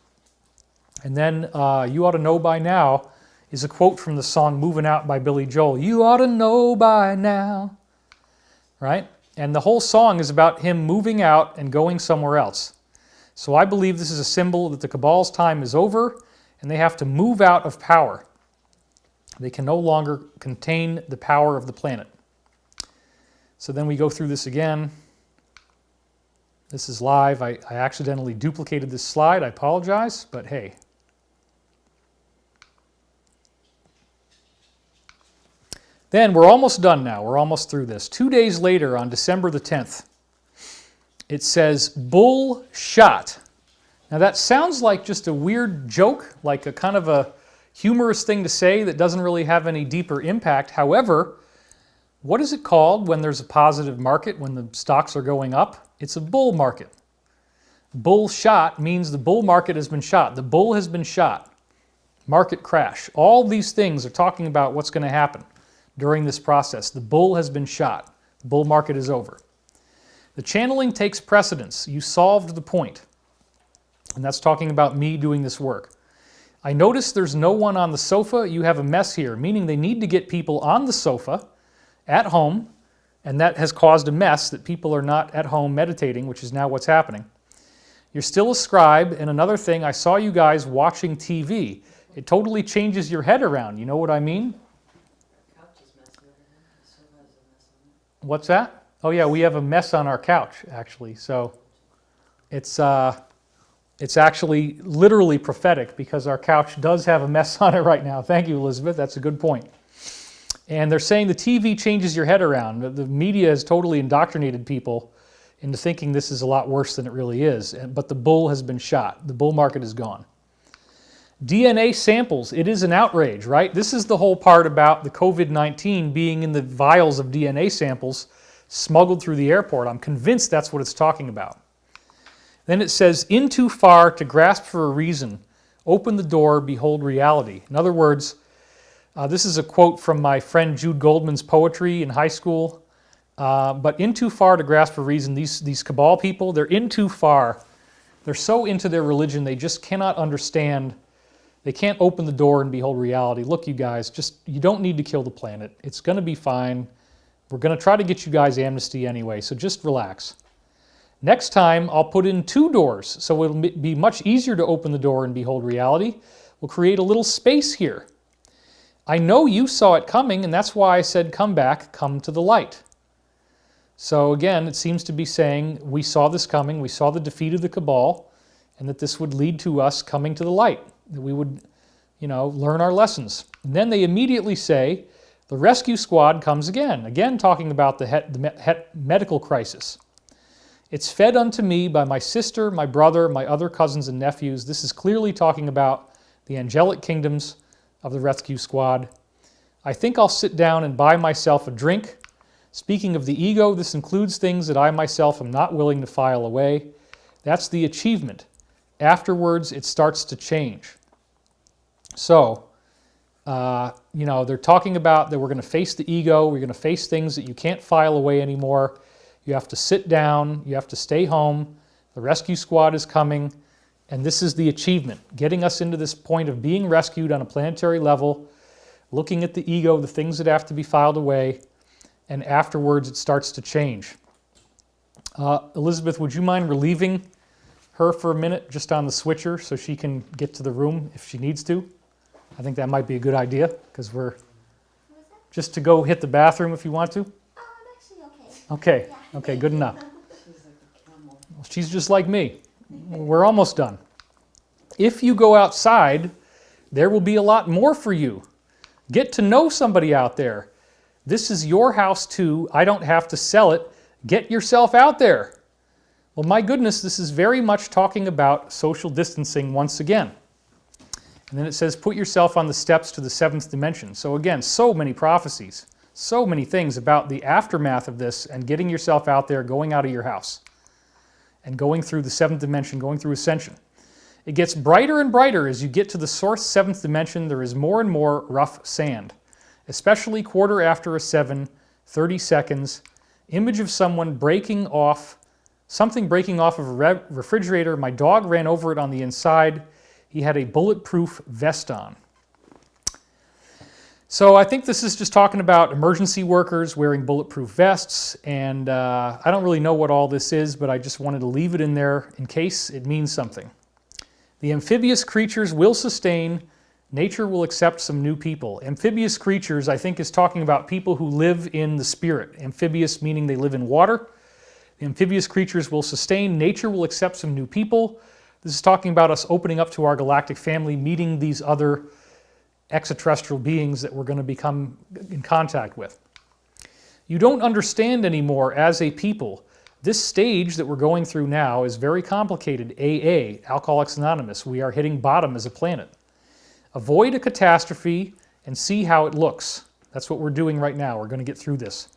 And then You Ought to Know By Now is a quote from the song Moving Out by Billy Joel. You ought to know by now, right? And the whole song is about him moving out and going somewhere else. So I believe this is a symbol that the Cabal's time is over, and they have to move out of power. They can no longer contain the power of the planet. So then we go through this again. This is live. I accidentally duplicated this slide. I apologize, but hey. Then we're almost done now. We're almost through this. 2 days later, on December the 10th, it says, "Bull shot." Now that sounds like just a weird joke, like a kind of a humorous thing to say that doesn't really have any deeper impact. However, what is it called when there's a positive market, when the stocks are going up? It's a bull market. Bull shot means the bull market has been shot. The bull has been shot. Market crash. All these things are talking about what's going to happen during this process. The bull has been shot. The bull market is over. The channeling takes precedence. You solved the point. And that's talking about me doing this work. I notice there's no one on the sofa. You have a mess here, meaning they need to get people on the sofa at home, and that has caused a mess that people are not at home meditating, which is now what's happening. You're still a scribe, and another thing, I saw you guys watching TV. It totally changes your head around. You know what I mean? What's that? Oh yeah, we have a mess on our couch, actually. So it's actually literally prophetic because our couch does have a mess on it right now. Thank you, Elizabeth. That's a good point. And they're saying the TV changes your head around. The media has totally indoctrinated people into thinking this is a lot worse than it really is. But the bull has been shot. The bull market is gone. DNA samples, it is an outrage, right? This is the whole part about the COVID-19 being in the vials of DNA samples smuggled through the airport. I'm convinced that's what it's talking about. Then it says, in too far to grasp for a reason, open the door, behold reality. In other words, this is a quote from my friend Jude Goldman's poetry in high school. But in too far to grasp for a reason, these cabal people, they're in too far. They're so into their religion, they just cannot understand. They can't open the door and behold reality. Look, you guys, you don't need to kill the planet. It's going to be fine. We're going to try to get you guys amnesty anyway, so just relax. Next time, I'll put in 2 doors, so it'll be much easier to open the door and behold reality. We'll create a little space here. I know you saw it coming, and that's why I said, come back, come to the light. So again, it seems to be saying, we saw this coming, we saw the defeat of the cabal, and that this would lead to us coming to the light, that we would, learn our lessons. And then they immediately say, the rescue squad comes again talking about the medical crisis. It's fed unto me by my sister, my brother, my other cousins and nephews. This is clearly talking about the angelic kingdoms of the rescue squad. I think I'll sit down and buy myself a drink. Speaking of the ego, this includes things that I myself am not willing to file away. That's the achievement. Afterwards, it starts to change. So, they're talking about that we're going to face the ego, we're going to face things that you can't file away anymore. You have to sit down, you have to stay home, the rescue squad is coming, and this is the achievement, getting us into this point of being rescued on a planetary level, looking at the ego, the things that have to be filed away, and afterwards it starts to change. Elizabeth, would you mind relieving her for a minute just on the switcher so she can get to the room if she needs to? I think that might be a good idea because we're just to go hit the bathroom if you want to. I'm actually okay. Okay, okay, good enough. Well, she's just like me. We're almost done. If you go outside, there will be a lot more for you. Get to know somebody out there. This is your house too. I don't have to sell it. Get yourself out there. Well, my goodness, this is very much talking about social distancing once again. And then it says, put yourself on the steps to the 7th dimension. So again, so many prophecies, so many things about the aftermath of this and getting yourself out there, going out of your house and going through the 7th dimension, going through ascension. It gets brighter and brighter as you get to the source 7th dimension. There is more and more rough sand, especially quarter after a 7, 30 seconds, image of someone breaking off, something breaking off of a refrigerator. My dog ran over it on the inside. He had a bulletproof vest on. So I think this is just talking about emergency workers wearing bulletproof vests, and I don't really know what all this is, but I just wanted to leave it in there in case it means something. The amphibious creatures will sustain. Nature will accept some new people. Amphibious creatures, I think, is talking about people who live in the spirit. Amphibious meaning they live in water. The amphibious creatures will sustain. Nature will accept some new people. This is talking about us opening up to our galactic family, meeting these other extraterrestrial beings that we're going to become in contact with. You don't understand anymore as a people. This stage that we're going through now is very complicated. AA, Alcoholics Anonymous. We are hitting bottom as a planet. Avoid a catastrophe and see how it looks. That's what we're doing right now. We're going to get through this.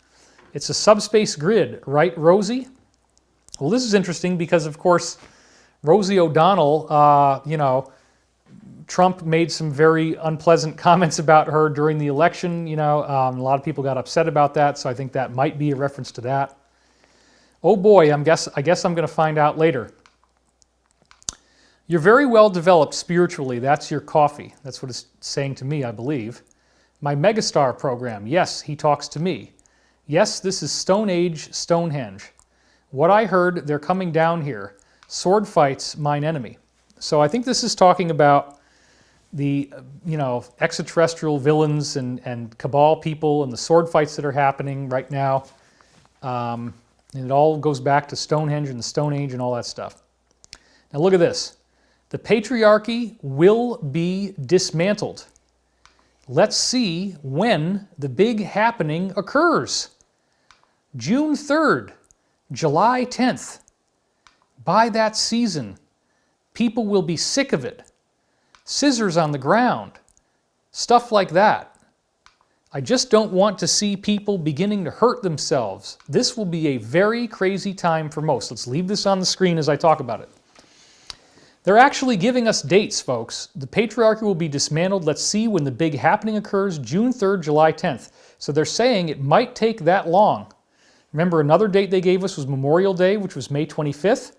It's a subspace grid, right, Rosie? Well, this is interesting because, of course, Rosie O'Donnell, Trump made some very unpleasant comments about her during the election. A lot of people got upset about that, so I think that might be a reference to that. Oh boy, I guess I'm going to find out later. You're very well developed spiritually. That's your coffee. That's what it's saying to me, I believe. My Megastar program. Yes, he talks to me. Yes, this is Stone Age Stonehenge. What I heard, they're coming down here. Sword fights, mine enemy. So I think this is talking about the, extraterrestrial villains and cabal people and the sword fights that are happening right now. And it all goes back to Stonehenge and the Stone Age and all that stuff. Now look at this. The patriarchy will be dismantled. Let's see when the big happening occurs. June 3rd, July 10th. By that season, people will be sick of it. scissors on the ground, stuff like that. I just don't want to see people beginning to hurt themselves. This will be a very crazy time for most. Let's leave this on the screen as I talk about it. They're actually giving us dates, folks. The patriarchy will be dismantled. Let's see when the big happening occurs, June 3rd, July 10th. So they're saying it might take that long. Remember, another date they gave us was Memorial Day, which was May 25th.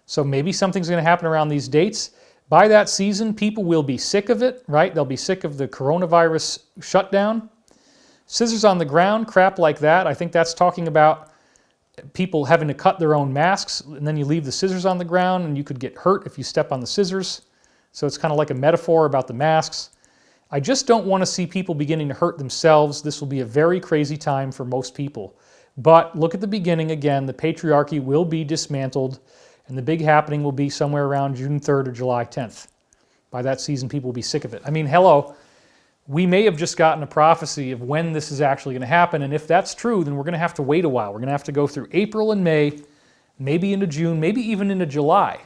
So maybe something's going to happen around these dates. By that season, people will be sick of it, right? They'll be sick of the coronavirus shutdown. Scissors on the ground, crap like that. I think that's talking about people having to cut their own masks, and then you leave the scissors on the ground, and you could get hurt if you step on the scissors. So it's kind of like a metaphor about the masks. I just don't want to see people beginning to hurt themselves. This will be a very crazy time for most people. But look at the beginning again. The patriarchy will be dismantled, and the big happening will be somewhere around June 3rd or July 10th. By that season, people will be sick of it. I mean, hello. We may have just gotten a prophecy of when this is actually going to happen, and if that's true, then we're going to have to wait a while. We're going to have to go through April and May, maybe into June, maybe even into July,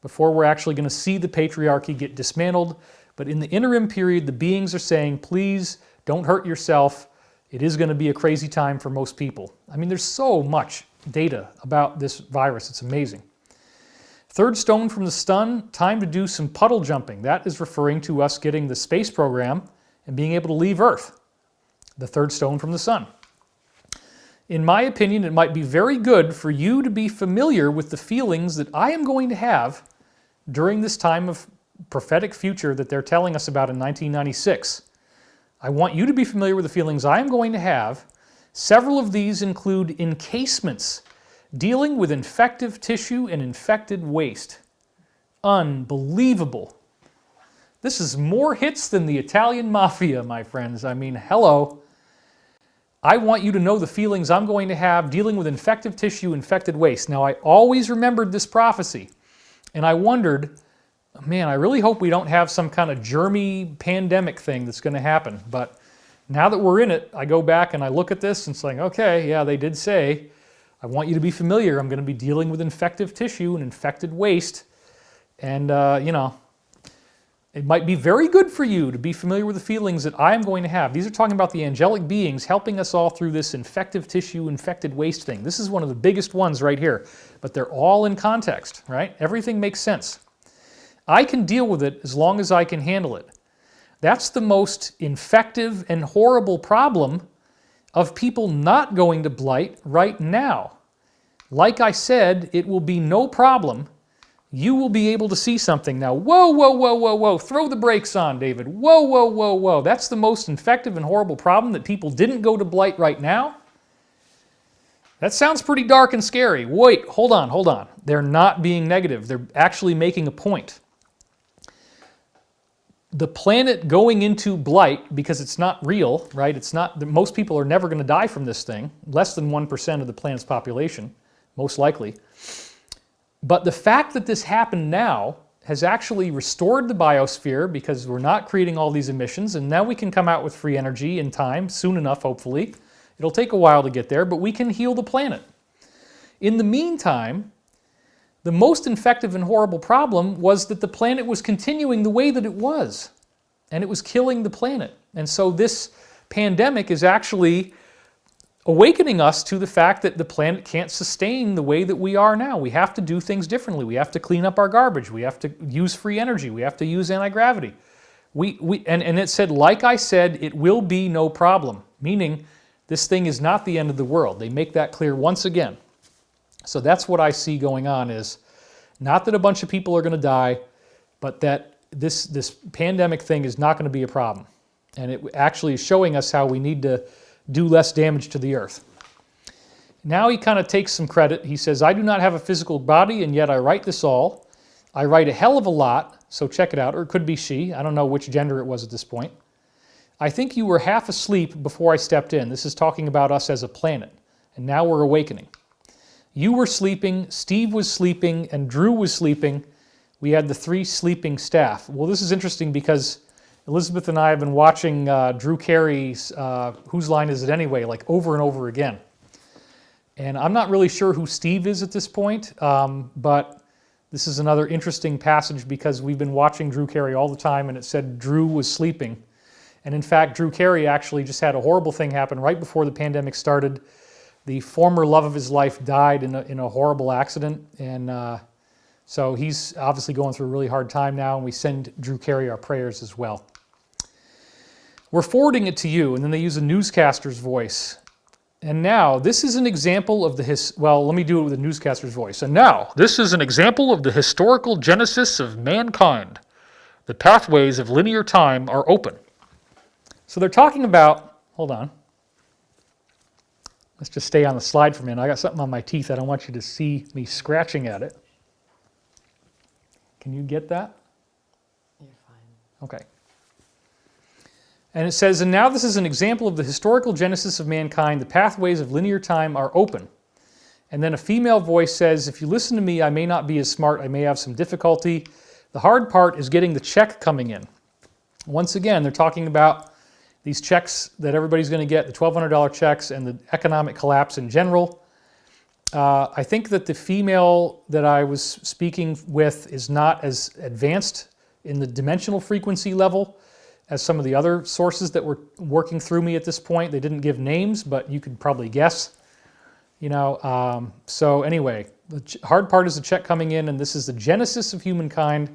before we're actually going to see the patriarchy get dismantled. But in the interim period, the beings are saying, please don't hurt yourself. It is going to be a crazy time for most people. I mean, there's so much data about this virus. It's amazing. Third stone from the sun, time to do some puddle jumping. That is referring to us getting the space program and being able to leave Earth, the third stone from the sun. In my opinion, it might be very good for you to be familiar with the feelings that I am going to have during this time of prophetic future that they're telling us about in 1996. I want you to be familiar with the feelings I am going to have. Several of these include encasements, dealing with infective tissue and infected waste. Unbelievable. This is more hits than the Italian Mafia, my friends. I mean, hello. I want you to know the feelings I'm going to have dealing with infective tissue, infected waste. Now, I always remembered this prophecy, and I wondered, man, I really hope we don't have some kind of germy pandemic thing that's going to happen. But now that we're in it, I go back and I look at this and it's like, okay, yeah, they did say, I want you to be familiar. I'm going to be dealing with infective tissue and infected waste. And, it might be very good for you to be familiar with the feelings that I am going to have. These are talking about the angelic beings helping us all through this infective tissue, infected waste thing. This is one of the biggest ones right here, but they're all in context, right? Everything makes sense. I can deal with it as long as I can handle it. That's the most infective and horrible problem of people not going to Blight right now. Like I said, it will be no problem. You will be able to see something now. Whoa, whoa, whoa, whoa, whoa. Throw the brakes on, David. Whoa, whoa, whoa, whoa. That's the most infective and horrible problem, that people didn't go to Blight right now? That sounds pretty dark and scary. Wait, hold on. They're not being negative. They're actually making a point. The planet going into Blight, because it's not real, right? It's not, most people are never going to die from this thing. Less than 1% of the planet's population, most likely. But the fact that this happened now has actually restored the biosphere, because we're not creating all these emissions, and now we can come out with free energy in time, soon enough, hopefully. It'll take a while to get there, but we can heal the planet. In the meantime, the most infective and horrible problem was that the planet was continuing the way that it was, and it was killing the planet. And so this pandemic is actually awakening us to the fact that the planet can't sustain the way that we are now. We have to do things differently. We have to clean up our garbage. We have to use free energy. We have to use anti-gravity. And it said, like I said, it will be no problem, meaning this thing is not the end of the world. They make that clear once again. So that's what I see going on, is not that a bunch of people are going to die, but that this pandemic thing is not going to be a problem. And it actually is showing us how we need to do less damage to the earth. Now he kind of takes some credit. He says, I do not have a physical body, and yet I write this all. I write a hell of a lot, so check it out. Or it could be she. I don't know which gender it was at this point. I think you were half asleep before I stepped in. This is talking about us as a planet, and now we're awakening. You were sleeping, Steve was sleeping, and Drew was sleeping. We had the 3 sleeping staff. Well, this is interesting because Elizabeth and I have been watching Drew Carey's Whose Line Is It Anyway, like over and over again. And I'm not really sure who Steve is at this point, but This is another interesting passage because we've been watching Drew Carey all the time, and it said Drew was sleeping. And in fact, Drew Carey actually just had a horrible thing happen right before the pandemic started. The former love of his life died in a horrible accident, and so he's obviously going through a really hard time now, and we send Drew Carey our prayers as well. We're forwarding it to you, and then they use a newscaster's voice. And now, this is an example of well, let me do it with a newscaster's voice. And now, this is an example of the historical genesis of mankind. The pathways of linear time are open. So they're talking about, hold on. Let's just stay on the slide for a minute. I got something on my teeth. I don't want you to see me scratching at it. Can you get that? You're fine. Okay. And it says, and now this is an example of the historical genesis of mankind. The pathways of linear time are open. And then a female voice says, if you listen to me, I may not be as smart. I may have some difficulty. The hard part is getting the check coming in. Once again, they're talking about these checks that everybody's going to get, the $1,200 checks and the economic collapse in general. I think that the female that I was speaking with is not as advanced in the dimensional frequency level as some of the other sources that were working through me at this point. They didn't give names, but you could probably guess. So anyway, the hard part is the check coming in, and this is the genesis of humankind.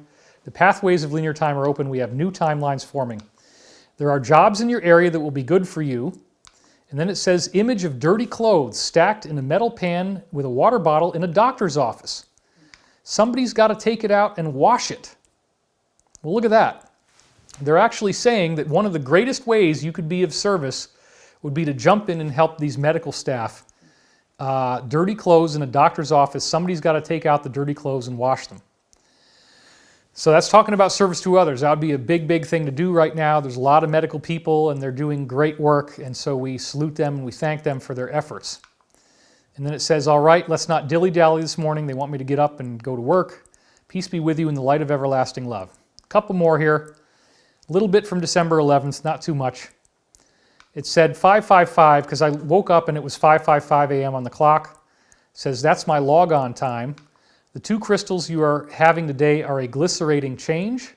The pathways of linear time are open. We have new timelines forming. There are jobs in your area that will be good for you. And then it says, image of dirty clothes stacked in a metal pan with a water bottle in a doctor's office. Somebody's got to take it out and wash it. Well, look at that. They're actually saying that one of the greatest ways you could be of service would be to jump in and help these medical staff. Dirty clothes in a doctor's office, somebody's got to take out the dirty clothes and wash them. So that's talking about service to others. That would be a big, big thing to do right now. There's a lot of medical people, and they're doing great work, and so we salute them and we thank them for their efforts. And then it says, all right, let's not dilly-dally this morning. They want me to get up and go to work. Peace be with you in the light of everlasting love. A couple more here. A little bit from December 11th, not too much. It said 5:55, because I woke up and it was 5:55 a.m. on the clock. It says, that's my log-on time. The two crystals you are having today are a glycerating change.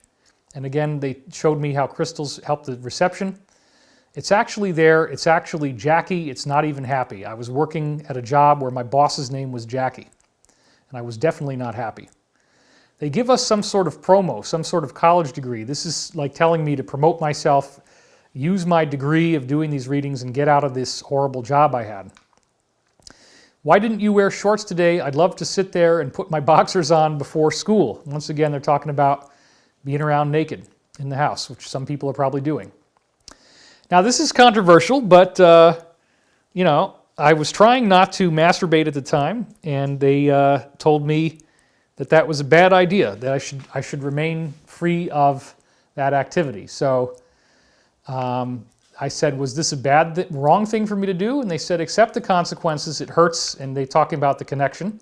And again, they showed me how crystals help the reception. It's actually there. It's actually Jackie. It's not even happy. I was working at a job where my boss's name was Jackie, and I was definitely not happy. They give us some sort of promo, some sort of college degree. This is like telling me to promote myself, use my degree of doing these readings, and get out of this horrible job I had. Why didn't you wear shorts today? I'd love to sit there and put my boxers on before school. Once again, they're talking about being around naked in the house, which some people are probably doing. Now, this is controversial, but, I was trying not to masturbate at the time, and they told me that that was a bad idea, that I should remain free of that activity. So I said, was this a wrong thing for me to do? And they said, accept the consequences. It hurts. And they talking about the connection.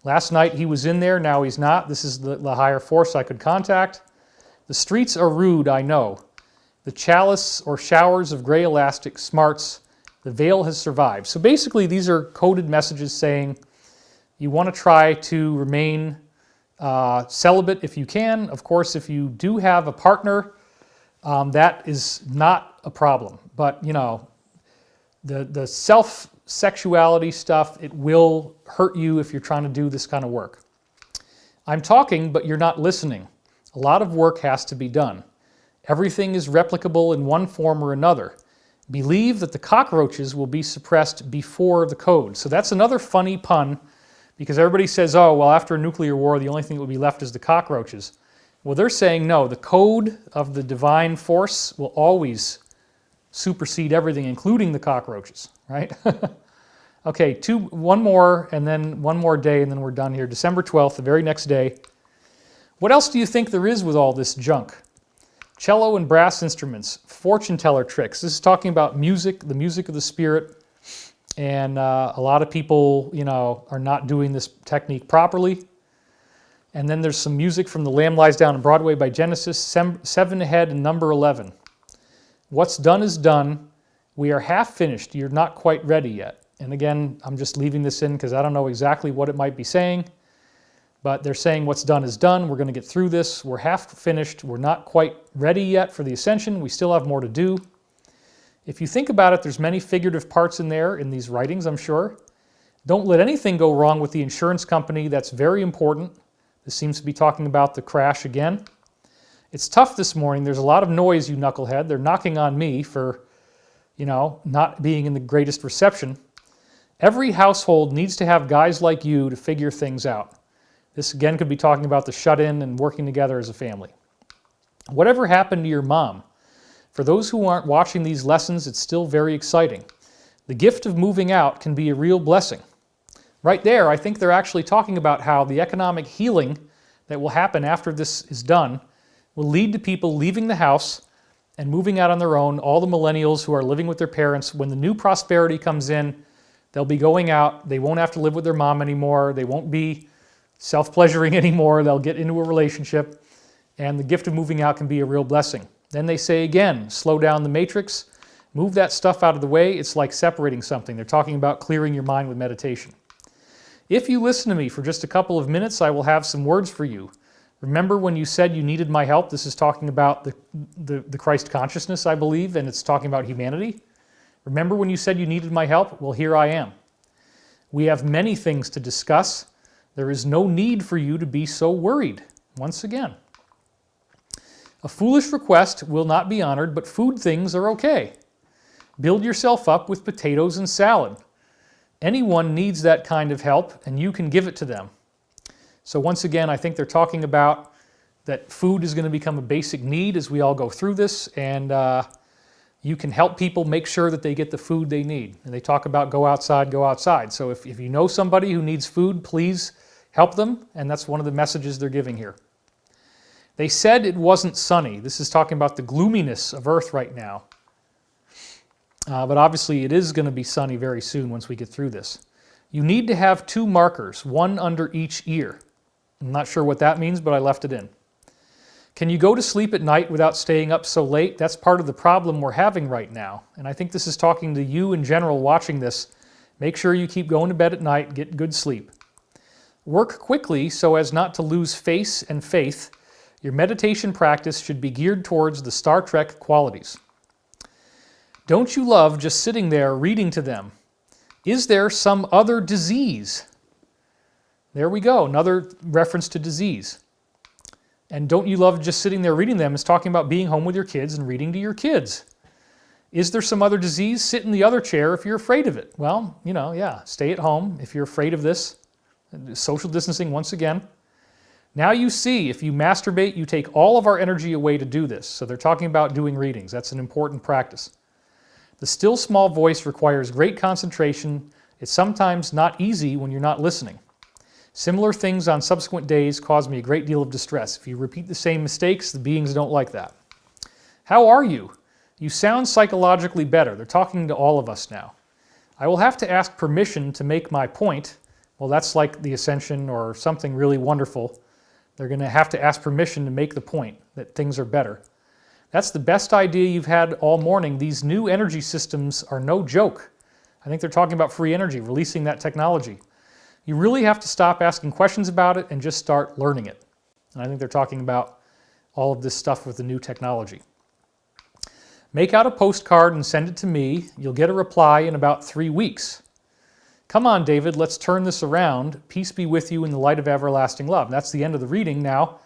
Last night he was in there. Now he's not. This is the higher force I could contact. The streets are rude, I know. The chalice or showers of gray elastic smarts. The veil has survived. So basically these are coded messages saying you want to try to remain celibate if you can. Of course, if you do have a partner, that is not a problem. But, the self-sexuality stuff, it will hurt you if you're trying to do this kind of work. I'm talking, but you're not listening. A lot of work has to be done. Everything is replicable in one form or another. Believe that the cockroaches will be suppressed before the code. So that's another funny pun, because everybody says, oh, well, after a nuclear war, the only thing that will be left is the cockroaches. Well, they're saying, no, the code of the divine force will always supersede everything, including the cockroaches, right? Okay, one more, and then one more day, and then we're done here. December 12th, the very next day. What else do you think there is with all this junk? Cello and brass instruments, fortune teller tricks. This is talking about music, the music of the spirit, and a lot of people, are not doing this technique properly. And then there's some music from The Lamb Lies Down on Broadway by Genesis, 7 ahead and number 11. What's done is done. We are half finished. You're not quite ready yet. And again, I'm just leaving this in because I don't know exactly what it might be saying. But they're saying what's done is done. We're going to get through this. We're half finished. We're not quite ready yet for the ascension. We still have more to do. If you think about it, there's many figurative parts in there in these writings, I'm sure. Don't let anything go wrong with the insurance company. That's very important. This seems to be talking about the crash again. It's tough this morning. There's a lot of noise, you knucklehead. They're knocking on me for, not being in the greatest reception. Every household needs to have guys like you to figure things out. This again could be talking about the shut-in and working together as a family. Whatever happened to your mom? For those who aren't watching these lessons, it's still very exciting. The gift of moving out can be a real blessing. Right there, I think they're actually talking about how the economic healing that will happen after this is done will lead to people leaving the house and moving out on their own. All the millennials who are living with their parents, when the new prosperity comes in, they'll be going out. They won't have to live with their mom anymore. They won't be self-pleasuring anymore. They'll get into a relationship, and the gift of moving out can be a real blessing. Then they say again, slow down the matrix, move that stuff out of the way. It's like separating something. They're talking about clearing your mind with meditation. If you listen to me for just a couple of minutes, I will have some words for you. Remember when you said you needed my help? This is talking about the Christ consciousness, I believe, and it's talking about humanity. Remember when you said you needed my help? Well, here I am. We have many things to discuss. There is no need for you to be so worried. Once again, a foolish request will not be honored, but food things are okay. Build yourself up with potatoes and salad. Anyone needs that kind of help, and you can give it to them. So once again, I think they're talking about that food is going to become a basic need as we all go through this, and you can help people make sure that they get the food they need. And they talk about go outside, go outside. So if you know somebody who needs food, please help them, and that's one of the messages they're giving here. They said it wasn't sunny. This is talking about the gloominess of Earth right now. But obviously it is going to be sunny very soon once we get through this. You need to have 2 markers, one under each ear. I'm not sure what that means, but I left it in. Can you go to sleep at night without staying up so late? That's part of the problem we're having right now. And I think this is talking to you in general watching this. Make sure you keep going to bed at night, get good sleep. Work quickly so as not to lose face and faith. Your meditation practice should be geared towards the Star Trek qualities. Don't you love just sitting there reading to them? Is there some other disease? There we go, another reference to disease. And don't you love just sitting there reading them? It's talking about being home with your kids and reading to your kids. Is there some other disease? Sit in the other chair if you're afraid of it. Well, yeah, stay at home if you're afraid of this. Social distancing once again. Now you see, if you masturbate, you take all of our energy away to do this. So they're talking about doing readings. That's an important practice. The still small voice requires great concentration. It's sometimes not easy when you're not listening. Similar things on subsequent days cause me a great deal of distress. If you repeat the same mistakes, the beings don't like that. How are you? You sound psychologically better. They're talking to all of us now. I will have to ask permission to make my point. Well, that's like the ascension or something really wonderful. They're going to have to ask permission to make the point that things are better. That's the best idea you've had all morning. These new energy systems are no joke. I think they're talking about free energy, releasing that technology. You really have to stop asking questions about it and just start learning it. And I think they're talking about all of this stuff with the new technology. Make out a postcard and send it to me. You'll get a reply in about 3 weeks. Come on, David, let's turn this around. Peace be with you in the light of everlasting love. That's the end of the reading. Now,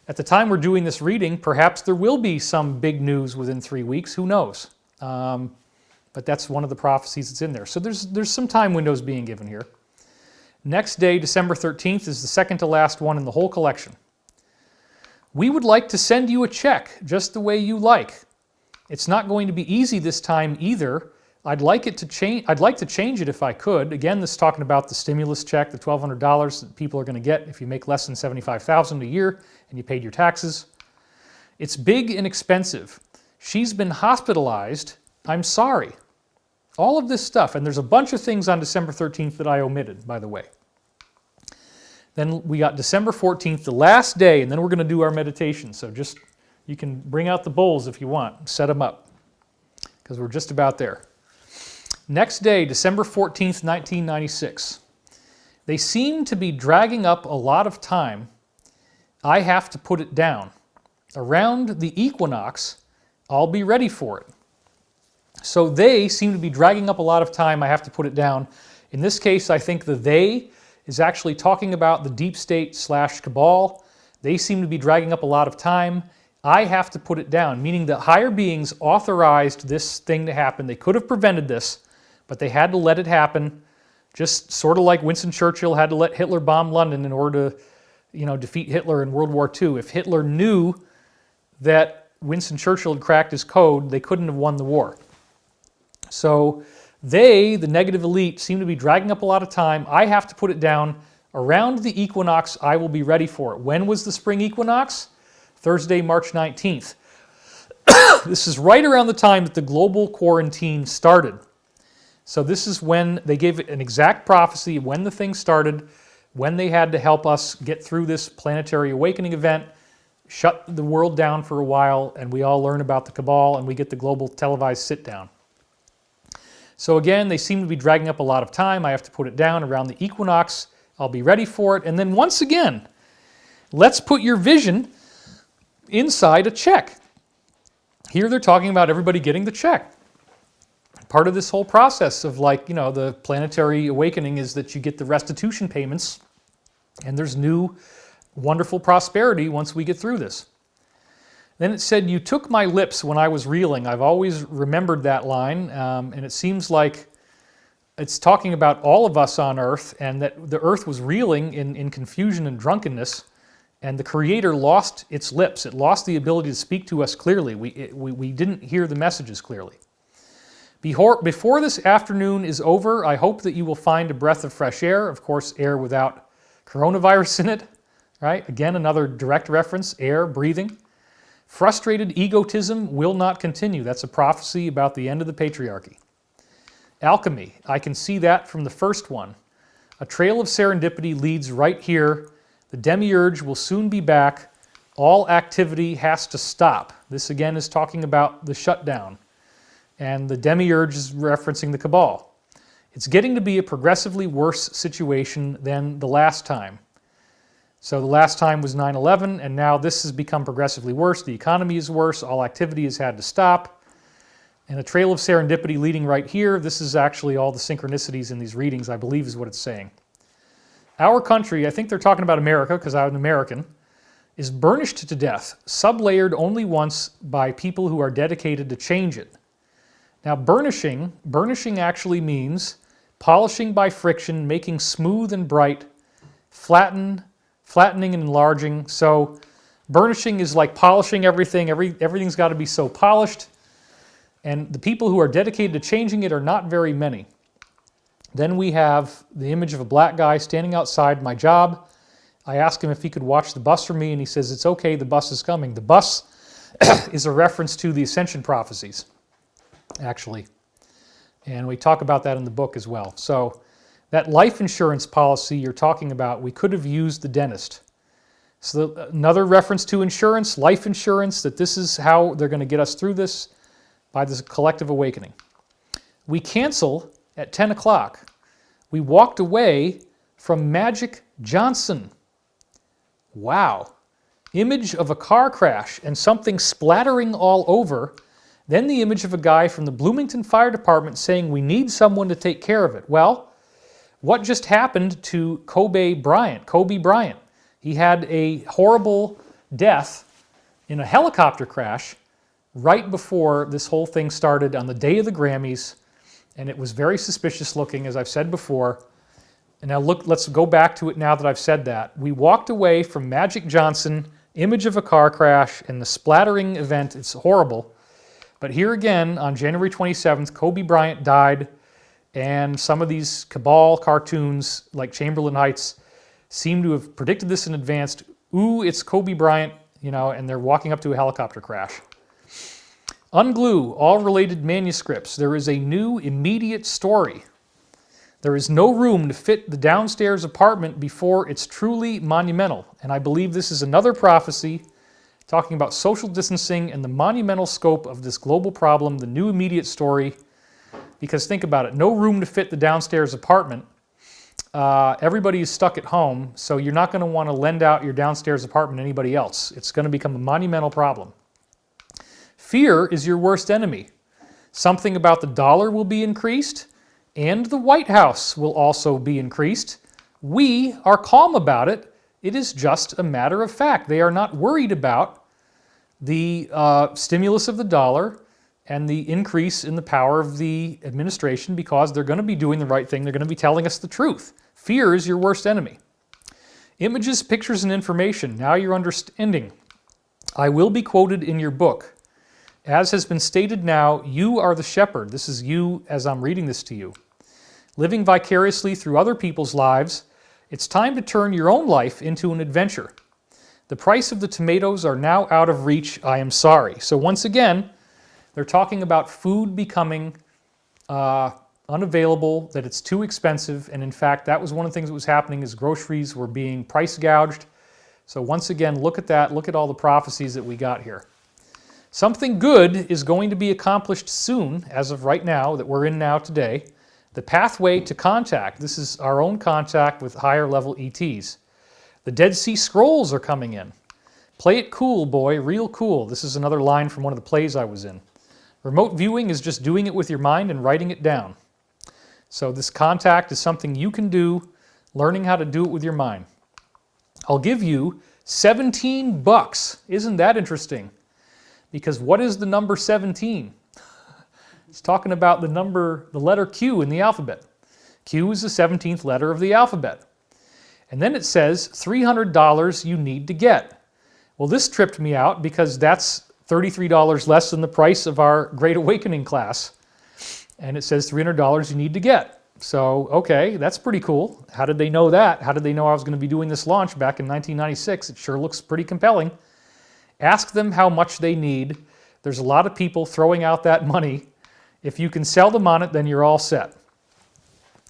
at the time we're doing this reading, perhaps there will be some big news within 3 weeks. Who knows? But that's one of the prophecies that's in there. So there's some time windows being given here. Next day, December 13th, is the second to last one in the whole collection. We would like to send you a check just the way you like. It's not going to be easy this time either. I'd like to change it if I could. Again, this is talking about the stimulus check, the $1,200 that people are going to get if you make less than $75,000 a year and you paid your taxes. It's big and expensive. She's been hospitalized. I'm sorry. All of this stuff, and there's a bunch of things on December 13th that I omitted, by the way. Then we got December 14th, the last day, and then we're going to do our meditation. So just, you can bring out the bowls if you want, set them up, because we're just about there. Next day, December 14th, 1996. They seem to be dragging up a lot of time. I have to put it down. Around the equinox, I'll be ready for it. So they seem to be dragging up a lot of time. I have to put it down. In this case, I think the they is actually talking about the deep state / cabal. They seem to be dragging up a lot of time. I have to put it down, meaning that higher beings authorized this thing to happen. They could have prevented this, but they had to let it happen, just sort of like Winston Churchill had to let Hitler bomb London in order to, defeat Hitler in World War II. If Hitler knew that Winston Churchill had cracked his code, they couldn't have won the war. So they, the negative elite, seem to be dragging up a lot of time. I have to put it down. Around the equinox, I will be ready for it. When was the spring equinox? Thursday, March 19th. This is right around the time that the global quarantine started. So this is when they gave it an exact prophecy of when the thing started, when they had to help us get through this planetary awakening event, shut the world down for a while, and we all learn about the cabal and we get the global televised sit-down. So again, they seem to be dragging up a lot of time. I have to put it down around the equinox. I'll be ready for it. And then once again, let's put your vision inside a check. Here they're talking about everybody getting the check. Part of this whole process of the planetary awakening is that you get the restitution payments and there's new wonderful prosperity once we get through this. Then it said, you took my lips when I was reeling. I've always remembered that line, and it seems like it's talking about all of us on Earth, and that the Earth was reeling in confusion and drunkenness, and the Creator lost its lips. It lost the ability to speak to us clearly. We didn't hear the messages clearly. Before this afternoon is over, I hope that you will find a breath of fresh air, of course, air without coronavirus in it, right? Again, another direct reference, air, breathing. Frustrated egotism will not continue. That's a prophecy about the end of the patriarchy. Alchemy, I can see that from the first one. A trail of serendipity leads right here. The demiurge will soon be back. All activity has to stop. This again is talking about the shutdown. And the demiurge is referencing the cabal. It's getting to be a progressively worse situation than the last time. So the last time was 9/11, and now this has become progressively worse. The economy is worse. All activity has had to stop. And a trail of serendipity leading right here. This is actually all the synchronicities in these readings, I believe is what it's saying. Our country, I think they're talking about America because I'm an American, is burnished to death, sublayered only once by people who are dedicated to change it. Now burnishing actually means polishing by friction, making smooth and bright, flattening and enlarging. So burnishing is like polishing everything. Everything's got to be so polished. And the people who are dedicated to changing it are not very many. Then we have the image of a black guy standing outside my job. I asked him if he could watch the bus for me, and he says, it's okay, the bus is coming. The bus is a reference to the Ascension Prophecies, actually. And we talk about that in the book as well. So that life insurance policy you're talking about, we could have used the dentist. So another reference to insurance, life insurance, that this is how they're going to get us through this by this collective awakening. We cancel at 10 o'clock. We walked away from Magic Johnson. Wow. Image of a car crash and something splattering all over. Then the image of a guy from the Bloomington Fire Department saying we need someone to take care of it. Well, what just happened to Kobe Bryant? He had a horrible death in a helicopter crash right before this whole thing started on the day of the Grammys, and it was very suspicious looking, as I've said before. And now look, let's go back to it now that I've said that. We walked away from Magic Johnson, image of a car crash, and the splattering event. It's horrible. But here again, on January 27th, Kobe Bryant died, and some of these cabal cartoons, like Chamberlain Heights, seem to have predicted this in advance. Ooh, it's Kobe Bryant, and they're walking up to a helicopter crash. Unglue all related manuscripts. There is a new immediate story. There is no room to fit the downstairs apartment before it's truly monumental. And I believe this is another prophecy talking about social distancing and the monumental scope of this global problem, the new immediate story. Because think about it, no room to fit the downstairs apartment. everybody is stuck at home, so you're not going to want to lend out your downstairs apartment to anybody else. It's going to become a monumental problem. Fear is your worst enemy. Something about the dollar will be increased, and the White House will also be increased. We are calm about it. It is just a matter of fact. They are not worried about the stimulus of the dollar and the increase in the power of the administration because they're going to be doing the right thing. They're going to be telling us the truth. Fear is your worst enemy. Images, pictures, and information. Now you're understanding. I will be quoted in your book. As has been stated now, you are the shepherd. This is you as I'm reading this to you. Living vicariously through other people's lives, it's time to turn your own life into an adventure. The price of the tomatoes are now out of reach. I am sorry. So once again, they're talking about food becoming unavailable, that it's too expensive, and in fact, that was one of the things that was happening is groceries were being price gouged. So once again, look at that. Look at all the prophecies that we got here. Something good is going to be accomplished soon, as of right now, that we're in now today. The pathway to contact. This is our own contact with higher level ETs. The Dead Sea Scrolls are coming in. Play it cool, boy, real cool. This is another line from one of the plays I was in. Remote viewing is just doing it with your mind and writing it down. So this contact is something you can do, learning how to do it with your mind. I'll give you $17. Isn't that interesting? Because what is the number 17? It's talking about the letter Q in the alphabet. Q is the 17th letter of the alphabet. And then it says $300 you need to get. Well, this tripped me out because that's $33 less than the price of our Great Awakening class. And it says $300 you need to get. So, okay, that's pretty cool. How did they know that? How did they know I was going to be doing this launch back in 1996? It sure looks pretty compelling. Ask them how much they need. There's a lot of people throwing out that money. If you can sell them on it, then you're all set.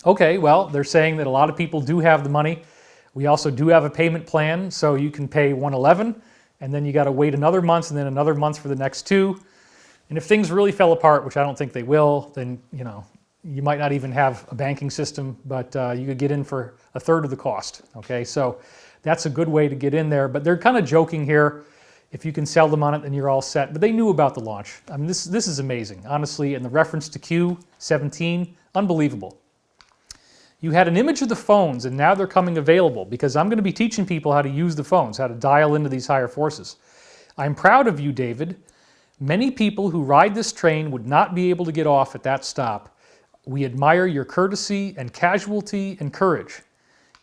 Okay, well, they're saying that a lot of people do have the money. We also do have a payment plan, so you can pay $111, and then you got to wait another month, and then another month for the next two. And if things really fell apart, which I don't think they will, then you might not even have a banking system, but you could get in for a third of the cost. Okay, so that's a good way to get in there. But they're kind of joking here. If you can sell them on it, then you're all set. But they knew about the launch. I mean, this is amazing, honestly. And the reference to Q17, unbelievable. You had an image of the phones, and now they're coming available because I'm going to be teaching people how to use the phones, how to dial into these higher forces. I'm proud of you, David. Many people who ride this train would not be able to get off at that stop. We admire your courtesy and casualty and courage.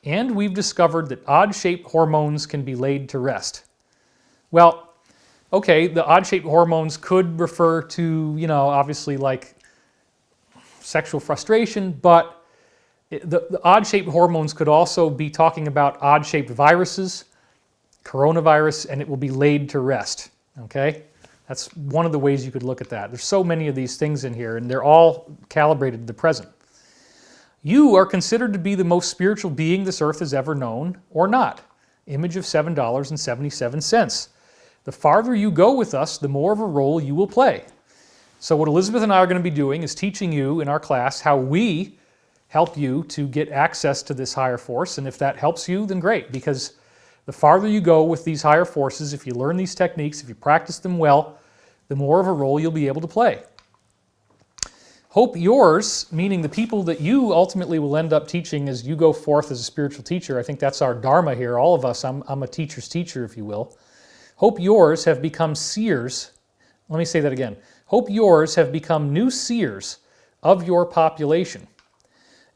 And we've discovered that odd-shaped hormones can be laid to rest. Well, okay, the odd-shaped hormones could refer to, obviously like sexual frustration, but the odd-shaped hormones could also be talking about odd-shaped viruses, coronavirus, and it will be laid to rest, okay? That's one of the ways you could look at that. There's so many of these things in here, and they're all calibrated to the present. You are considered to be the most spiritual being this earth has ever known, or not. Image of $7.77. The farther you go with us, the more of a role you will play. So what Elizabeth and I are going to be doing is teaching you in our class how we help you to get access to this higher force. And if that helps you, then great, because the farther you go with these higher forces, if you learn these techniques, if you practice them well, the more of a role you'll be able to play. Hope yours, meaning the people that you ultimately will end up teaching as you go forth as a spiritual teacher. I think that's our dharma here, all of us. I'm a teacher's teacher, if you will. Hope yours have become seers. Let me say that again. Hope yours have become new seers of your population.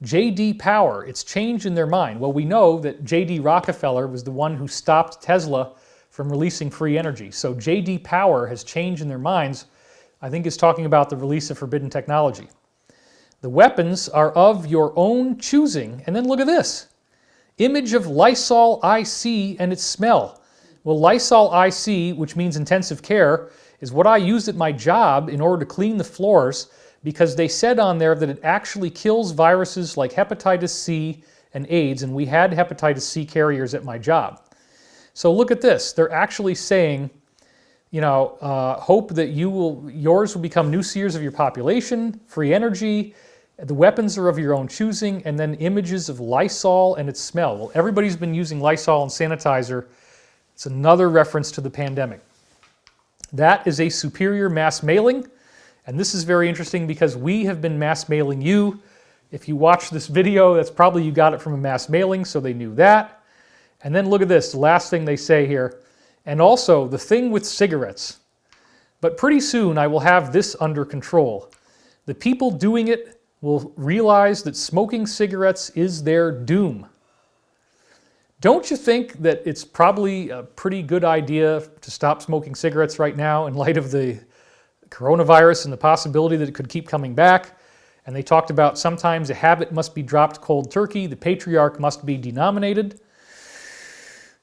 J.D. Power, it's changed in their mind. Well, we know that J.D. Rockefeller was the one who stopped Tesla from releasing free energy. So J.D. Power has changed in their minds. I think it's talking about the release of forbidden technology. The weapons are of your own choosing. And then look at this. Image of Lysol IC and its smell. Well, Lysol IC, which means intensive care, is what I used at my job in order to clean the floors because they said on there that it actually kills viruses like hepatitis C and AIDS, and we had hepatitis C carriers at my job. So look at this. They're actually saying, hope that yours will become new seers of your population, free energy, The weapons are of your own choosing, and then images of Lysol and its smell. Well, everybody's been using Lysol and sanitizer. It's another reference to the pandemic. That is a superior mass mailing, and this is very interesting because we have been mass mailing you. If you watch this video, that's probably you got it from a mass mailing, so they knew that. And then look at this, the last thing they say here. And also, the thing with cigarettes. But pretty soon I will have this under control. The people doing it will realize that smoking cigarettes is their doom. Don't you think that it's probably a pretty good idea to stop smoking cigarettes right now in light of the coronavirus and the possibility that it could keep coming back? And they talked about sometimes a habit must be dropped cold turkey, the patriarch must be denominated.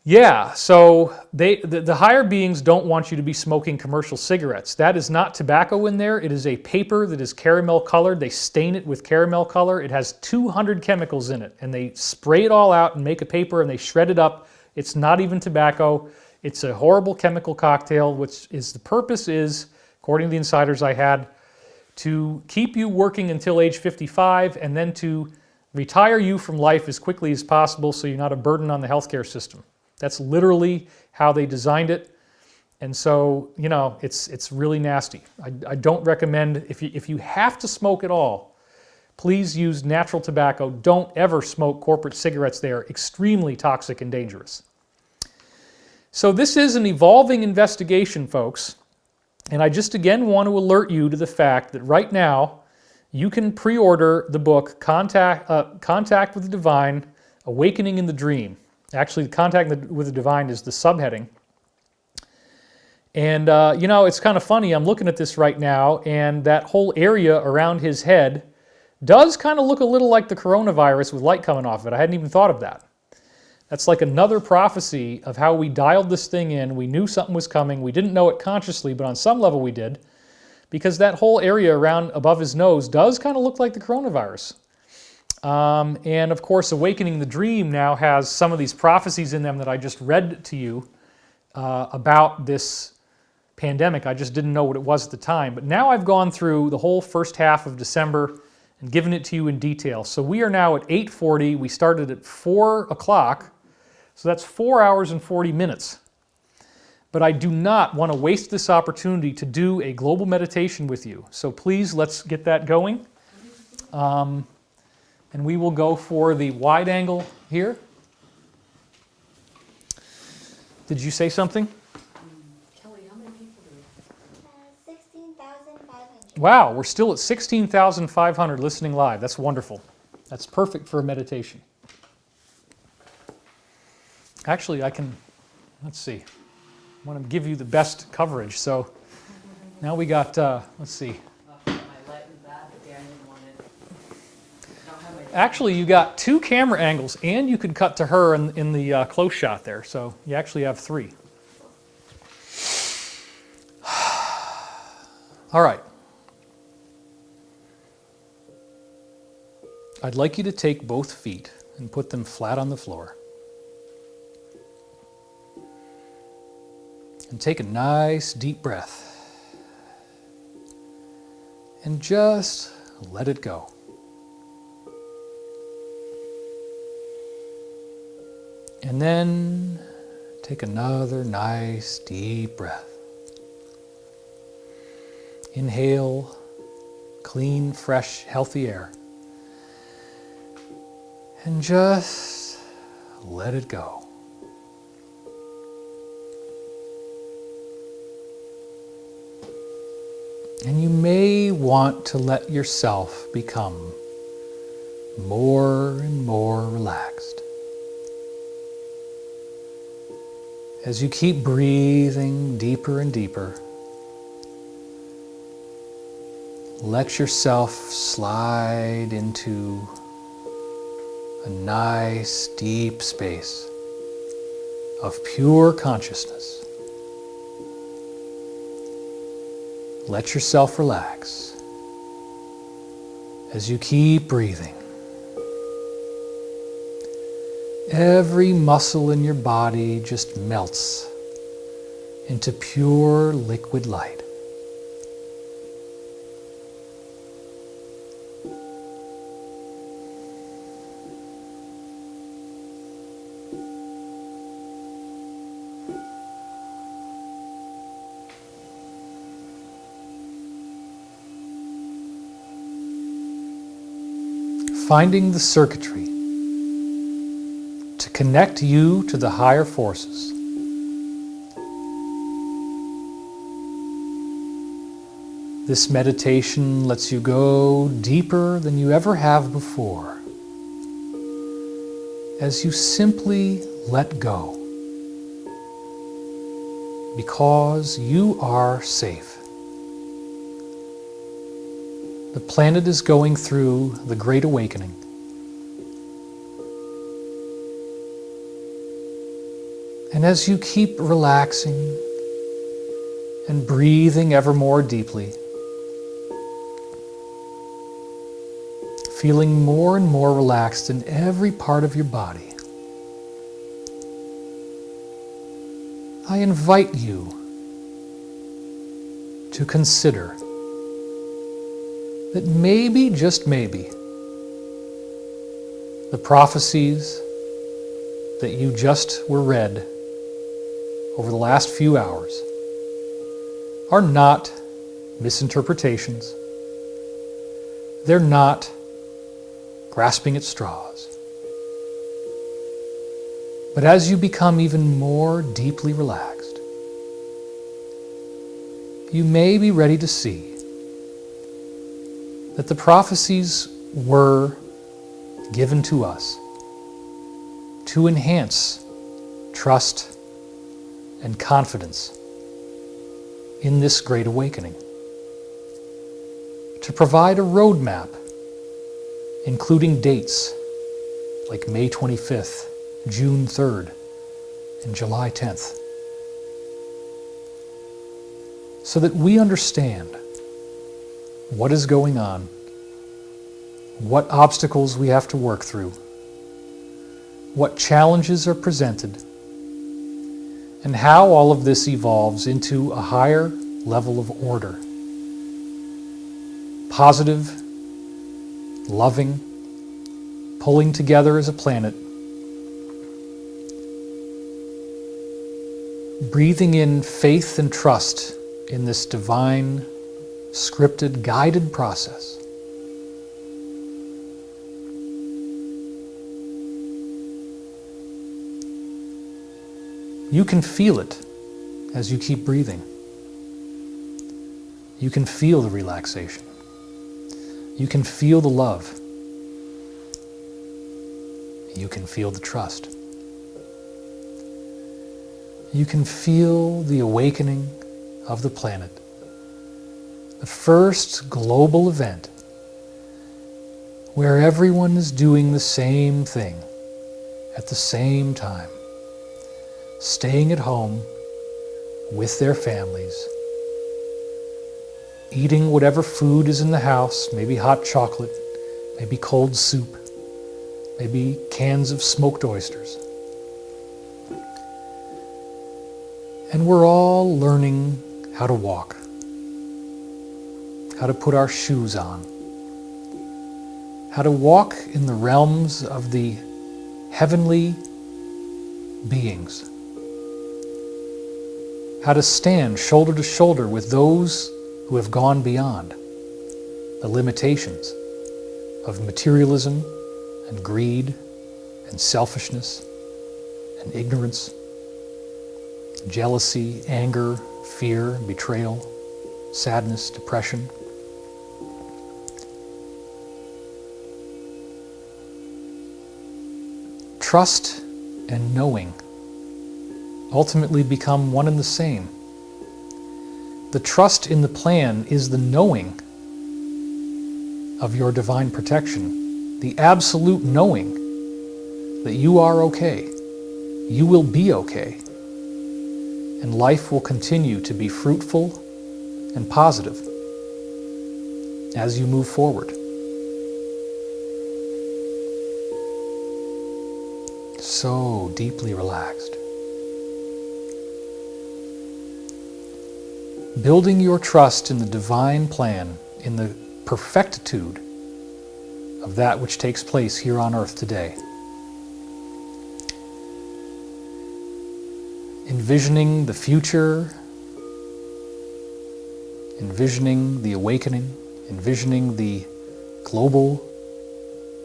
Yeah, so the higher beings don't want you to be smoking commercial cigarettes. That is not tobacco in there. It is a paper that is caramel colored. They stain it with caramel color. It has 200 chemicals in it, and they spray it all out and make a paper, and they shred it up. It's not even tobacco. It's a horrible chemical cocktail, which is the purpose is, according to the insiders I had, to keep you working until age 55 and then to retire you from life as quickly as possible so you're not a burden on the healthcare system. That's literally how they designed it. And so, you know, it's really nasty. I don't recommend, if you have to smoke at all, please use natural tobacco. Don't ever smoke corporate cigarettes. They are extremely toxic and dangerous. So this is an evolving investigation, folks. And I just again want to alert you to the fact that right now you can pre-order the book Contact with the Divine, Awakening in the Dream. Actually, Contact with the Divine is the subheading. And, you know, it's kind of funny. I'm looking at this right now, and that whole area around his head does kind of look a little like the coronavirus with light coming off of it. I hadn't even thought of that. That's like another prophecy of how we dialed this thing in. We knew something was coming. We didn't know it consciously, but on some level we did, because that whole area around above his nose does kind of look like the coronavirus. And of course, Awakening the Dream now has some of these prophecies in them that I just read to you about this pandemic. I just didn't know what it was at the time. But now I've gone through the whole first half of December and given it to you in detail. So we are now at 8:40. We started at 4 o'clock. So that's 4 hours and 40 minutes. But I do not want to waste this opportunity to do a global meditation with you. So please, let's get that going. And we will go for the wide angle here. Did you say something? Kelly, how many people do we have? 16,500. Wow, we're still at 16,500 listening live. That's wonderful. That's perfect for a meditation. Actually, I can, let's see. I want to give you the best coverage. So now we got, let's see. Actually, you got 2 camera angles, and you could cut to her in the close shot there. So you actually have 3. All right. I'd like you to take both feet and put them flat on the floor. And take a nice deep breath. And just let it go. And then take another nice deep breath. Inhale clean, fresh, healthy air. And just let it go. And you may want to let yourself become more and more relaxed. As you keep breathing deeper and deeper, let yourself slide into a nice deep space of pure consciousness. Let yourself relax as you keep breathing. Every muscle in your body just melts into pure liquid light. finding the circuitry to connect you to the higher forces. This meditation lets you go deeper than you ever have before as you simply let go, because you are safe. The planet is going through the Great Awakening. And as you keep relaxing and breathing ever more deeply, feeling more and more relaxed in every part of your body, I invite you to consider that maybe, just maybe, the prophecies that you just were read over the last few hours are not misinterpretations. They're not grasping at straws. But as you become even more deeply relaxed, you may be ready to see that the prophecies were given to us to enhance trust and confidence in this Great Awakening, to provide a roadmap, including dates like May 25th, June 3rd, and July 10th, so that we understand what is going on, what obstacles we have to work through, what challenges are presented, and how all of this evolves into a higher level of order. Positive, loving, pulling together as a planet, breathing in faith and trust in this divine, scripted, guided process. You can feel it as you keep breathing. You can feel the relaxation. You can feel the love. You can feel the trust. You can feel the awakening of the planet. The first global event where everyone is doing the same thing at the same time, staying at home with their families, eating whatever food is in the house, maybe hot chocolate, maybe cold soup, maybe cans of smoked oysters. And we're all learning how to walk, how to put our shoes on, how to walk in the realms of the heavenly beings, how to stand shoulder to shoulder with those who have gone beyond the limitations of materialism and greed and selfishness and ignorance, jealousy, anger, fear, betrayal, sadness, depression. Trust and knowing ultimately become one and the same. The trust in the plan is the knowing of your divine protection, the absolute knowing that you are okay, you will be okay, and life will continue to be fruitful and positive as you move forward. So deeply relaxed. Building your trust in the divine plan, in the perfectitude of that which takes place here on earth today. Envisioning the future, envisioning the awakening, envisioning the global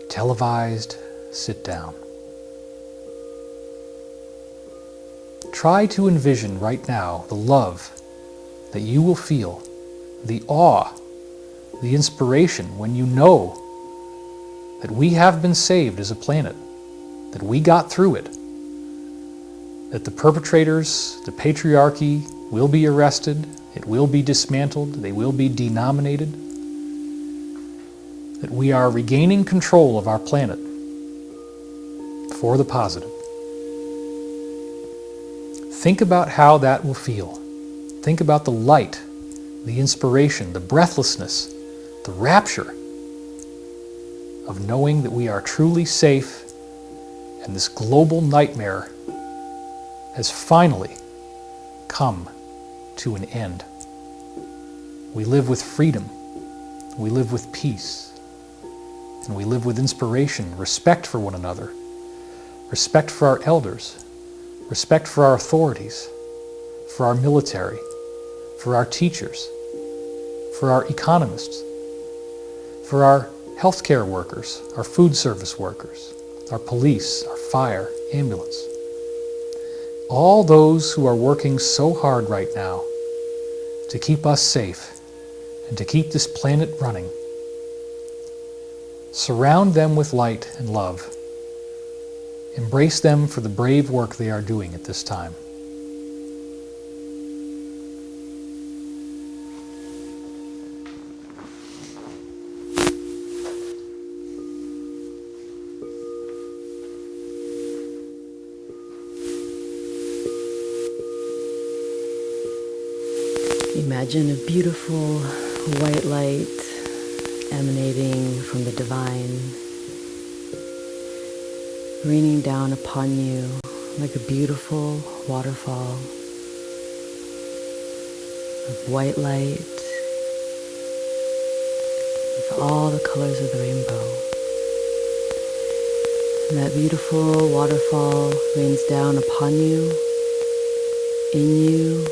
televised sit-down. Try to envision right now the love that you will feel, the awe, the inspiration when you know that we have been saved as a planet, that we got through it, that the perpetrators, the patriarchy, will be arrested, it will be dismantled, they will be denominated, that we are regaining control of our planet for the positive. Think about how that will feel. Think about the light, the inspiration, the breathlessness, the rapture of knowing that we are truly safe and this global nightmare has finally come to an end. We live with freedom, we live with peace, and we live with inspiration, respect for one another, respect for our elders, respect for our authorities, for our military, for our teachers, for our economists, for our healthcare workers, our food service workers, our police, our fire, ambulance. All those who are working so hard right now to keep us safe and to keep this planet running. Surround them with light and love. Embrace them for the brave work they are doing at this time. Imagine a beautiful white light emanating from the divine, raining down upon you like a beautiful waterfall of white light with all the colors of the rainbow. And that beautiful waterfall rains down upon you, in you,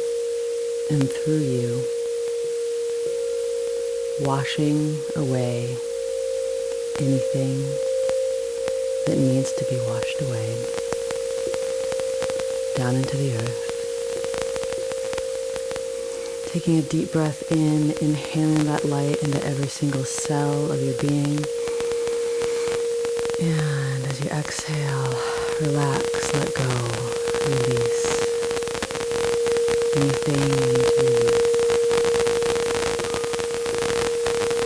and through you, washing away anything that needs to be washed away down into the earth. Taking a deep breath in, inhaling that light into every single cell of your being. And as you exhale, relax, let go, release anything you need to release.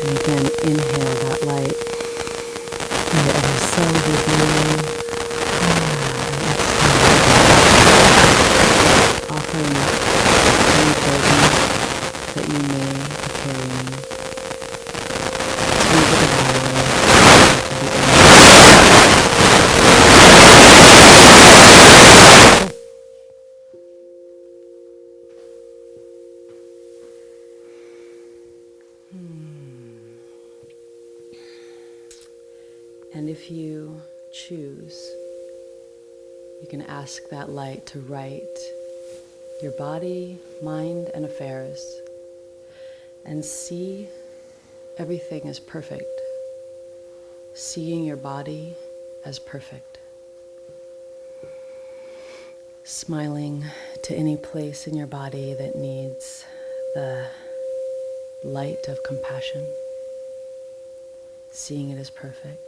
And again, inhale that light into every cell of your being. And exhale. Offering any burden that you may be carrying to the divine, to the earth. And if you choose, you can ask that light to write your body, mind, and affairs and see everything as perfect. Seeing your body as perfect. Smiling to any place in your body that needs the light of compassion. Seeing it as perfect.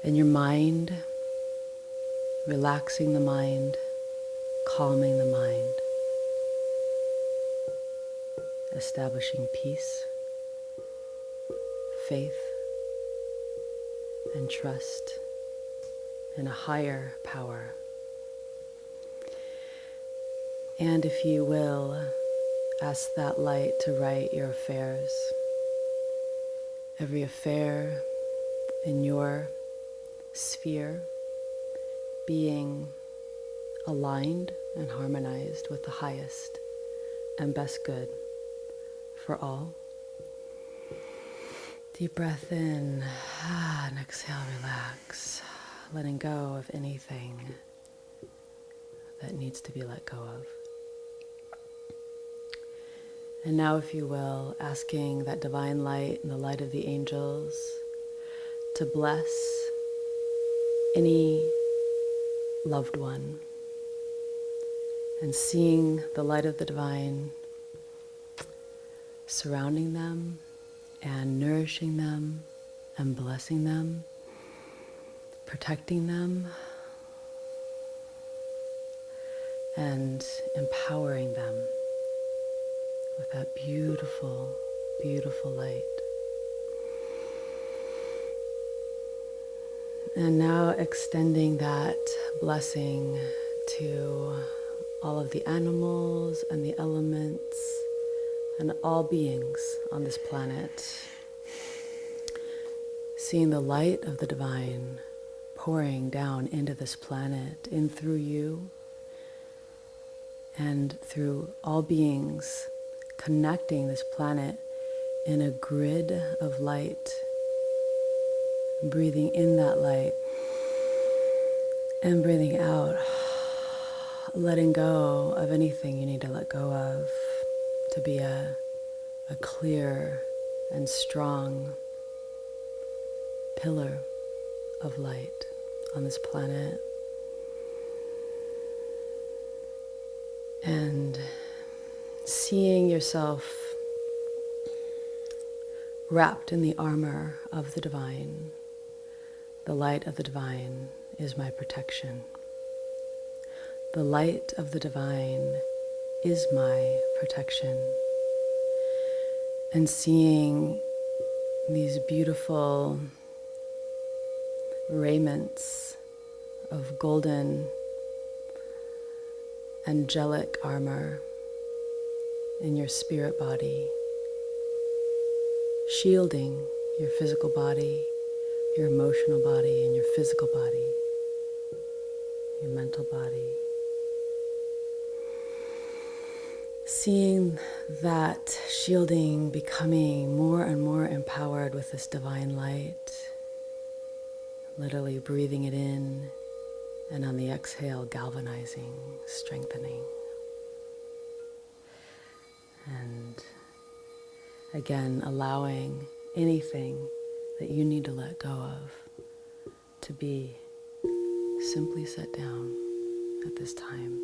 And your mind, relaxing the mind, calming the mind, establishing peace, faith, and trust in a higher power. And if you will, ask that light to write your affairs, every affair in your sphere being aligned and harmonized with the highest and best good for all. Deep breath in and exhale, relax, letting go of anything that needs to be let go of. And now, if you will, asking that divine light and the light of the angels to bless any loved one, and seeing the light of the divine surrounding them and nourishing them and blessing them, protecting them, and empowering them with that beautiful, beautiful light. And now extending that blessing to all of the animals and the elements and all beings on this planet. Seeing the light of the divine pouring down into this planet, in through you and through all beings, connecting this planet in a grid of light, breathing in that light and breathing out, letting go of anything you need to let go of to be a clear and strong pillar of light on this planet. And seeing yourself wrapped in the armor of the divine. The light of the divine is my protection. The light of the divine is my protection. And seeing these beautiful raiments of golden, angelic armor in your spirit body, shielding your physical body, your emotional body, and your physical body, your mental body. Seeing that shielding becoming more and more empowered with this divine light, literally breathing it in, and on the exhale, galvanizing, strengthening. And again, allowing anything that you need to let go of to be simply set down at this time.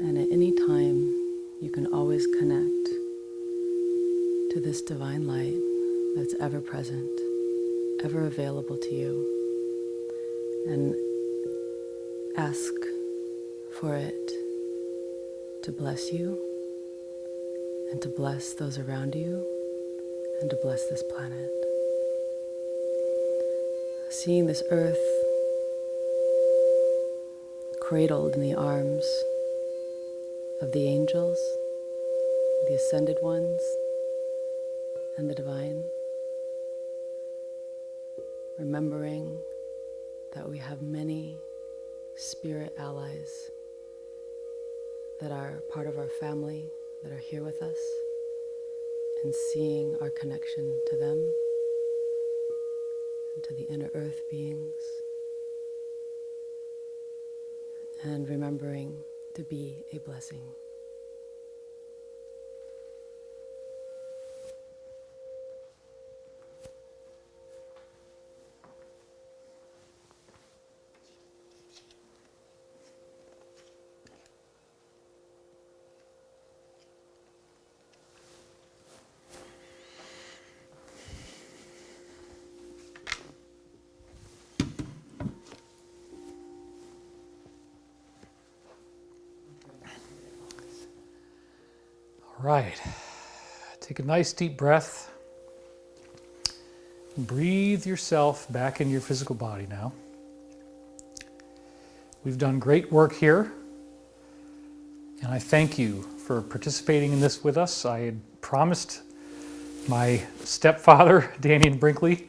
And at any time, you can always connect to this divine light that's ever present, ever available to you, and ask for it to bless you and to bless those around you and to bless this planet. Seeing this earth cradled in the arms of the angels, the ascended ones, and the divine, remembering that we have many spirit allies that are part of our family, that are here with us, and seeing our connection to them and to the inner earth beings, and remembering to be a blessing. All right, take a nice deep breath. Breathe yourself back into your physical body now. We've done great work here, and I thank you for participating in this with us. I had promised my stepfather, Danny Brinkley,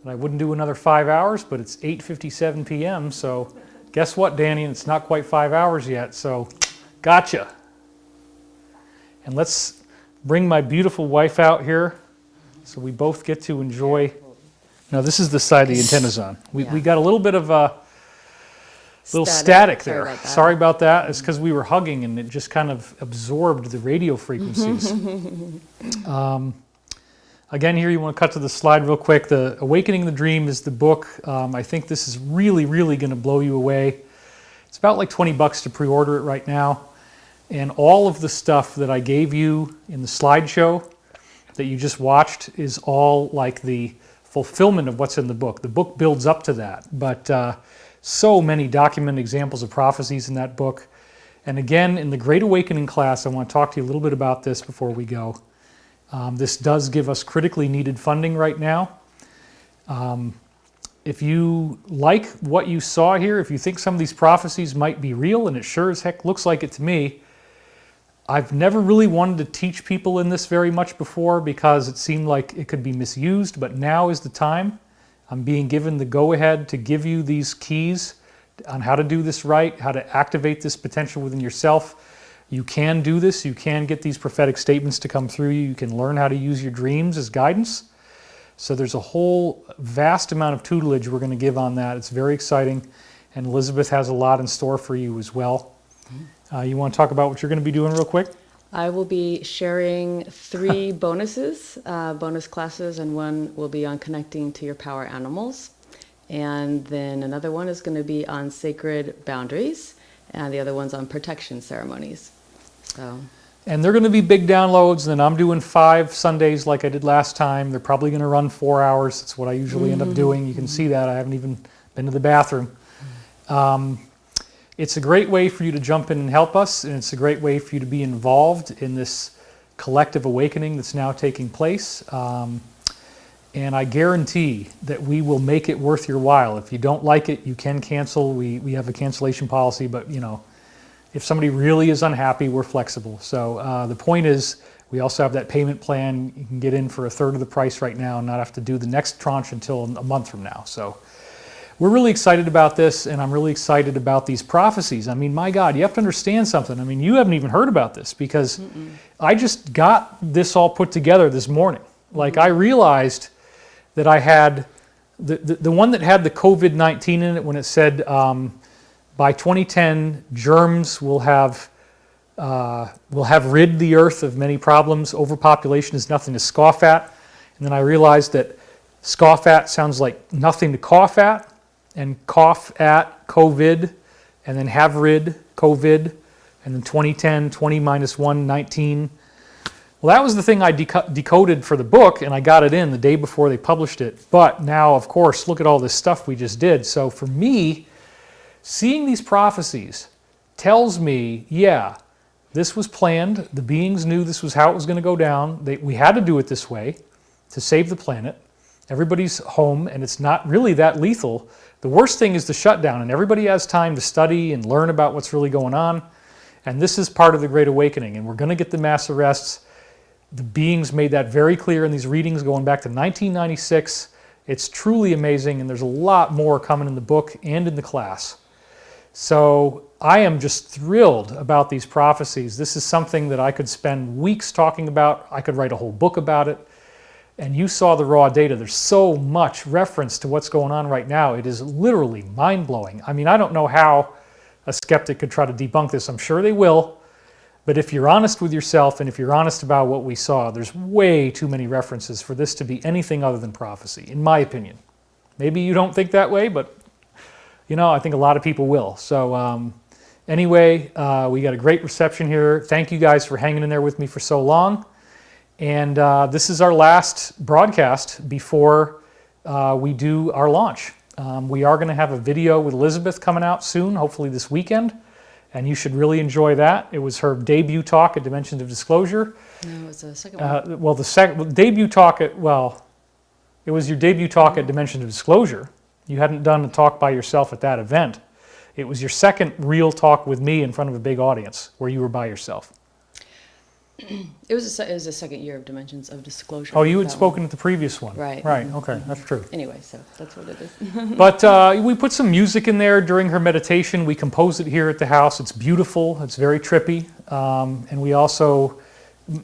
that I wouldn't do another 5 hours, but it's 8:57 p.m., so guess what, Danny? It's not quite 5 hours yet, so gotcha. And let's bring my beautiful wife out here so we both get to enjoy. Now, this is the side the antenna's on. We got a little bit of little static Sorry there. about that. Sorry about that. It's because we were hugging and it just kind of absorbed the radio frequencies. Again, here you want to cut to the slide real quick. The Awakening the Dream is the book. I think this is really, really going to blow you away. It's about like $20 to pre-order it right now. And all of the stuff that I gave you in the slideshow that you just watched is all like the fulfillment of what's in the book. The book builds up to that. But so many documented examples of prophecies in that book. And again, in the Great Awakening class, I want to talk to you a little bit about this before we go. This does give us critically needed funding right now. If you like what you saw here, if you think some of these prophecies might be real, and it sure as heck looks like it to me, I've never really wanted to teach people in this very much before because it seemed like it could be misused, but now is the time. I'm being given the go-ahead to give you these keys on how to do this right, how to activate this potential within yourself. You can do this. You can get these prophetic statements to come through you. You can learn how to use your dreams as guidance. So there's a whole vast amount of tutelage we're going to give on that. It's very exciting. And Elizabeth has a lot in store for you as well. You want to talk about what you're going to be doing real quick? I will be sharing 3 bonuses, bonus classes, and one will be on connecting to your power animals. And then another one is going to be on sacred boundaries, and the other one's on protection ceremonies. So. And they're going to be big downloads, and then I'm doing 5 Sundays like I did last time. They're probably going to run 4 hours. That's what I usually end up doing. You can see that. I haven't even been to the bathroom. It's a great way for you to jump in and help us, and it's a great way for you to be involved in this collective awakening that's now taking place. And I guarantee that we will make it worth your while. If you don't like it, you can cancel. We have a cancellation policy, but you know, if somebody really is unhappy, we're flexible. So the point is, we also have that payment plan. You can get in for 1/3 of the price right now and not have to do the next tranche until a month from now. So we're really excited about this, and I'm really excited about these prophecies. I mean, my God, you have to understand something. I mean, you haven't even heard about this because I just got this all put together this morning. Like I realized that I had the one that had the COVID-19 in it when it said by 2010 germs will have rid the earth of many problems. Overpopulation is nothing to scoff at. And then I realized that scoff at sounds like nothing to cough at, and cough at COVID, and then have rid COVID, and then 2010, 20 minus 1, 19. Well, that was the thing I decoded for the book, and I got it in the day before they published it. But now, of course, look at all this stuff we just did. So for me, seeing these prophecies tells me, yeah, this was planned. The beings knew this was how it was going to go down. We had to do it this way to save the planet. Everybody's home, and it's not really that lethal. The worst thing is the shutdown, and everybody has time to study and learn about what's really going on. And this is part of the Great Awakening, and we're going to get the mass arrests. The beings made that very clear in these readings going back to 1996. It's truly amazing, and there's a lot more coming in the book and in the class. So I am just thrilled about these prophecies. This is something that I could spend weeks talking about. I could write a whole book about it. And you saw the raw data. There's so much reference to what's going on right now. It is literally mind-blowing. I mean, I don't know how a skeptic could try to debunk this. I'm sure they will. But if you're honest with yourself and if you're honest about what we saw, there's way too many references for this to be anything other than prophecy, in my opinion. Maybe you don't think that way, but you know, I think a lot of people will. So anyway, we got a great reception here. Thank you guys for hanging in there with me for so long. And this is our last broadcast before we do our launch. We are going to have a video with Elizabeth coming out soon, hopefully this weekend, and you should really enjoy that. It was her debut talk at Dimensions of Disclosure. No, it was the second one. Well, the debut talk at, well, it was your debut talk at Dimensions of Disclosure. You hadn't done a talk by yourself at that event. It was your second real talk with me in front of a big audience where you were by yourself. It was the second year of Dimensions of Disclosure. Oh, you had spoken at the previous one. Right. Right, okay, that's true. Anyway, so that's what it is. But we put some music in there during her meditation. We composed it here at the house. It's beautiful. It's very trippy. And we also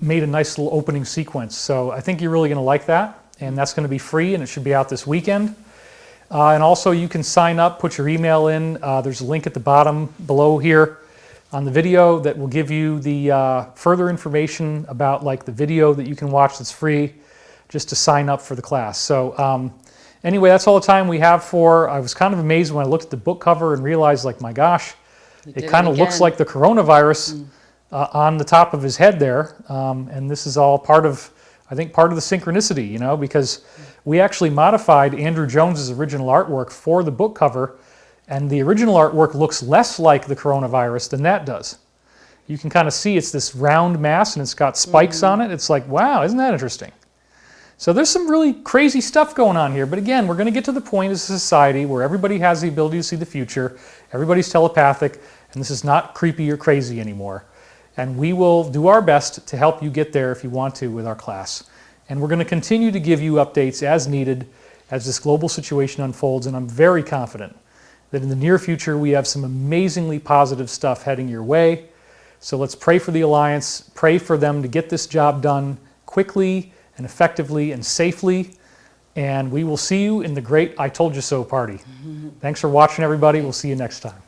made a nice little opening sequence. So I think you're really going to like that. And that's going to be free, and it should be out this weekend. And also you can sign up, put your email in. There's a link at the bottom below here on the video that will give you the further information about like the video that you can watch that's free just to sign up for the class. So anyway, that's all the time we have for. I was kind of amazed when I looked at the book cover and realized, like, my gosh, it kind of looks like the coronavirus on the top of his head there. And this is all part of, I think, part of the synchronicity, you know, because we actually modified Andrew Jones's original artwork for the book cover, and the original artwork looks less like the coronavirus than that does. You can kind of see it's this round mass and it's got spikes on it. It's like, wow, isn't that interesting? So there's some really crazy stuff going on here. But again, we're going to get to the point as a society where everybody has the ability to see the future. Everybody's telepathic, and this is not creepy or crazy anymore. And we will do our best to help you get there if you want to with our class. And we're going to continue to give you updates as needed as this global situation unfolds. And I'm very confident that in the near future we have some amazingly positive stuff heading your way. So let's pray for the Alliance, pray for them to get this job done quickly and effectively and safely. And we will see you in the great I Told You So party. Thanks for watching, everybody. We'll see you next time.